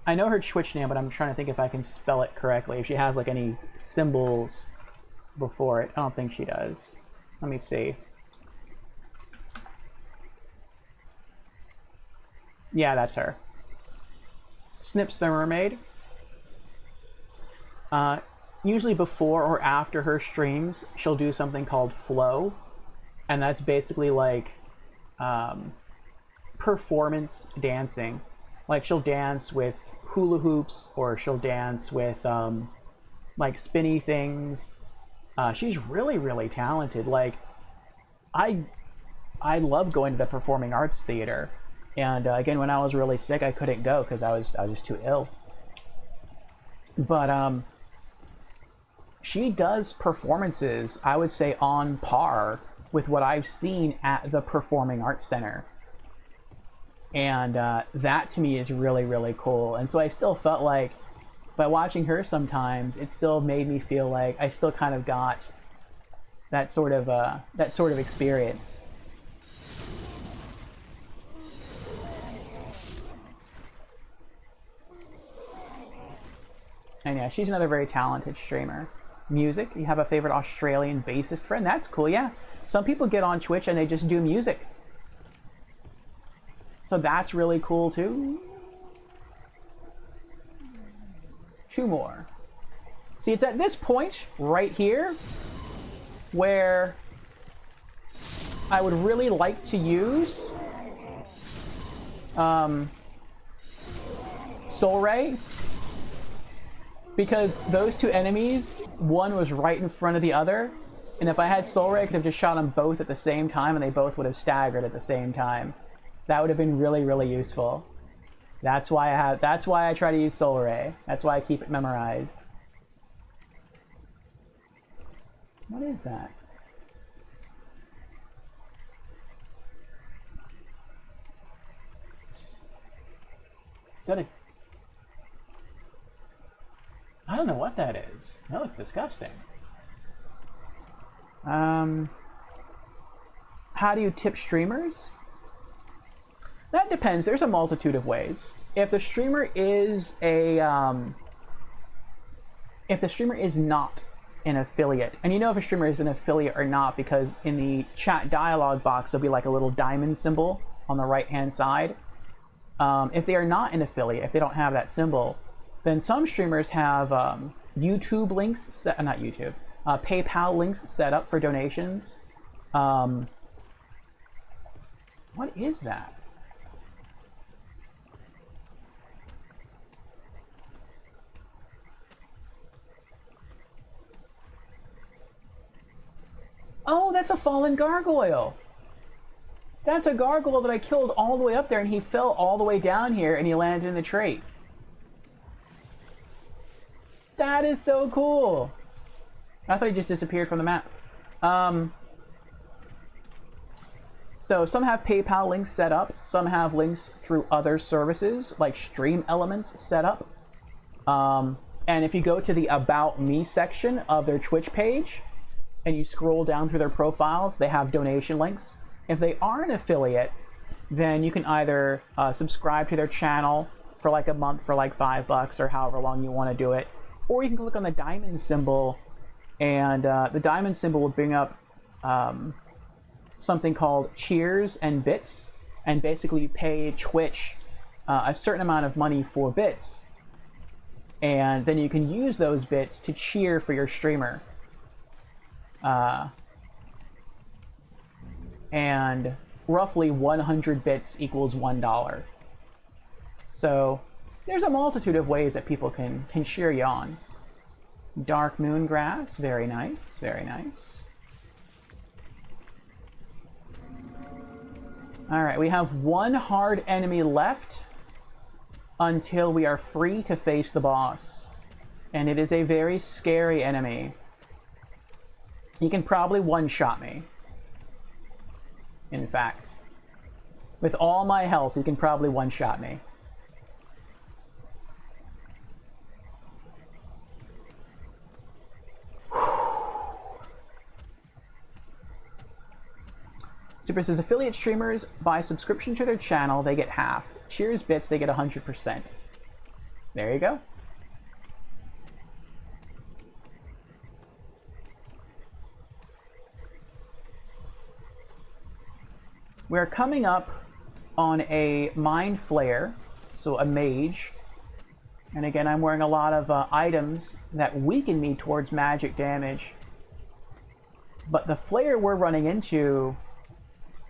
I know her Twitch name, but I'm trying to think if I can spell it correctly. If she has like any symbols before it. I don't think she does. Let me see. Yeah, that's her. Snips the Mermaid. Usually before or after her streams, she'll do something called flow. And that's basically like performance dancing. Like she'll dance with hula hoops, or she'll dance with like spinny things. She's really, really talented. Like I love going to the performing arts theater. And again, when I was really sick, I couldn't go because I was just too ill. But she does performances, I would say, on par with what I've seen at the Performing Arts Center. And that to me is really, really cool. And so I still felt like by watching her sometimes, it still made me feel like I still kind of got that sort of experience. And yeah, she's another very talented streamer. Music, you have a favorite Australian bassist friend? That's cool, yeah. Some people get on Twitch and they just do music. So that's really cool too. 2 more. See, it's at this point right here where I would really like to use Soul Ray, because those 2 enemies, one was right in front of the other, and if I had Soul Ray, I could have just shot them both at the same time and they both would have staggered at the same time. That would have been really, really useful. That's why I try to use Soul Ray. That's why I keep it memorized. What is that? Is that a... I don't know what that is. That looks disgusting. How do you tip streamers? That depends. There's a multitude of ways. If the streamer is not an affiliate, and you know if a streamer is an affiliate or not because in the chat dialog box there'll be like a little diamond symbol on the right hand side. If they are not an affiliate, if they don't have that symbol, then some streamers have YouTube links set, not YouTube, PayPal links set up for donations. What is that? Oh, that's a fallen gargoyle. That's a gargoyle that I killed all the way up there, and he fell all the way down here, and he landed in the trait. That is so cool. I thought he just disappeared from the map. So some have PayPal links set up. Some have links through other services, like Stream Elements set up. And if you go to the About Me section of their Twitch page, and you scroll down through their profiles, they have donation links. If they are an affiliate, then you can either subscribe to their channel for like a month for like $5 or however long you want to do it, or you can click on the diamond symbol, and the diamond symbol will bring up something called cheers and bits, and basically you pay Twitch a certain amount of money for bits, and then you can use those bits to cheer for your streamer. And roughly 100 bits equals $1. So there's a multitude of ways that people can cheer you on. Dark Moon Grass, very nice, very nice. Alright, we have 1 hard enemy left until we are free to face the boss. And it is a very scary enemy. He can probably one-shot me. In fact. With all my health, he can probably one-shot me. Super says, affiliate streamers buy subscription to their channel, they get half. Cheers bits, they get 100%. There you go. We're coming up on a Mind Flayer, so a mage. And again, I'm wearing a lot of items that weaken me towards magic damage. But the Flayer we're running into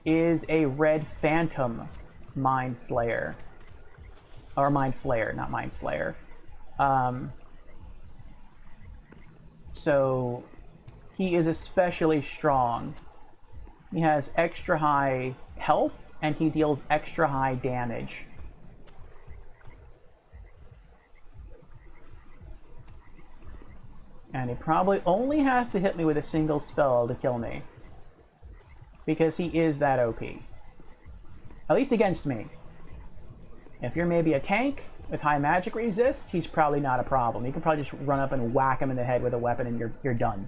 is a Red Phantom Mind Slayer. Or Mind Flayer, not Mind Slayer. So he is especially strong. He has extra high health, and he deals extra high damage. And he probably only has to hit me with a single spell to kill me. Because he is that OP. At least against me. If you're maybe a tank with high magic resist, he's probably not a problem. You can probably just run up and whack him in the head with a weapon and you're done.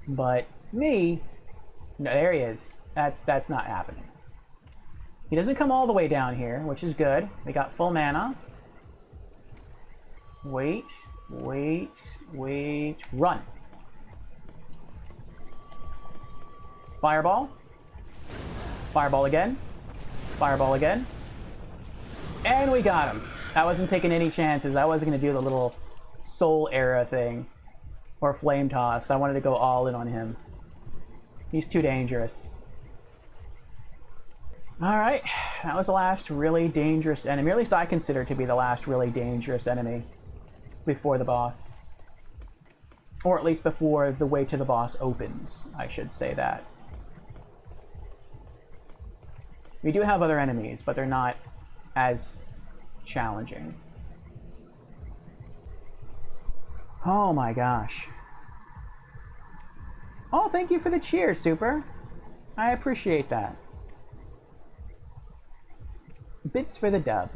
But me, no, there he is. That's not happening. He doesn't come all the way down here, which is good. We got full mana. Wait, run. Fireball. Fireball again. Fireball again. And we got him. I wasn't taking any chances. I wasn't going to do the little soul era thing. Or flame toss. I wanted to go all in on him. He's too dangerous. Alright. That was the last really dangerous enemy. Or at least I consider it to be the last really dangerous enemy. Before the boss. Or at least before the way to the boss opens. I should say that. We do have other enemies, but they're not as challenging. Oh my gosh. Oh, thank you for the cheer, Super. I appreciate that. Bits for the dub.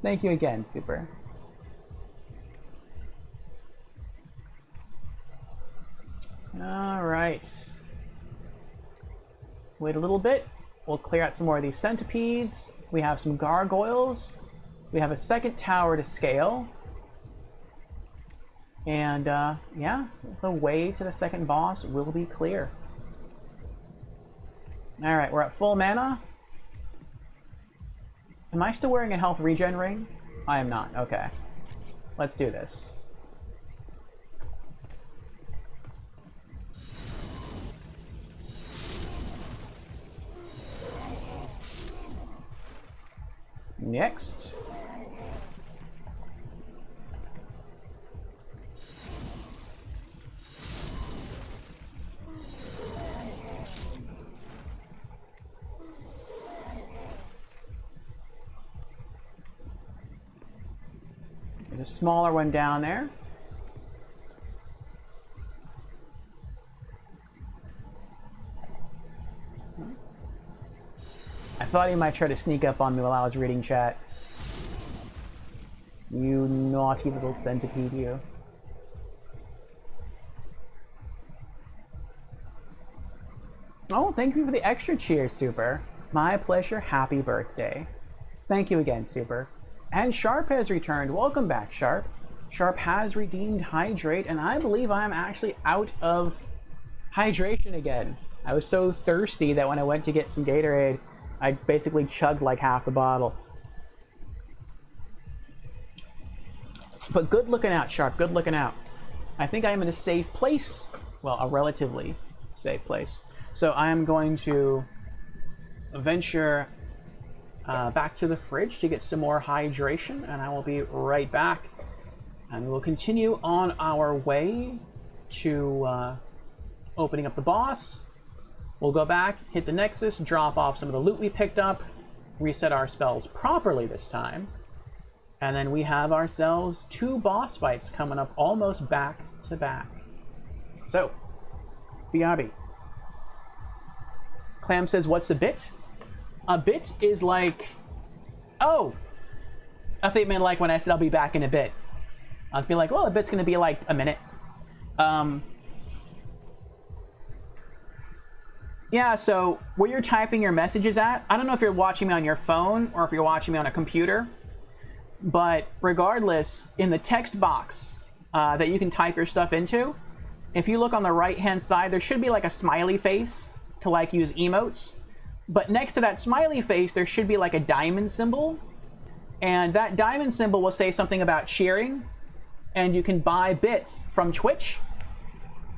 Thank you again, Super. All right. Wait a little bit. We'll clear out some more of these centipedes. We have some gargoyles. We have a second tower to scale. And, yeah, the way to the second boss will be clear. Alright, we're at full mana. Am I still wearing a health regen ring? I am not. Okay. Let's do this. Next. There's a smaller one down there. I thought he might try to sneak up on me while I was reading chat. You naughty little centipede, you. Oh, thank you for the extra cheer, Super. My pleasure. Happy birthday. Thank you again, Super. And Sharp has returned. Welcome back, Sharp. Sharp has redeemed Hydrate, and I believe I'm actually out of hydration again. I was so thirsty that when I went to get some Gatorade, I basically chugged like half the bottle. But good looking out, Sharp. Good looking out. I think I am in a safe place. Well, a relatively safe place. So I am going to venture back to the fridge to get some more hydration, and I will be right back. And we'll continue on our way to opening up the boss. We'll go back, hit the Nexus, drop off some of the loot we picked up, reset our spells properly this time, and then we have ourselves 2 boss fights coming up almost back to back. So, BRB. Clam says, what's a bit? A bit is like... Oh! I think it meant like when I said I'll be back in a bit. I was being like, well, a bit's gonna be like a minute. Yeah, so where you're typing your messages at, I don't know if you're watching me on your phone or if you're watching me on a computer, but regardless, in the text box that you can type your stuff into, if you look on the right-hand side, there should be like a smiley face to like use emotes. But next to that smiley face, there should be like a diamond symbol. And that diamond symbol will say something about cheering. And you can buy bits from Twitch.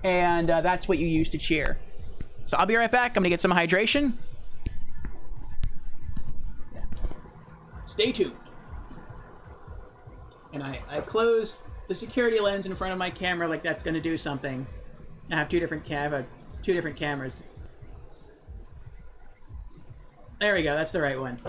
And that's what you use to cheer. So I'll be right back. I'm gonna get some hydration. Stay tuned. And I close the security lens in front of my camera like that's gonna do something. I have two different cameras. There we go. That's the right one.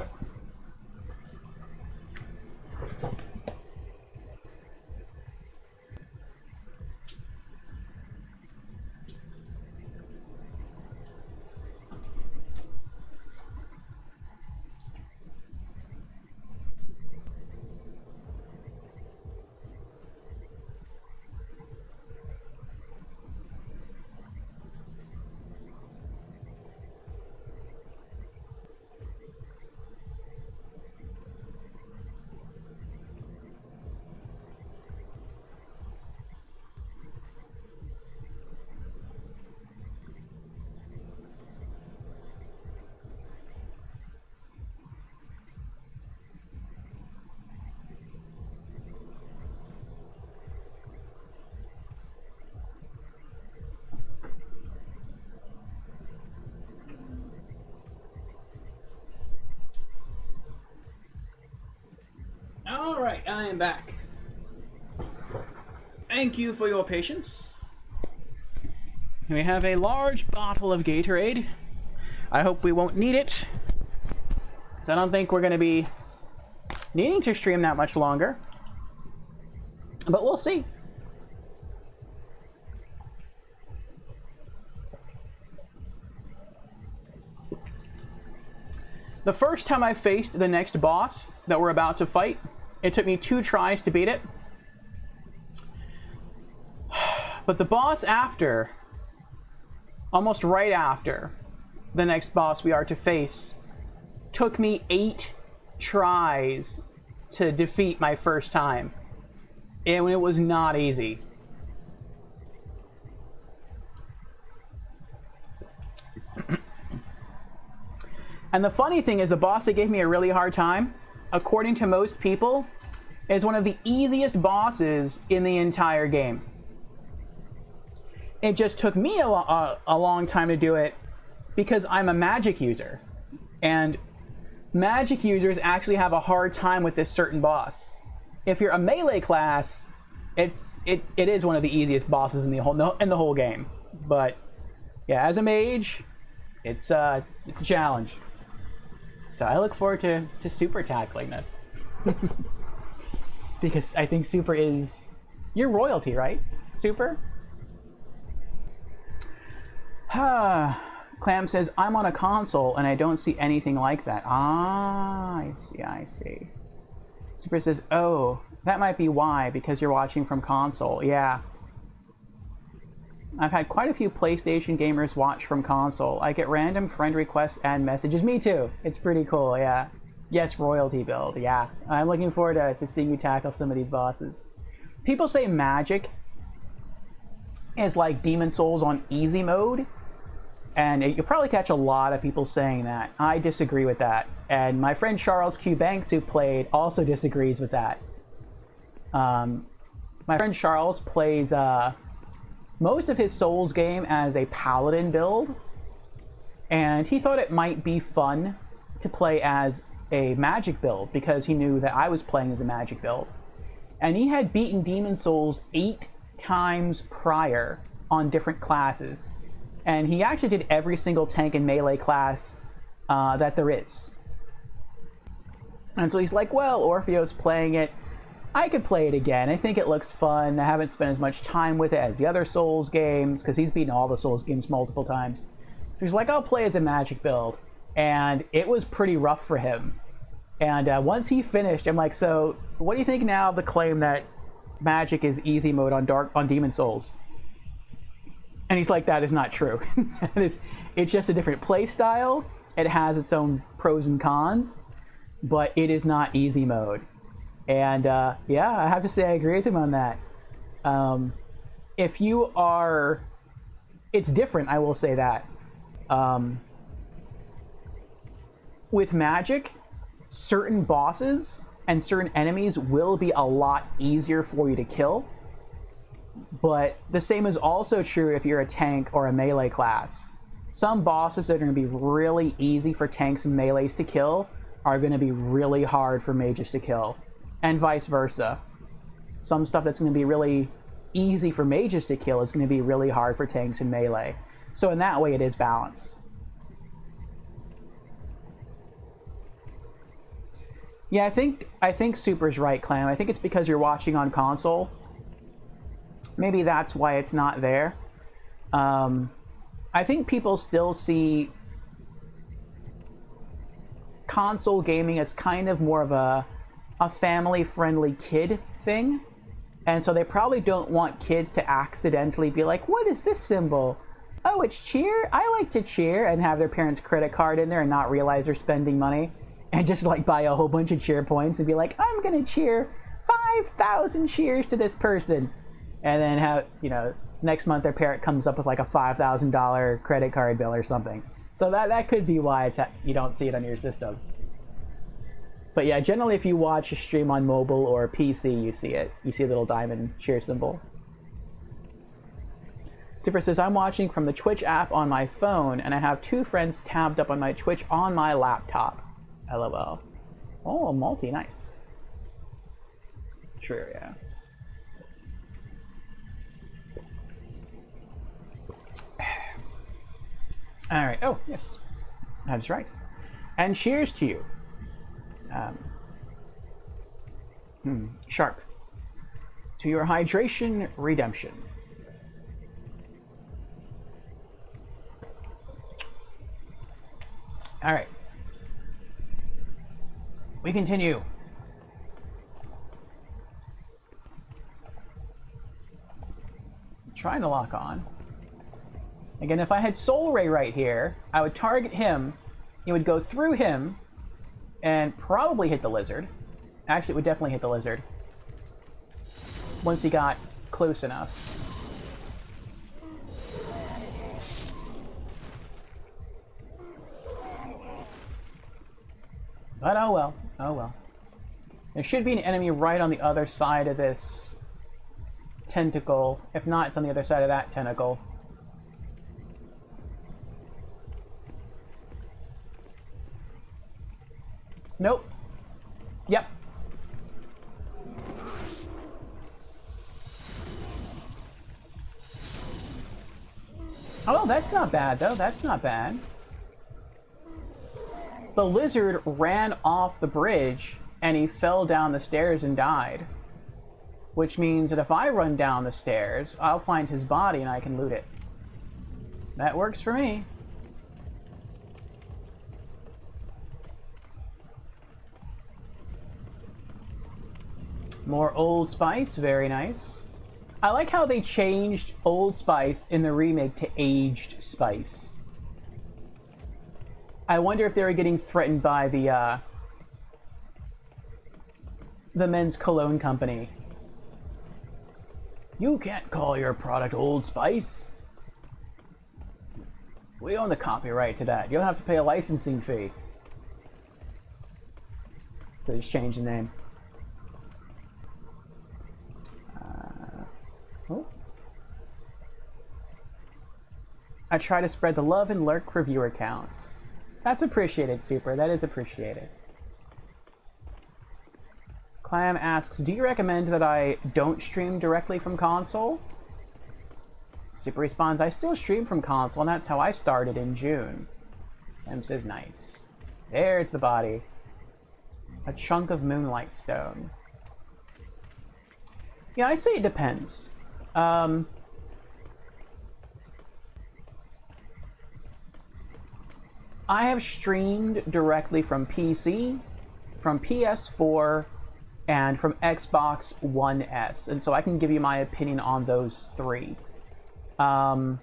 All right, I am back. Thank you for your patience. We have a large bottle of Gatorade. I hope we won't need it, because I don't think we're going to be needing to stream that much longer. But we'll see. The first time I faced the next boss that we're about to fight, it took me 2 tries to beat it. But the boss after, almost right after the next boss we are to face, took me 8 tries to defeat my first time. And it was not easy. And the funny thing is, the boss that gave me a really hard time, according to most people, is one of the easiest bosses in the entire game. It just took me a long time to do it because I'm a magic user. And magic users actually have a hard time with this certain boss. If you're a melee class, it is one of the easiest bosses in the whole game. But yeah, as a mage, it's a challenge. So I look forward to Super tackling this. Because I think Super is your royalty, right? Super? Clam says, I'm on a console and I don't see anything like that. Ah, I see. Super says, oh, that might be why, because you're watching from console. Yeah. I've had quite a few PlayStation gamers watch from console. I get random friend requests and messages. Me too. It's pretty cool, yeah. Yes, royalty build, yeah. I'm looking forward to seeing you tackle some of these bosses. People say Magic is like Demon Souls on easy mode. And you'll probably catch a lot of people saying that. I disagree with that. And my friend Charles Q. Banks, who played, also disagrees with that. My friend Charles plays most of his Souls game as a Paladin build. And he thought it might be fun to play as a Magic build because he knew that I was playing as a Magic build. And he had beaten Demon Souls 8 times prior on different classes. And he actually did every single tank and melee class that there is. And so he's like, well, Orpheo's playing it. I could play it again. I think it looks fun. I haven't spent as much time with it as the other Souls games, because he's beaten all the Souls games multiple times. So he's like, I'll play as a Magic build. And it was pretty rough for him. And once he finished, I'm like, so what do you think now of the claim that Magic is easy mode on Demon Souls? And he's like, that is not true. It's just a different play style. It has its own pros and cons, but it is not easy mode. And yeah, I have to say I agree with him on that. If you are... It's different, I will say that. With Magic, certain bosses and certain enemies will be a lot easier for you to kill. But the same is also true if you're a tank or a melee class. Some bosses that are going to be really easy for tanks and melees to kill are going to be really hard for mages to kill. And vice versa. Some stuff that's going to be really easy for mages to kill is going to be really hard for tanks and melee. So in that way it is balanced. Yeah, I think Super's right, Clam. I think it's because you're watching on console. Maybe that's why it's not there. I think people still see console gaming as kind of more of a family-friendly kid thing. And so they probably don't want kids to accidentally be like, what is this symbol? Oh, it's cheer? I like to cheer, and have their parents' credit card in there and not realize they're spending money. And just like buy a whole bunch of cheer points and be like, I'm gonna cheer 5,000 cheers to this person. And then have, next month their parent comes up with like a $5,000 credit card bill or something. So that could be why you don't see it on your system. But yeah, generally if you watch a stream on mobile or PC, you see it. You see a little diamond cheer symbol. Super says, I'm watching from the Twitch app on my phone, and I have 2 friends tabbed up on my Twitch on my laptop. LOL. Oh, multi, nice. True, yeah. All right. Oh, yes. That's right. And cheers to you. Sharp. To your hydration redemption. All right. We continue. Trying to lock on. Again, if I had Soul Ray right here, I would target him. It would go through him and probably hit the lizard. Actually, it would definitely hit the lizard once he got close enough. But oh well, oh well. There should be an enemy right on the other side of this tentacle. If not, it's on the other side of that tentacle. Nope. Yep. Oh, that's not bad, though. That's not bad. The lizard ran off the bridge, and he fell down the stairs and died. Which means that if I run down the stairs, I'll find his body and I can loot it. That works for me. More Old Spice, very nice. I like how they changed Old Spice in the remake to Aged Spice. I wonder if they were getting threatened by the men's cologne company. You can't call your product Old Spice. We own the copyright to that. You'll have to pay a licensing fee. So just change the name. I try to spread the love and lurk for viewer counts. That's appreciated, Super. That is appreciated. Clam asks, do you recommend that I don't stream directly from console? Super responds, I still stream from console, and that's how I started in June. Em says, nice. There's the body. A chunk of Moonlight Stone. Yeah, I say it depends. I have streamed directly from PC, from PS4, and from Xbox One S, and so I can give you my opinion on those three. Do's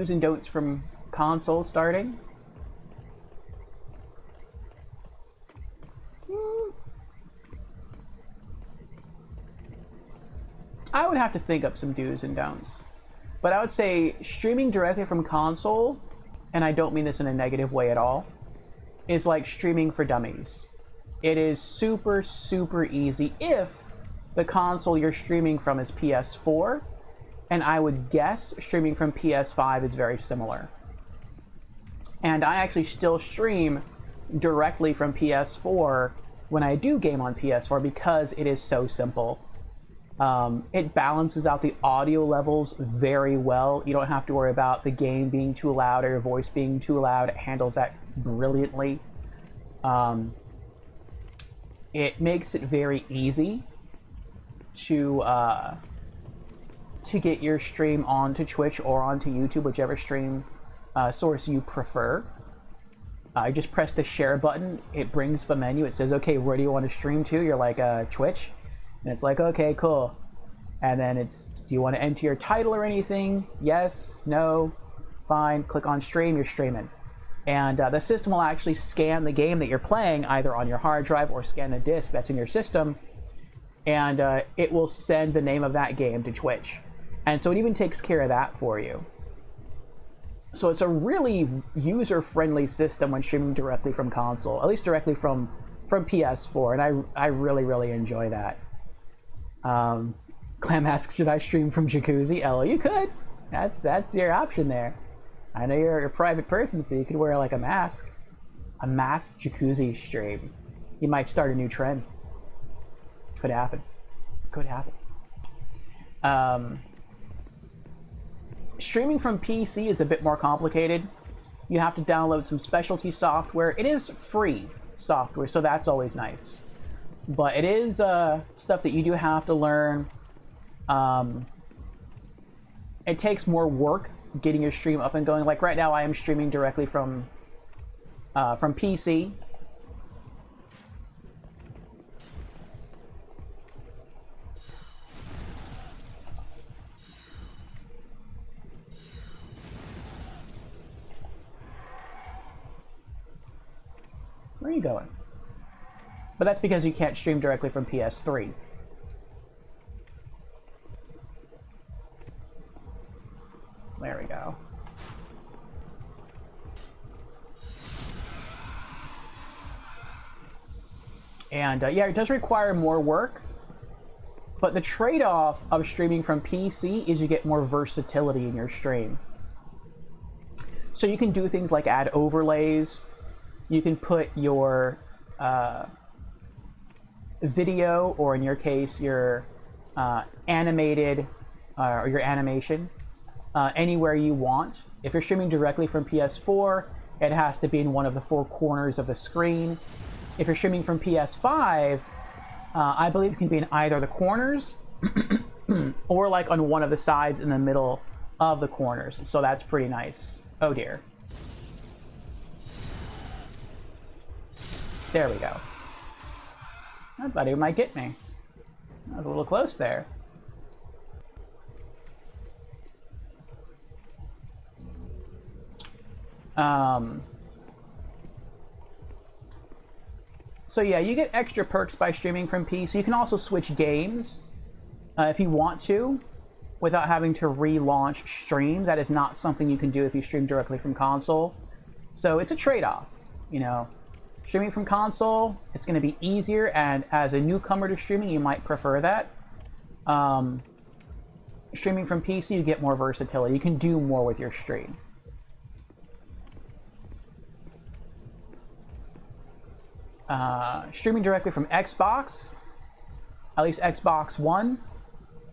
and don'ts from console starting. I would have to think up some do's and don'ts. But I would say streaming directly from console, and I don't mean this in a negative way at all, is like streaming for dummies. It is super, super easy if the console you're streaming from is PS4, and I would guess streaming from PS5 is very similar. And I actually still stream directly from PS4 when I do game on PS4 because it is so simple. It balances out the audio levels very well. You don't have to worry about the game being too loud or your voice being too loud. It handles that brilliantly. It makes it very easy to get your stream onto Twitch or onto YouTube, whichever stream source you prefer. You just press the share button. It brings up a menu. It says, okay, where do you want to stream to? You're like, Twitch. And it's like, okay, cool. And then it's, do you want to enter your title or anything? Yes, no, fine. Click on stream, you're streaming. And the system will actually scan the game that you're playing, either on your hard drive or scan the disc that's in your system. And it will send the name of that game to Twitch. And so it even takes care of that for you. So it's a really user-friendly system when streaming directly from console, at least directly from PS4. And I really, really enjoy that. Clam asks, should I stream from Jacuzzi? Ella, you could. That's your option there. I know you're a private person, so you could wear like a mask. A masked Jacuzzi stream. You might start a new trend. Could happen. Could happen. Streaming from PC is a bit more complicated. You have to download some specialty software. It is free software, so that's always nice. But it is stuff that you do have to learn. It takes more work getting your stream up and going. Like right now, I am streaming directly from PC. Where are you going? But that's because you can't stream directly from PS3. There we go. And yeah, it does require more work, but the trade-off of streaming from PC is you get more versatility in your stream. So you can do things like add overlays. You can put your video, or in your case, your animated or your animation anywhere you want. If you're streaming directly from PS4, it has to be in one of the four corners of the screen. If you're streaming from PS5, I believe it can be in either the corners or like on one of the sides in the middle of the corners. So that's pretty nice. Oh dear. There we go. I thought he might get me. I was a little close there. So yeah, you get extra perks by streaming from PC. You can also switch games if you want to, without having to relaunch stream. That is not something you can do if you stream directly from console. So it's a trade-off, you know. Streaming from console, it's going to be easier, and as a newcomer to streaming, you might prefer that. Streaming from PC, you get more versatility. You can do more with your stream. Streaming directly from Xbox, at least Xbox One,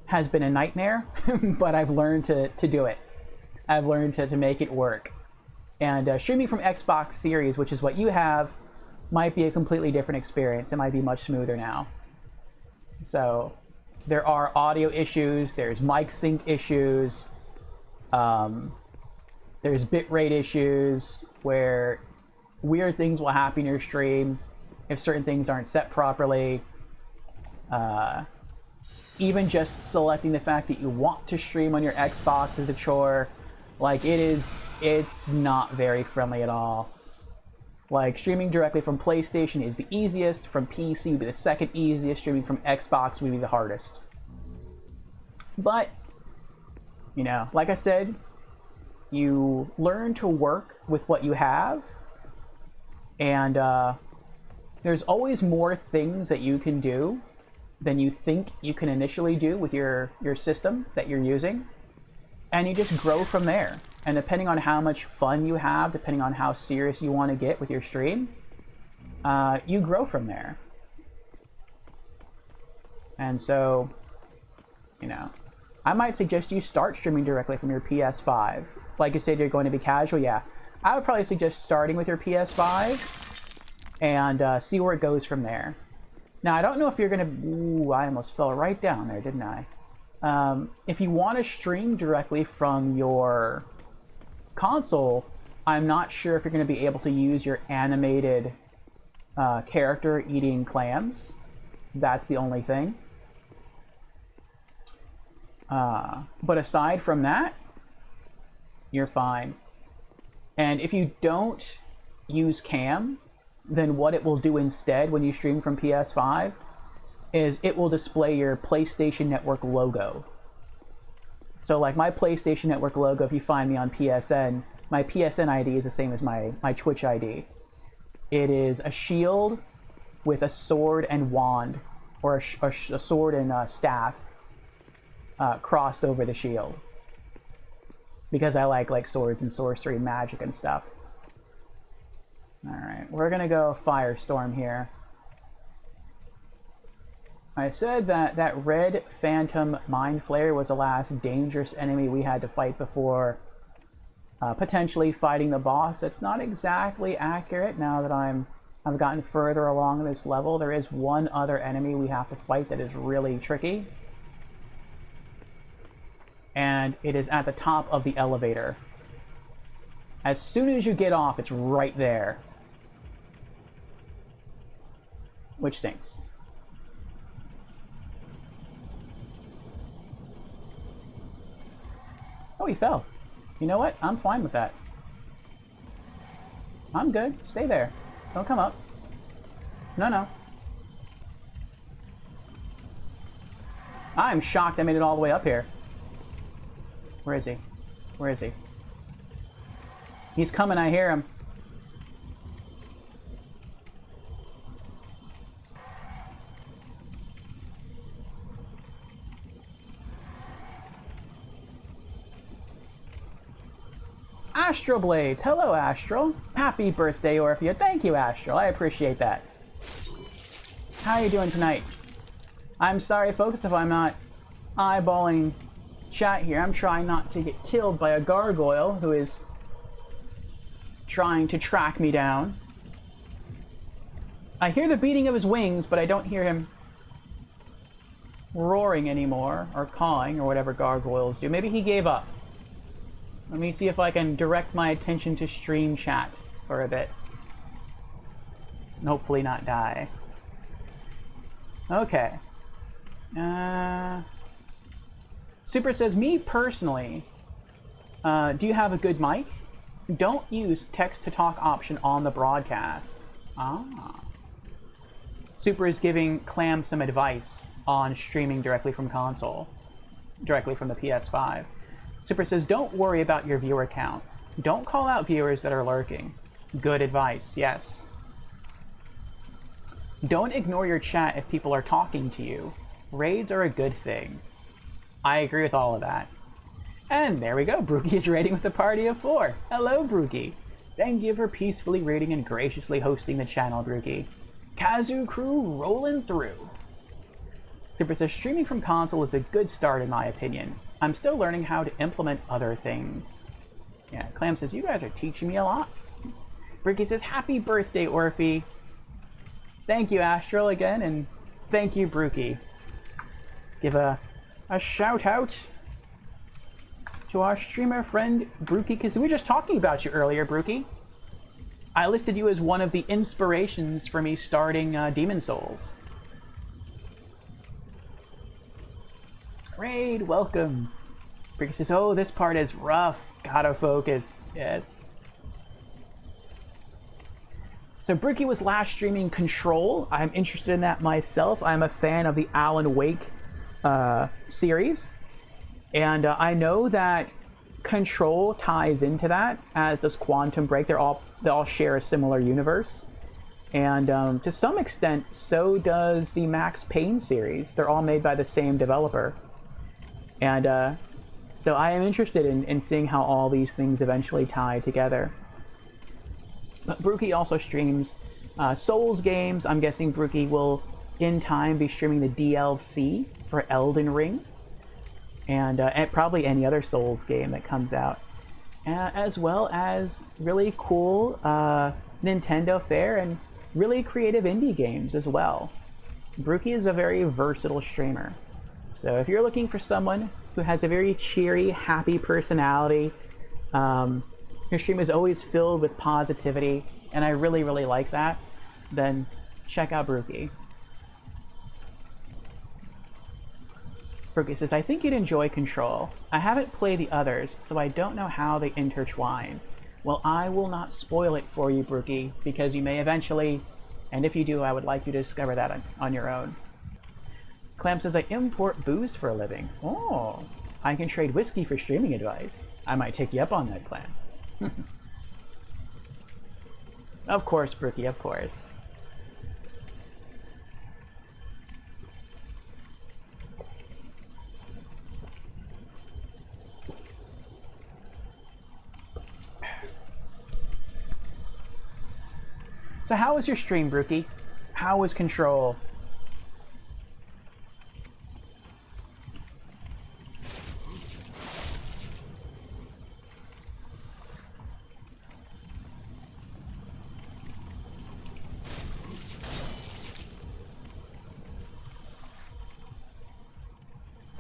has been a nightmare, but I've learned to do it. I've learned to make it work. And streaming from Xbox Series, which is what you have, might be a completely different experience. It might be much smoother now. So there are audio issues, there's mic sync issues, there's bitrate issues where weird things will happen in your stream if certain things aren't set properly. Even just selecting the fact that you want to stream on your Xbox is a chore. Like it's not very friendly at all. Like streaming directly from PlayStation is the easiest, from PC would be the second easiest, streaming from Xbox would be the hardest. But, you know, like I said, you learn to work with what you have, and there's always more things that you can do than you think you can initially do with your system that you're using, and you just grow from there. And depending on how much fun you have, depending on how serious you want to get with your stream, you grow from there. And so, you know, I might suggest you start streaming directly from your PS5. Like you said, you're going to be casual, yeah. I would probably suggest starting with your PS5 and see where it goes from there. Now, I don't know if you're going to... Ooh, I almost fell right down there, didn't I? If you want to stream directly from your console, I'm not sure if you're going to be able to use your animated character eating clams. That's the only thing. But aside from that, you're fine. And if you don't use cam, then what it will do instead when you stream from PS5 is it will display your PlayStation Network logo. So like my PlayStation Network logo, if you find me on PSN, my PSN ID is the same as my Twitch ID. It is a shield with a sword and wand, or a sword and staff crossed over the shield. Because I like swords and sorcery and magic and stuff. Alright, we're gonna go Firestorm here. I said that that red phantom mind flayer was the last dangerous enemy we had to fight before potentially fighting the boss. That's not exactly accurate now that I've gotten further along this level. There is one other enemy we have to fight that is really tricky. And it is at the top of the elevator. As soon as you get off, it's right there. Which stinks. Oh, he fell. You know what? I'm fine with that. I'm good. Stay there. Don't come up. No, no. I'm shocked I made it all the way up here. Where is he? Where is he? He's coming, I hear him. Astral Blades. Hello, Astral. Happy birthday, Orphea. Thank you, Astral. I appreciate that. How are you doing tonight? I'm sorry, folks, if I'm not eyeballing chat here. I'm trying not to get killed by a gargoyle who is trying to track me down. I hear the beating of his wings, but I don't hear him roaring anymore, or cawing, or whatever gargoyles do. Maybe he gave up. Let me see if I can direct my attention to stream chat for a bit. And hopefully not die. Okay. Super says, me personally, do you have a good mic? Don't use text-to-talk option on the broadcast. Ah. Super is giving Clam some advice on streaming directly from console. Directly from the PS5. Super says, don't worry about your viewer count. Don't call out viewers that are lurking. Good advice, yes. Don't ignore your chat if people are talking to you. Raids are a good thing. I agree with all of that. And there we go, Brookie is raiding with a party of 4. Hello, Brookie. Thank you for peacefully raiding and graciously hosting the channel, Brookie. Kazu crew rolling through. Super says, streaming from console is a good start in my opinion. I'm still learning how to implement other things. Yeah, Clam says, you guys are teaching me a lot. Brookie says, happy birthday, Orphea. Thank you, Astral, again, and thank you, Brookie. Let's give a shout out to our streamer friend, Brookie, because we were just talking about you earlier, Brookie. I listed you as one of the inspirations for me starting Demon Souls. Raid, welcome. Brookie says, oh, this part is rough. Gotta focus. Yes. So Brookie was last streaming Control. I'm interested in that myself. I'm a fan of the Alan Wake series. And I know that Control ties into that, as does Quantum Break. They all share a similar universe. And to some extent, so does the Max Payne series. They're all made by the same developer. And so I am interested in seeing how all these things eventually tie together. But Brookie also streams Souls games. I'm guessing Brookie will, in time, be streaming the DLC for Elden Ring. And probably any other Souls game that comes out. As well as really cool Nintendo fare and really creative indie games as well. Brookie is a very versatile streamer. So if you're looking for someone who has a very cheery, happy personality, your stream is always filled with positivity, and I really, really like that, then check out Brookie. Brookie says, I think you'd enjoy Control. I haven't played the others, so I don't know how they intertwine. Well, I will not spoil it for you, Brookie, because you may eventually, and if you do, I would like you to discover that on your own. Clam says, I import booze for a living. Oh, I can trade whiskey for streaming advice. I might take you up on that, Clam. Of course, Brookie, of course. So how was your stream, Brookie? How was Control?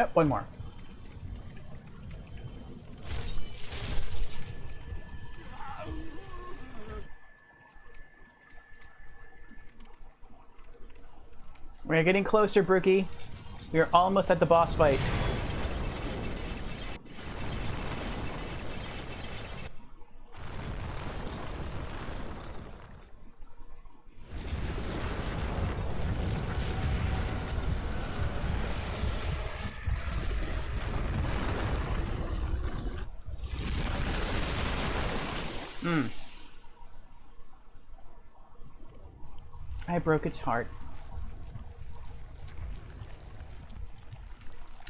Oh, one more. We're getting closer, Brookie. We are almost at the boss fight. I broke its heart.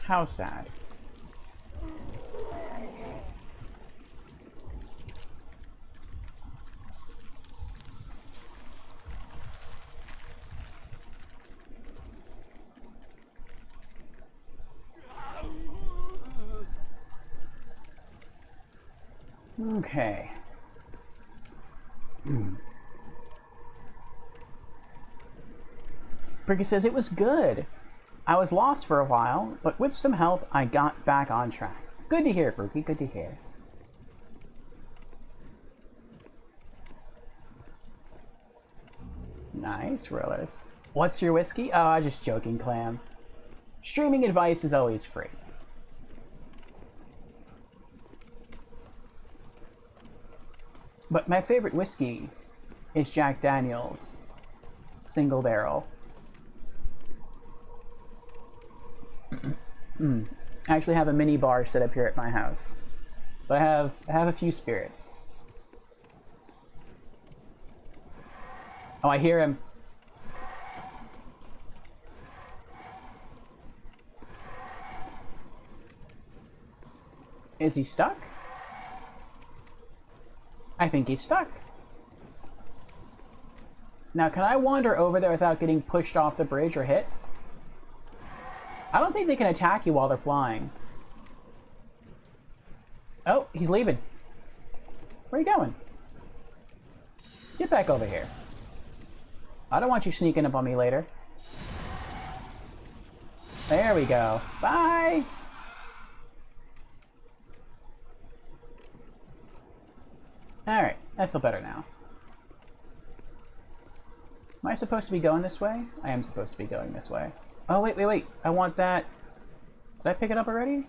How sad. Okay. Briggy says it was good. I was lost for a while, but with some help, I got back on track. Good to hear, Brookie. Good to hear. Nice, Rollers. What's your whiskey? Oh, just joking, Clam. Streaming advice is always free. But my favorite whiskey is Jack Daniel's Single Barrel. I actually have a mini bar set up here at my house. So I have a few spirits. Oh, I hear him. Is he stuck? I think he's stuck. Now, can I wander over there without getting pushed off the bridge or hit? I don't think they can attack you while they're flying. Oh, he's leaving. Where are you going? Get back over here. I don't want you sneaking up on me later. There we go. Bye! Alright, I feel better now. Am I supposed to be going this way? I am supposed to be going this way. Oh, wait. I want that. Did I pick it up already?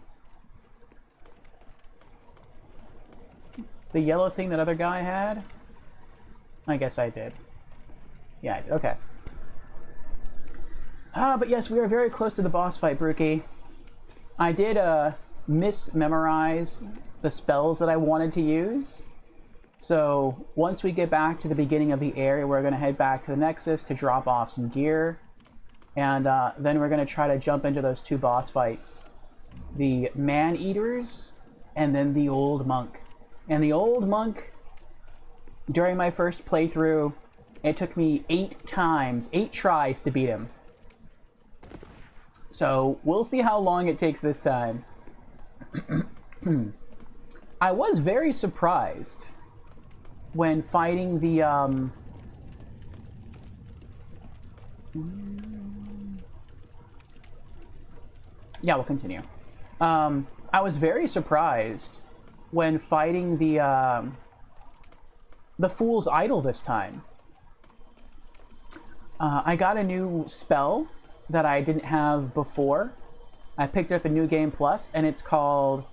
The yellow thing that other guy had? I guess I did. Yeah, I did. Okay. But yes, we are very close to the boss fight, Brookie. I did mismemorize the spells that I wanted to use. So once we get back to the beginning of the area, we're going to head back to the Nexus to drop off some gear. And then we're going to try to jump into those two boss fights. The Man-Eaters and then the Old Monk. And the Old Monk, during my first playthrough, it took me 8 tries to beat him. So we'll see how long it takes this time. I was very surprised when fighting the yeah, we'll continue. I was very surprised when fighting the Fool's Idol this time. I got a new spell that I didn't have before. I picked up a New Game Plus, and it's called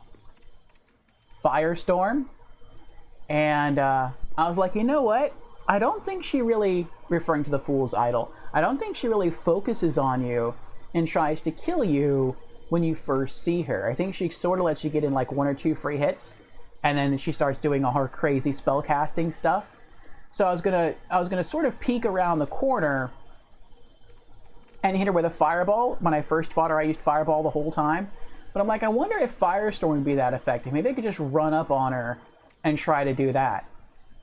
Firestorm. And I was like, you know what? I don't think she really, referring to the Fool's Idol, I don't think she really focuses on you and tries to kill you when you first see her. I think she sort of lets you get in like 1 or 2 free hits, and then she starts doing all her crazy spell casting stuff. So I was gonna sort of peek around the corner and hit her with a fireball. When I first fought her, I used fireball the whole time. But I'm like, I wonder if Firestorm would be that effective. Maybe I could just run up on her and try to do that.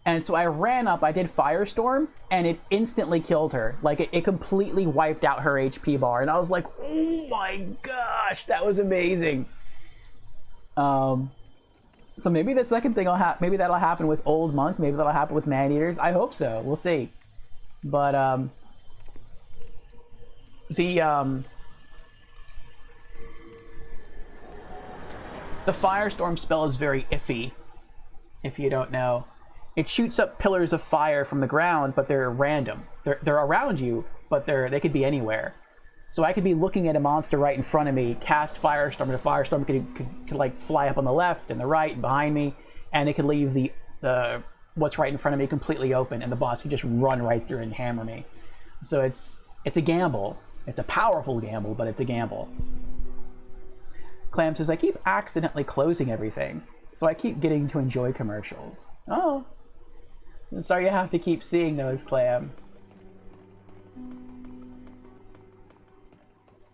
And so I ran up, I did Firestorm, and it instantly killed her. Like, it completely wiped out her HP bar. And I was like, oh my gosh, that was amazing. So maybe the second thing maybe that'll happen with Old Monk. Maybe that'll happen with Man-Eaters. I hope so. We'll see. But, The Firestorm spell is very iffy, if you don't know. It shoots up pillars of fire from the ground, but they're random. They're around you, but they could be anywhere. So I could be looking at a monster right in front of me, cast Firestorm, and the Firestorm could like fly up on the left and the right and behind me, and it could leave the what's right in front of me completely open, and the boss could just run right through and hammer me. So it's a gamble. It's a powerful gamble, but it's a gamble. Clam says, I keep accidentally closing everything, so I keep getting to enjoy commercials. Oh. I'm sorry you have to keep seeing those, Clam.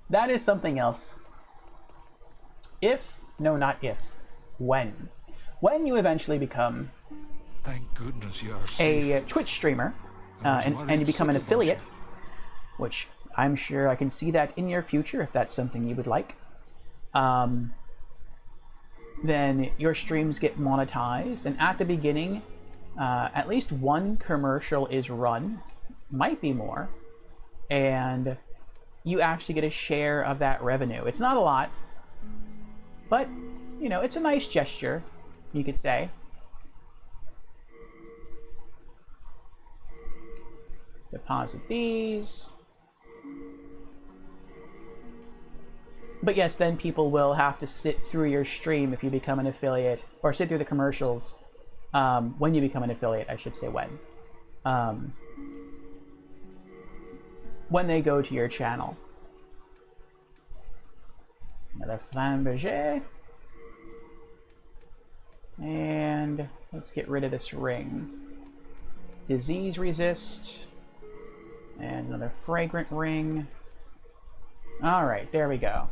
That is something else. When you eventually become Thank goodness you're a safe. Twitch streamer, I was and worried you become an sick about affiliate, you. which I'm sure I can see that in your future if that's something you would like, then your streams get monetized, and at the beginning, at least one commercial is run, might be more, and you actually get a share of that revenue. It's not a lot, but, you know, it's a nice gesture, you could say. Deposit these. But yes, then people will have to sit through your stream if you become an affiliate, or sit through the commercials when you become an affiliate, I should say when they go to your channel. Another Flamberger. And let's get rid of this ring. Disease resist. And another fragrant ring. Alright, there we go.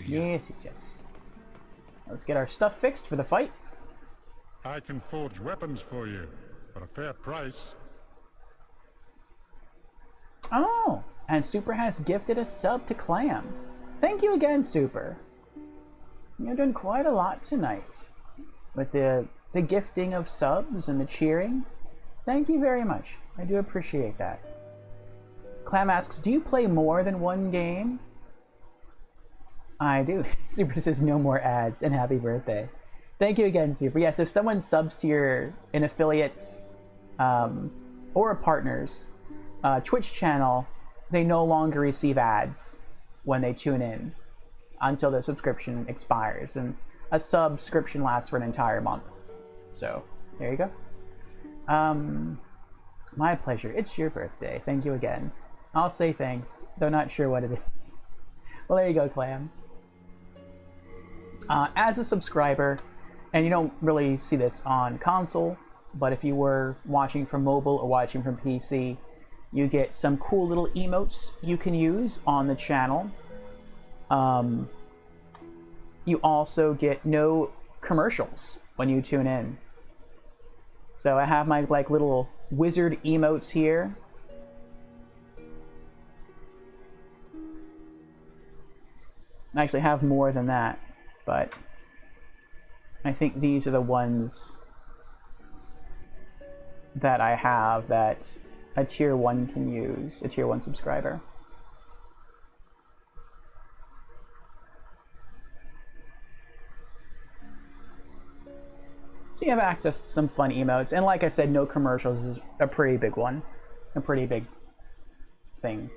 Yes. Let's get our stuff fixed for the fight. I can forge weapons for you, at a fair price. Oh, and Super has gifted a sub to Clam. Thank you again, Super. You've done quite a lot tonight. With the gifting of subs and the cheering. Thank you very much. I do appreciate that. Clam asks, do you play more than one game? I do. Super says no more ads, and happy birthday. Thank you again, Super. Yes, if someone subs to an affiliate's or a partner's Twitch channel, they no longer receive ads when they tune in until the subscription expires, and a subscription lasts for an entire month. So there you go. My pleasure. It's your birthday. Thank you again. I'll say thanks, though not sure what it is. Well, there you go, Clam. As a subscriber, and you don't really see this on console, but if you were watching from mobile or watching from PC, you get some cool little emotes you can use on the channel. You also get no commercials when you tune in. So I have my little wizard emotes here. I actually have more than that, but I think these are the ones that I have that a tier 1 can use, a tier 1 subscriber. So you have access to some fun emotes, and like I said, no commercials is a pretty big one. A pretty big thing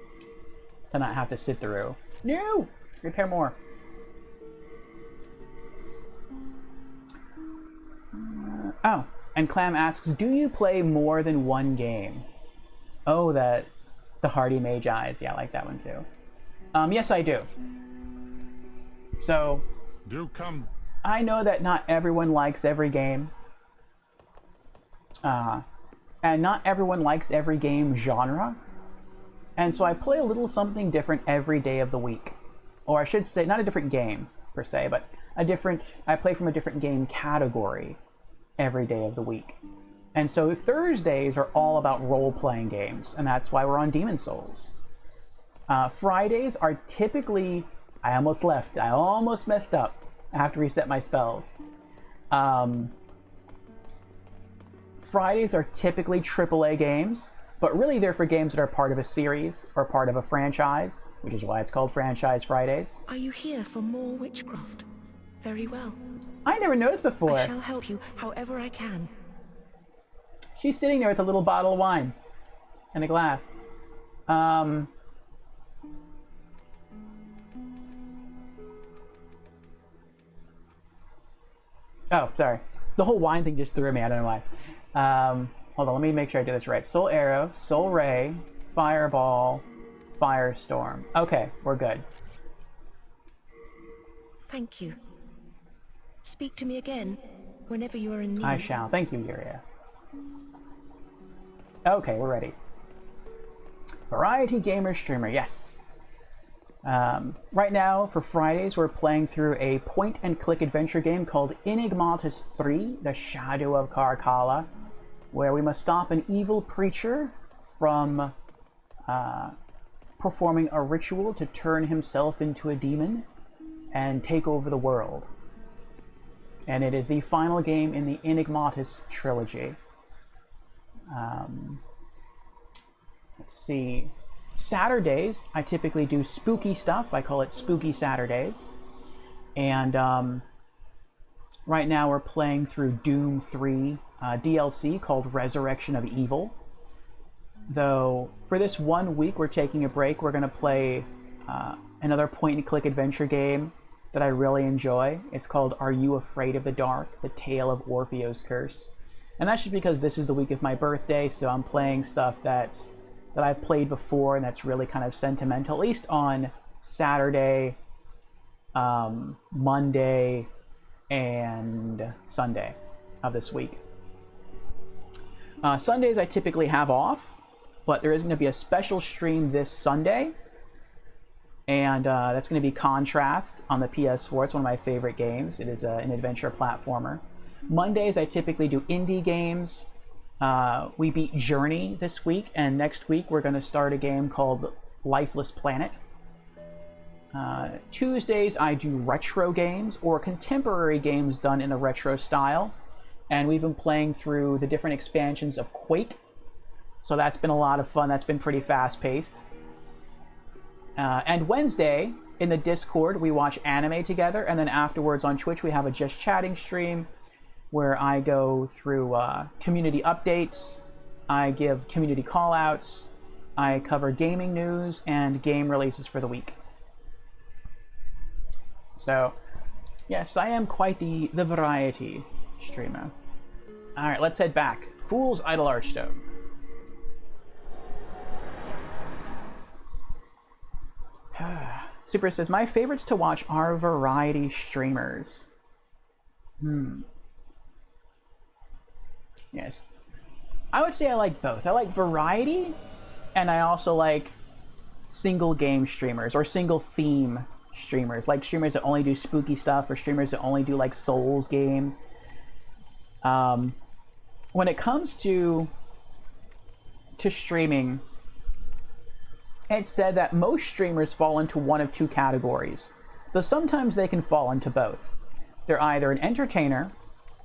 to not have to sit through. No! Repair more. Oh, and Clam asks, do you play more than one game? Oh, the Hardy Mage Eyes. Yeah, I like that one too. Yes, I do. So, Do come. I know that not everyone likes every game. And not everyone likes every game genre. And so I play a little something different every day of the week. Or I should say, not a different game, per se, but I play from a different game category every day of the week. And so Thursdays are all about role-playing games, and that's why we're on Demon's Souls. Fridays are typically... I almost messed up. I have to reset my spells. Fridays are typically AAA games, but really they're for games that are part of a series or part of a franchise, which is why it's called Franchise Fridays. Are you here for more witchcraft? Very well. I never noticed before. I shall help you however I can. She's sitting there with a little bottle of wine and a glass. Oh, sorry. The whole wine thing just threw me. I don't know why. Hold on, let me make sure I do this right. Soul Arrow, Soul Ray, Fireball, Firestorm. Okay, we're good. Thank you. Speak to me again whenever you are in need. I shall. Thank you, Yuria. Okay, we're ready. Variety Gamer Streamer, yes. Right now, for Fridays, we're playing through a point-and-click adventure game called Enigmatus 3, The Shadow of Carcalla, where we must stop an evil preacher from performing a ritual to turn himself into a demon and take over the world. And it is the final game in the Enigmatus trilogy. Let's see. Saturdays, I typically do spooky stuff. I call it Spooky Saturdays. And right now we're playing through Doom 3 DLC called Resurrection of Evil. Though for this 1 week we're taking a break. We're going to play another point-and-click adventure game that I really enjoy. It's called Are You Afraid of the Dark? The Tale of Orpheo's Curse. And that's just because this is the week of my birthday, so I'm playing stuff that I've played before and that's really kind of sentimental, at least on Saturday, Monday, and Sunday of this week. Sundays I typically have off, but there is going to be a special stream this Sunday, and that's going to be Contrast on the PS4. It's one of my favorite games. It is an adventure platformer. Mondays I typically do indie games. We beat Journey this week, and next week we're going to start a game called Lifeless Planet. Tuesdays I do retro games or contemporary games done in the retro style, and we've been playing through the different expansions of Quake, so that's been a lot of fun. That's been pretty fast-paced. And Wednesday in the Discord we watch anime together, and then afterwards on Twitch we have a Just Chatting stream where I go through community updates, I give community callouts, I cover gaming news and game releases for the week. So, yes, I am quite the variety streamer. Alright, let's head back. Fool's Idle Archstone. Super says, my favorites to watch are variety streamers. Yes. I would say I like both. I like variety, and I also like single game streamers or single theme streamers, like streamers that only do spooky stuff or streamers that only do like Souls games. When it comes to streaming, it's said that most streamers fall into one of two categories, though sometimes they can fall into both. They're either an entertainer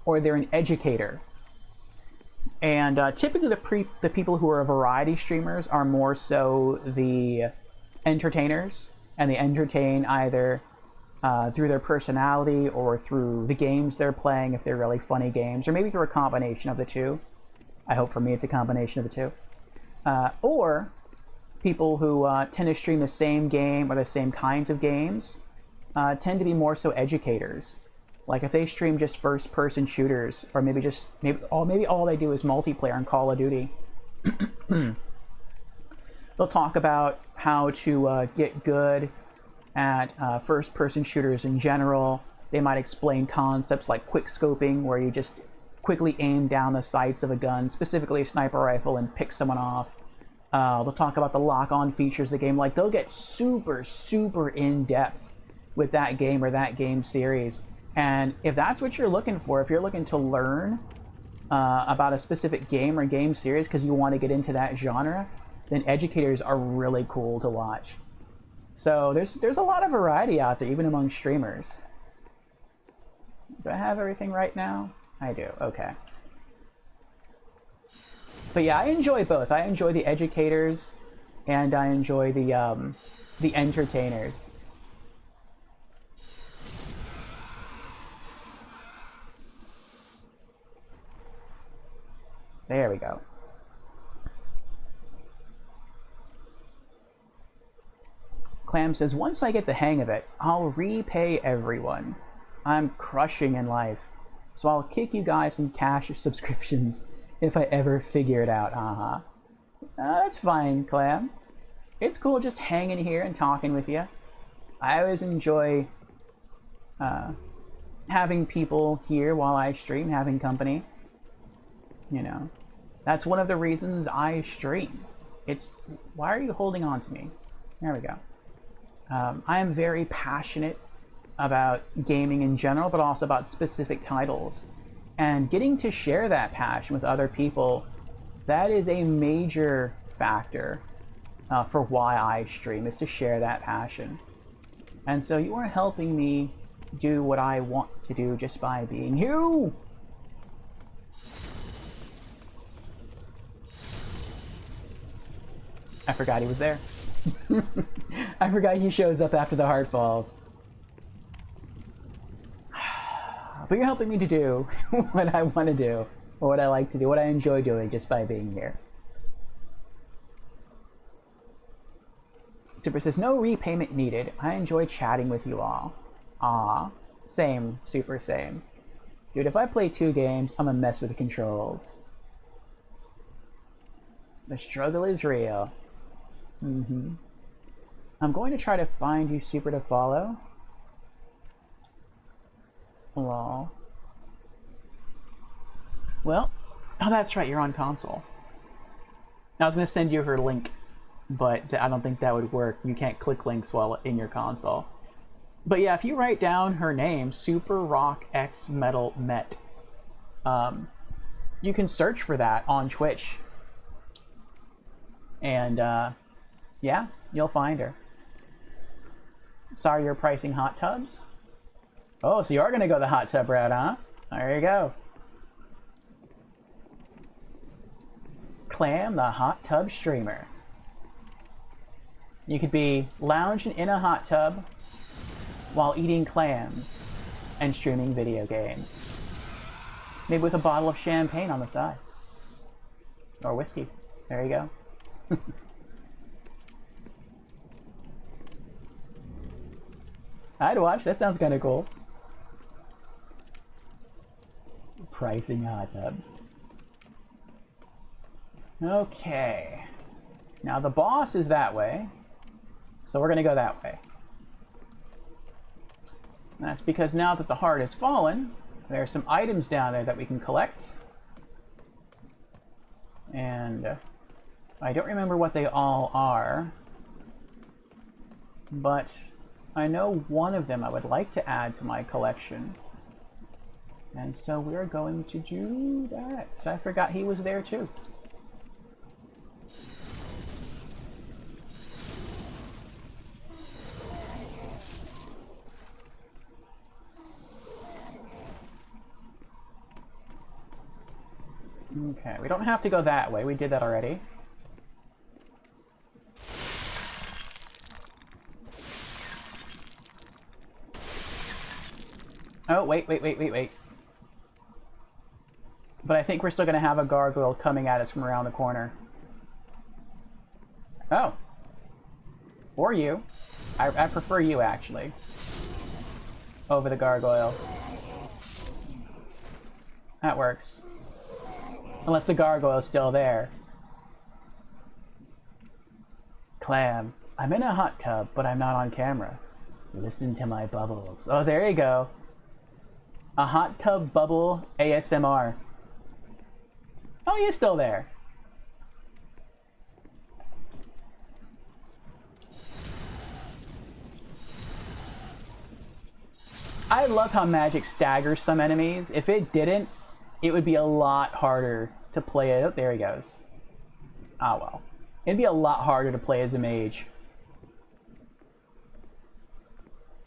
or they're an educator. And typically the people who are variety streamers are more so the entertainers, and they entertain either through their personality or through the games they're playing, if they're really funny games, or maybe through a combination of the two. I hope for me it's a combination of the two. Or people who tend to stream the same game or the same kinds of games tend to be more so educators. Like if they stream just first-person shooters, or maybe all they do is multiplayer on Call of Duty, they'll talk about how to get good at first-person shooters in general. They might explain concepts like quick scoping, where you just quickly aim down the sights of a gun, specifically a sniper rifle, and pick someone off. They'll talk about the lock-on features of the game. Like, they'll get super, super in-depth with that game or that game series. And if that's what you're looking for, if you're looking to learn about a specific game or game series because you want to get into that genre, then educators are really cool to watch. So there's a lot of variety out there, even among streamers. Do I have everything right now? I do, okay. But yeah, I enjoy both. I enjoy the educators, and I enjoy the entertainers. There we go. Clam says, once I get the hang of it, I'll repay everyone. I'm crushing in life, so I'll kick you guys some cash subscriptions if I ever figure it out, haha. That's fine, Clam. It's cool just hanging here and talking with you. I always enjoy having people here while I stream, having company. You know, that's one of the reasons I stream. It's, why are you holding on to me? There we go. I am very passionate about gaming in general, but also about specific titles. And getting to share that passion with other people, that is a major factor for why I stream, is to share that passion. And so you are helping me do what I want to do just by being you. I forgot he was there. I forgot he shows up after the heart falls. But you're helping me to do what I want to do, or what I like to do, what I enjoy doing just by being here. Super says, no repayment needed. I enjoy chatting with you all. Aw, same, Super, same. Dude, if I play 2 games, I'm a mess with the controls. The struggle is real. I'm going to try to find you, Super, to follow. Lol. Well, oh, that's right, you're on console. I was going to send you her link, but I don't think that would work. You can't click links while in your console. But yeah, if you write down her name, Super Rock X Metal Met, you can search for that on Twitch. And yeah, you'll find her. Sorry you're pricing hot tubs? Oh, so you are going to go the hot tub route, huh? There you go. Clam, the hot tub streamer. You could be lounging in a hot tub while eating clams and streaming video games. Maybe with a bottle of champagne on the side. Or whiskey. There you go. I'd watch. That sounds kind of cool. Pricing hot tubs. Okay. Now the boss is that way. So we're going to go that way. That's because now that the heart has fallen, there are some items down there that we can collect. And I don't remember what they all are. But I know one of them I would like to add to my collection. And so we're going to do that. So I forgot he was there too. Okay, we don't have to go that way. We did that already. Oh, wait. But I think we're still going to have a gargoyle coming at us from around the corner. Oh. Or you. I prefer you, actually. Over the gargoyle. That works. Unless the gargoyle is still there. Clam, I'm in a hot tub, but I'm not on camera. Listen to my bubbles. Oh, there you go. A hot tub bubble ASMR. Oh, he's still there. I love how magic staggers some enemies. If it didn't, it would be a lot harder to play it. Oh, there he goes. Ah, well. It'd be a lot harder to play as a mage.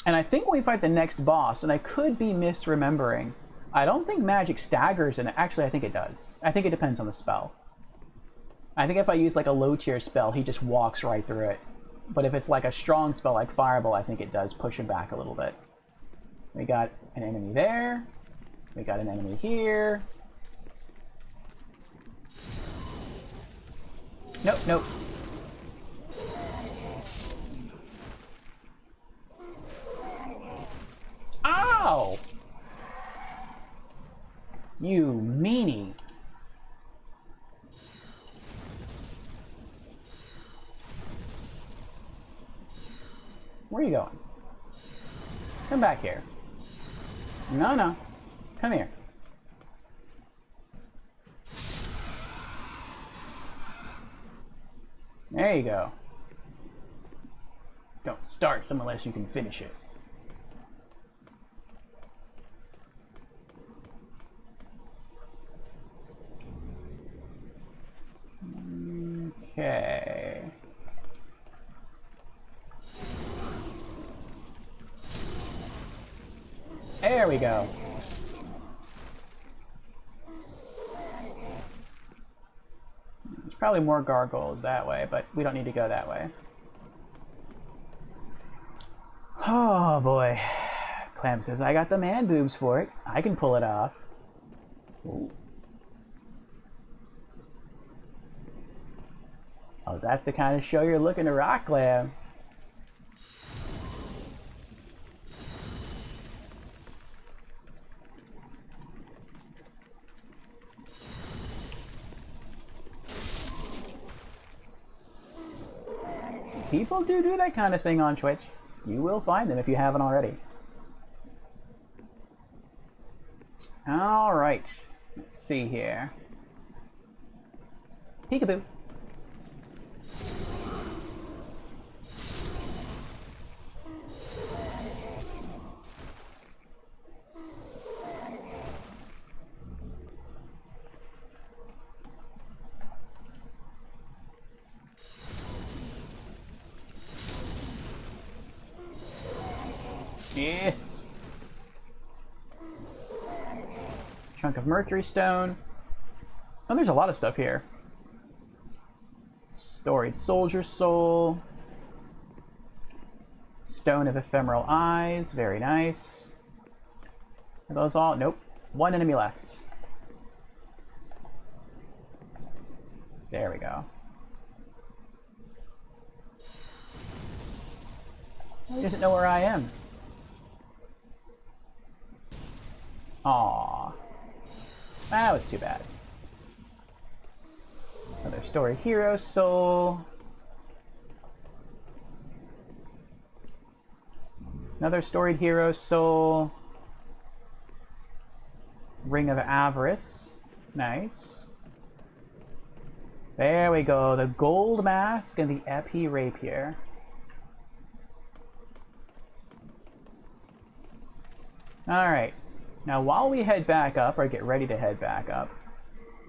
And I think when we fight the next boss, and I could be misremembering, I don't think magic staggers, and actually I think it does. I think it depends on the spell. I think if I use like a low tier spell, he just walks right through it. But if it's like a strong spell like Fireball, I think it does push him back a little bit. We got an enemy there. We got an enemy here. Nope, nope. Ow! You meanie. Where are you going? Come back here. No, no. Come here. There you go. Don't start some unless you can finish it. Okay. There we go. There's probably more gargoyles that way, but we don't need to go that way. Oh boy. Clam says, I got the man boobs for it. I can pull it off. Ooh. Oh, that's the kind of show you're looking to rock, Clam. People do that kind of thing on Twitch. You will find them if you haven't already. All right. Let's see here. Peekaboo. Yes. Chunk of Mercury Stone. Oh, there's a lot of stuff here. Storied Soldier Soul. Stone of Ephemeral Eyes. Very nice. Are those all? Nope. One enemy left. There we go. He doesn't know where I am. Aww. That was too bad. Another Story Hero Soul. Another Storied Hero Soul. Ring of Avarice. Nice. There we go. The Gold Mask and the Epi Rapier. Alright. Now, while we head back up, or get ready to head back up,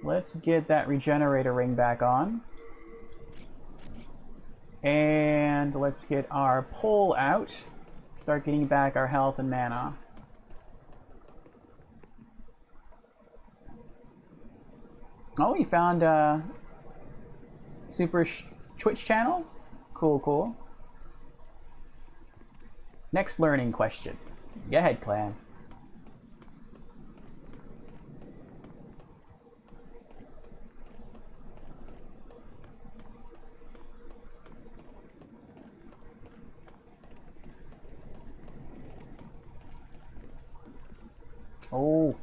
let's get that regenerator ring back on. And let's get our pole out. Start getting back our health and mana. Oh, we found a super Twitch channel? Cool, cool. Next learning question. Go ahead, Clan. Oh.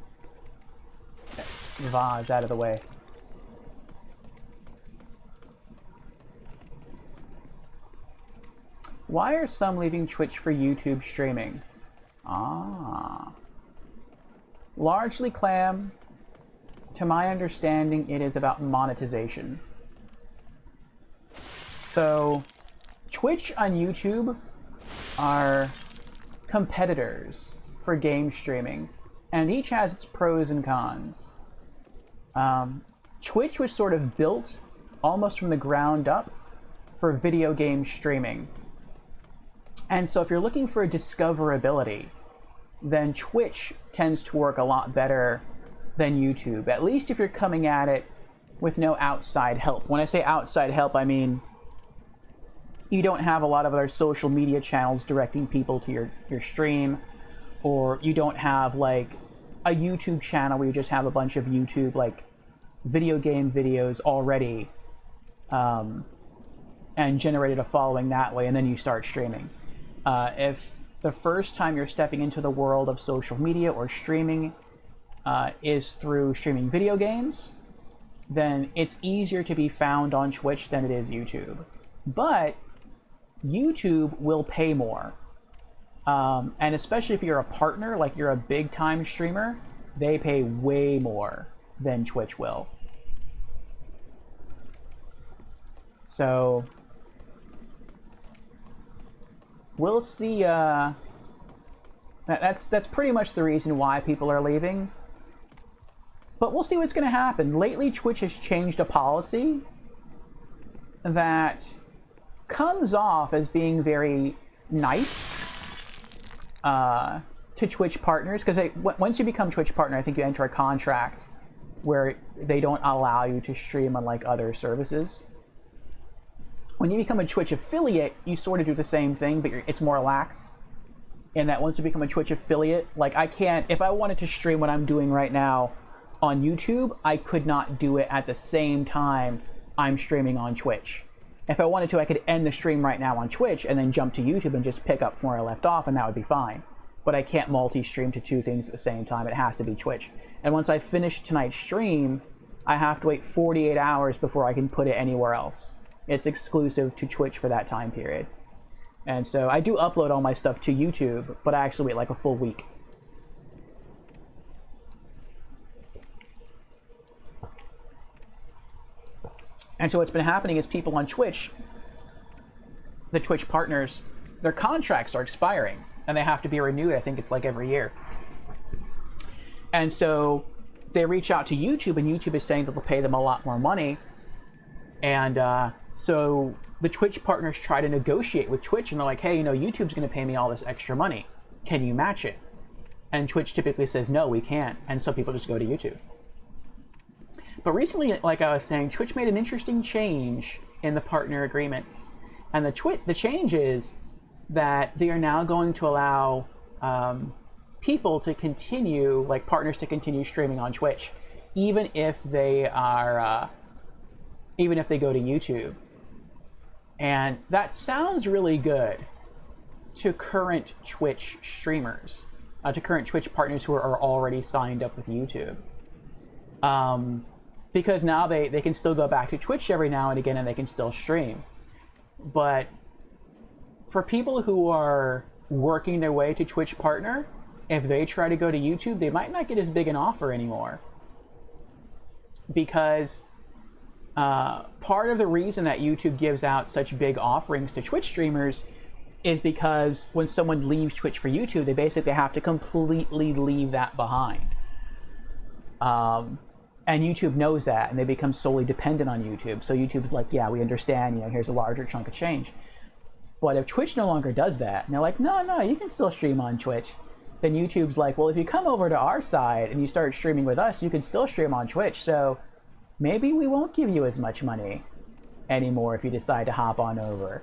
Vase out of the way. Why are some leaving Twitch for YouTube streaming? Ah. Largely, Clam, to my understanding, it is about monetization. So, Twitch on YouTube are competitors for game streaming, and each has its pros and cons. Twitch was sort of built almost from the ground up for video game streaming. And so if you're looking for discoverability, then Twitch tends to work a lot better than YouTube, at least if you're coming at it with no outside help. When I say outside help, I mean you don't have a lot of other social media channels directing people to your stream, or you don't have like a YouTube channel where you just have a bunch of YouTube like video game videos already and generated a following that way, and then you start streaming. If the first time you're stepping into the world of social media or streaming is through streaming video games, then it's easier to be found on Twitch than it is YouTube. But YouTube will pay more. And especially if you're a partner, like you're a big time streamer, they pay way more than Twitch will. So we'll see. That's pretty much the reason why people are leaving. But we'll see what's going to happen. Lately, Twitch has changed a policy that comes off as being very nice to Twitch partners, because once you become Twitch partner, I think you enter a contract where they don't allow you to stream on like other services. When you become a Twitch affiliate, you sort of do the same thing, but it's more lax. In that once you become a Twitch affiliate, like I can't, if I wanted to stream what I'm doing right now on YouTube, I could not do it at the same time I'm streaming on Twitch. If I wanted to, I could end the stream right now on Twitch and then jump to YouTube and just pick up from where I left off, and that would be fine. But I can't multi-stream to two things at the same time. It has to be Twitch. And once I finish tonight's stream, I have to wait 48 hours before I can put it anywhere else. It's exclusive to Twitch for that time period. And so I do upload all my stuff to YouTube, but I actually wait like a full week. And so what's been happening is people on Twitch, the Twitch partners, their contracts are expiring and they have to be renewed. I think it's like every year. And so they reach out to YouTube, and YouTube is saying that they'll pay them a lot more money. And so the Twitch partners try to negotiate with Twitch, and they're like, hey, you know, YouTube's going to pay me all this extra money. Can you match it? And Twitch typically says, no, we can't. And so people just go to YouTube. But recently, like I was saying, Twitch made an interesting change in the partner agreements. And the change is that they are now going to allow people to continue, like partners to continue streaming on Twitch, even if they are, even if they go to YouTube. And that sounds really good to current Twitch streamers, to current Twitch partners who are already signed up with YouTube. Because now they can still go back to Twitch every now and again and they can still stream. But for people who are working their way to Twitch partner, if they try to go to YouTube, they might not get as big an offer anymore. Because part of the reason that YouTube gives out such big offerings to Twitch streamers is because when someone leaves Twitch for YouTube, they basically have to completely leave that behind. And YouTube knows that, and they become solely dependent on YouTube. So YouTube's like, yeah, we understand, you know, here's a larger chunk of change. But if Twitch no longer does that, and they're like, no, you can still stream on Twitch, then YouTube's like, well, if you come over to our side and you start streaming with us, you can still stream on Twitch. So maybe we won't give you as much money anymore if you decide to hop on over.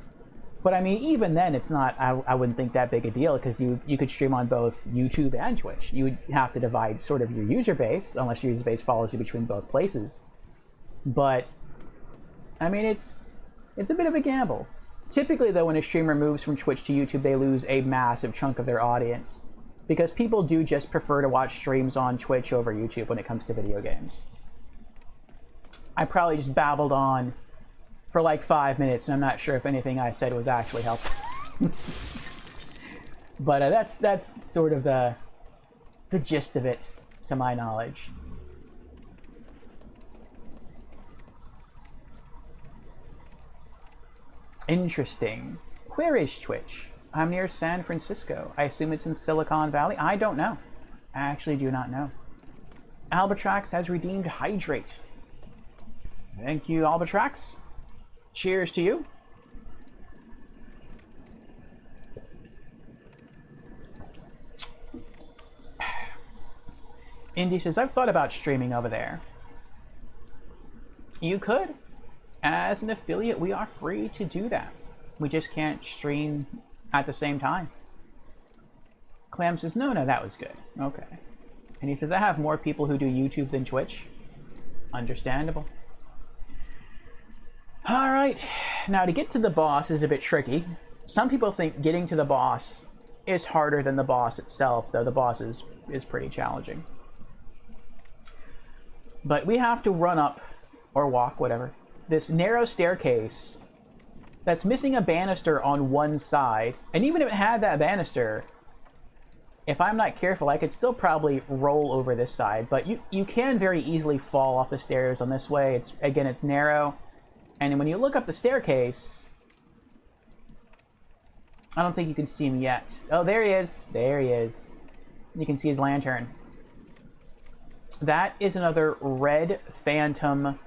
But I mean, even then, it's not, I wouldn't think that big a deal, because you could stream on both YouTube and Twitch. You would have to divide sort of your user base, unless your user base follows you between both places. But, I mean, it's a bit of a gamble. Typically, though, when a streamer moves from Twitch to YouTube, they lose a massive chunk of their audience, because people do just prefer to watch streams on Twitch over YouTube when it comes to video games. I probably just babbled on for like 5 minutes, and I'm not sure if anything I said was actually helpful. But that's sort of the gist of it, to my knowledge. Interesting. Where is Twitch? I'm near San Francisco. I assume it's in Silicon Valley. I don't know. I actually do not know. Albatrax has redeemed Hydrate. Thank you, Albatrax. Cheers to you. Indy says, I've thought about streaming over there. You could. As an affiliate, we are free to do that. We just can't stream at the same time. Clam says, no, that was good. Okay. And he says, I have more people who do YouTube than Twitch. Understandable. All right. Now, to get to the boss is a bit tricky. Some people think getting to the boss is harder than the boss itself, though the boss is pretty challenging. But we have to run up, or walk, whatever, this narrow staircase that's missing a banister on one side. And even if it had that banister, if I'm not careful, I could still probably roll over this side. But you can very easily fall off the stairs on this way. It's narrow. And when you look up the staircase, I don't think you can see him yet. Oh, there he is. There he is. You can see his lantern. That is another red phantom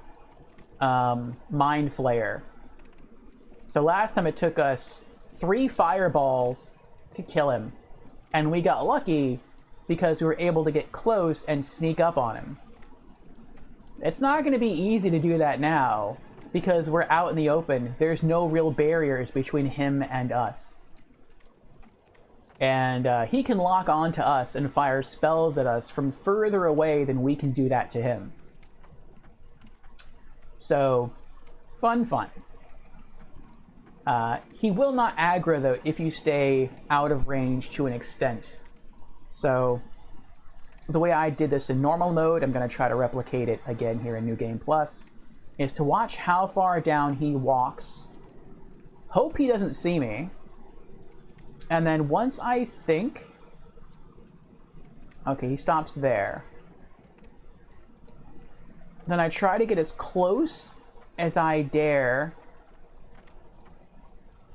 mind flayer. So last time it took us 3 fireballs to kill him. And we got lucky because we were able to get close and sneak up on him. It's not going to be easy to do that now because we're out in the open. There's no real barriers between him and us. And he can lock on to us and fire spells at us from further away than we can do that to him. So, fun. He will not aggro, though, if you stay out of range to an extent. So, the way I did this in normal mode, I'm going to try to replicate it again here in New Game Plus, is to watch how far down he walks. Hope he doesn't see me. And then once I think... Okay, he stops there. Then I try to get as close as I dare,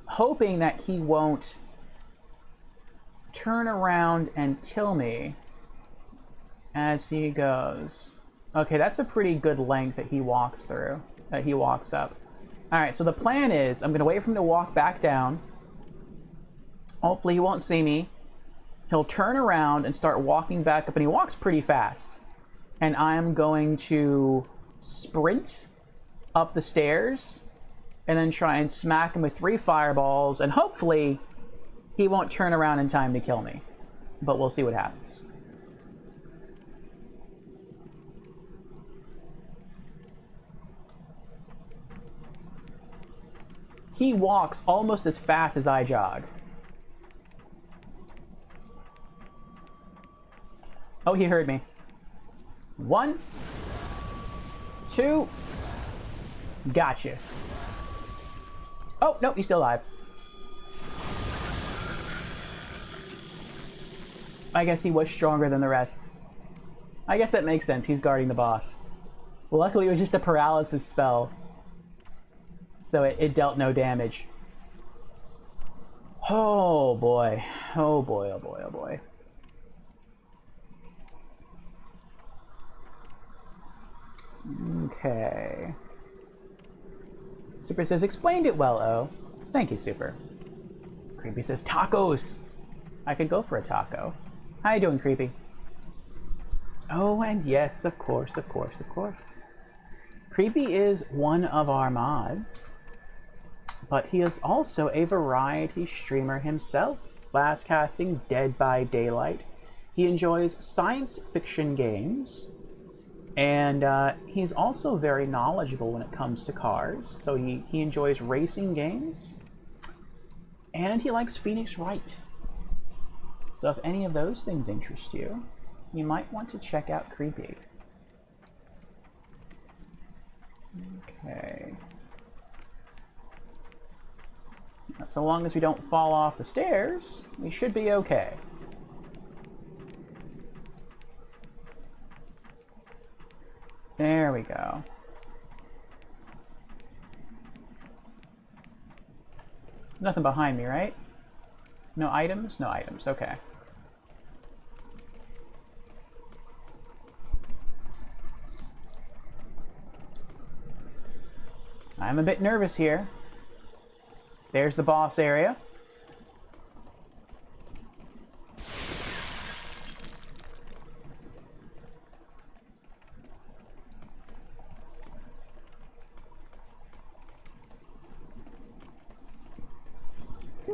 hoping that he won't turn around and kill me as he goes. Okay, that's a pretty good length that he walks through, that he walks up. Alright, so the plan is, I'm going to wait for him to walk back down. Hopefully he won't see me. He'll turn around and start walking back up, and he walks pretty fast. And I'm going to sprint up the stairs and then try and smack him with 3 fireballs, and hopefully he won't turn around in time to kill me. But we'll see what happens. He walks almost as fast as I jog. Oh, he heard me. 1, 2. Gotcha. Oh, no, he's still alive. I guess he was stronger than the rest. I guess that makes sense. He's guarding the boss. Luckily, it was just a paralysis spell. So it dealt no damage. Oh, boy. Oh, boy, oh, boy, oh, boy. Okay. Super says, explained it well, O. Thank you, Super. Creepy says, tacos! I could go for a taco. How you doing, Creepy? Oh, and yes, of course. Creepy is one of our mods, but he is also a variety streamer himself, last casting Dead by Daylight. He enjoys science fiction games, and he's also very knowledgeable when it comes to cars. So he enjoys racing games, and he likes Phoenix Wright. So if any of those things interest you, you might want to check out Creepy. Okay. Now, so long as we don't fall off the stairs, we should be okay. There we go. Nothing behind me, right? No items? No items, okay. I'm a bit nervous here. There's the boss area.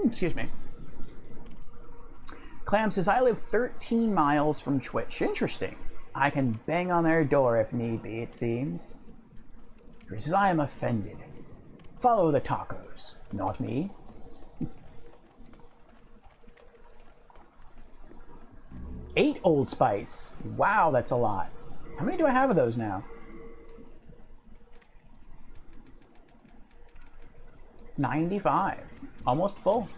Excuse me. Clam says, I live 13 miles from Twitch. Interesting. I can bang on their door if need be, it seems. He says, I am offended. Follow the tacos, not me. Eight Old Spice. Wow, that's a lot. How many do I have of those now? 95. Almost full.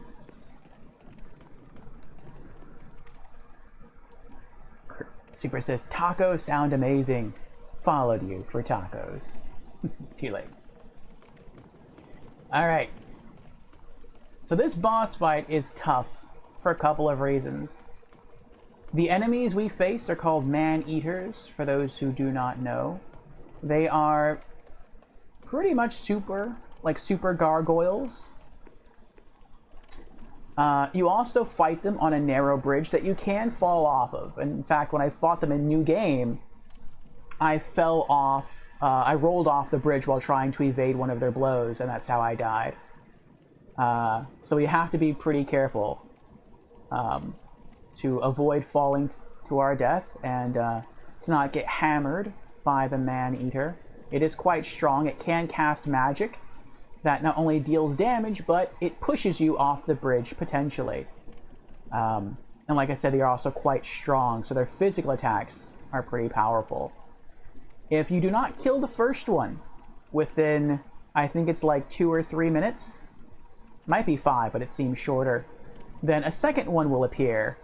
Super says, tacos sound amazing. Followed you for tacos. Too late. Alright. So this boss fight is tough for a couple of reasons. The enemies we face are called man-eaters, for those who do not know. They are pretty much super gargoyles. You also fight them on a narrow bridge that you can fall off of. And in fact, when I fought them in New Game, I fell off, I rolled off the bridge while trying to evade one of their blows, and that's how I died. So you have to be pretty careful to avoid falling to our death and to not get hammered by the man-eater. It is quite strong. It can cast magic that not only deals damage, but it pushes you off the bridge, potentially. And like I said, they are also quite strong, so their physical attacks are pretty powerful. If you do not kill the first one within, I think it's like 2 or 3 minutes, might be 5, but it seems shorter, then a second one will appear,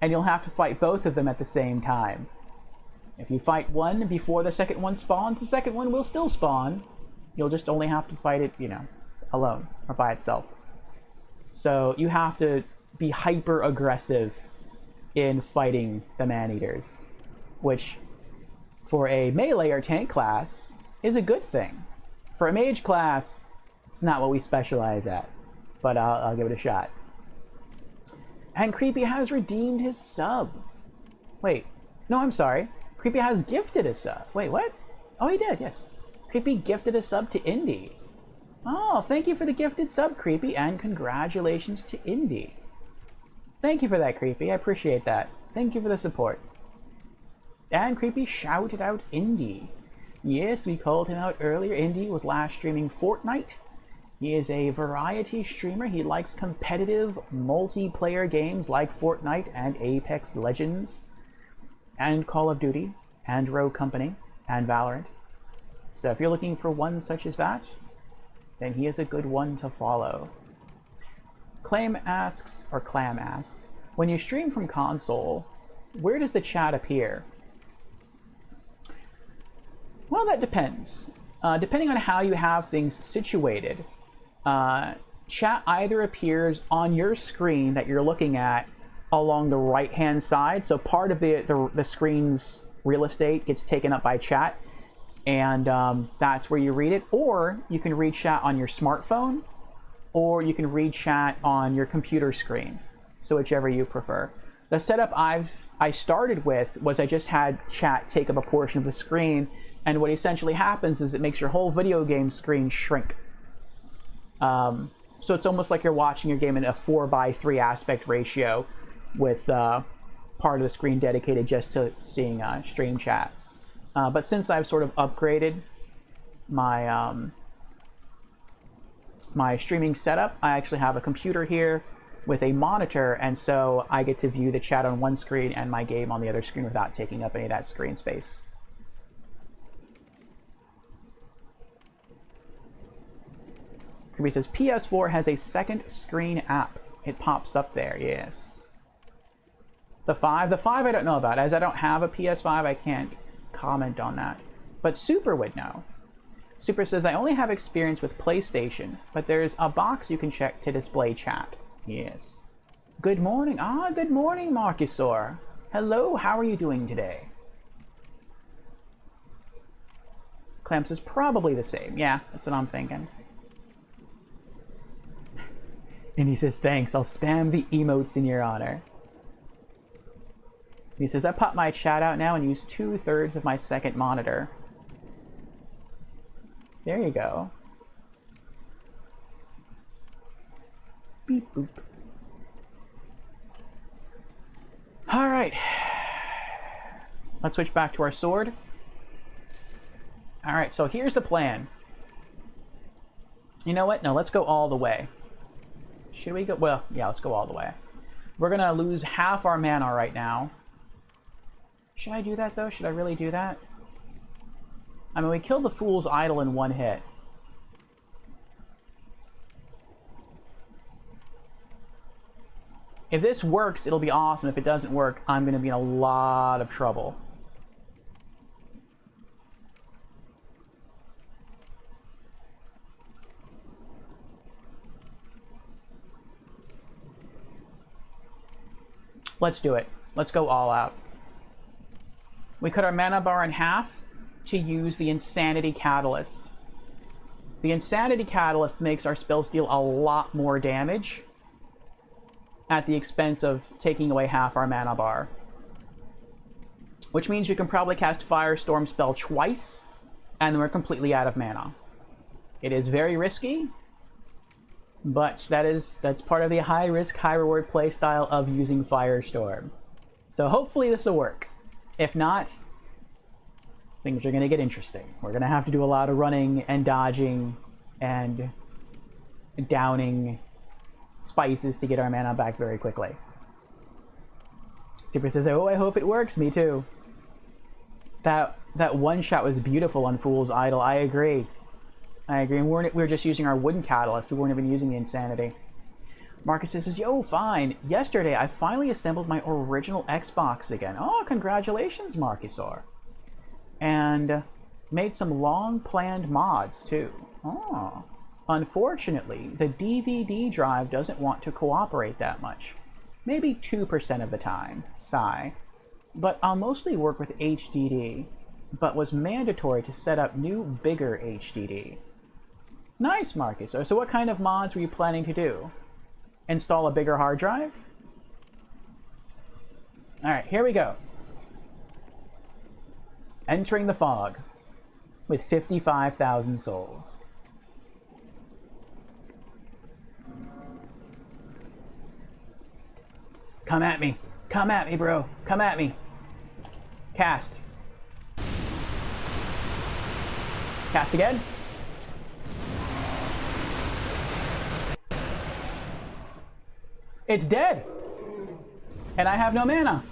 and you'll have to fight both of them at the same time. If you fight one before the second one spawns, the second one will still spawn. You'll just only have to fight it, alone or by itself. So you have to be hyper aggressive in fighting the man-eaters, which for a melee or tank class is a good thing. For a mage class, it's not what we specialize at, but I'll give it a shot. And Creepy has redeemed his sub. Wait, no, I'm sorry. Creepy has gifted a sub. Wait, what? Oh, he did, yes. Creepy gifted a sub to Indy. Oh, thank you for the gifted sub, Creepy, and congratulations to Indy. Thank you for that, Creepy. I appreciate that. Thank you for the support. And Creepy shouted out Indy. Yes, we called him out earlier. Indy was last streaming Fortnite. He is a variety streamer. He likes competitive multiplayer games like Fortnite and Apex Legends, and Call of Duty, and Rogue Company, and Valorant. So if you're looking for one such as that, then he is a good one to follow. Clam asks, when you stream from console, where does the chat appear? Well, that depends. Depending on how you have things situated, chat either appears on your screen that you're looking at along the right-hand side, so part of the screen's real estate gets taken up by chat, and that's where you read it, or you can read chat on your smartphone, or you can read chat on your computer screen, so whichever you prefer. The setup I started with was I just had chat take up a portion of the screen, and what essentially happens is it makes your whole video game screen shrink. So it's almost like you're watching your game in a 4:3 aspect ratio with part of the screen dedicated just to seeing stream chat. But since I've sort of upgraded my my streaming setup, I actually have a computer here with a monitor, and so I get to view the chat on one screen and my game on the other screen without taking up any of that screen space. Kirby says PS4 has a second screen app. It pops up there, yes. The 5 I don't know about. As I don't have a PS5, I can't comment on that. But Super would know. Super says, I only have experience with PlayStation, but there's a box you can check to display chat. Yes. Good morning. Good morning, Marcusor. Hello, how are you doing today? Clam says, probably the same. Yeah, that's what I'm thinking. And he says, thanks, I'll spam the emotes in your honor. He says, I popped my chat out now and use 2/3 of my second monitor. There you go. beep, boop. All right. Let's switch back to our sword. All right, so here's the plan. You know what? No, let's go all the way. Should we go? Well, yeah, let's go all the way. We're going to lose half our mana right now. Should I do that, though? Should I really do that? I mean, we killed the Fool's Idol in one hit. If this works, it'll be awesome. If it doesn't work, I'm going to be in a lot of trouble. Let's do it. Let's go all out. We cut our mana bar in half to use the Insanity Catalyst. The Insanity Catalyst makes our spells deal a lot more damage at the expense of taking away half our mana bar. Which means we can probably cast Firestorm spell twice, and then we're completely out of mana. It is very risky, but that's part of the high risk, high reward playstyle of using Firestorm. So hopefully this will work. If not, things are going to get interesting. We're going to have to do a lot of running and dodging and downing spices to get our mana back very quickly. Super says, oh, I hope it works. Me too. That one shot was beautiful on Fool's Idol. I agree. I agree. And we were just using our wooden catalyst. We weren't even using the Insanity. Marcus says, yo, fine. Yesterday, I finally assembled my original Xbox again. Oh, congratulations, Marcusor. And made some long-planned mods, too. Oh. Unfortunately, the DVD drive doesn't want to cooperate that much. Maybe 2% of the time. Sigh. But I'll mostly work with HDD, but was mandatory to set up new, bigger HDD. Nice, Marcus. So what kind of mods were you planning to do? Install a bigger hard drive? Alright, here we go. Entering the fog with 55,000 souls. Come at me. Come at me, bro. Come at me. Cast. Cast again. It's dead. And I have no mana.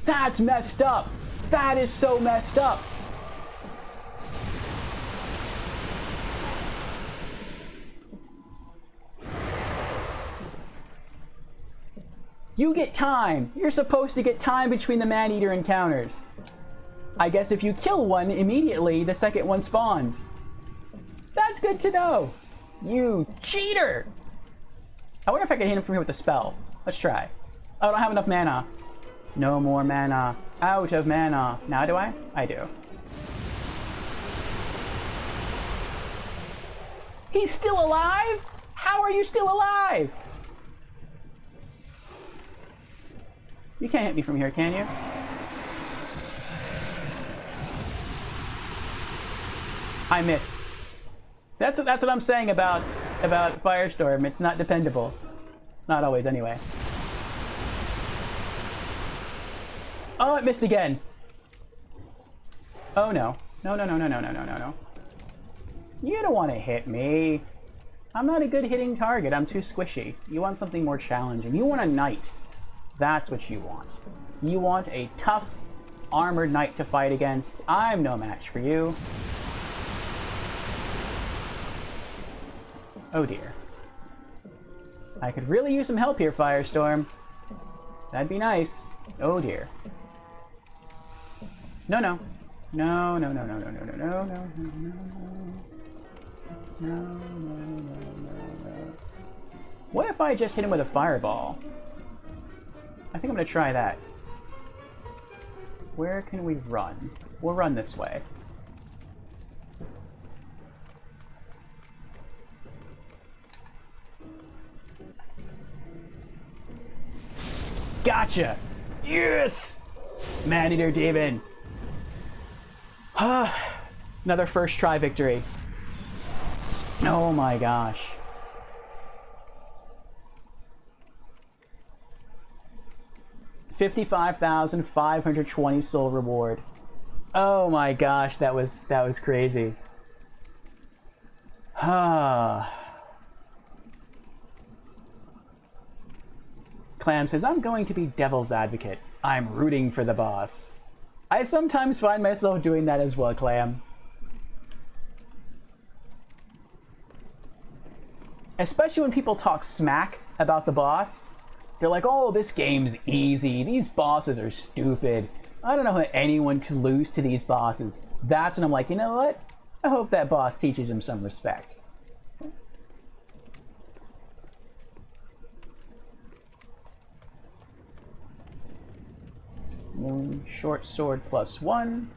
That's messed up. That is so messed up. You get time. You're supposed to get time between the Man-Eater encounters. I guess if you kill one immediately, the second one spawns. That's good to know. You cheater. I wonder if I can hit him from here with a spell. Let's try. Oh, I don't have enough mana. No more mana. Out of mana. Now do I? I do. He's still alive? How are you still alive? You can't hit me from here, can you? I missed. So that's what I'm saying about Firestorm. It's not dependable. Not always, anyway. Oh, it missed again. Oh no. No. You don't want to hit me. I'm not a good hitting target. I'm too squishy. You want something more challenging. You want a knight. That's what you want. You want a tough, armored knight to fight against. I'm no match for you. Oh dear. I could really use some help here, Firestorm. That'd be nice. Oh dear. No. What if I just hit him with a fireball? I think I'm gonna try that. Where can we run? We'll run this way. Gotcha! Yes! Man-Eater Demon. Another first try victory. Oh my gosh. 55,520 soul reward. Oh my gosh, that was crazy. Clam says, I'm going to be devil's advocate. I'm rooting for the boss. I sometimes find myself doing that as well, Clam. Especially when people talk smack about the boss. They're like, oh, this game's easy. These bosses are stupid. I don't know how anyone could lose to these bosses. That's when I'm like, you know what? I hope that boss teaches him some respect. Moon short sword +1.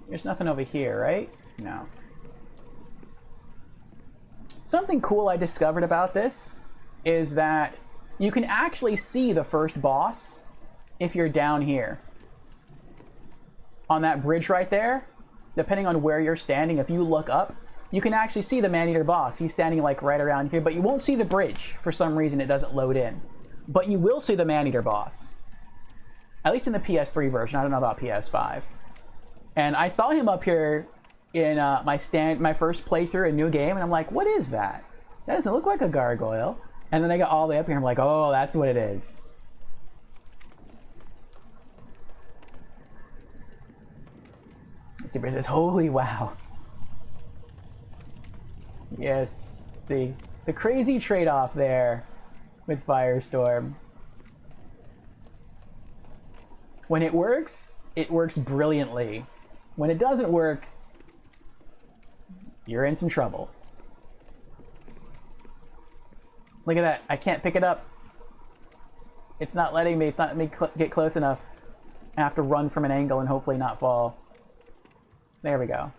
There's nothing over here, right? No. Something cool I discovered about this is that you can actually see the first boss if you're down here. On that bridge right there, depending on where you're standing, if you look up, you can actually see the Man-Eater boss. He's standing like right around here, but you won't see the bridge. For some reason, it doesn't load in. But you will see the Man-Eater boss. At least in the PS3 version. I don't know about PS5. And I saw him up here in my first playthrough, a new game, and I'm like, what is that? That doesn't look like a gargoyle. And then I got all the way up here, and I'm like, oh, that's what it is. Super says, holy wow. Yes, it's the crazy trade-off there with Firestorm. When it works brilliantly. When it doesn't work, you're in some trouble. Look at that, I can't pick it up. It's not letting me, it's not letting me get close enough. I have to run from an angle and hopefully not fall. There we go.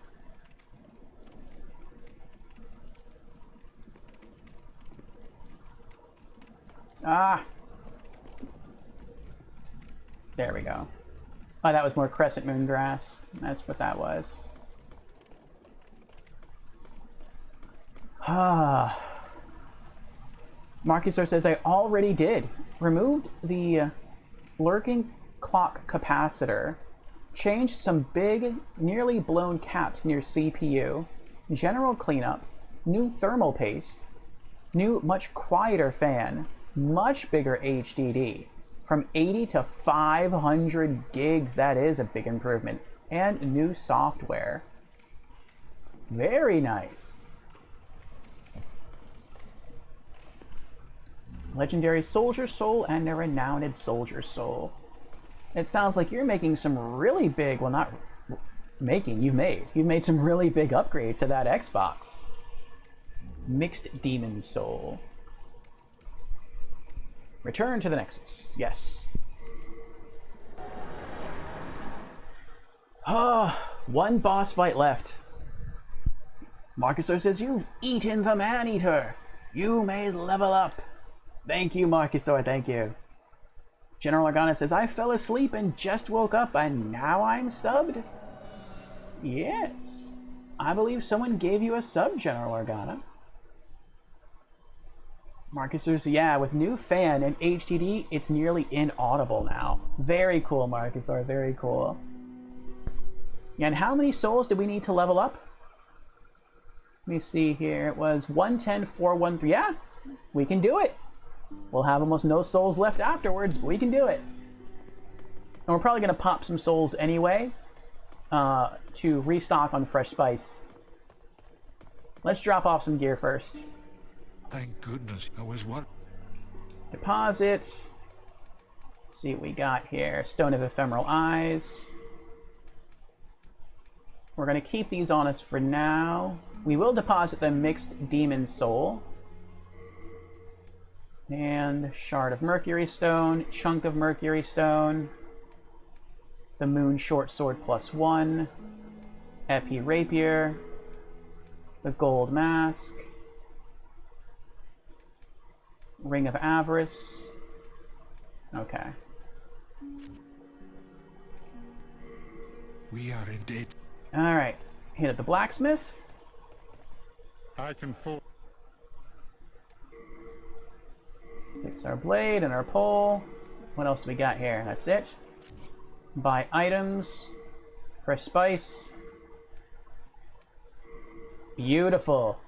Ah! There we go. Oh, that was more crescent moon grass. That's what that was. Ah. Marcusor says, I already did. Removed the lurking clock capacitor. Changed some big, nearly blown caps near CPU. General cleanup. New thermal paste. New, much quieter fan. Much bigger HDD. From 80 to 500 gigs, that is a big improvement. And new software. Very nice. Legendary Soldier Soul and a Renowned Soldier Soul. It sounds like you're making some really big, well, not making, you've made some really big upgrades to that Xbox. Mixed Demon Soul. Return to the Nexus. Yes. Ah, one boss fight left. Marcusor says, you've eaten the Man-Eater. You may level up. Thank you, Marcusor, thank you. General Organa says, I fell asleep and just woke up and now I'm subbed? Yes. I believe someone gave you a sub, General Organa. Marcus says, yeah, with new fan and HDD, it's nearly inaudible now. Very cool, Marcusor, very cool. Yeah, and how many souls do we need to level up? Let me see here. It was 110, 413. Yeah, we can do it. We'll have almost no souls left afterwards, but we can do it. And we're probably going to pop some souls anyway to restock on Fresh Spice. Let's drop off some gear first. Thank goodness. I was what? Deposit. Let's see what we got here. Stone of Ephemeral Eyes. We're going to keep these on us for now. We will deposit the Mixed Demon Soul. And Shard of Mercury Stone, Chunk of Mercury Stone, the Moon Short Sword +1, Epi Rapier, the Gold Mask, Ring of Avarice. Okay. We are in debt. Alright. Hit at the blacksmith. I can forge. Fix our blade and our pole. What else do we got here? That's it. Buy items. Fresh spice. Beautiful.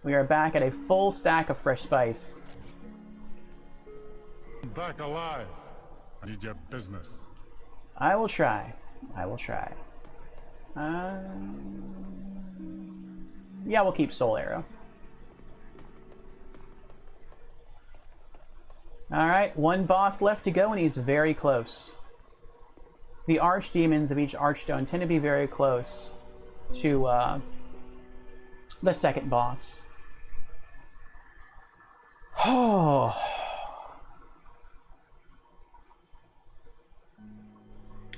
We are back at a full stack of fresh spice. Back alive. I need your business. I will try. I will try. Yeah, we'll keep Soul Arrow. Alright, one boss left to go, and he's very close. The archdemons of each archstone tend to be very close to the second boss. Oh.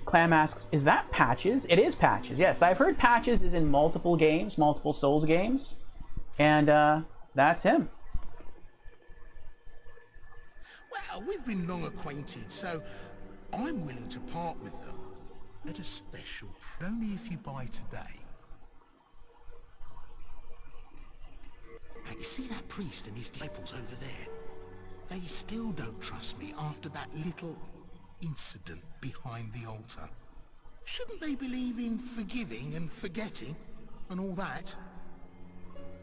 Clam asks, is that Patches? It is Patches, yes. I've heard Patches is in multiple games, multiple Souls games. And that's him. Well, we've been long acquainted, so I'm willing to part with them at a special, only if you buy today. Now, you see that priest and his disciples over there? They still don't trust me after that little incident behind the altar. Shouldn't they believe in forgiving and forgetting and all that?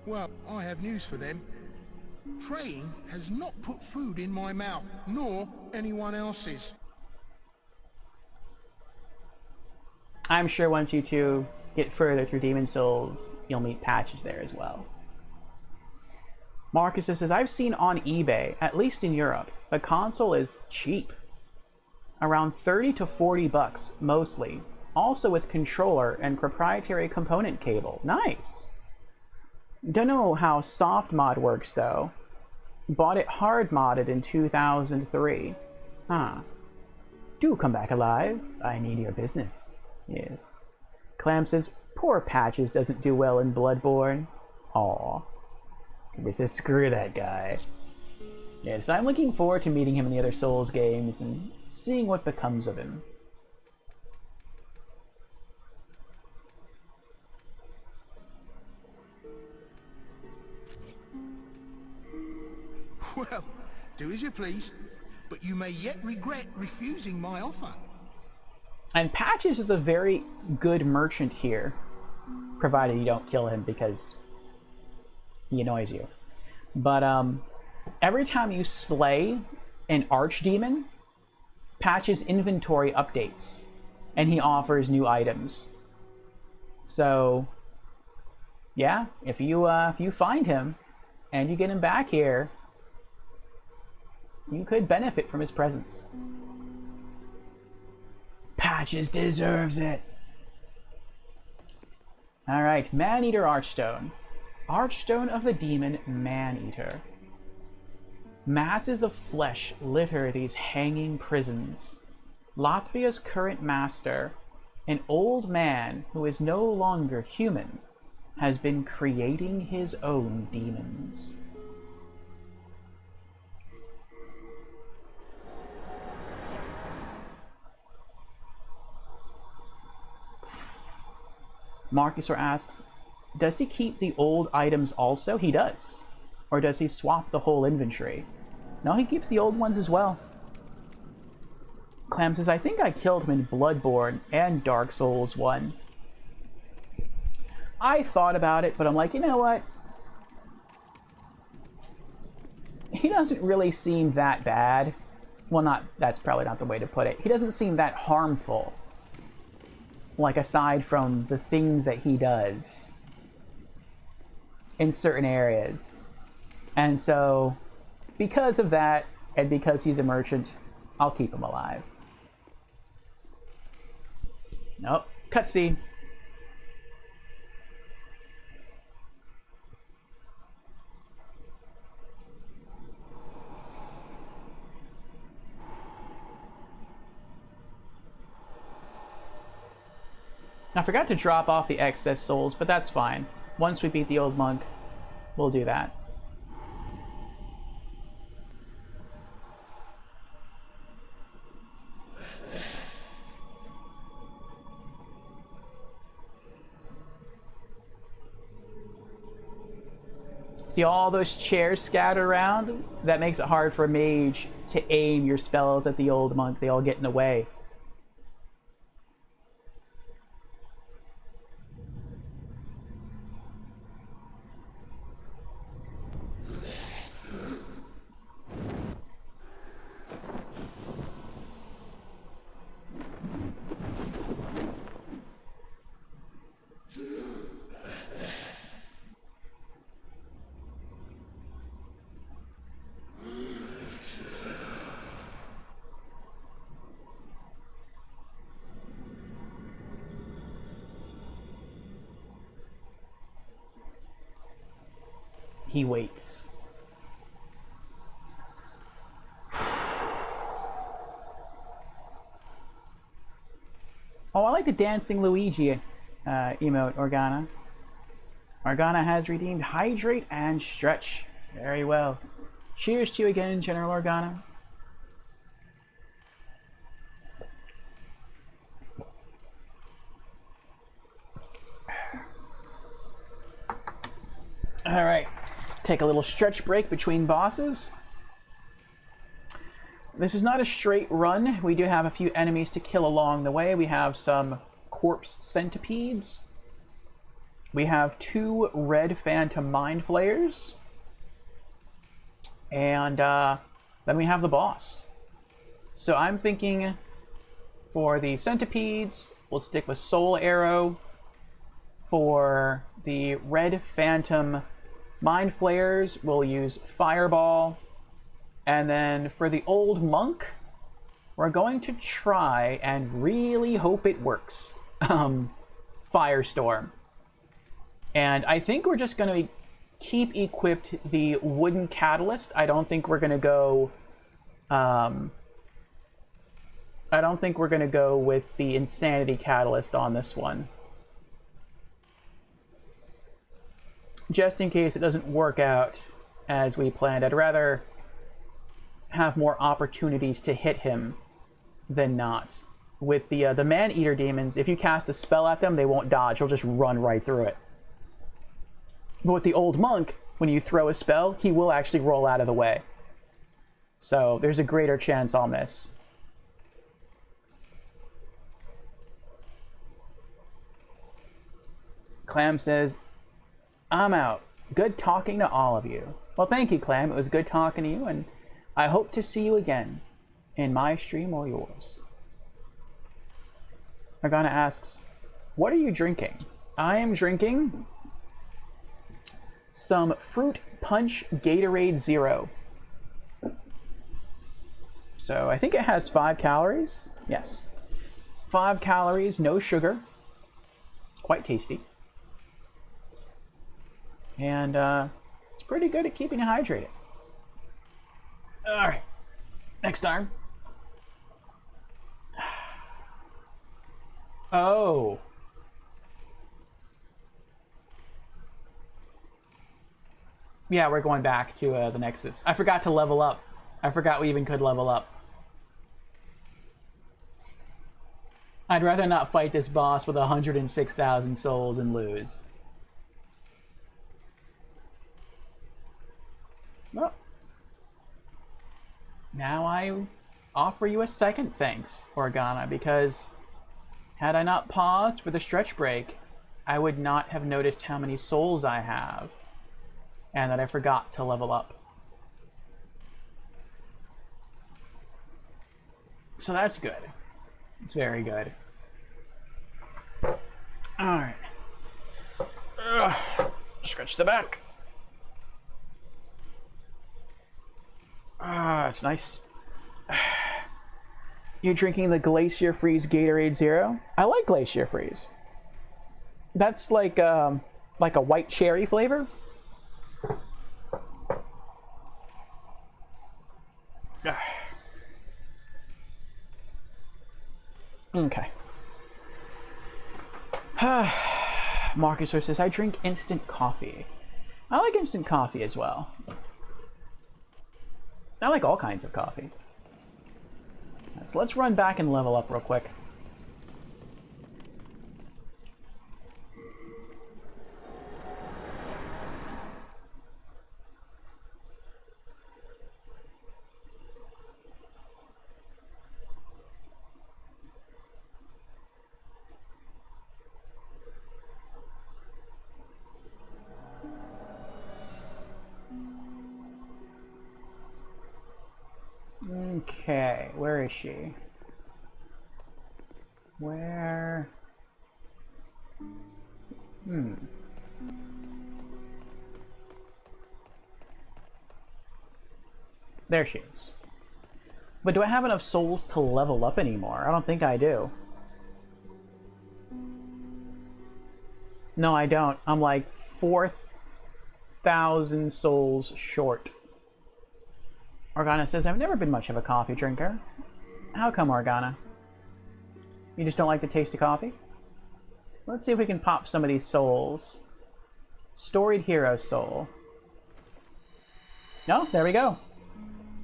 Well, I have news for them. Praying has not put food in my mouth, nor anyone else's. I'm sure once you two get further through Demon Souls, you'll meet Patches there as well. Marcus says, I've seen on eBay, at least in Europe, the console is cheap. Around 30 to 40 bucks, mostly. Also with controller and proprietary component cable. Nice! Don't know how soft mod works, though. Bought it hard modded in 2003. Huh. Do come back alive. I need your business. Yes. Clam says, poor Patches doesn't do well in Bloodborne. Aw. He says, screw that guy. Yes, I'm looking forward to meeting him in the other Souls games and seeing what becomes of him. Well, do as you please, but you may yet regret refusing my offer. And Patches is a very good merchant here, provided you don't kill him because he annoys you. But every time you slay an archdemon, Patches' inventory updates, and he offers new items. So, yeah, if you find him and you get him back here, you could benefit from his presence. Patches deserves it. All right, Man-Eater Archstone. Archstone of the demon Man-Eater. Masses of flesh litter these hanging prisons. Latvia's current master, an old man who is no longer human, has been creating his own demons. Marcusor asks, does he keep the old items also? He does. Or does he swap the whole inventory? No, he keeps the old ones as well. Clam says, I think I killed him in Bloodborne and Dark Souls 1. I thought about it, but I'm like, you know what? He doesn't really seem that bad. Well, that's probably not the way to put it. He doesn't seem that harmful. Like, aside from the things that he does in certain areas. And so, because of that, and because he's a merchant, I'll keep him alive. Nope. Cutscene. I forgot to drop off the excess souls, but that's fine. Once we beat the old monk, we'll do that. See all those chairs scattered around? That makes it hard for a mage to aim your spells at the old monk. They all get in the way. He waits. Oh, I like the Dancing Luigi emote, Organa. Organa has redeemed Hydrate and Stretch. Very well. Cheers to you again, General Organa. All right. Take a little stretch break between bosses. This is not a straight run. We do have a few enemies to kill along the way. We have some corpse centipedes. We have 2 red phantom mind flayers. And then we have the boss. So I'm thinking for the centipedes, we'll stick with Soul Arrow. For the red phantom mind flayers, we'll use Fireball. And then for the old monk, we're going to try and really hope it works. Firestorm. And I think we're just going to keep equipped the wooden catalyst. I don't think we're going to go with the insanity catalyst on this one. Just in case it doesn't work out as we planned. I'd rather have more opportunities to hit him than not. With the man-eater demons, if you cast a spell at them, they won't dodge. They'll just run right through it. But with the old monk, when you throw a spell, he will actually roll out of the way. So there's a greater chance I'll miss. Clam says, I'm out. Good talking to all of you. Well, thank you, Clam. It was good talking to you, and I hope to see you again in my stream or yours. Morgana asks, what are you drinking? I am drinking some Fruit Punch Gatorade Zero. So I think it has 5 calories. Yes. 5 calories, no sugar. Quite tasty. And it's pretty good at keeping you hydrated. All right. Next time. Oh. Yeah, we're going back to the Nexus. I forgot to level up. I forgot we even could level up. I'd rather not fight this boss with 106,000 souls and lose. Well, now I offer you a second thanks, Organa, because had I not paused for the stretch break, I would not have noticed how many souls I have, and that I forgot to level up. So that's good. It's very good. Alright. Stretch the back. It's nice. You're drinking the Glacier Freeze Gatorade Zero? I like Glacier Freeze. That's like a white cherry flavor. Okay. Marcus says, I drink instant coffee. I like instant coffee as well. I like all kinds of coffee. So let's run back and level up real quick. Where is she? Where? There she is. But do I have enough souls to level up anymore? I don't think I do. No, I don't. I'm like 4,000 souls short. Organa says, I've never been much of a coffee drinker. How come, Organa? You just don't like the taste of coffee? Let's see if we can pop some of these souls. Storied Hero Soul. No, there we go.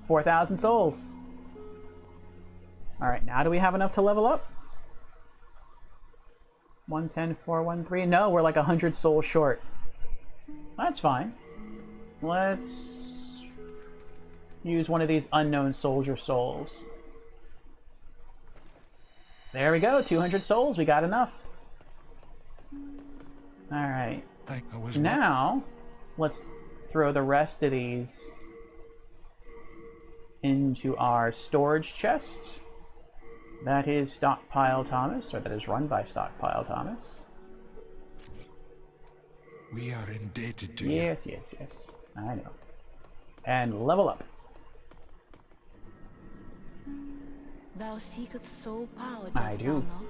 4,000 souls. Alright, now do we have enough to level up? 110, 413. No, we're like 100 souls short. That's fine. Let's use one of these unknown soldier souls. There we go, 200 souls. We got enough. Alright. Now, let's throw the rest of these into our storage chest. That is Stockpile Thomas, or that is run by Stockpile Thomas. We are indebted to you. Yes, yes, yes. I know. And level up. Thou seeketh soul power, dost I do. thou not?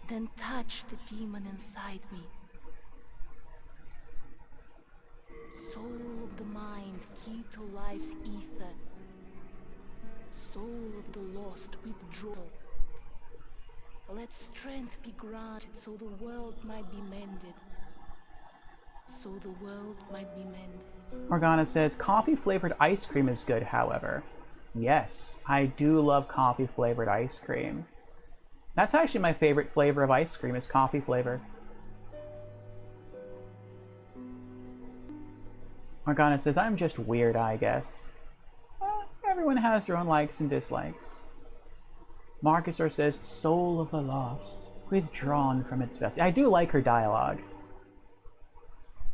Then touch the demon inside me. Soul of the mind, key to life's ether. Soul of the lost, withdraw. Let strength be granted so the world might be mended. So the world might be mended. Morgana says, coffee-flavored ice cream is good, however. Yes, I do love coffee-flavored ice cream. That's actually my favorite flavor of ice cream, is coffee flavor. Morgana says, I'm just weird, I guess. Everyone has their own likes and dislikes. Marcusor says, Soul of the Lost, withdrawn from its vessel. I do like her dialogue.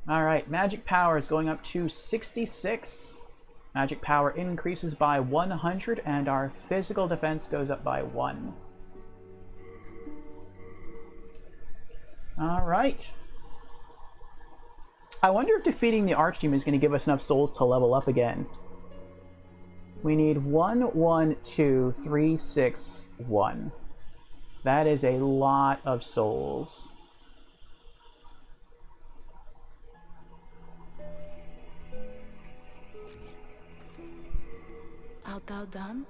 Alright, magic power is going up to 66. Magic power increases by 100, and our physical defense goes up by 1. Alright. I wonder if defeating the Archdemon is going to give us enough souls to level up again. We need 1, 1, 2, 3, 6, 1. That is a lot of souls. Art thou done?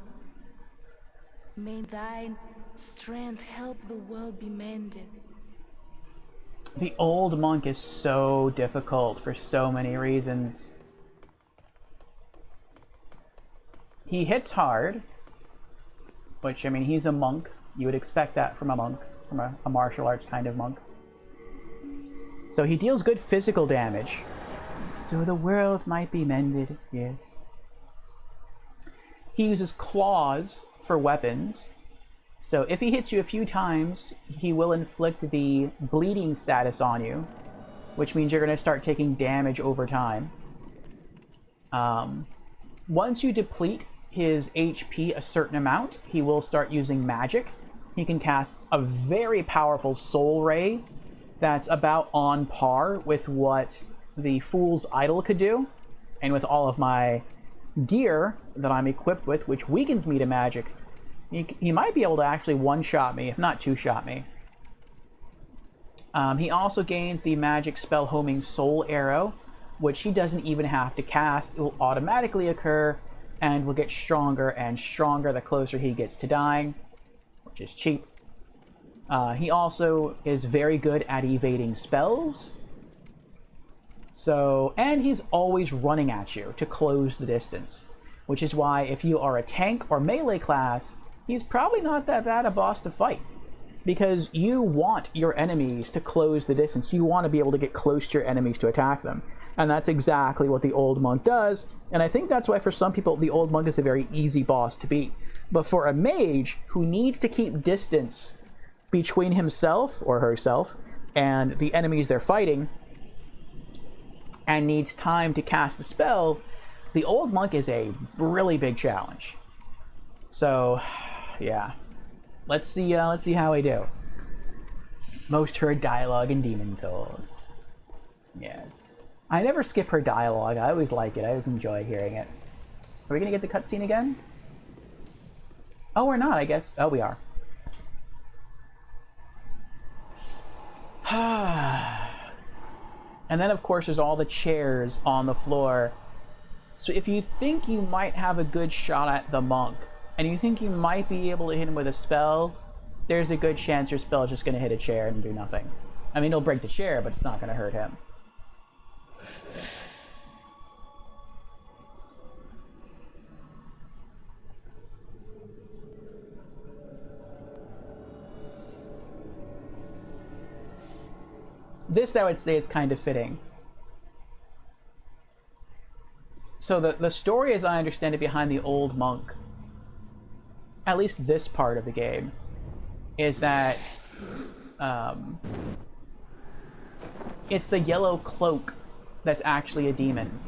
May thine strength help the world be mended. The old monk is so difficult for so many reasons. He hits hard, which, I mean, he's a monk. You would expect that from a monk, from a martial arts kind of monk. So he deals good physical damage. So the world might be mended, yes. He uses claws for weapons. So if he hits you a few times, he will inflict the bleeding status on you, which means you're going to start taking damage over time. Once you deplete his HP a certain amount, he will start using magic. He can cast a very powerful Soul Ray that's about on par with what the Fool's Idol could do, and with all of my gear that I'm equipped with, which weakens me to magic, he might be able to actually one-shot me, if not two-shot me. He also gains the magic spell homing Soul Arrow, which he doesn't even have to cast. It will automatically occur and will get stronger and stronger the closer he gets to dying, which is cheap. He also is very good at evading spells. So, and he's always running at you to close the distance, which is why if you are a tank or melee class, he's probably not that bad a boss to fight, because you want your enemies to close the distance. You want to be able to get close to your enemies to attack them, and that's exactly what the Old Monk does. And I think that's why for some people the Old Monk is a very easy boss to beat. But for a mage who needs to keep distance between himself or herself and the enemies they're fighting, and needs time to cast the spell, the Old Monk is a really big challenge. So, yeah. Let's see how we do. Most heard dialogue in Demon Souls. Yes. I never skip her dialogue. I always like it. I always enjoy hearing it. Are we gonna get the cutscene again? Oh, we're not, I guess. Oh, we are. And then, of course, there's all the chairs on the floor. So if you think you might have a good shot at the monk, and you think you might be able to hit him with a spell, there's a good chance your spell is just going to hit a chair and do nothing. I mean, it'll break the chair, but it's not going to hurt him. This, I would say, is kind of fitting. So the story, as I understand it, behind the old monk, at least this part of the game, is that it's the yellow cloak that's actually a demon.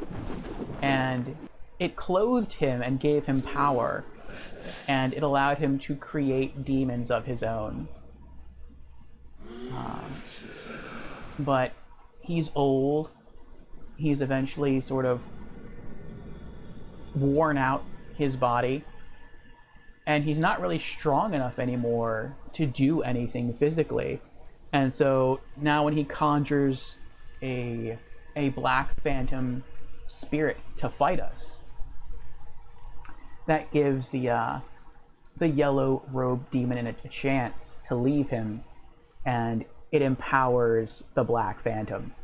And it clothed him and gave him power, and it allowed him to create demons of his own. But he's old. He's eventually sort of worn out his body, and he's not really strong enough anymore to do anything physically. And so now when he conjures a black phantom spirit to fight us, that gives the yellow robed demon a chance to leave him, and it empowers the Black Phantom.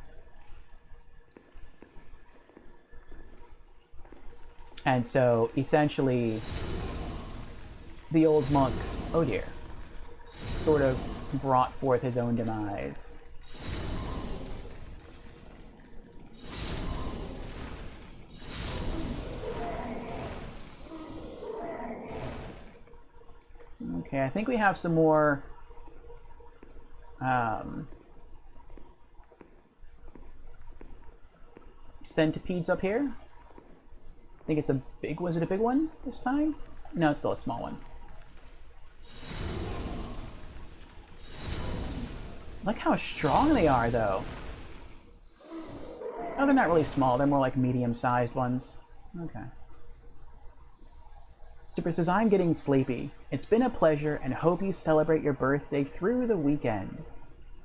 And so, essentially, the old monk, oh dear, sort of brought forth his own demise. Okay, I think we have some more centipedes up here. I think it's a big, was it a big one this time? No, it's still a small one. Look how strong they are, though. Oh, they're not really small. They're more like medium-sized ones. Okay. Super says, I'm getting sleepy. It's been a pleasure, and hope you celebrate your birthday through the weekend.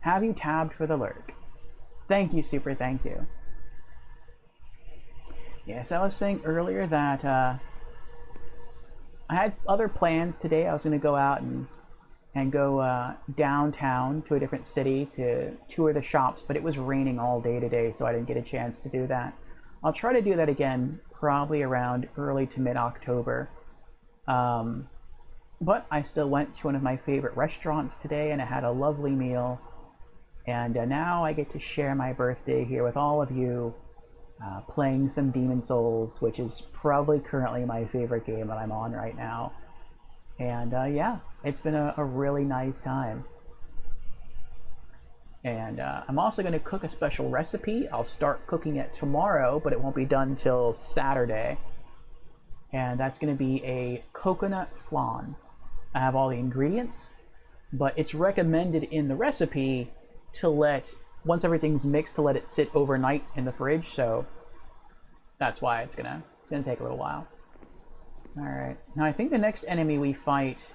Have you tabbed for the lurk? Thank you, Super, thank you. Yes, I was saying earlier that I had other plans today. I was going to go out and go downtown to a different city to tour the shops, but it was raining all day today, so I didn't get a chance to do that. I'll try to do that again, probably around early to mid-October. But I still went to one of my favorite restaurants today, and I had a lovely meal. And now I get to share my birthday here with all of you, playing some Demon Souls, which is probably currently my favorite game that I'm on right now. And yeah, it's been a really nice time. And I'm also going to cook a special recipe. I'll start cooking it tomorrow, but it won't be done till Saturday. And that's going to be a coconut flan. I have all the ingredients, but it's recommended in the recipe to once everything's mixed, to let it sit overnight in the fridge. So that's why it's gonna take a little while. All right. Now I think the next enemy we fight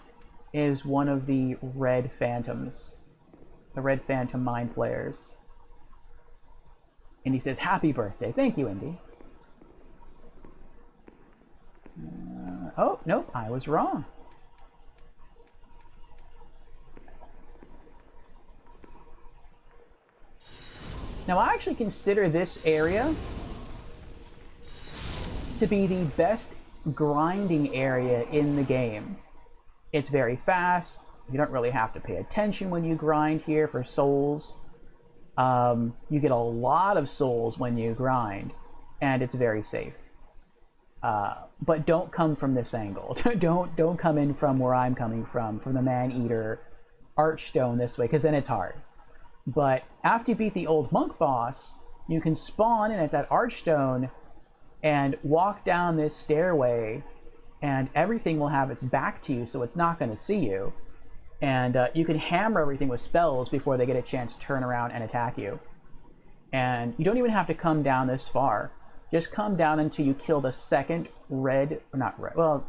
is one of the red phantoms, the red phantom mind flayers. Indy says, "Happy birthday!" Thank you, Indy. Oh nope, I was wrong. Now, I actually consider this area to be the best grinding area in the game. It's very fast. You don't really have to pay attention when you grind here for souls. You get a lot of souls when you grind, and it's very safe. But don't come from this angle. don't come in from where I'm coming from the Man-Eater Archstone this way, because then it's hard. But after you beat the old monk boss, you can spawn in at that Archstone and walk down this stairway and everything will have its back to you, so it's not going to see you. And you can hammer everything with spells before they get a chance to turn around and attack you. And you don't even have to come down this far. Just come down until you kill the second red, or not red, well,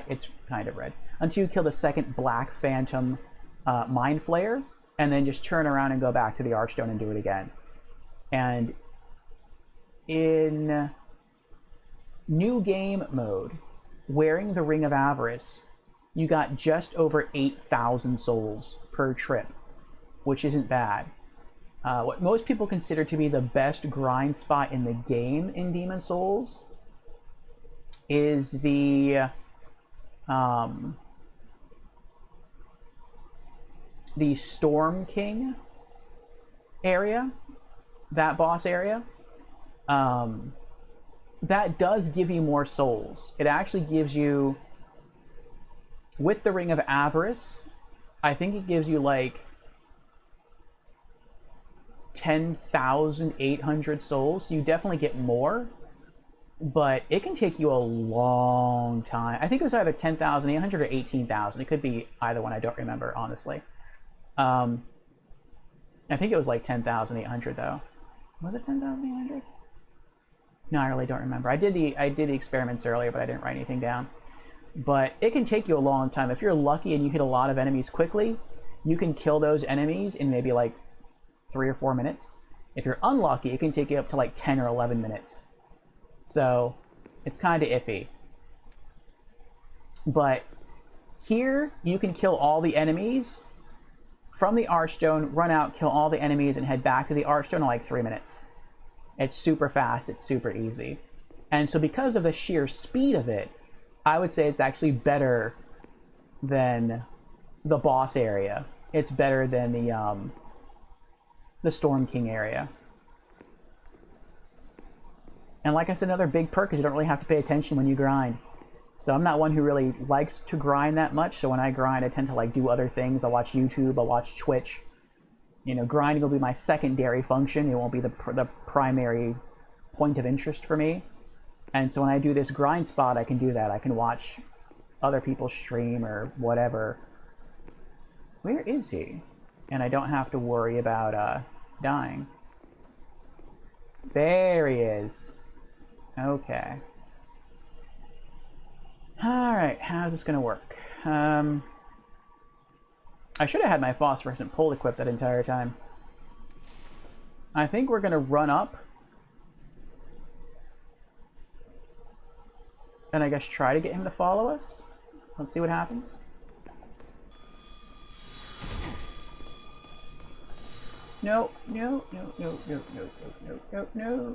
it's kind of red, until you kill the second black phantom Mind Flayer, and then just turn around and go back to the Archstone and do it again. And in new game mode, wearing the Ring of Avarice, you got just over 8,000 souls per trip, which isn't bad. What most people consider to be the best grind spot in the game in Demon Souls is the Storm King area, that boss area. That does give you more souls. It actually gives you, with the Ring of Avarice, I think it gives you like 10,800 souls. You definitely get more, but it can take you a long time. I think it was either 10,800 or 18,000. It could be either one. I don't remember, honestly. I think it was like 10,800 though. Was it 10,800? No, I really don't remember. I did the experiments earlier, but I didn't write anything down. But it can take you a long time. If you're lucky and you hit a lot of enemies quickly, you can kill those enemies in maybe like 3 or 4 minutes. If you're unlucky, it can take you up to like 10 or 11 minutes. So it's kind of iffy. But here, you can kill all the enemies from the Archstone, run out, kill all the enemies, and head back to the Archstone in like 3 minutes. It's super fast, it's super easy. And so because of the sheer speed of it, I would say it's actually better than the boss area. It's better than the Storm King area. And like I said, another big perk is you don't really have to pay attention when you grind. So I'm not one who really likes to grind that much, so when I grind, I tend to like do other things. I'll watch YouTube, I'll watch Twitch. You know, grinding will be my secondary function. It won't be the primary point of interest for me. And so when I do this grind spot, I can do that. I can watch other people stream or whatever. Where is he? And I don't have to worry about dying. There he is. Okay. Alright, how's this gonna work? I should have had my phosphorescent pole equipped that entire time. I think we're gonna run up. And I guess try to get him to follow us. Let's see what happens. No, no, no, no, no, no, no, no, no, no, no,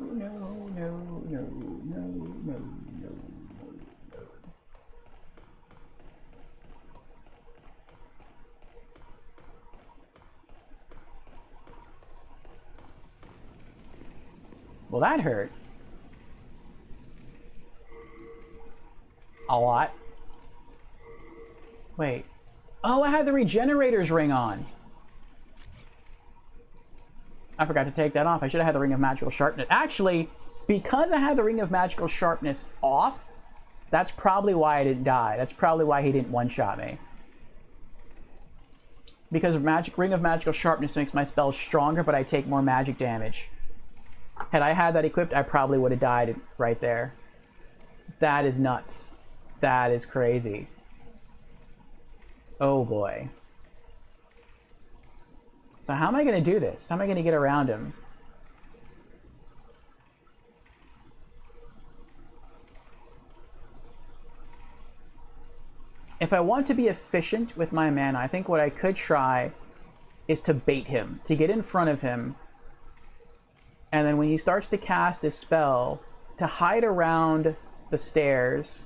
no, no, no, no, no. Well, that hurt. A lot. Wait. Oh, I had the Regenerator's ring on. I forgot to take that off. I should have had the Ring of Magical Sharpness. Actually, because I had the Ring of Magical Sharpness off, that's probably why I didn't die. That's probably why he didn't one-shot me. Because Ring of Magical Sharpness makes my spells stronger, but I take more magic damage. Had I had that equipped, I probably would have died right there. That is nuts. That is crazy. Oh boy. So how am I going to do this? How am I going to get around him? If I want to be efficient with my mana, I think what I could try is to bait him, to get in front of him, and then when he starts to cast his spell, to hide around the stairs.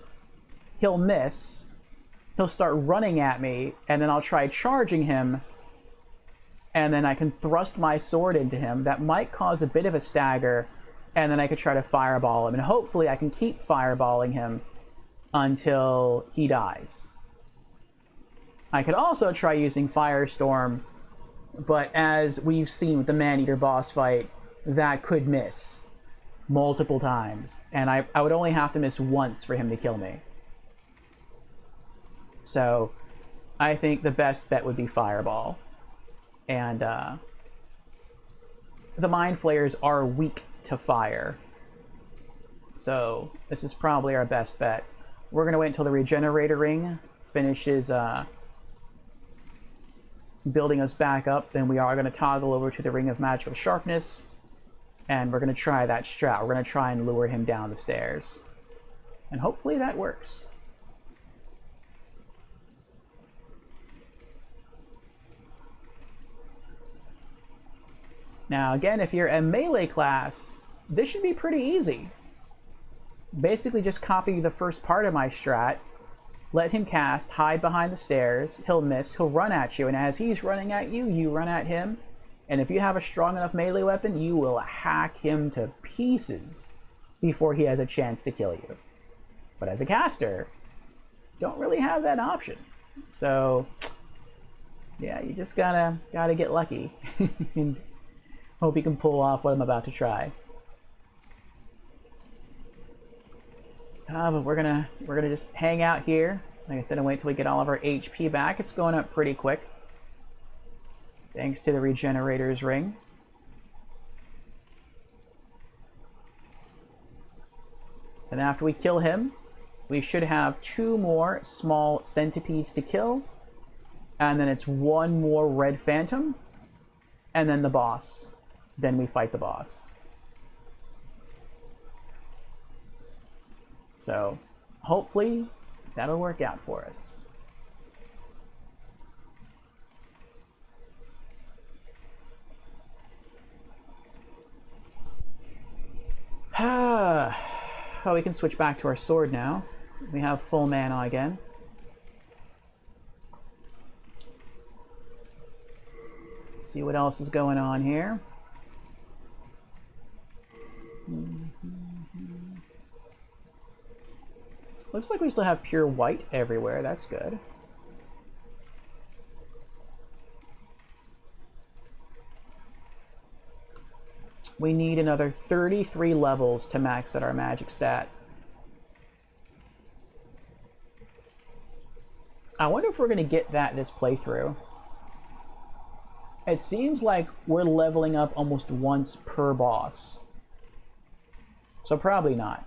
He'll miss, he'll start running at me, and then I'll try charging him, and then I can thrust my sword into him. That might cause a bit of a stagger, and then I could try to fireball him, and hopefully I can keep fireballing him until he dies. I could also try using Firestorm, but as we've seen with the Maneater boss fight, that could miss multiple times, and I would only have to miss once for him to kill me. So I think the best bet would be Fireball. And the Mind Flayers are weak to fire. So this is probably our best bet. We're going to wait until the Regenerator Ring finishes building us back up. Then we are going to toggle over to the Ring of Magical Sharpness. And we're going to try that strat. We're going to try and lure him down the stairs. And hopefully that works. Now again, if you're a melee class, this should be pretty easy. Basically just copy the first part of my strat, let him cast, hide behind the stairs, he'll miss, he'll run at you, and as he's running at you, you run at him, and if you have a strong enough melee weapon, you will hack him to pieces before he has a chance to kill you. But as a caster, don't really have that option. So, yeah, you just gotta get lucky and hope you can pull off what I'm about to try. But we're gonna just hang out here, like I said, and wait till we get all of our HP back. It's going up pretty quick, thanks to the Regenerator's Ring. And after we kill him, we should have 2 more small centipedes to kill, and then it's 1 more red phantom, and then the boss. Then we fight the boss. So, hopefully, that'll work out for us. Oh, we can switch back to our sword now. We have full mana again. Let's see what else is going on here. Looks like we still have pure white everywhere. That's good. We need another 33 levels to max out our magic stat. I wonder if we're going to get that this playthrough. It seems like we're leveling up almost once per boss. So probably not.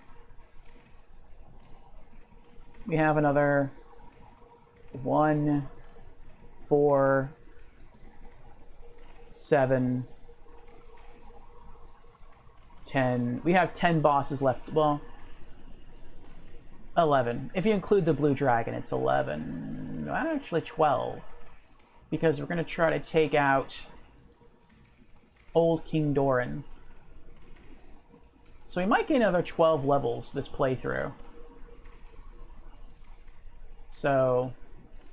We have another 1, 4, 7, 10. We have 10 bosses left. Well, 11. If you include the blue dragon, it's 11. No, actually 12. Because we're going to try to take out Old King Doran. So we might gain another 12 levels this playthrough. So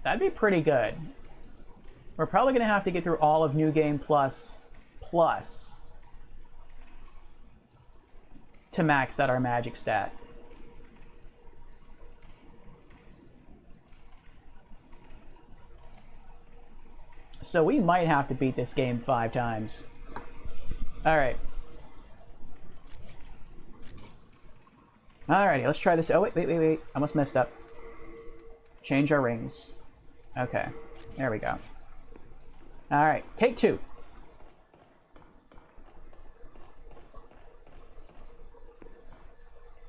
that'd be pretty good. We're probably going to have to get through all of New Game Plus to max out our magic stat. So we might have to beat this game 5 times. Alright. Alrighty, let's try this. Oh, wait. I almost messed up. Change our rings. Okay, there we go. Alright, take 2.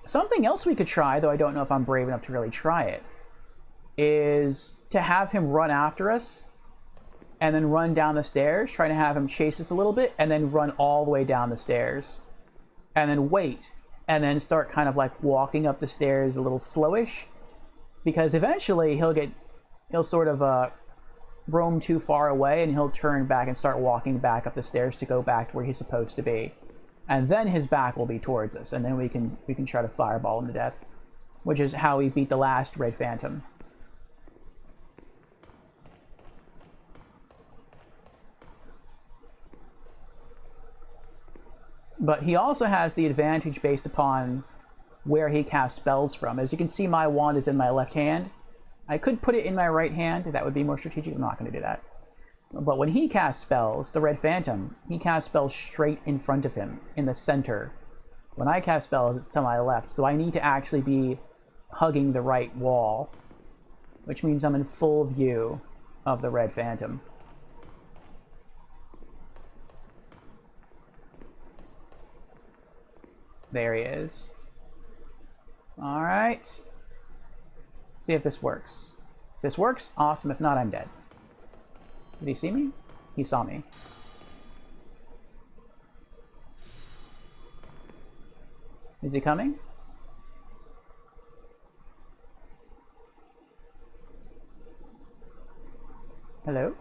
Something else we could try, though I don't know if I'm brave enough to really try it, is to have him run after us and then run down the stairs, try to have him chase us a little bit, and then run all the way down the stairs. And then wait, and then start kind of like walking up the stairs a little slowish, because eventually he'll sort of roam too far away, and he'll turn back and start walking back up the stairs to go back to where he's supposed to be. And then his back will be towards us, and then we can try to fireball him to death, which is how we beat the last Red Phantom. But he also has the advantage based upon where he casts spells from. As you can see, my wand is in my left hand. I could put it in my right hand. That would be more strategic. I'm not going to do that. But when he casts spells, the Red Phantom, he casts spells straight in front of him, in the center. When I cast spells, it's to my left. So I need to actually be hugging the right wall. which means I'm in full view of the Red Phantom. There he is. All right. See if this works. If this works, awesome. If not, I'm dead. Did he see me? He saw me. Is he coming? Hello?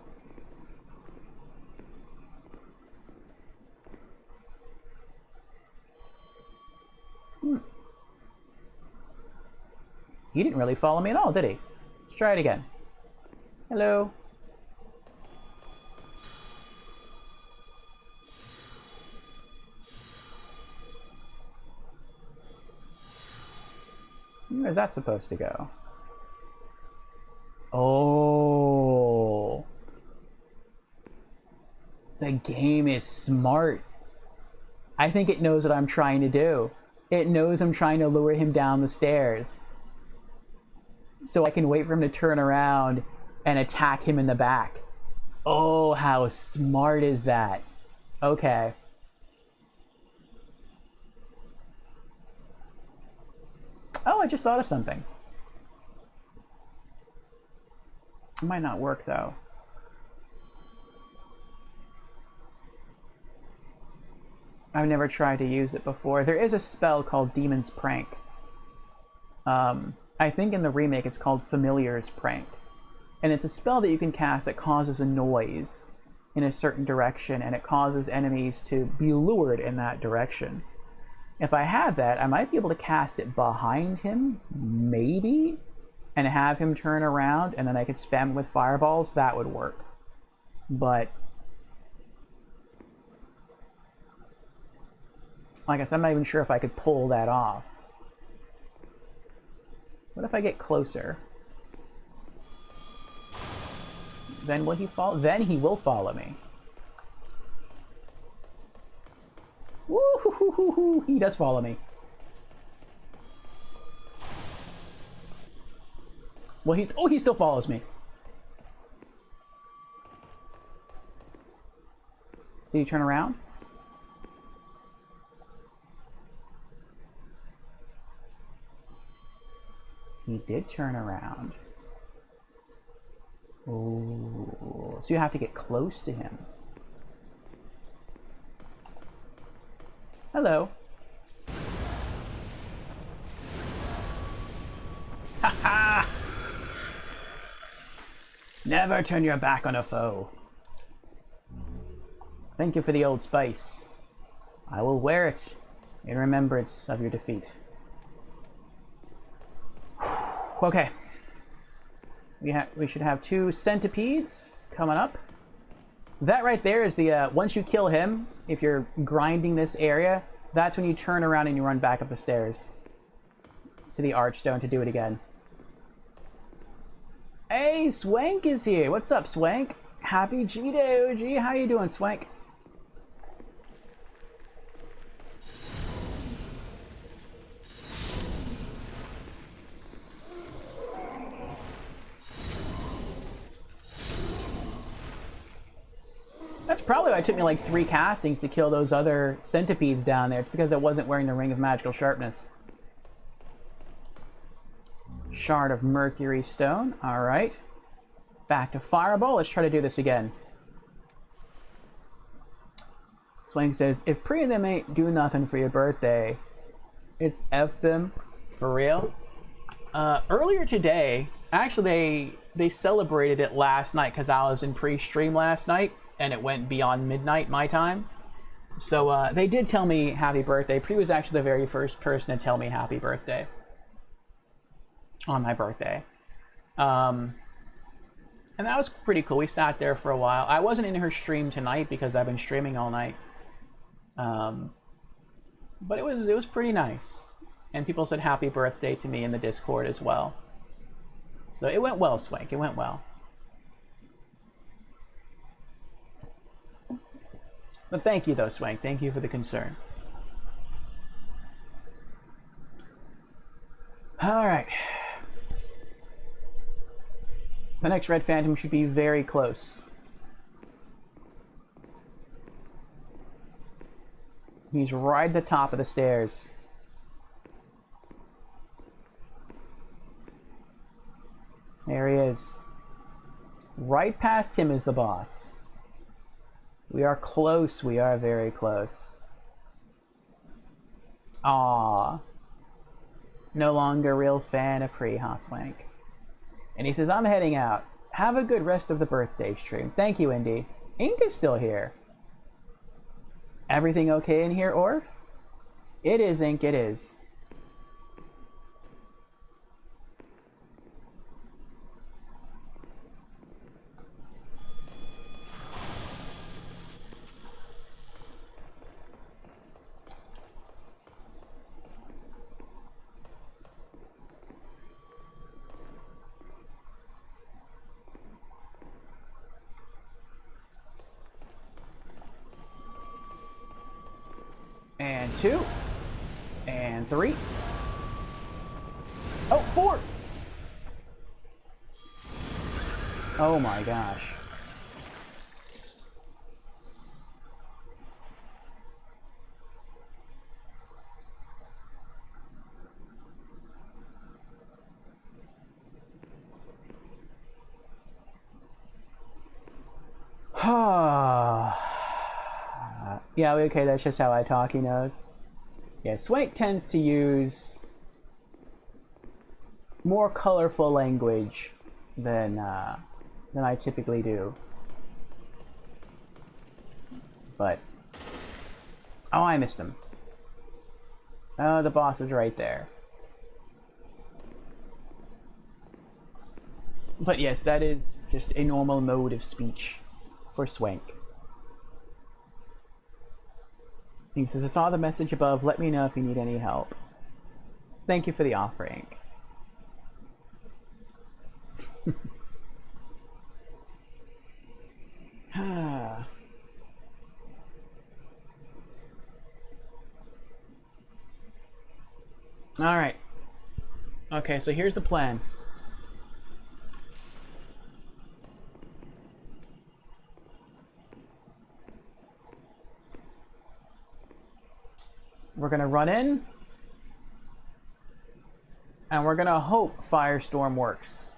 He didn't really follow me at all, did he? Let's try it again. Hello? Where's that supposed to go? Oh. The game is smart. I think it knows what I'm trying to do. It knows I'm trying to lure him down the stairs. So I can wait for him to turn around and attack him in the back. Oh, how smart is that? Okay. Oh, I just thought of something. It might not work, though. I've never tried to use it before. There is a spell called Demon's Prank. I think in the remake it's called Familiar's Prank. And it's a spell that you can cast that causes a noise in a certain direction, and it causes enemies to be lured in that direction. If I had that, I might be able to cast it behind him, maybe, and have him turn around, and then I could spam with fireballs. That would work. But like I said, I'm not even sure if I could pull that off. What if I get closer? Then will he follow? Then he will follow me. Woo-hoo-hoo-hoo-hoo. He does follow me. Well, he still follows me. Did he turn around? He did turn around. Ooh. So you have to get close to him. Hello. Ha ha! Never turn your back on a foe. Thank you for the old spice. I will wear it in remembrance of your defeat. Okay. We should have 2 centipedes coming up. That right there is the, once you kill him, if you're grinding this area, that's when you turn around and you run back up the stairs to the Archstone to do it again. Hey, Swank is here. What's up, Swank? Happy G-Day, OG. How you doing, Swank? That's probably why it took me like 3 castings to kill those other centipedes down there. It's because I wasn't wearing the Ring of Magical Sharpness. Shard of Mercury Stone. All right. Back to Fireball. Let's try to do this again. Swang says, if Pri and them ain't do nothing for your birthday, it's F them. For real? Earlier today, actually they celebrated it last night because I was in pre-stream last night. And it went beyond midnight my time. So they did tell me happy birthday. Pri was actually the very first person to tell me happy birthday on my birthday. And that was pretty cool. We sat there for a while. I wasn't in her stream tonight because I've been streaming all night. But it was pretty nice. And people said happy birthday to me in the Discord as well. So it went well, Swank. It went well. But thank you, though, Swank. Thank you for the concern. All right. The next Red Phantom should be very close. He's right at the top of the stairs. There he is. Right past him is the boss. We are close. We are very close. Aww. No longer a real fan of Pre, huh, Swank? And he says, I'm heading out. Have a good rest of the birthday stream. Thank you, Indy. Ink is still here. Everything okay in here, Orf? It is, Ink, it is. And 2. And 3. Oh, 4! Oh my gosh. Yeah, okay, that's just how I talk, he knows. Yeah, Swank tends to use more colorful language than I typically do. But, oh, I missed him. Oh, the boss is right there. But yes, that is just a normal mode of speech for Swank. He says, I saw the message above. Let me know if you need any help. Thank you for the offering. Alright. Okay, so here's the plan. We're gonna run in, and we're gonna hope Firestorm works.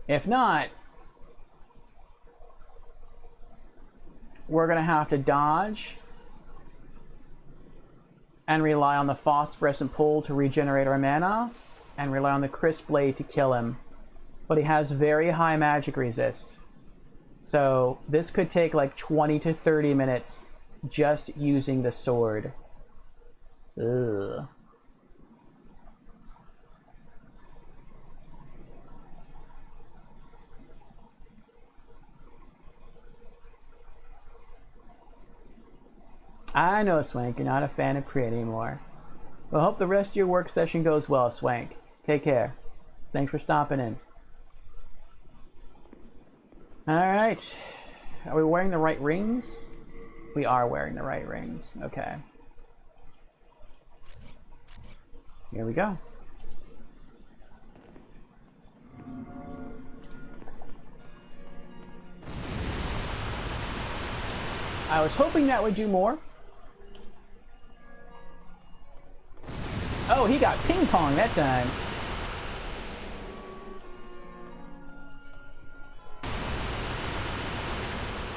If not, we're gonna have to dodge and rely on the Phosphorescent Pool to regenerate our mana, and rely on the Crisp Blade to kill him. But he has very high magic resist. So this could take like 20 to 30 minutes just using the sword. Ugh. I know, Swank, you're not a fan of Pre anymore. Well, hope the rest of your work session goes well, Swank. Take care. Thanks for stopping in. Alright. Are we wearing the right rings? We are wearing the right rings. Okay. Here we go. I was hoping that would do more. Oh, he got ping pong that time.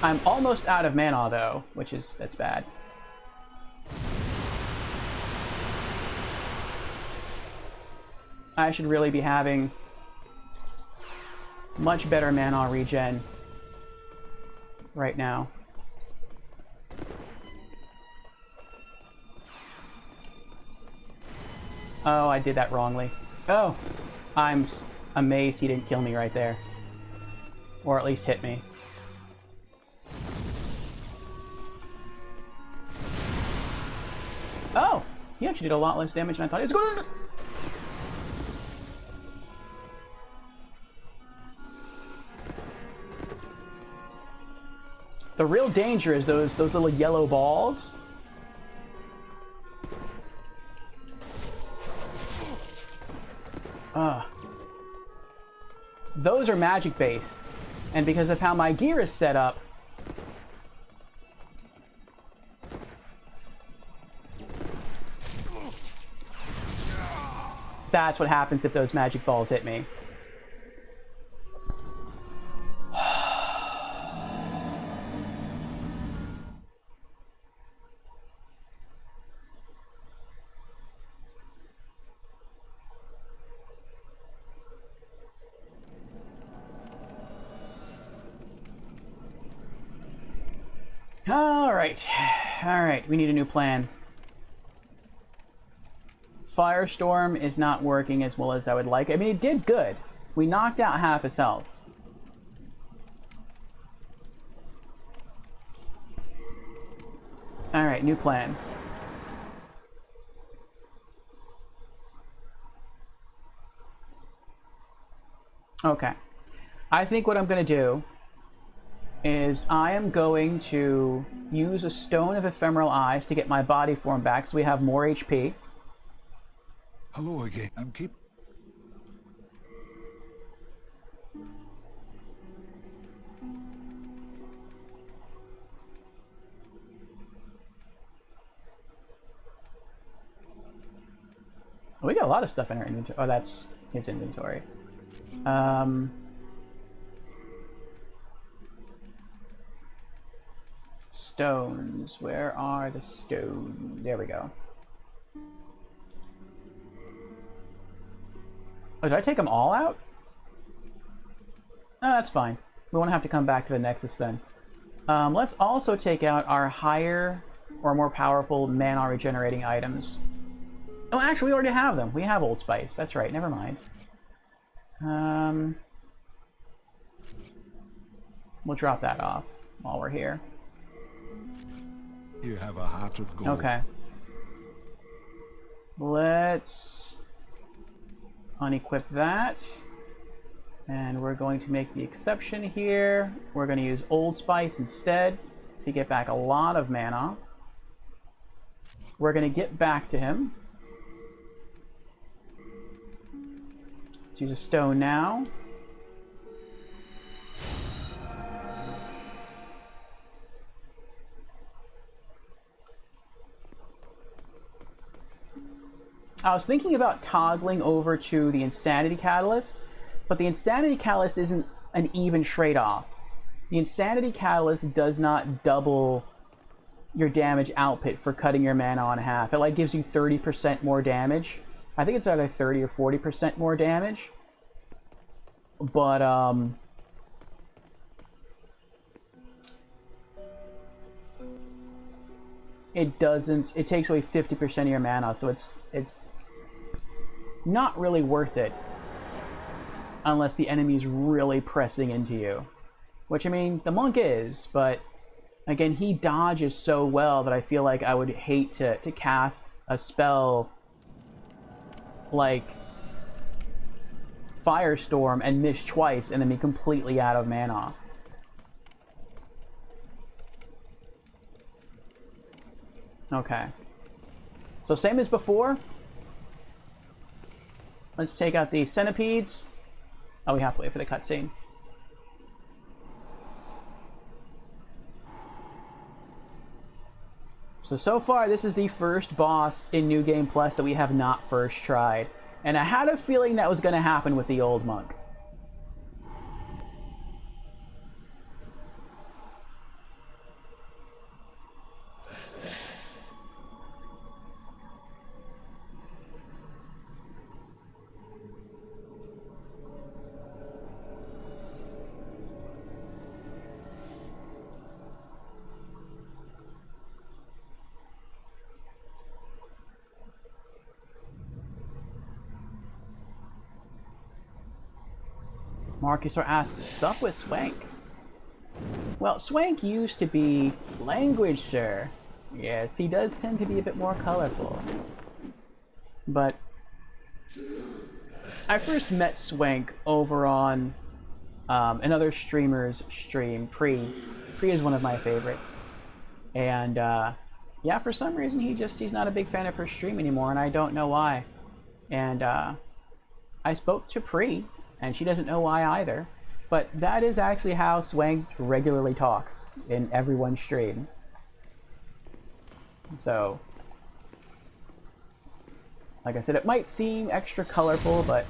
I'm almost out of mana though, that's bad. I should really be having much better mana regen right now. Oh, I did that wrongly. Oh, I'm amazed he didn't kill me right there. Or at least hit me. Oh, he actually did a lot less damage than I thought he was going to. The real danger is those little yellow balls. those are magic based. And because of how my gear is set up, that's what happens if those magic balls hit me. Alright, we need a new plan. Firestorm is not working as well as I would like. I mean, it did good. We knocked out half his health. Alright, new plan. Okay. I think what I'm going to do is I am going to use a Stone of Ephemeral Eyes to get my body form back so we have more HP. Hello again. We got a lot of stuff in our inventory. Oh, that's his inventory. Stones. Where are the stones? There we go. Oh, did I take them all out? Oh, that's fine. We won't have to come back to the Nexus then. Let's also take out our higher or more powerful mana regenerating items. Oh, actually, we already have them. We have Old Spice. That's right. Never mind. We'll drop that off while we're here. You have a heart of gold. Okay. Let's unequip that. And we're going to make the exception here. We're going to use Old Spice instead to get back a lot of mana. We're going to get back to him. Let's use a stone now. I was thinking about toggling over to the Insanity Catalyst, but the Insanity Catalyst isn't an even trade-off. The Insanity Catalyst does not double your damage output for cutting your mana on half. It like gives you 30% more damage. I think it's either 30 or 40% more damage. But it doesn't. It takes away 50% of your mana, so it's not really worth it unless the enemy's really pressing into you. Which, I mean, the monk is, but again, he dodges so well that I feel like I would hate to cast a spell like Firestorm and miss twice and then be completely out of mana. Okay. So same as before. Let's take out the centipedes. Oh, we have to wait for the cutscene. So far, this is the first boss in New Game Plus that we have not first tried. And I had a feeling that was going to happen with the old monk. Marcusor asks, sup with Swank? Well, Swank used to be language, sir. Yes, he does tend to be a bit more colorful. But I first met Swank over on another streamer's stream, Pre. Pre is one of my favorites. And yeah, for some reason he's not a big fan of her stream anymore, and I don't know why. And I spoke to Pre and she doesn't know why either. But that is actually how Swank regularly talks in everyone's stream. So, like I said, it might seem extra colorful, but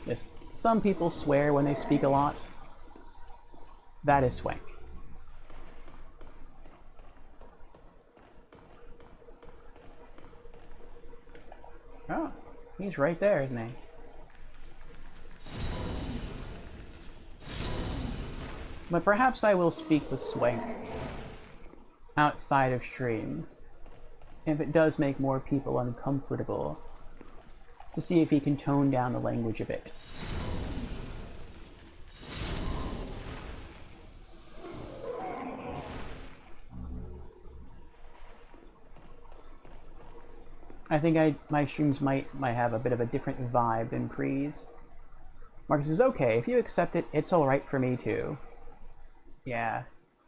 yes, some people swear when they speak a lot. That is Swank. Oh, he's right there, isn't he? But perhaps I will speak with Swank outside of stream, if it does make more people uncomfortable, to see if he can tone down the language a bit. I think my streams might have a bit of a different vibe than Pre's. Marcus says, okay, if you accept it, it's alright for me too. Yeah,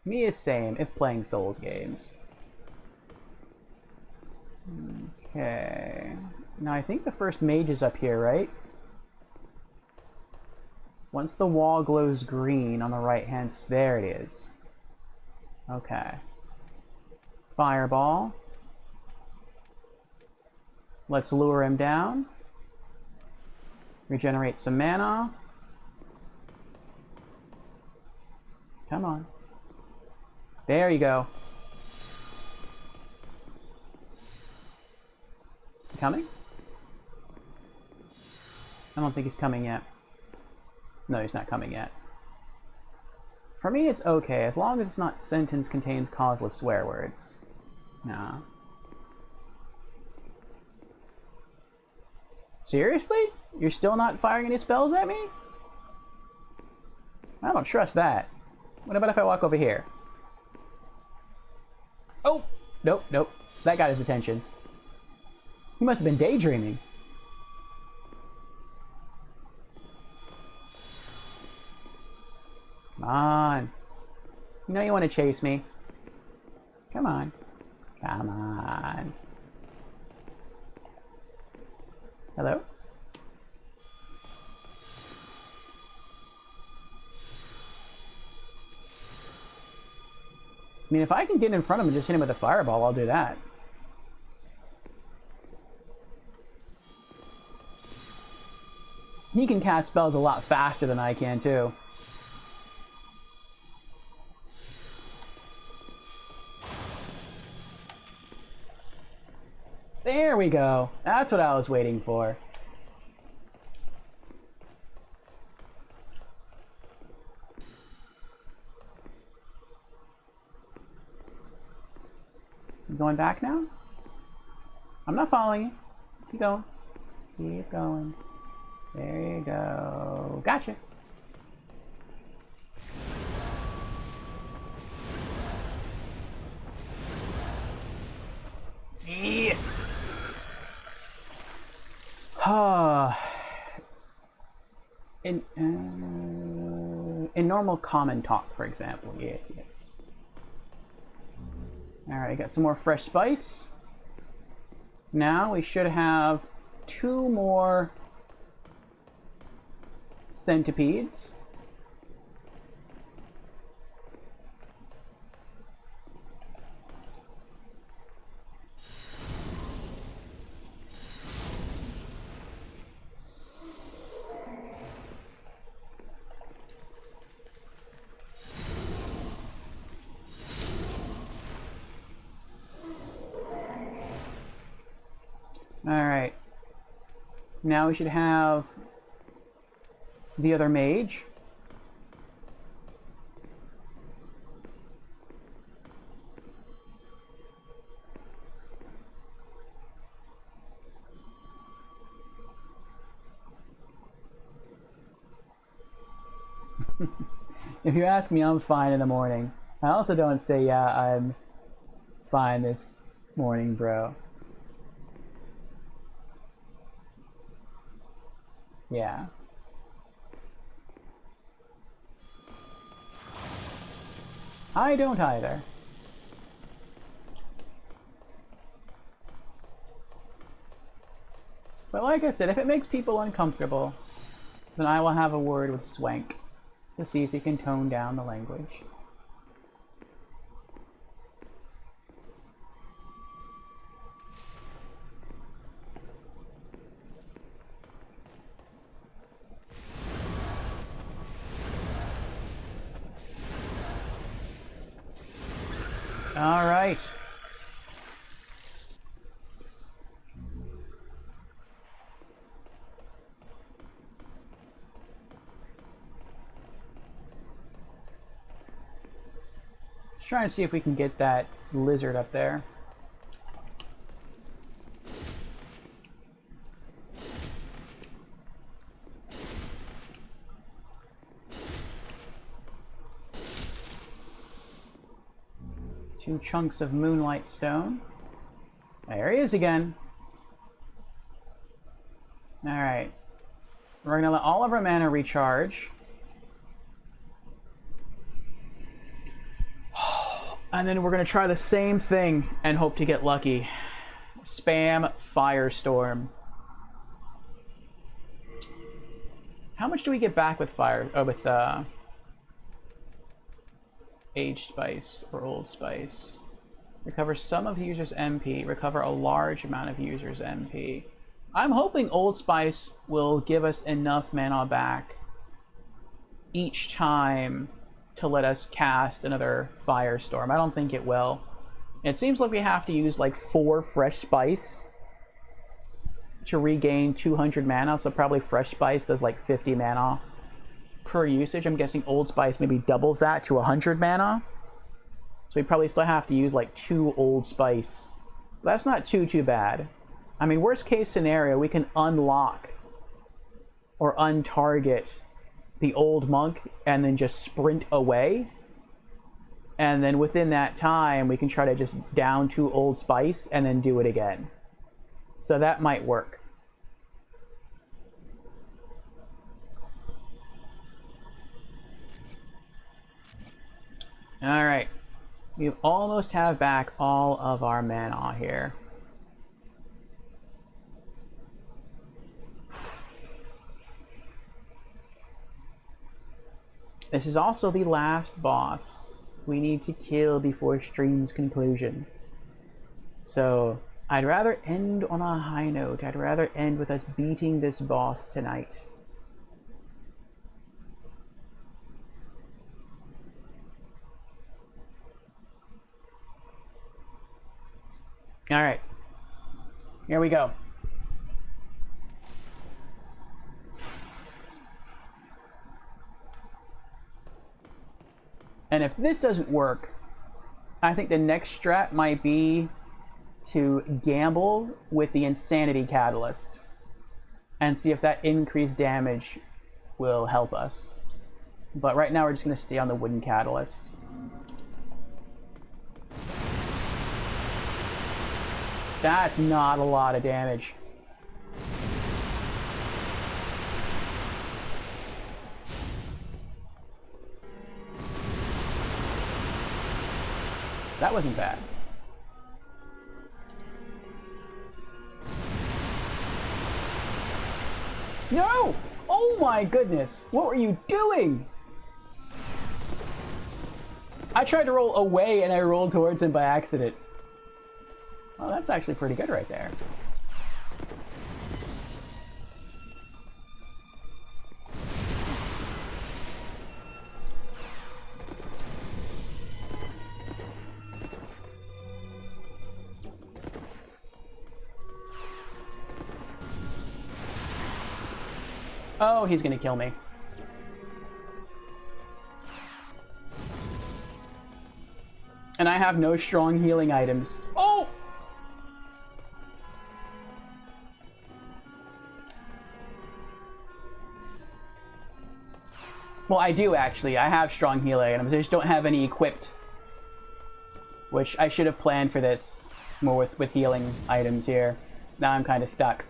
me is same if playing Souls games. Okay. Now I think the first mage is up here, right? Once the wall glows green on the right hand, there it is. Okay. Fireball. Let's lure him down. Regenerate some mana. Come on. There you go. Is he coming? I don't think he's coming yet. No, he's not coming yet. For me, it's okay, as long as it's not sentence contains causeless swear words. No. Seriously? You're still not firing any spells at me? I don't trust that. What about if I walk over here? Oh! Nope, nope. That got his attention. He must have been daydreaming. Come on. You know you want to chase me. Come on. Come on. Hello? I mean, if I can get in front of him and just hit him with a fireball, I'll do that. He can cast spells a lot faster than I can, too. There we go. That's what I was waiting for. You going back now? I'm not following you. Keep going. Keep going. There you go. Gotcha. Yes! In normal common talk, for example. Yes, yes. Alright, I got some more fresh spice. Now we should have 2 more centipedes. Alright. Now we should have the other mage. If you ask me, I'm fine in the morning. I also don't say, yeah, I'm fine this morning, bro. Yeah. I don't either. But like I said, if it makes people uncomfortable, then I will have a word with Swank to see if he can tone down the language. All right. Let's try and see if we can get that lizard up there. Two chunks of moonlight stone. There he is again. Alright. We're going to let all of our mana recharge. And then we're going to try the same thing and hope to get lucky. Spam Firestorm. How much do we get back with Aged Spice or Old Spice? Recover some of the user's MP. Recover a large amount of user's MP. I'm hoping Old Spice will give us enough mana back each time to let us cast another Firestorm. I don't think it will. It seems like we have to use like 4 fresh spice to regain 200 mana, so probably fresh spice does like 50 mana per usage. I'm guessing Old Spice maybe doubles that to 100 mana. So we probably still have to use like 2 Old Spice. But that's not too bad. I mean, worst case scenario, we can unlock or untarget the old monk and then just sprint away. And then within that time, we can try to just down 2 Old Spice and then do it again. So that might work. All right, we almost have back all of our mana here. This is also the last boss we need to kill before stream's conclusion. So I'd rather end on a high note. I'd rather end with us beating this boss tonight. All right, here we go. And if this doesn't work, I think the next strat might be to gamble with the Insanity Catalyst and see if that increased damage will help us. But right now we're just going to stay on the Wooden Catalyst. That's not a lot of damage. That wasn't bad. No! Oh my goodness! What were you doing? I tried to roll away and I rolled towards him by accident. Oh, that's actually pretty good right there. Oh, he's gonna kill me. And I have no strong healing items. Oh! Well, I do actually. I have strong healing items. I just don't have any equipped. Which I should have planned for this more with healing items here. Now I'm kind of stuck.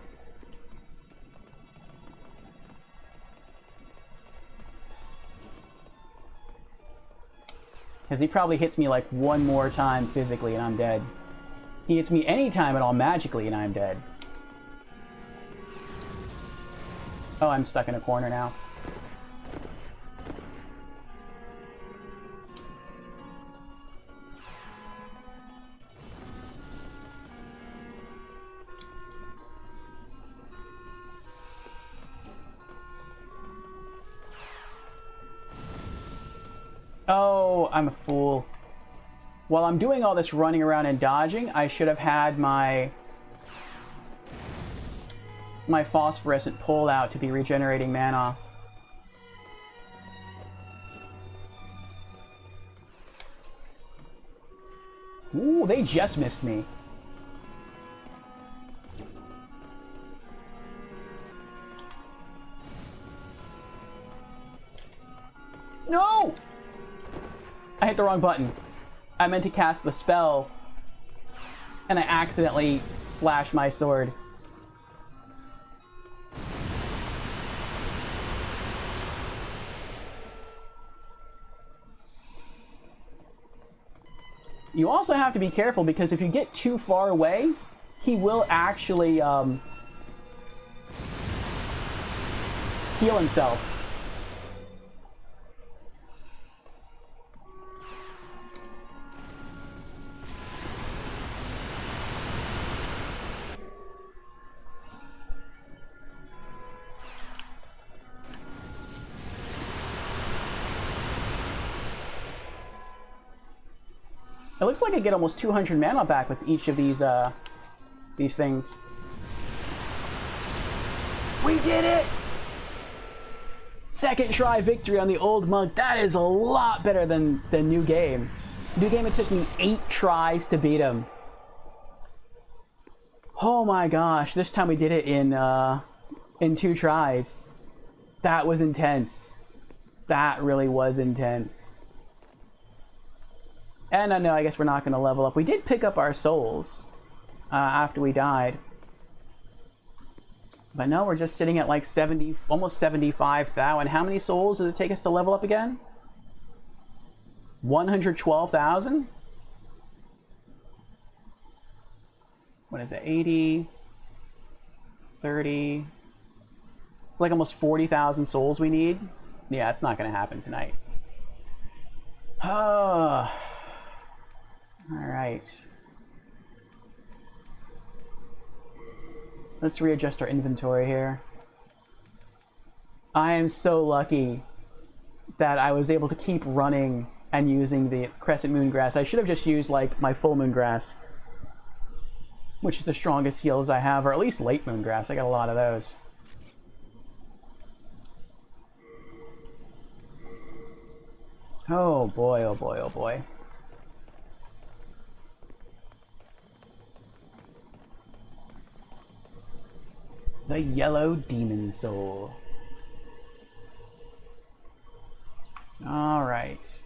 Because he probably hits me like one more time physically and I'm dead. He hits me any time at all magically and I'm dead. Oh, I'm stuck in a corner now. Oh, I'm a fool. While I'm doing all this running around and dodging, I should have had my phosphorescent pulled out to be regenerating mana. Ooh, they just missed me. No! I hit the wrong button. I meant to cast the spell, and I accidentally slashed my sword. You also have to be careful because if you get too far away, he will actually heal himself. It looks like I get almost 200 mana back with each of these things. We did it! Second try victory on the old monk. That is a lot better than the new game. New game, it took me 8 tries to beat him. Oh my gosh, this time we did it in 2 tries. That was intense. That really was intense. And no, I guess we're not going to level up. We did pick up our souls after we died. But no, we're just sitting at like 70, almost 75,000. How many souls does it take us to level up again? 112,000? What is it? 80, 30. It's like almost 40,000 souls we need. Yeah, it's not going to happen tonight. Oh. All right. Let's readjust our inventory here. I am so lucky that I was able to keep running and using the Crescent Moon Grass. I should have just used like my Full Moon Grass, which is the strongest heals I have, or at least Late Moon Grass. I got a lot of those. Oh boy, oh boy, oh boy. The Yellow Demon Soul. All right.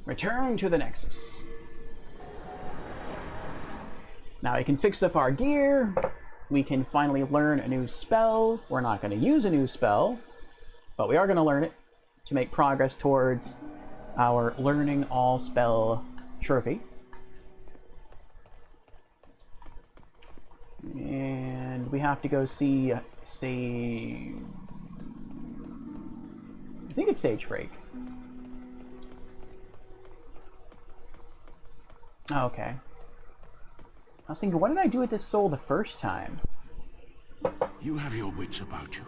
Return to the Nexus. Now we can fix up our gear. We can finally learn a new spell. We're not going to use a new spell, but we are going to learn it to make progress towards our Learning All Spell trophy. And we have to go see I think it's Sagebreak. Oh, okay. I was thinking, what did I do with this soul the first time? You have your wits about you.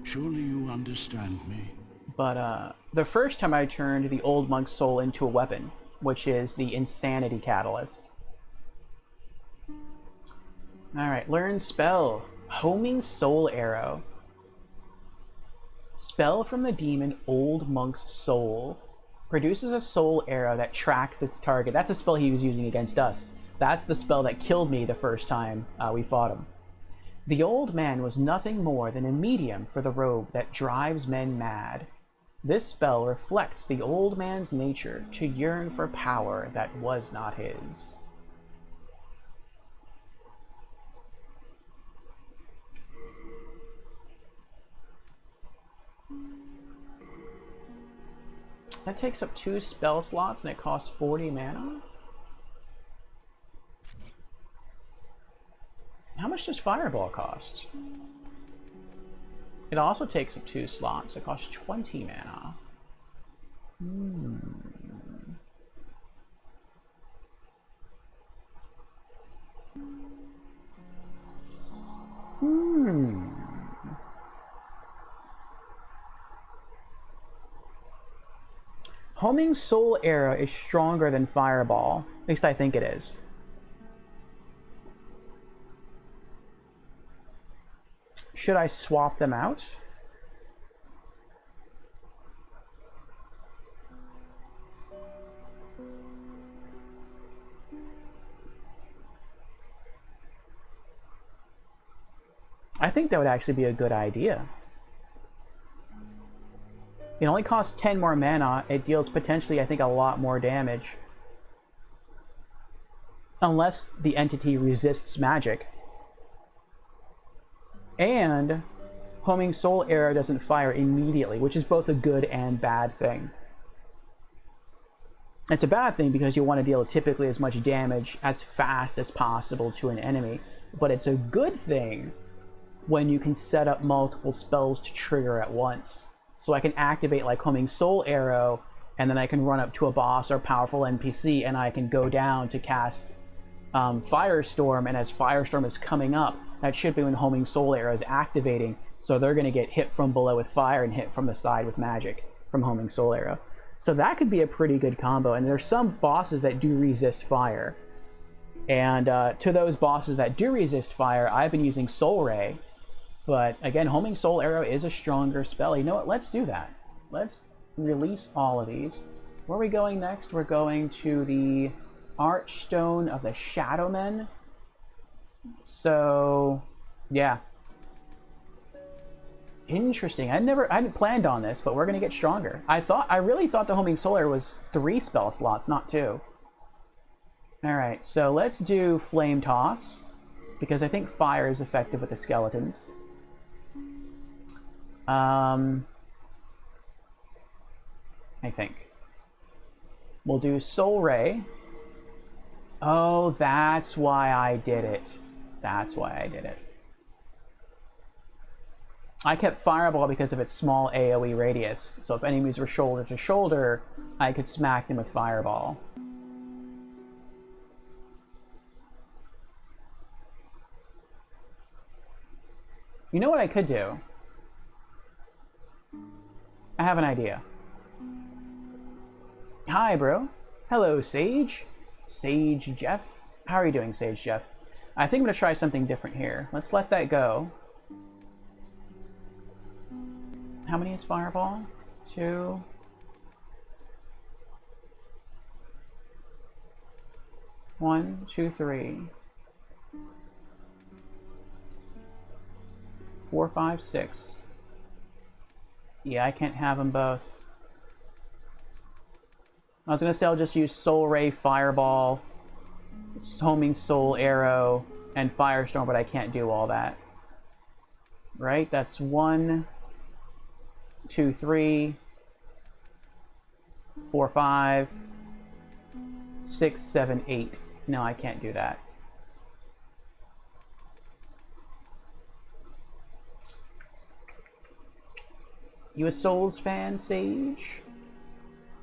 Surely you understand me. But the first time I turned the old monk's soul into a weapon, which is the Insanity Catalyst. Alright, learn spell. Homing Soul Arrow. Spell from the demon Old Monk's Soul. Produces a soul arrow that tracks its target. That's a spell he was using against us. That's the spell that killed me the first time we fought him. The old man was nothing more than a medium for the robe that drives men mad. This spell reflects the old man's nature to yearn for power that was not his. That takes up 2 spell slots and it costs 40 mana? How much does Fireball cost? It also takes up 2 slots. It costs 20 mana. Homing Soul Arrow is stronger than Fireball. At least I think it is. Should I swap them out? I think that would actually be a good idea. It only costs 10 more mana. It deals potentially, I think, a lot more damage. Unless the entity resists magic. And Homing Soul Arrow doesn't fire immediately, which is both a good and bad thing. It's a bad thing because you want to deal typically as much damage as fast as possible to an enemy. But it's a good thing when you can set up multiple spells to trigger at once. So I can activate like Homing Soul Arrow, and then I can run up to a boss or powerful NPC, and I can go down to cast Firestorm, and as Firestorm is coming up, that should be when Homing Soul Arrow is activating, so they're going to get hit from below with fire and hit from the side with magic from Homing Soul Arrow. So that could be a pretty good combo, and there's some bosses that do resist fire. And to those bosses that do resist fire, I've been using Soul Ray. But again, Homing Soul Arrow is a stronger spell. You know what? Let's do that. Let's release all of these. Where are we going next? We're going to the Archstone of the Shadowmen. So, yeah. Interesting. I hadn't planned on this, but we're gonna get stronger. I really thought the Homing Soul Arrow was 3 spell slots, not 2. All right, so let's do Flame Toss because I think fire is effective with the skeletons. I think. We'll do Soul Ray. Oh, that's why I did it. That's why I did it. I kept Fireball because of its small AoE radius, so if enemies were shoulder to shoulder, I could smack them with Fireball. You know what I could do? I have an idea. Hi, bro. Hello, Sage. Sage Jeff. How are you doing, Sage Jeff? I think I'm going to try something different here. Let's let that go. How many is Fireball? 2. 1, 2, 3. 4, 5, 6. Yeah, I can't have them both. I was gonna say I'll just use Soul Ray, Fireball, Homing Soul Arrow, and Firestorm, but I can't do all that. Right? That's 1, 2, 3, 4, 5, 6, 7, 8. No, I can't do that. You a Souls fan, Sage?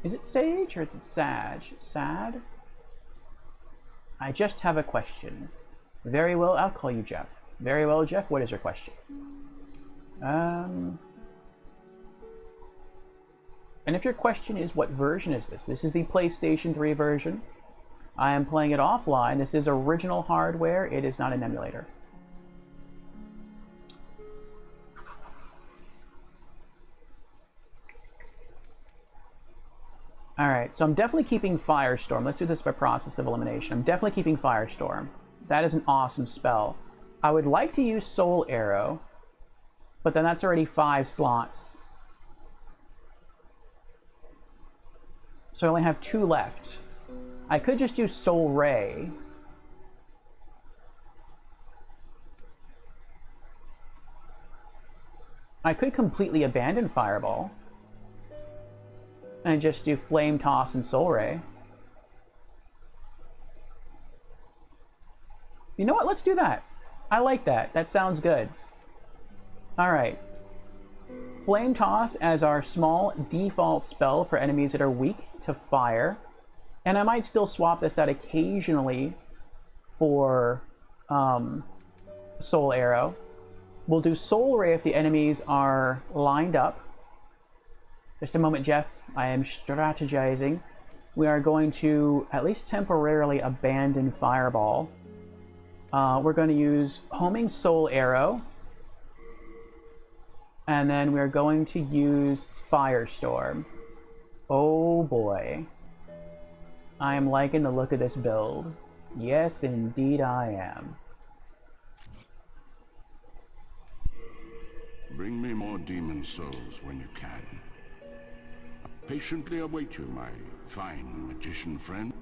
Is it Sage or is it Sag? Sad? I just have a question. Very well, I'll call you Jeff. Very well, Jeff, what is your question? And if your question is what version is this? This is the PlayStation 3 version. I am playing it offline. This is original hardware. It is not an emulator. Alright, so I'm definitely keeping Firestorm. Let's do this by process of elimination. I'm definitely keeping Firestorm. That is an awesome spell. I would like to use Soul Arrow, but then that's already 5 slots. So I only have 2 left. I could just do Soul Ray. I could completely abandon Fireball and just do Flame Toss and Soul Ray. You know what? Let's do that. I like that. That sounds good. All right. Flame Toss as our small default spell for enemies that are weak to fire. And I might still swap this out occasionally for Soul Arrow. We'll do Soul Ray if the enemies are lined up. Just a moment, Jeff. I am strategizing. We are going to, at least temporarily, abandon Fireball. We're going to use Homing Soul Arrow. And then we're going to use Firestorm. Oh boy. I am liking the look of this build. Yes, indeed I am. Bring me more demon souls when you can. I patiently await you, my fine magician friend.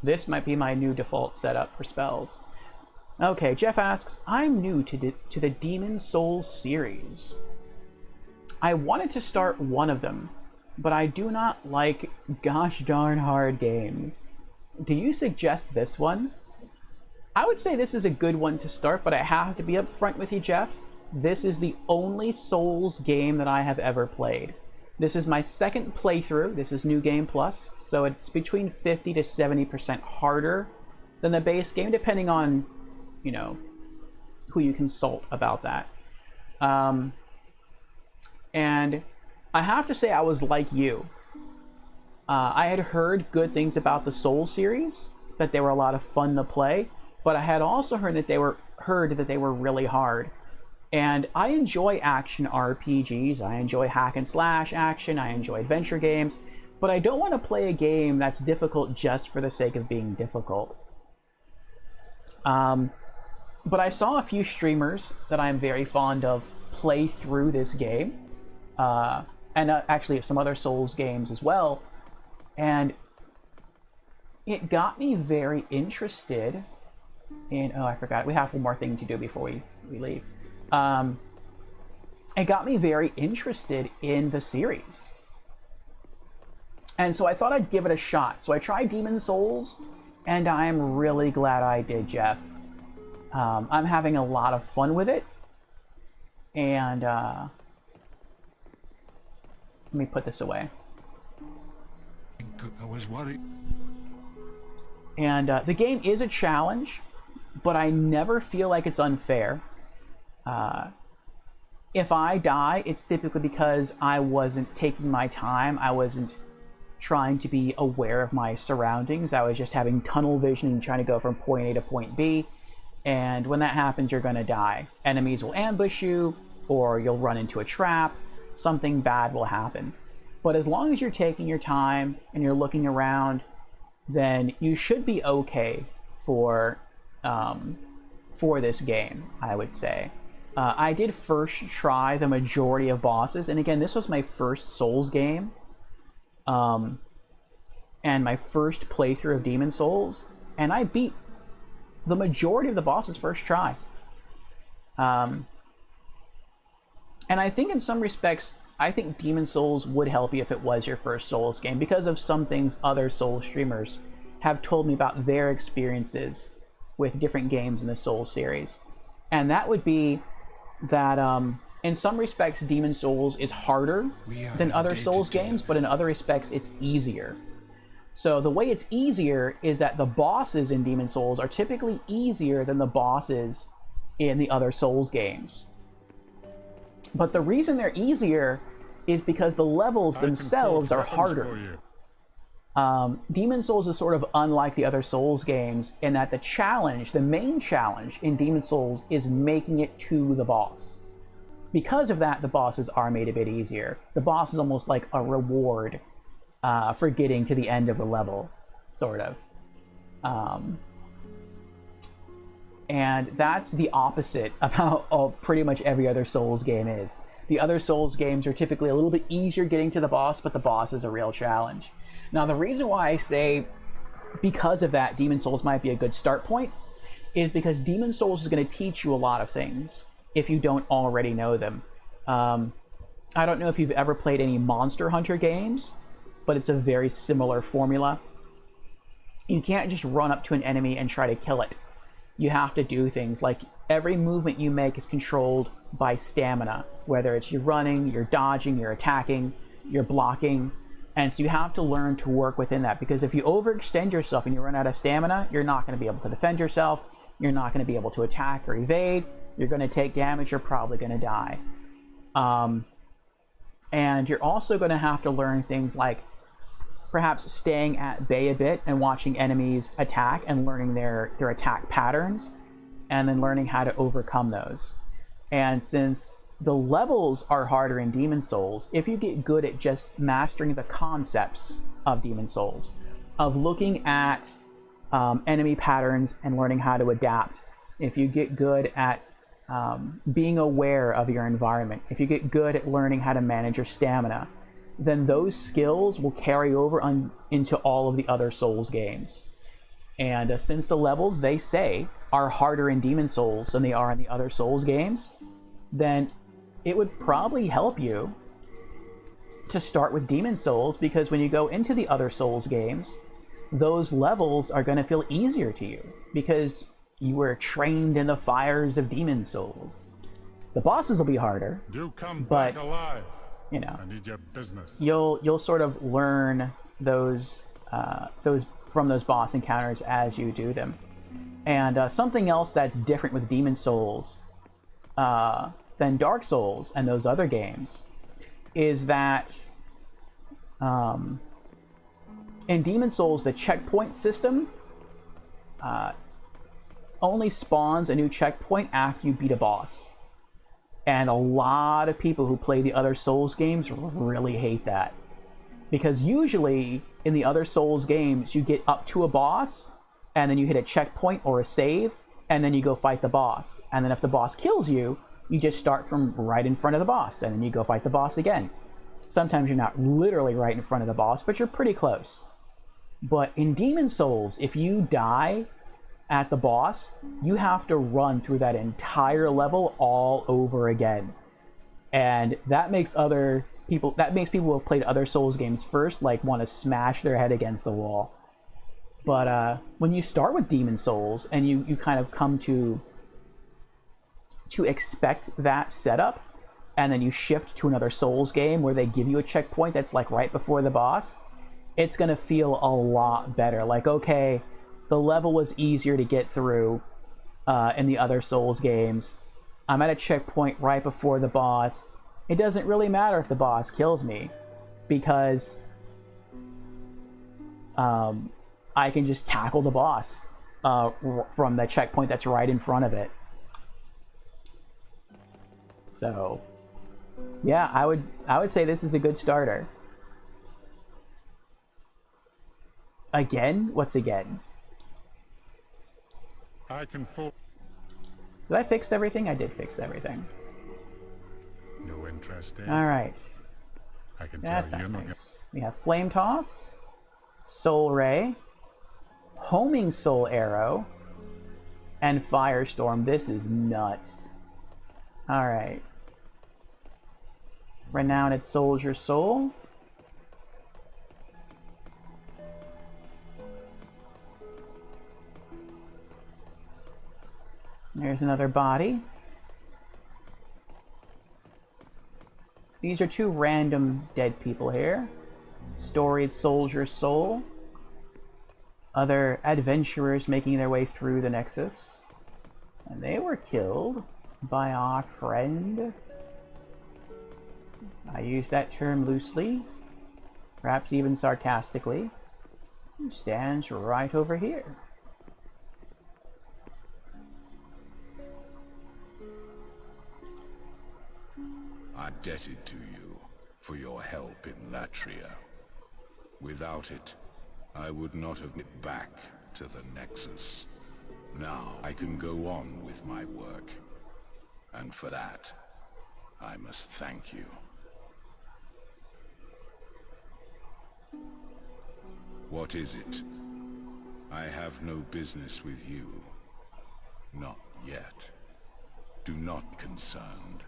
This might be my new default setup for spells. Okay, Jeff asks, I'm new to the Demon Souls series. I wanted to start one of them, but I do not like gosh darn hard games. Do you suggest this one? I would say this is a good one to start, but I have to be upfront with you, Jeff. This is the only Souls game that I have ever played. This is my second playthrough. This is New Game Plus, so it's between 50 to 70% harder than the base game, depending on, you know, who you consult about that. And I have to say I was like you. I had heard good things about the Souls series, that they were a lot of fun to play, but I had also heard that they were really hard. And I enjoy action RPGs, I enjoy hack and slash action, I enjoy adventure games, but I don't want to play a game that's difficult just for the sake of being difficult. But I saw a few streamers that I'm very fond of play through this game, and actually some other Souls games as well, and it got me very interested in, oh I forgot, we have one more thing to do before we leave. It got me very interested in the series. And so I thought I'd give it a shot. So I tried Demon Souls, and I'm really glad I did, Jeff. I'm having a lot of fun with it. And let me put this away. I was worried. And the game is a challenge, but I never feel like it's unfair. If I die, it's typically because I wasn't taking my time. I wasn't trying to be aware of my surroundings. I was just having tunnel vision and trying to go from point A to point B. And when that happens, you're going to die. Enemies will ambush you, or you'll run into a trap. Something bad will happen. But as long as you're taking your time and you're looking around, then you should be okay for this game, I would say. I did first try the majority of bosses, and again, this was my first Souls game, and my first playthrough of Demon Souls, and I beat the majority of the bosses first try. And I think in some respects, I think Demon Souls would help you if it was your first Souls game, because of some things other Souls streamers have told me about their experiences with different games in the Souls series. And that would be that in some respects Demon Souls is harder than other Souls games, but in other respects it's easier. So the way it's easier is that the bosses in Demon Souls are typically easier than the bosses in the other Souls games. But the reason they're easier is because the levels themselves are harder. Demon Souls is sort of unlike the other Souls games in that the challenge, the main challenge in Demon Souls is making it to the boss. Because of that, the bosses are made a bit easier. The boss is almost like a reward for getting to the end of the level, sort of. And that's the opposite of how pretty much every other Souls game is. The other Souls games are typically a little bit easier getting to the boss, but the boss is a real challenge. Now, the reason why I say because of that Demon Souls might be a good start point is because Demon Souls is going to teach you a lot of things if you don't already know them. I don't know if you've ever played any Monster Hunter games, but it's a very similar formula. You can't just run up to an enemy and try to kill it. you have to do things like every movement you make is controlled by stamina, whether it's you're running, you're dodging, you're attacking, you're blocking. And so you have to learn to work within that, because if you overextend yourself and you run out of stamina, you're not going to be able to defend yourself. You're not going to be able to attack or evade. You're going to take damage. You're probably going to die. And you're also going to have to learn things like perhaps staying at bay a bit and watching enemies attack and learning their attack patterns, and then learning how to overcome those. And since the levels are harder in Demon Souls, if you get good at just mastering the concepts of Demon Souls, of looking at enemy patterns and learning how to adapt, if you get good at being aware of your environment, if you get good at learning how to manage your stamina, then those skills will carry over into all of the other Souls games. And since the levels, they say, are harder in Demon Souls than they are in the other Souls games, then it would probably help you to start with Demon Souls, because when you go into the other Souls games, those levels are going to feel easier to you because you were trained in the fires of Demon Souls. The bosses will be harder, Do come but back alive. you know, I need your business. you'll sort of learn those from those boss encounters as you do them. And something else that's different with Demon Souls than Dark Souls and those other games is that in Demon Souls, the checkpoint system only spawns a new checkpoint after you beat a boss. And a lot of people who play the other Souls games really hate that. Because usually in the other Souls games, you get up to a boss, and then you hit a checkpoint or a save, and then you go fight the boss. And then if the boss kills you, you just start from right in front of the boss, and then you go fight the boss again. Sometimes you're not literally right in front of the boss, but you're pretty close. But in Demon Souls, if you die at the boss, you have to run through that entire level all over again. And that makes people who have played other Souls games first like want to smash their head against the wall. But when you start with Demon Souls and you kind of come to expect that setup, and then you shift to another Souls game where they give you a checkpoint that's like right before the boss, it's going to feel a lot better. Like, okay, the level was easier to get through in the other Souls games. I'm at a checkpoint right before the boss. It doesn't really matter if the boss kills me, because I can just tackle the boss from the checkpoint that's right in front of it. So, yeah, I would say this is a good starter. Again? What's again? I can for Did I fix everything? I did fix everything. no interest in. All right. I can That's tell not you nice. We have Flame Toss, Soul Ray, Homing Soul Arrow, and Firestorm. This is nuts. All right. Renowned Soldier Soul. There's another body. These are two random dead people here. Storied Soldier Soul. Other adventurers making their way through the Nexus. And they were killed by our friend. I use that term loosely, perhaps even sarcastically, who stands right over here. I'm indebted to you for your help in Latria. Without it, I would not have been back to the Nexus. Now I can go on with my work, and for that, I must thank you. What is it? I have no business with you. Not yet. Do not be concerned.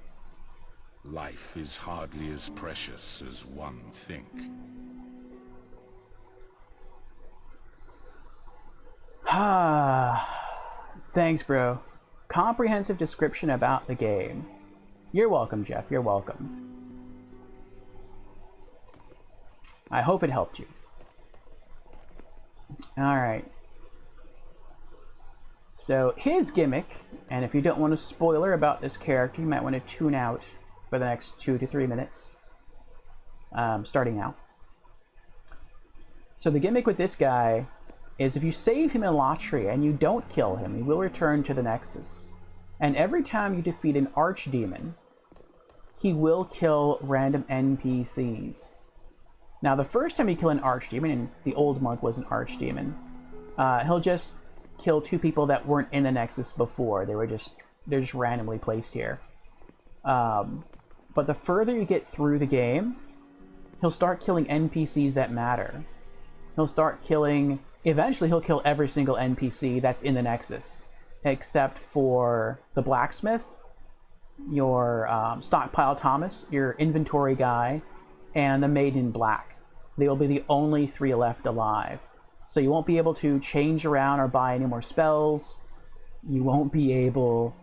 Life is hardly as precious as one think. Thanks, bro. Comprehensive description about the game. You're welcome, Jeff. You're welcome. I hope it helped you. Alright. So, his gimmick, and if you don't want a spoiler about this character, you might want to tune out for the next 2 to 3 minutes. Starting now. So the gimmick with this guy is if you save him in Latria and you don't kill him, he will return to the Nexus. And every time you defeat an Archdemon, he will kill random NPCs. Now, the first time you kill an Archdemon, and the old monk was an Archdemon, he'll just kill 2 people that weren't in the Nexus before. They're just randomly placed here. But the further you get through the game, he'll start killing NPCs that matter. He'll start killing... Eventually, he'll kill every single NPC that's in the Nexus, except for the blacksmith, your stockpile Thomas, your inventory guy, and the Maiden in Black. They will be the only 3 left alive. So you won't be able to change around or buy any more spells. You won't be able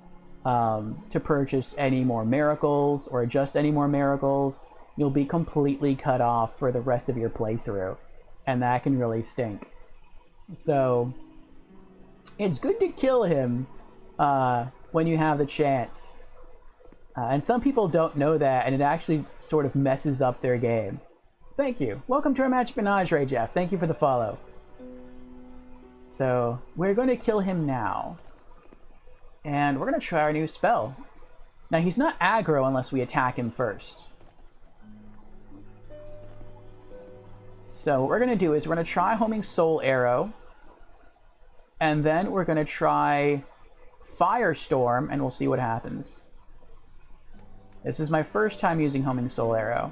to purchase any more miracles or adjust any more miracles. You'll be completely cut off for the rest of your playthrough. And that can really stink. So it's good to kill him when you have the chance. And some people don't know that, and it actually sort of messes up their game. Thank you. Welcome to our Magic Menagerie, Jeff. Thank you for the follow. So we're going to kill him now. And we're going to try our new spell. Now, he's not aggro unless we attack him first. So what we're going to do is we're going to try Homing Soul Arrow. And then we're going to try Firestorm, and we'll see what happens. This is my first time using Homing Soul Arrow.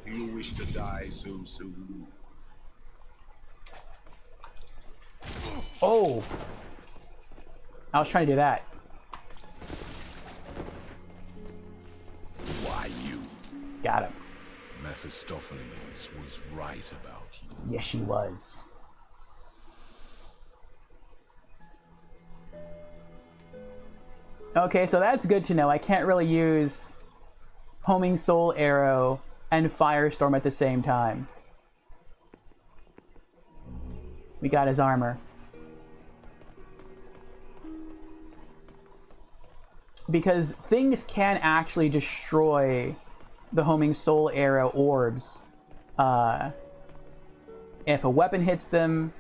Do you wish to die so soon? Oh! I was trying to do that. Why you? Got him. Mephistopheles was right about you. Yes, she was. Okay, so that's good to know. I can't really use Homing Soul Arrow and Firestorm at the same time. We got his armor. Because things can actually destroy the Homing Soul Arrow orbs. If a weapon hits them,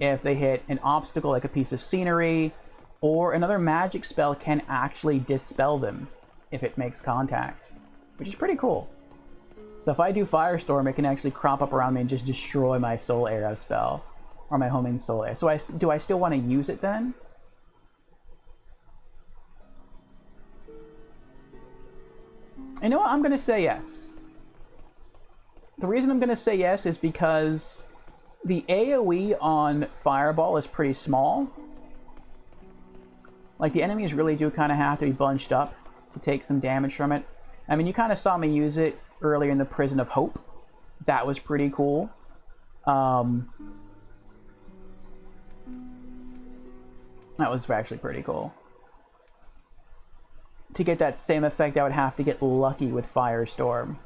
if they hit an obstacle like a piece of scenery, or another magic spell can actually dispel them if it makes contact, which is pretty cool. So if I do Firestorm, it can actually crop up around me and just destroy my Soul Arrow spell, or my Homing Soul Arrow. So do I still want to use it then? You know what? I'm going to say yes. The reason I'm going to say yes is because the AoE on Fireball is pretty small. Like, the enemies really do kind of have to be bunched up to take some damage from it. I mean, you kind of saw me use it earlier in the Prison of Hope. That was pretty cool. That was actually pretty cool. To get that same effect, I would have to get lucky with Firestorm.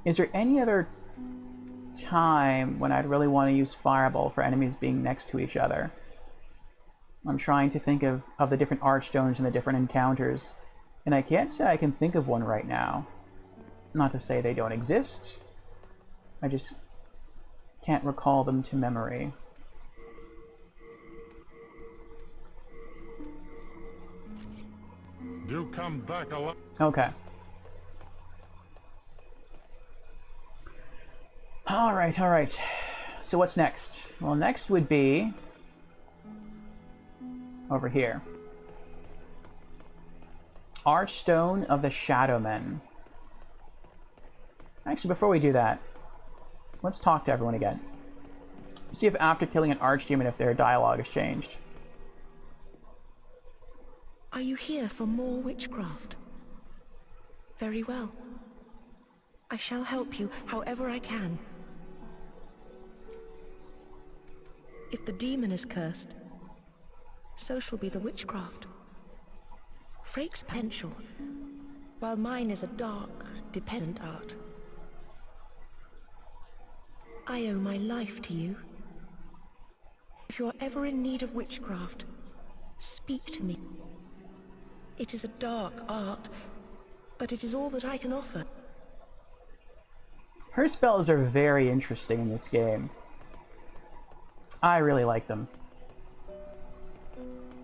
Is there any other time when I'd really want to use Fireball for enemies being next to each other? I'm trying to think of the different Archstones and the different encounters, and I can't say I can think of one right now. Not to say they don't exist. I just can't recall them to memory. You come back alive. Okay. Alright, alright. So what's next? Well, next would be over here. Archstone of the Shadowmen. Actually, before we do that, let's talk to everyone again. See if after killing an Archdemon, if their dialogue has changed. Are you here for more witchcraft? Very well. I shall help you however I can. If the demon is cursed, so shall be the witchcraft. Freke's potential, while mine is a dark, dependent art. I owe my life to you. If you are ever in need of witchcraft, speak to me. It is a dark art, but it is all that I can offer. Her spells are very interesting in this game. I really like them.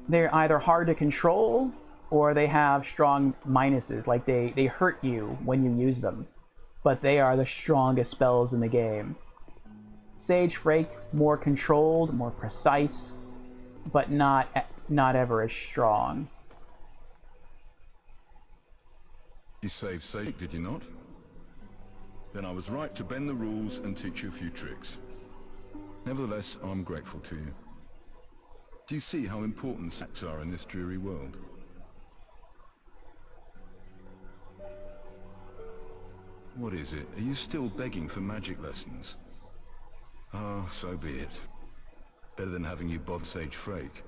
They're either hard to control, or they have strong minuses, like they hurt you when you use them. But they are the strongest spells in the game. Sage Frake, more controlled, more precise, but not ever as strong. You saved Sage, did you not? Then I was right to bend the rules and teach you a few tricks. Nevertheless, I'm grateful to you. Do you see how important sacks are in this dreary world? What is it? Are you still begging for magic lessons? Ah, so be it. Better than having you bother Sage Frake.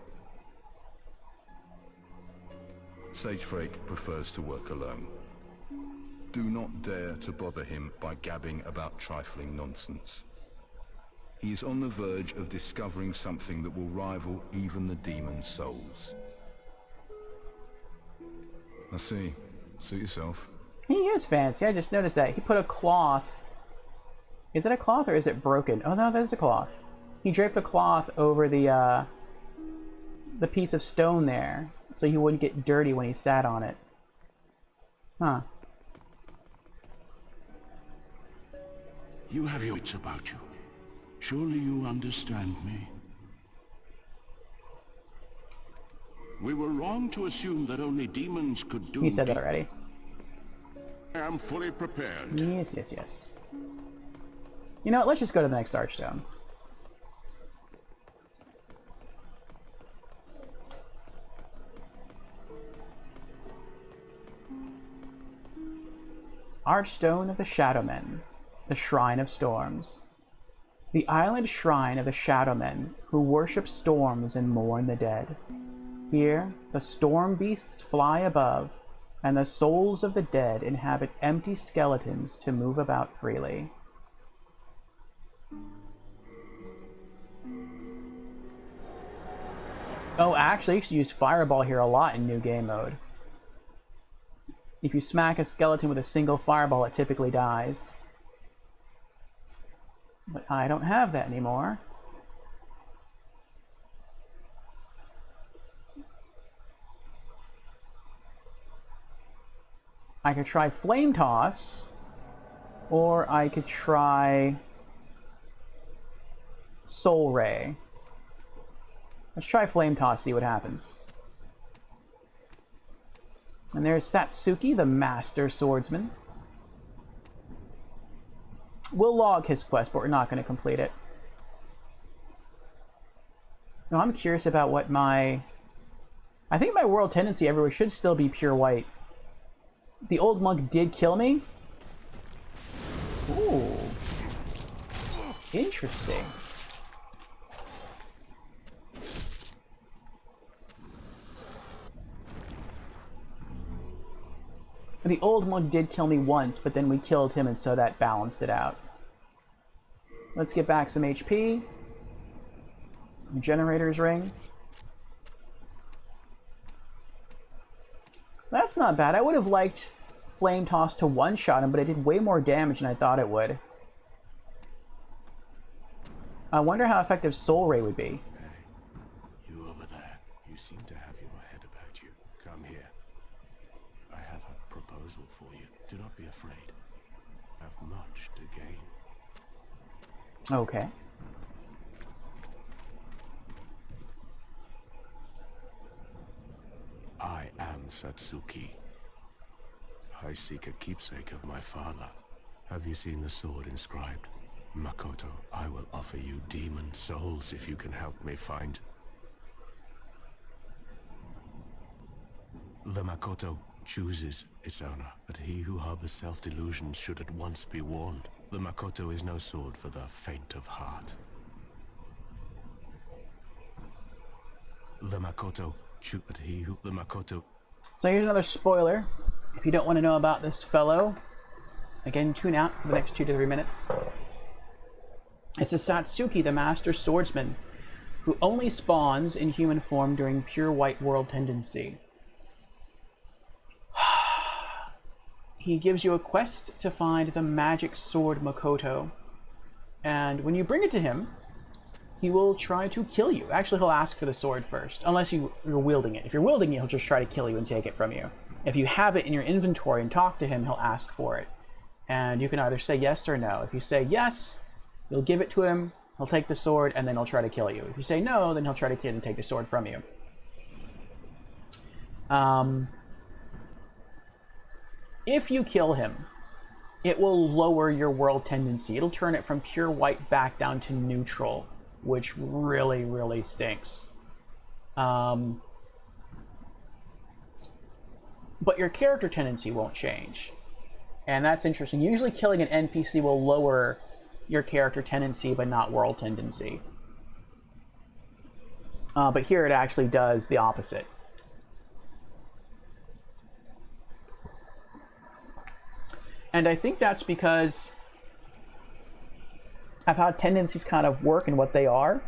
Sage Frake prefers to work alone. Do not dare to bother him by gabbing about trifling nonsense. He is on the verge of discovering something that will rival even the demon's souls. I see. Suit yourself. He is fancy. I just noticed that. He put a cloth. Is it a cloth or is it broken? Oh no, there's a cloth. He draped a cloth over the piece of stone there, so he wouldn't get dirty when he sat on it. Huh. You have your wits about you. Surely you understand me. We were wrong to assume that only demons could do. He said that already. I am fully prepared. Yes, yes, yes. You know what? Let's just go to the next Archstone. Archstone of the Shadowmen, the Shrine of Storms. The island shrine of the Shadowmen, who worship storms and mourn the dead. Here, the storm beasts fly above, and the souls of the dead inhabit empty skeletons to move about freely. Oh, actually, I used to use Fireball here a lot in New Game Mode. If you smack a skeleton with a single fireball, it typically dies. But I don't have that anymore. I could try Flame Toss, or I could try Soul Ray. Let's try Flame Toss, see what happens. And there's Satsuki, the Master Swordsman. We'll log his quest, but we're not going to complete it. No, I'm curious about what my... I think my world tendency everywhere should still be pure white. The old monk did kill me? Ooh. Interesting. The old monk did kill me once, but then we killed him, and so that balanced it out. Let's get back some HP. Generator's ring. That's not bad. I would have liked Flame Toss to one-shot him, but it did way more damage than I thought it would. I wonder how effective Soul Ray would be. Hey, you over there. You seem to have your head about you. Come here. I have a proposal for you. Do not be afraid. I have much to gain. Okay. I am Satsuki. I seek a keepsake of my father. Have you seen the sword inscribed? Makoto, I will offer you demon souls if you can help me find... The Makoto chooses its owner, but he who harbors self-delusions should at once be warned. The Makoto is no sword for the faint of heart. The Makoto but he who the Makoto. So here's another spoiler. If you don't want to know about this fellow, again, tune out for the next 2 to 3 minutes. It's a Satsuki, the master swordsman, who only spawns in human form during pure white world tendency. He gives you a quest to find the magic sword Makoto, and when you bring it to him, he will try to kill you. Actually, he'll ask for the sword first, unless you're wielding it. If you're wielding it, he'll just try to kill you and take it from you. If you have it in your inventory and talk to him, he'll ask for it. And you can either say yes or no. If you say yes, you'll give it to him, he'll take the sword, and then he'll try to kill you. If you say no, then he'll try to kill and take the sword from you. If you kill him, it will lower your world tendency. It'll turn it from pure white back down to neutral, which really, really stinks. But your character tendency won't change. And that's interesting. Usually killing an NPC will lower your character tendency, but not world tendency. But here it actually does the opposite. And I think that's because of how tendencies kind of work and what they are.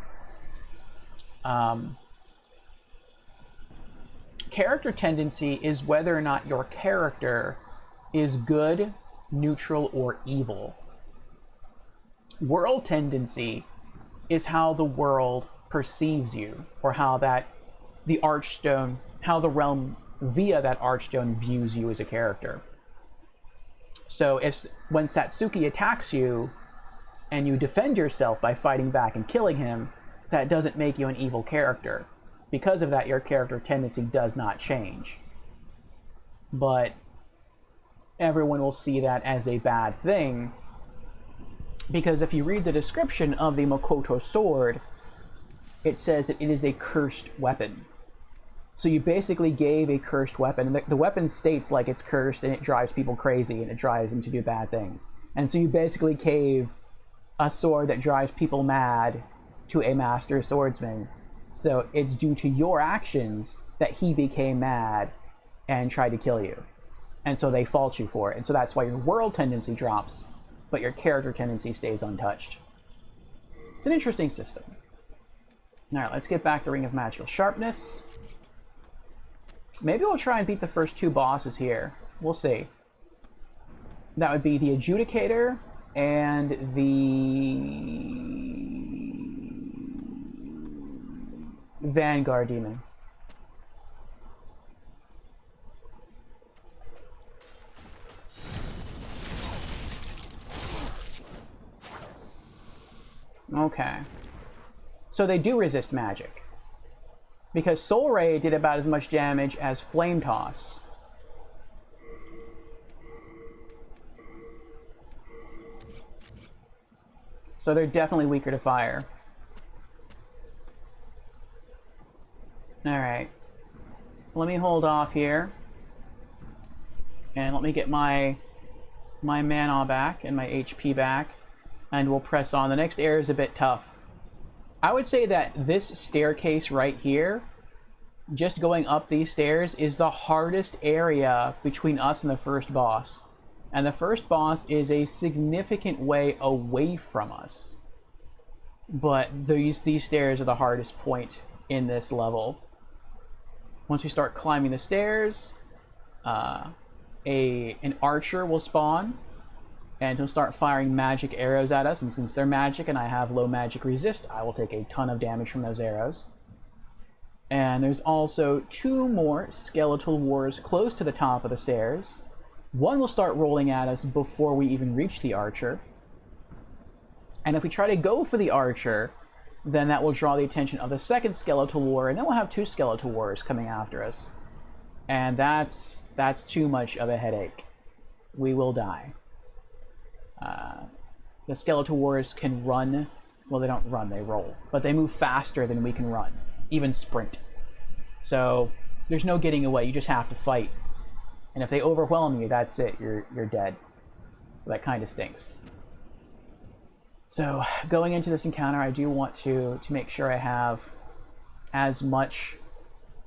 Character tendency is whether or not your character is good, neutral, or evil. World tendency is how the world perceives you, or how the Archstone, how the realm via that Archstone views you as a character. So when Satsuki attacks you, and you defend yourself by fighting back and killing him, that doesn't make you an evil character. Because of that, your character tendency does not change. But everyone will see that as a bad thing, because if you read the description of the Makoto sword, it says that it is a cursed weapon. So you basically gave a cursed weapon. The weapon states like it's cursed and it drives people crazy and it drives them to do bad things. And so you basically gave a sword that drives people mad to a master swordsman. So it's due to your actions that he became mad and tried to kill you. And so they fault you for it. And so that's why your world tendency drops, but your character tendency stays untouched. It's an interesting system. All right, let's get back to Ring of Magical Sharpness. Maybe we'll try and beat the first 2 bosses here. We'll see. That would be the Adjudicator and the Vanguard Demon. Okay. So they do resist magic. Because Soul Ray did about as much damage as Flame Toss. So they're definitely weaker to fire. Alright. Let me hold off here. And let me get my mana back and my HP back. And we'll press on. The next area is a bit tough. I would say that this staircase right here, just going up these stairs, is the hardest area between us and the first boss. And the first boss is a significant way away from us. But these stairs are the hardest point in this level. Once we start climbing the stairs, an archer will spawn, and he'll start firing magic arrows at us, and since they're magic and I have low magic resist, I will take a ton of damage from those arrows. And there's also 2 more skeletal wars close to the top of the stairs. One will start rolling at us before we even reach the archer. And if we try to go for the archer, then that will draw the attention of the second skeletal war, and then we'll have 2 skeletal wars coming after us. And that's too much of a headache. We will die. The skeletal wars can run. Well, they don't run, they roll. But they move faster than we can run, even sprint. So there's no getting away. You just have to fight. And if they overwhelm you, that's it. You're dead. That kind of stinks. So going into this encounter, I do want to make sure I have as much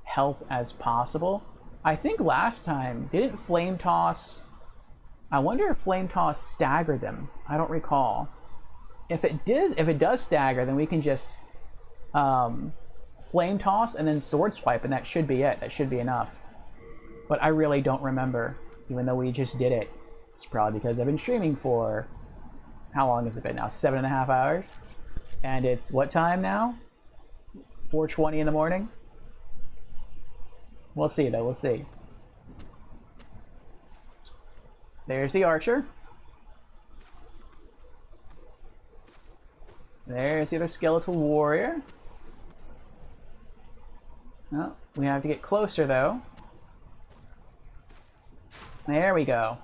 health as possible. I think last time, didn't Flame Toss... I wonder if Flame Toss staggered them. I don't recall. If it does stagger, then we can just Flame Toss and then Sword Swipe, and that should be it. That should be enough. But I really don't remember, even though we just did it. It's probably because I've been streaming for... How long has it been now? 7.5 hours? And it's what time now? 4:20 in the morning? We'll see, though. We'll see. There's the archer. There's the other skeletal warrior. Oh, we have to get closer, though. There we go.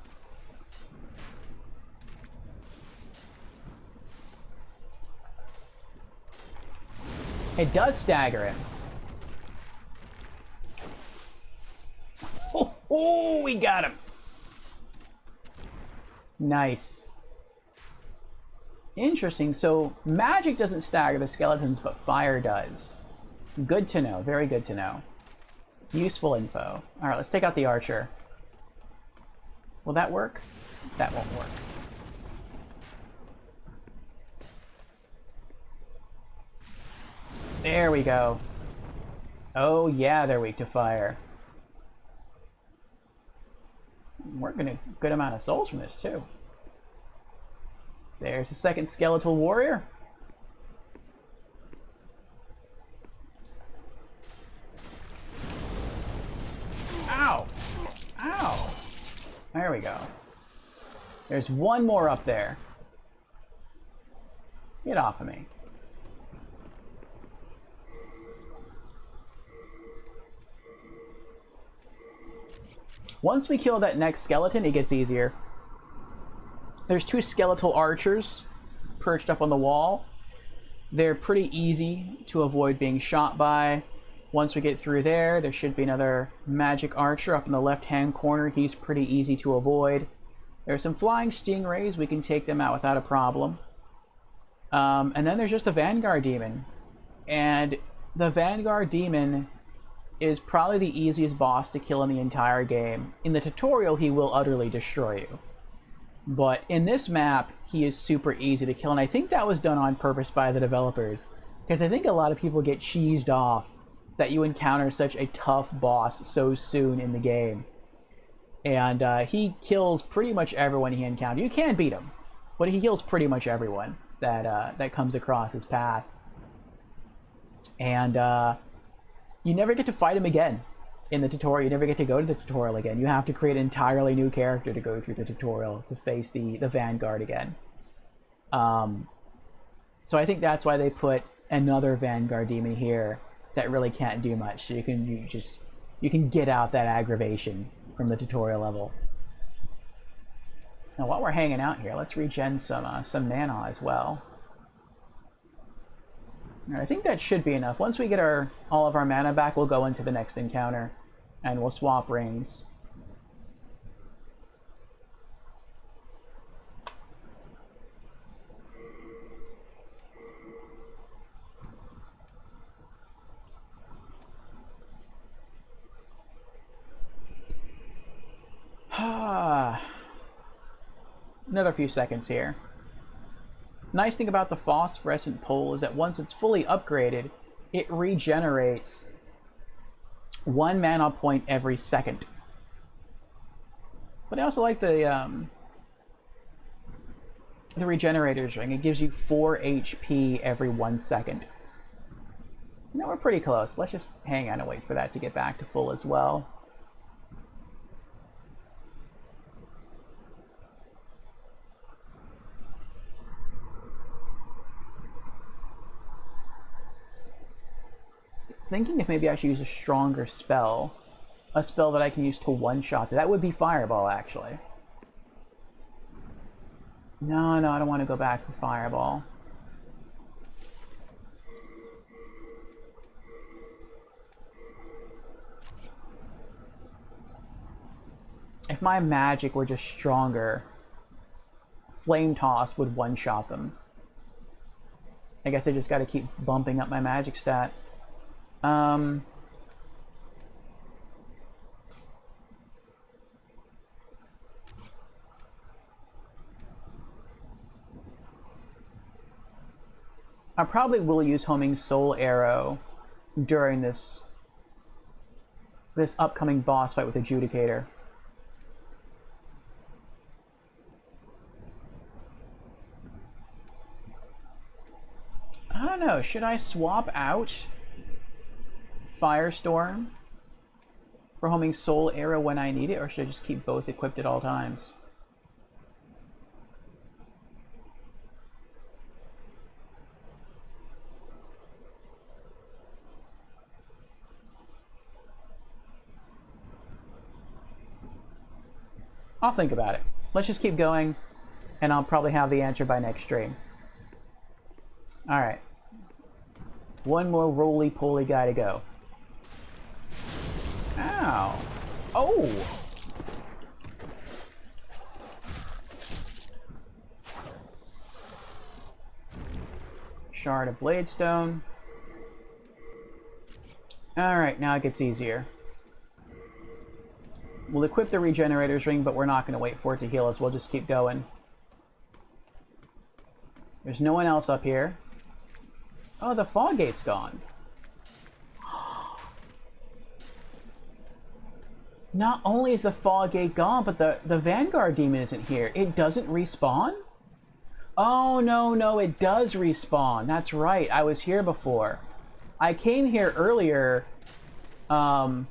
It does stagger him. Oh, we got him. Nice. Interesting. So magic doesn't stagger the skeletons, but fire does. Good to know. Very good to know. Useful info. All right, let's take out the archer. Will that work? That won't work. There we go. Oh yeah, they're weak to fire. We're getting a good amount of souls from this too. There's the second skeletal warrior. Ow! Ow! There we go. There's one more up there. Get off of me. Once we kill that next skeleton, it gets easier. There's 2 skeletal archers perched up on the wall. They're pretty easy to avoid being shot by. Once we get through there, there should be another magic archer up in the left-hand corner. He's pretty easy to avoid. There's some flying stingrays. We can take them out without a problem. And then there's just the Vanguard Demon. And the Vanguard Demon is probably the easiest boss to kill in the entire game. In the tutorial, he will utterly destroy you. But in this map, he is super easy to kill, and I think that was done on purpose by the developers, because I think a lot of people get cheesed off that you encounter such a tough boss so soon in the game. And he kills pretty much everyone he encounters. You can beat him, but he kills pretty much everyone that comes across his path. And you never get to fight him again in the tutorial. You never get to go to the tutorial again. You have to create an entirely new character to go through the tutorial to face the Vanguard again. So I think that's why they put another Vanguard Demon here that really can't do much. So you can get out that aggravation from the tutorial level. Now while we're hanging out here, let's regen some mana as well. I think that should be enough. Once we get all of our mana back, we'll go into the next encounter and we'll swap rings. Another few seconds here. Nice thing about the phosphorescent pole is that once it's fully upgraded, it regenerates 1 mana point every second. But I also like the regenerators ring. It gives you 4 HP every 1 second. Now we're pretty close. Let's just hang on and wait for that to get back to full as well. Thinking if maybe I should use a stronger spell. A spell that I can use to one-shot. That would be Fireball, actually. No, I don't want to go back for Fireball. my magic were just stronger, Flame Toss would one-shot them. I guess I just got to keep bumping up my magic stat. I probably will use Homing Soul Arrow during this upcoming boss fight with Adjudicator. I don't know, should I swap out Firestorm for Homing Soul Arrow when I need it, or should I just keep both equipped at all times? I'll think about it. Let's just keep going, and I'll probably have the answer by next stream. Alright. One more roly-poly guy to go. Ow. Oh! Shard of Bladestone. Alright, now it gets easier. We'll equip the Regenerator's Ring, but we're not going to wait for it to heal us. We'll just keep going. There's no one else up here. Oh, the Fog Gate's gone. Not only is the Fog Gate gone, but the Vanguard Demon isn't here. It doesn't respawn? Oh, no, it does respawn. That's right. I was here before. I came here earlier. Oh,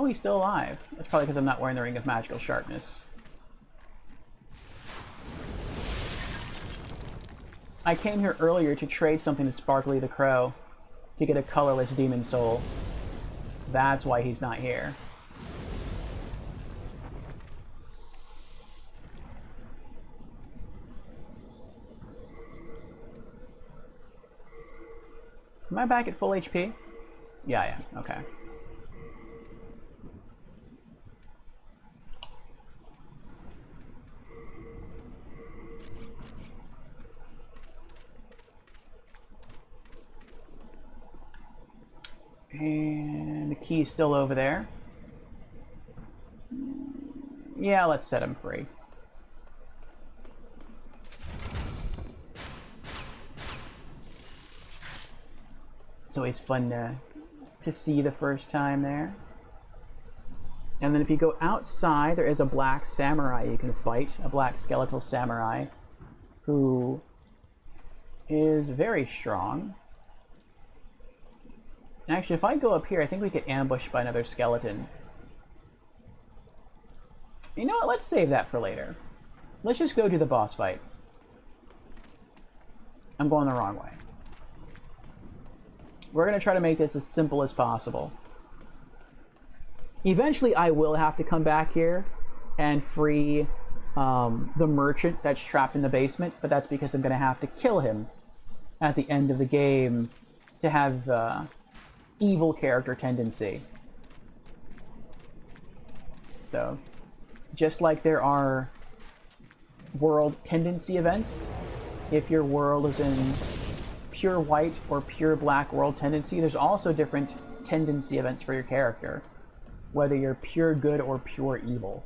he's still alive. That's probably because I'm not wearing the Ring of Magical Sharpness. I came here earlier to trade something to Sparkly the Crow to get a colorless demon soul. That's why he's not here. Am I back at full HP? Yeah, I am. Okay. And the key is still over there. Yeah, let's set him free. It's always fun to see the first time there. And then if you go outside, there is a black samurai you can fight, a black skeletal samurai, who is very strong. Actually, if I go up here, I think we get ambushed by another skeleton. You know what? Let's save that for later. Let's just go do the boss fight. I'm going the wrong way. We're going to try to make this as simple as possible. Eventually, I will have to come back here and free the merchant that's trapped in the basement, but that's because I'm going to have to kill him at the end of the game to have evil character tendency. So, just like there are world tendency events, if your world is in pure white or pure black world tendency, there's also different tendency events for your character, whether you're pure good or pure evil.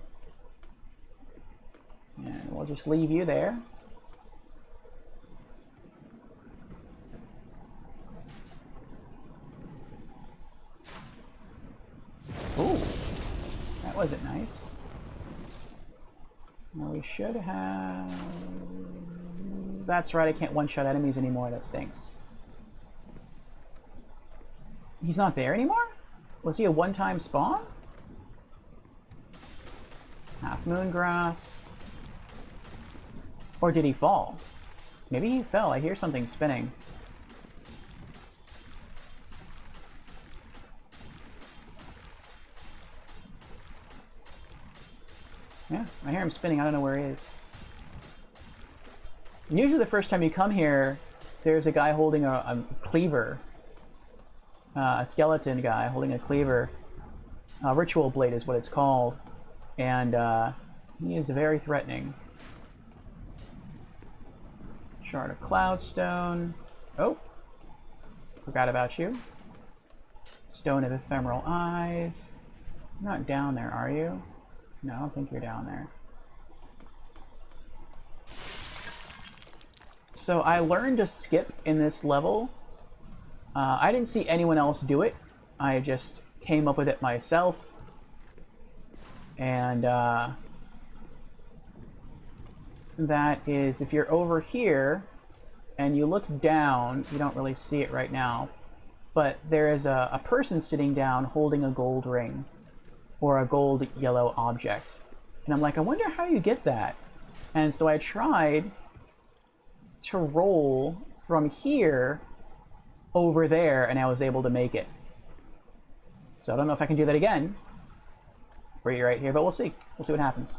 And we'll just leave you there. Ooh, that wasn't nice. Well, we should have... That's right, I can't one-shot enemies anymore. That stinks. He's not there anymore? Was he a one-time spawn? Half Moon Grass. Or did he fall? Maybe he fell. I hear something spinning. Yeah, I hear him spinning. I don't know where he is. And usually the first time you come here, there's a guy holding a cleaver a skeleton guy holding a cleaver. Ritual blade is what it's called. And he is very threatening. Shard of Cloudstone. Oh, forgot about you. Stone of Ephemeral Eyes. You're not down there, are you? No, I don't think you're down there. So I learned to skip in this level. I didn't see anyone else do it. I just came up with it myself. And that is, if you're over here and you look down, you don't really see it right now, but there is a person sitting down holding a gold ring or a gold yellow object. And I'm like, I wonder how you get that. And so I tried to roll from here over there, and I was able to make it. So I don't know if I can do that again for you right here, but we'll see. We'll see what happens.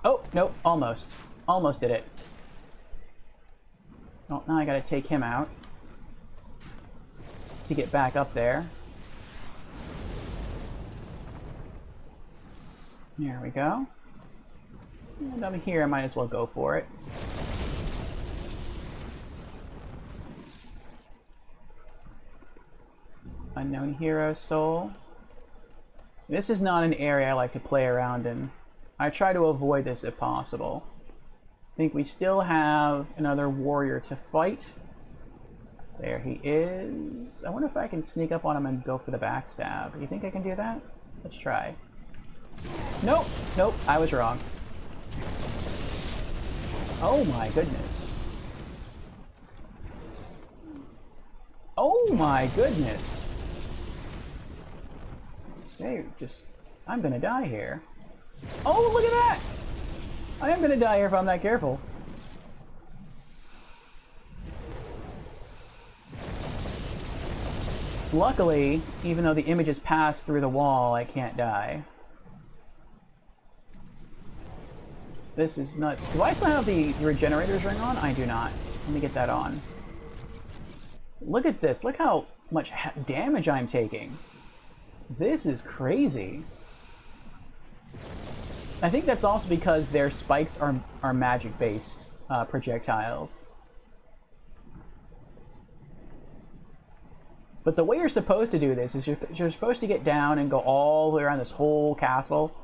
Oh, nope, almost. Almost did it. Oh, now I gotta take him out to get back up there. There we go. And I'm here, I might as well go for it. Unknown Hero Soul. This is not an area I like to play around in. I try to avoid this if possible. I think we still have another warrior to fight. There he is. I wonder if I can sneak up on him and go for the backstab. You think I can do that? Let's try. Nope, nope, I was wrong. Oh my goodness. Oh my goodness. They just... I'm gonna die here. Oh, look at that! I am gonna die here if I'm not careful. Luckily, even though the images pass through the wall, I can't die. This is nuts. Do I still have the Regenerator's Ring on? I do not. Let me get that on. Look at this. Look how much damage I'm taking. This is crazy. I think that's also because their spikes are magic-based projectiles. But the way you're supposed to do this is you're supposed to get down and go all the way around this whole castle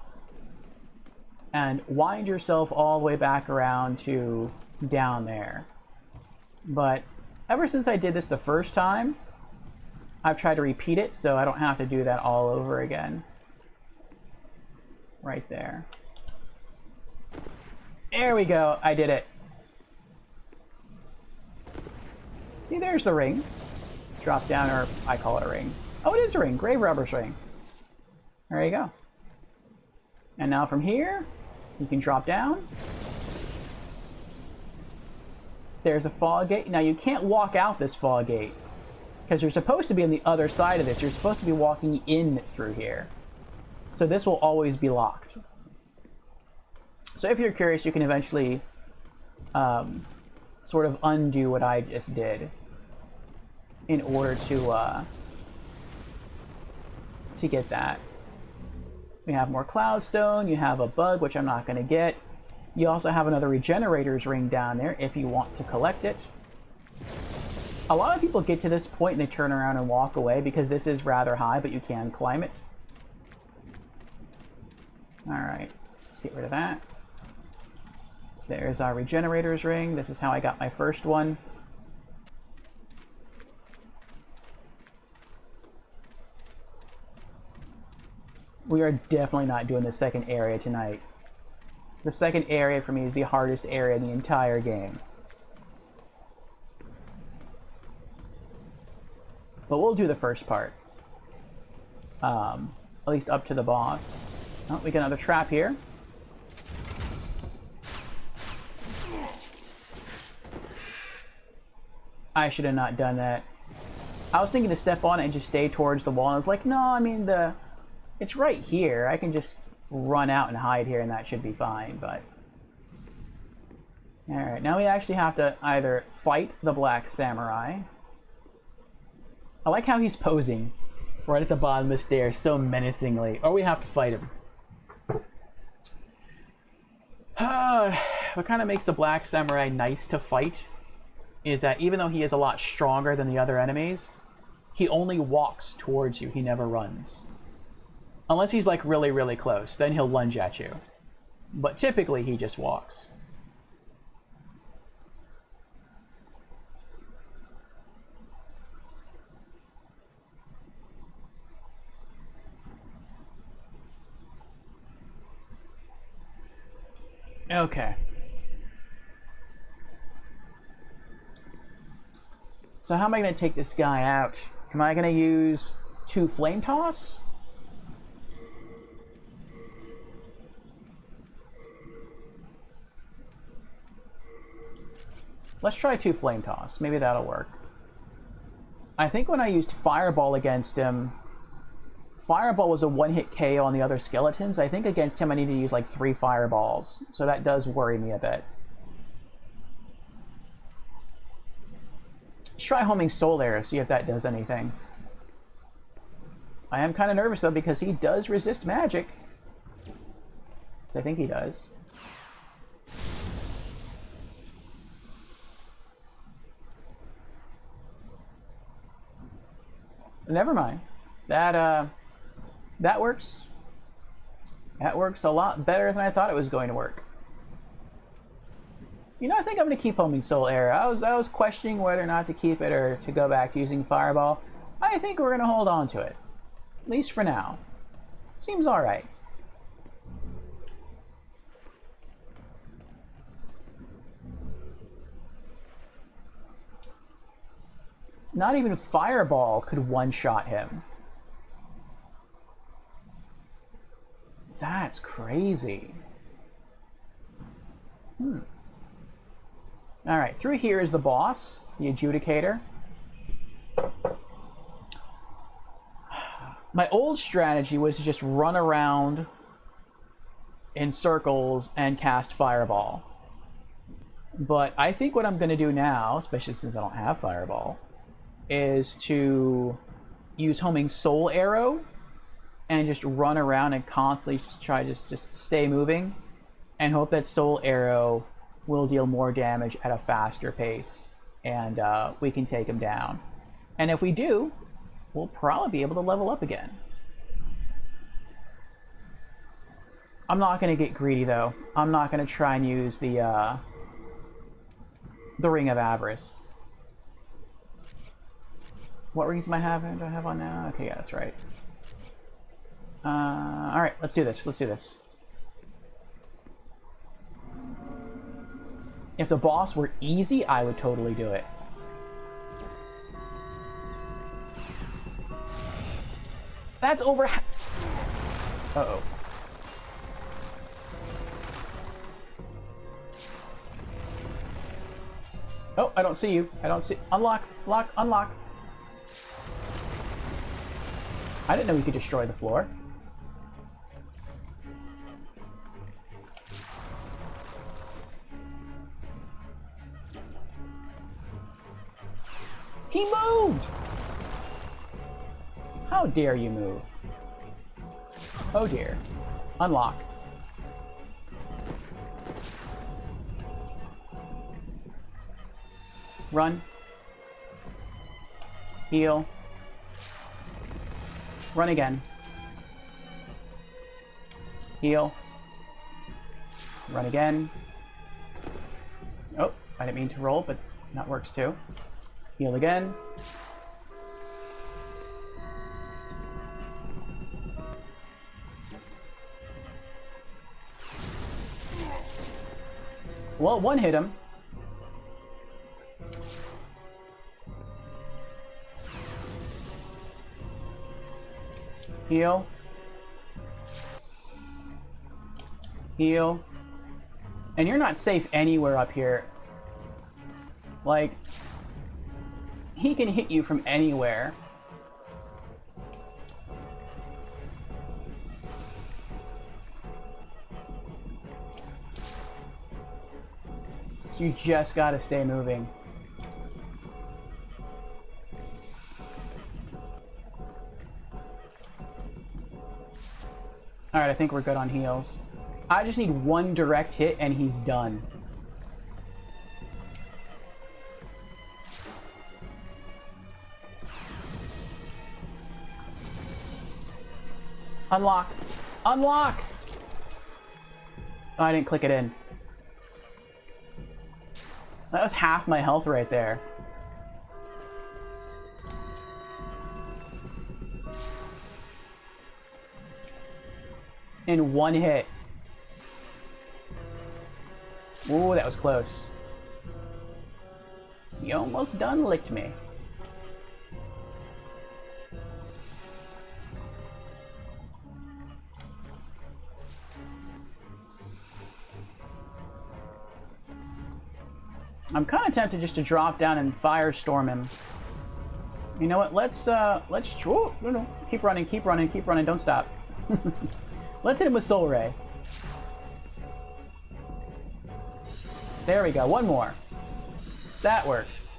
and wind yourself all the way back around to down there. But ever since I did this the first time, I've tried to repeat it so I don't have to do that all over again. Right there. There we go, I did it. See, there's the ring. Drop down, or I call it a ring. Oh, it is a ring, Grave Robber's ring. There you go. And now from here, you can drop down. There's a fog gate. Now you can't walk out this fog gate because you're supposed to be on the other side of this. You're supposed to be walking in through here. So this will always be locked. So if you're curious, you can eventually sort of undo what I just did in order to get that. We have more Cloudstone, you have a bug, which I'm not going to get. You also have another Regenerator's Ring down there if you want to collect it. A lot of people get to this point and they turn around and walk away because this is rather high, but you can climb it. Alright, let's get rid of that. There's our Regenerator's Ring. This is how I got my first one. We are definitely not doing the second area tonight. The second area for me is the hardest area in the entire game. But we'll do the first part. At least up to the boss. Oh, we got another trap here. I should have not done that. I was thinking to step on it and just stay towards the wall, and I was like, no, I mean, it's right here. I can just run out and hide here and that should be fine, but... Alright, now we actually have to either fight the Black Samurai, I like how he's posing right at the bottom of the stairs so menacingly. Or we have to fight him. What kind of makes the Black Samurai nice to fight is that even though he is a lot stronger than the other enemies, he only walks towards you. He never runs. Unless he's like really, really close. Then he'll lunge at you. But typically he just walks. Okay. So how am I going to take this guy out? Am I going to use 2 Flame Toss? Let's try 2 Flame Toss. Maybe that'll work. I think when I used Fireball against him, Fireball was a one-hit KO on the other skeletons. I think against him I need to use like 3 fireballs. So that does worry me a bit. Let's try homing Soul Arrow, see if that does anything. I am kind of nervous though because he does resist magic. So I think he does. Never mind. That works. That works a lot better than I thought it was going to work. You know, I think I'm going to keep homing Soul Arrow. I was questioning whether or not to keep it or to go back to using Fireball. I think we're going to hold on to it. At least for now. Seems alright. Not even Fireball could one-shot him. That's crazy. Alright, through here is the boss, the Adjudicator. My old strategy was to just run around in circles and cast Fireball. But I think what I'm going to do now, especially since I don't have Fireball, is to use homing Soul Arrow and just run around and constantly try to just stay moving and hope that Soul Arrow will deal more damage at a faster pace and we can take him down. And if we do, we'll probably be able to level up again. I'm not going to get greedy though. I'm not going to try and use the Ring of Avarice. What rings do I have on now? Okay, yeah, that's right. Alright, let's do this. Let's do this. If the boss were easy, I would totally do it. That's over... Uh-oh. Oh, I don't see you. I don't see... Unlock, lock, unlock. I didn't know we could destroy the floor. He moved! How dare you move? Oh dear. Unlock. Run. Heal. Run again. Heal. Run again. Oh, I didn't mean to roll, but that works too. Heal again. Well, one hit him. Heal. Heal. And you're not safe anywhere up here. Like, he can hit you from anywhere. So you just gotta stay moving. Alright, I think we're good on heals. I just need one direct hit and he's done. Unlock! Unlock! Oh, I didn't click it in. That was half my health right there. In one hit. Ooh, that was close. You almost done licked me. I'm kind of tempted just to drop down and firestorm him. You know what? Let's whoa, no, keep running, don't stop. Let's hit him with Soul Ray. There we go, one more. That works.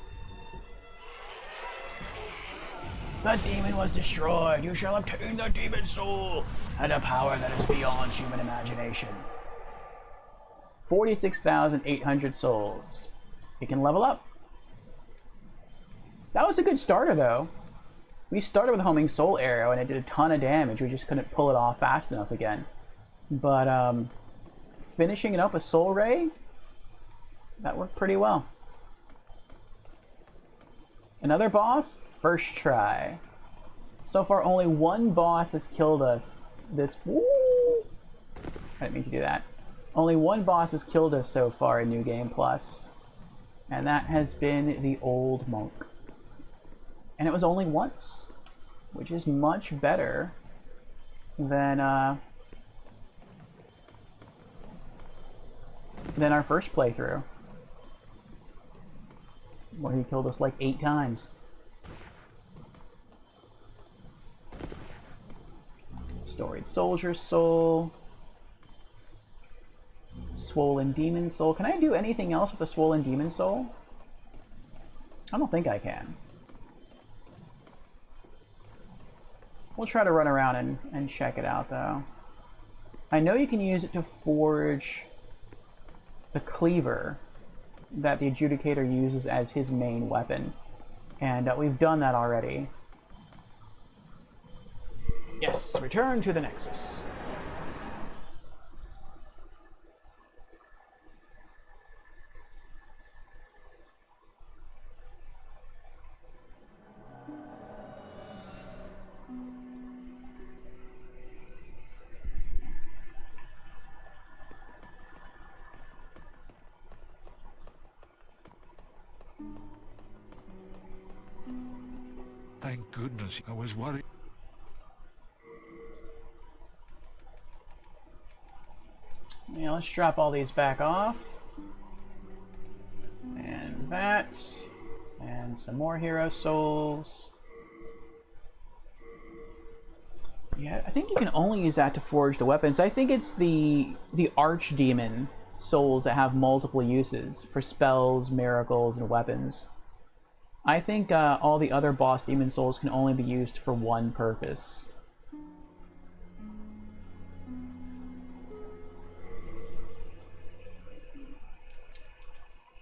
The demon was destroyed. You shall obtain the demon soul and a power that is beyond human imagination. 46,800 souls. It can level up. That was a good starter, though. We started with Homing Soul Arrow, and it did a ton of damage. We just couldn't pull it off fast enough again. But finishing it up with Soul Ray, that worked pretty well. Another boss, first try. So far, only one boss has killed us. Woo! I didn't mean to do that. Only one boss has killed us so far in New Game Plus. And that has been the Old Monk. And it was only once, which is much better than our first playthrough, where he killed us like 8 times. Storied Soldier's Soul. Swollen Demon Soul. Can I do anything else with the Swollen Demon Soul? I don't think I can. We'll try to run around and check it out, though. I know you can use it to forge the cleaver that the Adjudicator uses as his main weapon. And we've done that already. Yes, return to the Nexus. Thank goodness, I was worried. Yeah, let's drop all these back off. And that. And some more hero souls. Yeah, I think you can only use that to forge the weapons. I think it's the Archdemon souls that have multiple uses for spells, miracles, and weapons. I think all the other boss demon souls can only be used for one purpose.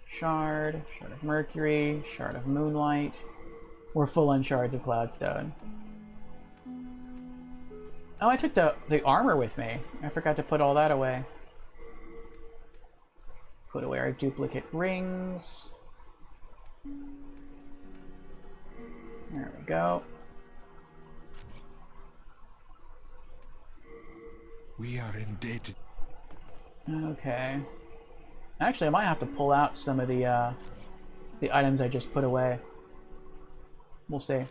Shard of Mercury, Shard of Moonlight. We're full on shards of Cloudstone. Oh, I took the armor with me. I forgot to put all that away. Put away our duplicate rings. There we go. We are indebted. Okay. Actually, I might have to pull out some of the items I just put away. We'll see.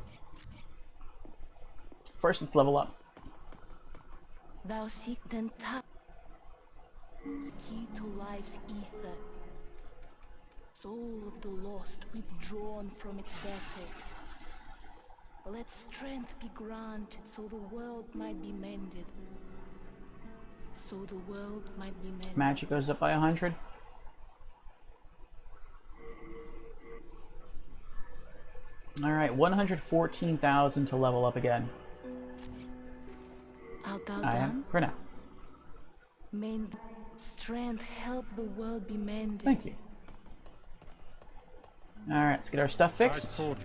First, let's level up. Thou seek then tap key to life's ether, soul of the lost withdrawn from its vessel. Let strength be granted so the world might be mended. So the world might be mended. Magic goes up by 100. Alright, 114,000 to level up again. Art thou I am done? for now. Mend strength, help the world be mended. Thank you. Alright, let's get our stuff I fixed. forge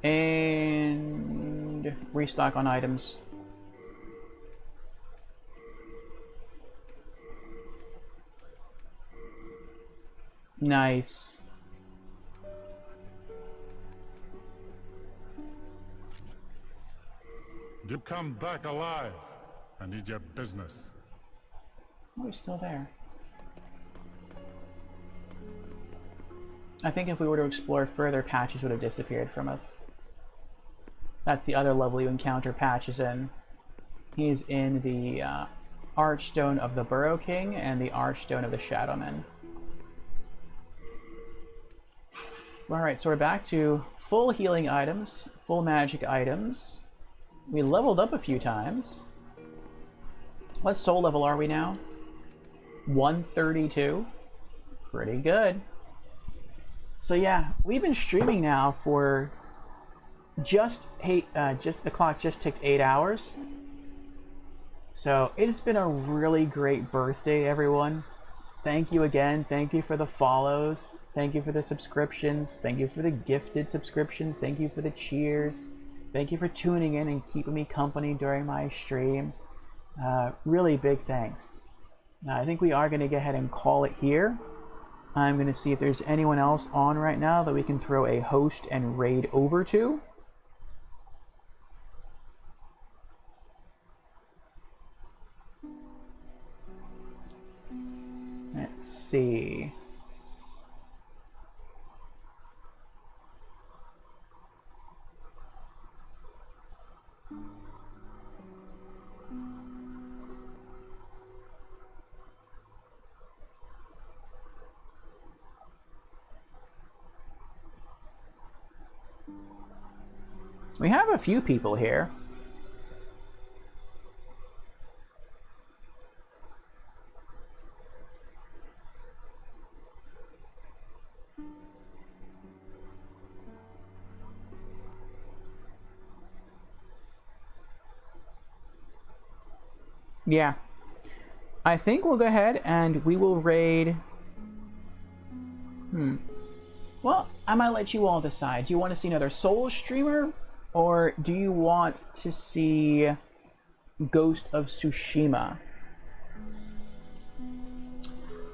And restock on items. Nice. You come back alive. I need your business. Oh, he's still there. I think if we were to explore further, Patches would have disappeared from us. That's the other level you encounter Patches in. He's in the Archstone of the Burrow King and the Archstone of the Shadowmen. Alright, so we're back to full healing items, full magic items. We leveled up a few times. What soul level are we now? 132. Pretty good. So yeah, we've been streaming now for just the clock just ticked 8 hours. So it's been a really great birthday, everyone. Thank you again. Thank you for the follows. Thank you for the subscriptions. Thank you for the gifted subscriptions. Thank you for the cheers. Thank you for tuning in and keeping me company during my stream. Really big thanks. I think we are going to go ahead and call it here. I'm going to see if there's anyone else on right now that we can throw a host and raid over to. Let's see. We have a few people here. Yeah. I think we'll go ahead and we will raid... Well, I might let you all decide. Do you want to see another Soul streamer? Or do you want to see Ghost of Tsushima?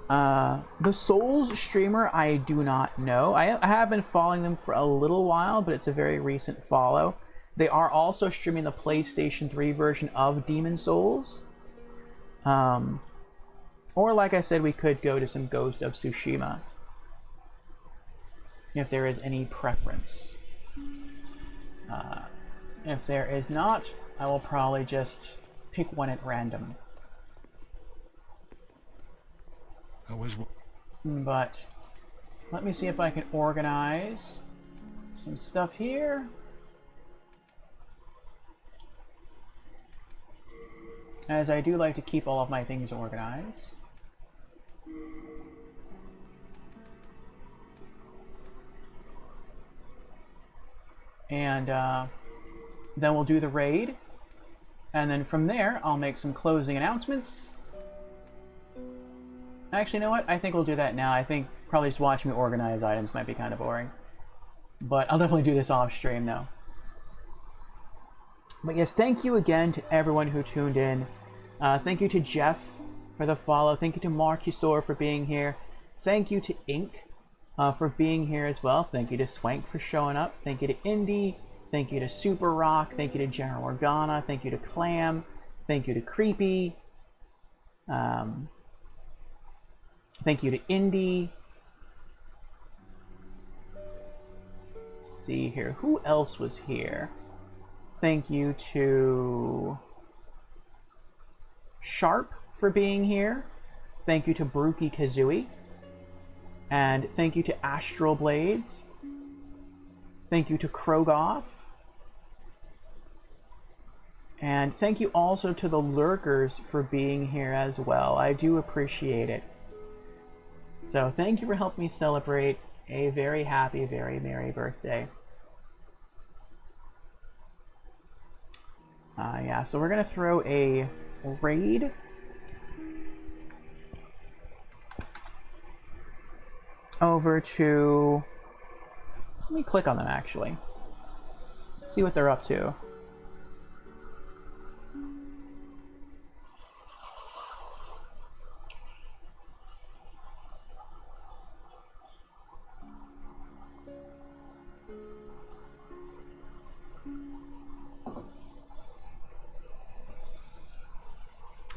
The Souls streamer, I do not know. I have been following them for a little while, but it's a very recent follow. They are also streaming the PlayStation 3 version of Demon Souls. Or like I said, we could go to some Ghost of Tsushima, if there is any preference. If there is not, I will probably just pick one at random. But let me see if I can organize some stuff here. As I do like to keep all of my things organized. And then we'll do the raid. And then from there, I'll make some closing announcements. Actually, you know what? I think we'll do that now. I think probably just watching me organize items might be kind of boring. But I'll definitely do this off stream though. But yes, thank you again to everyone who tuned in. Thank you to Jeff for the follow. Thank you to Marcusor for being here. Thank you to Ink for being here as well. Thank you to Swank for showing up. Thank you to Indy. Thank you to Super Rock. Thank you to General Organa. Thank you to Clam. Thank you to Creepy. Thank you to Indy. Let's see here. Who else was here? Thank you to Sharp for being here. Thank you to Brookie Kazooie. And thank you to Astral Blades. Thank you to Krogoth. And thank you also to the Lurkers for being here as well. I do appreciate it. So thank you for helping me celebrate a very happy, very merry birthday. Yeah, so we're gonna throw a raid over to, let me click on them actually, see what they're up to.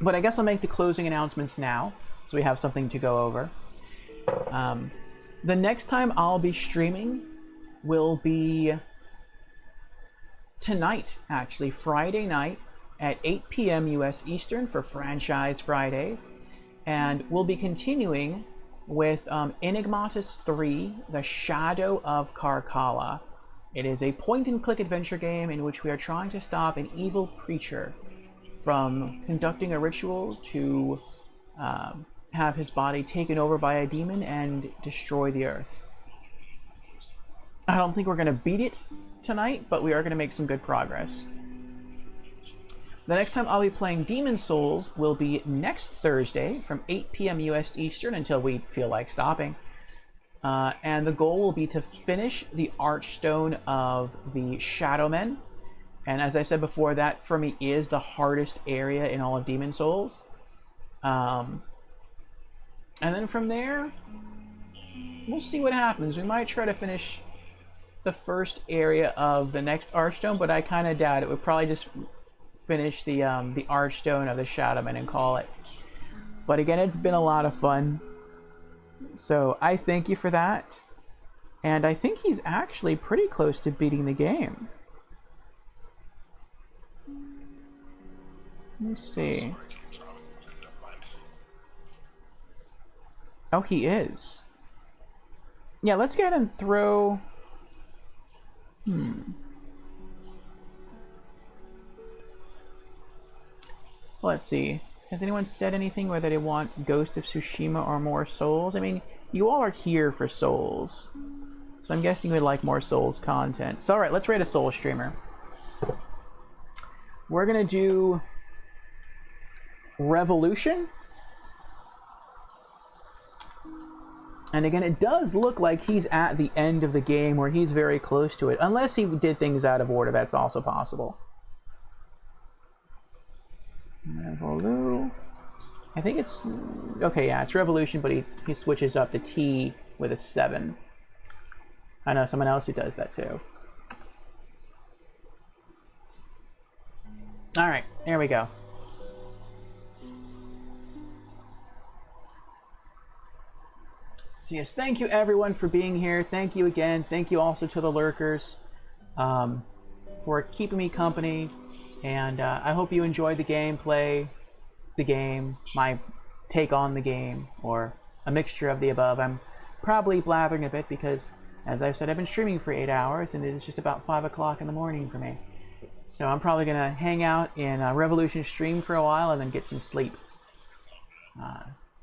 But I guess I'll make the closing announcements now, so we have something to go over. The next time I'll be streaming will be tonight, actually, Friday night at 8 p.m. US Eastern for Franchise Fridays. And we'll be continuing with Enigmatus 3, The Shadow of Carcalla. It is a point-and-click adventure game in which we are trying to stop an evil preacher from conducting a ritual to have his body taken over by a demon and destroy the earth. I don't think we're going to beat it tonight, but we are going to make some good progress. The next time I'll be playing Demon's Souls will be next Thursday from 8 p.m. US Eastern until we feel like stopping. And the goal will be to finish the Archstone of the Shadowmen. And as I said before, that for me is the hardest area in all of Demon's Souls. And then from there, we'll see what happens. We might try to finish the first area of the next Archstone, but I kind of doubt it. We'll probably just finish the Archstone of the Shadowmen and call it. But again, it's been a lot of fun. So I thank you for that. And I think he's actually pretty close to beating the game. Let me see. Oh, he is. Yeah, let's go ahead and throw... Let's see. Has anyone said anything whether they want Ghost of Tsushima or more Souls? I mean, you all are here for Souls. So I'm guessing you would like more Souls content. So alright, let's rate a Souls streamer. We're gonna do... Revolution. And again, it does look like he's at the end of the game where he's very close to it. Unless he did things out of order, that's also possible. Revolu. I think it's... Okay, yeah, it's Revolution, but he switches up the T with a 7. I know someone else who does that too. Alright, there we go. So yes, thank you everyone for being here. Thank you again. Thank you also to the lurkers for keeping me company. And I hope you enjoyed the gameplay, the game, my take on the game, or a mixture of the above. I'm probably blathering a bit because, as I said, I've been streaming for 8 hours and it is just about 5 o'clock in the morning for me. So I'm probably going to hang out in Revolution stream for a while and then get some sleep.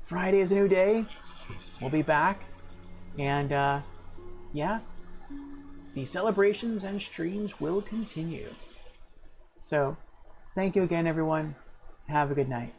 Friday is a new day. We'll be back, and yeah, the celebrations and streams will continue. So, thank you again, everyone. Have a good night.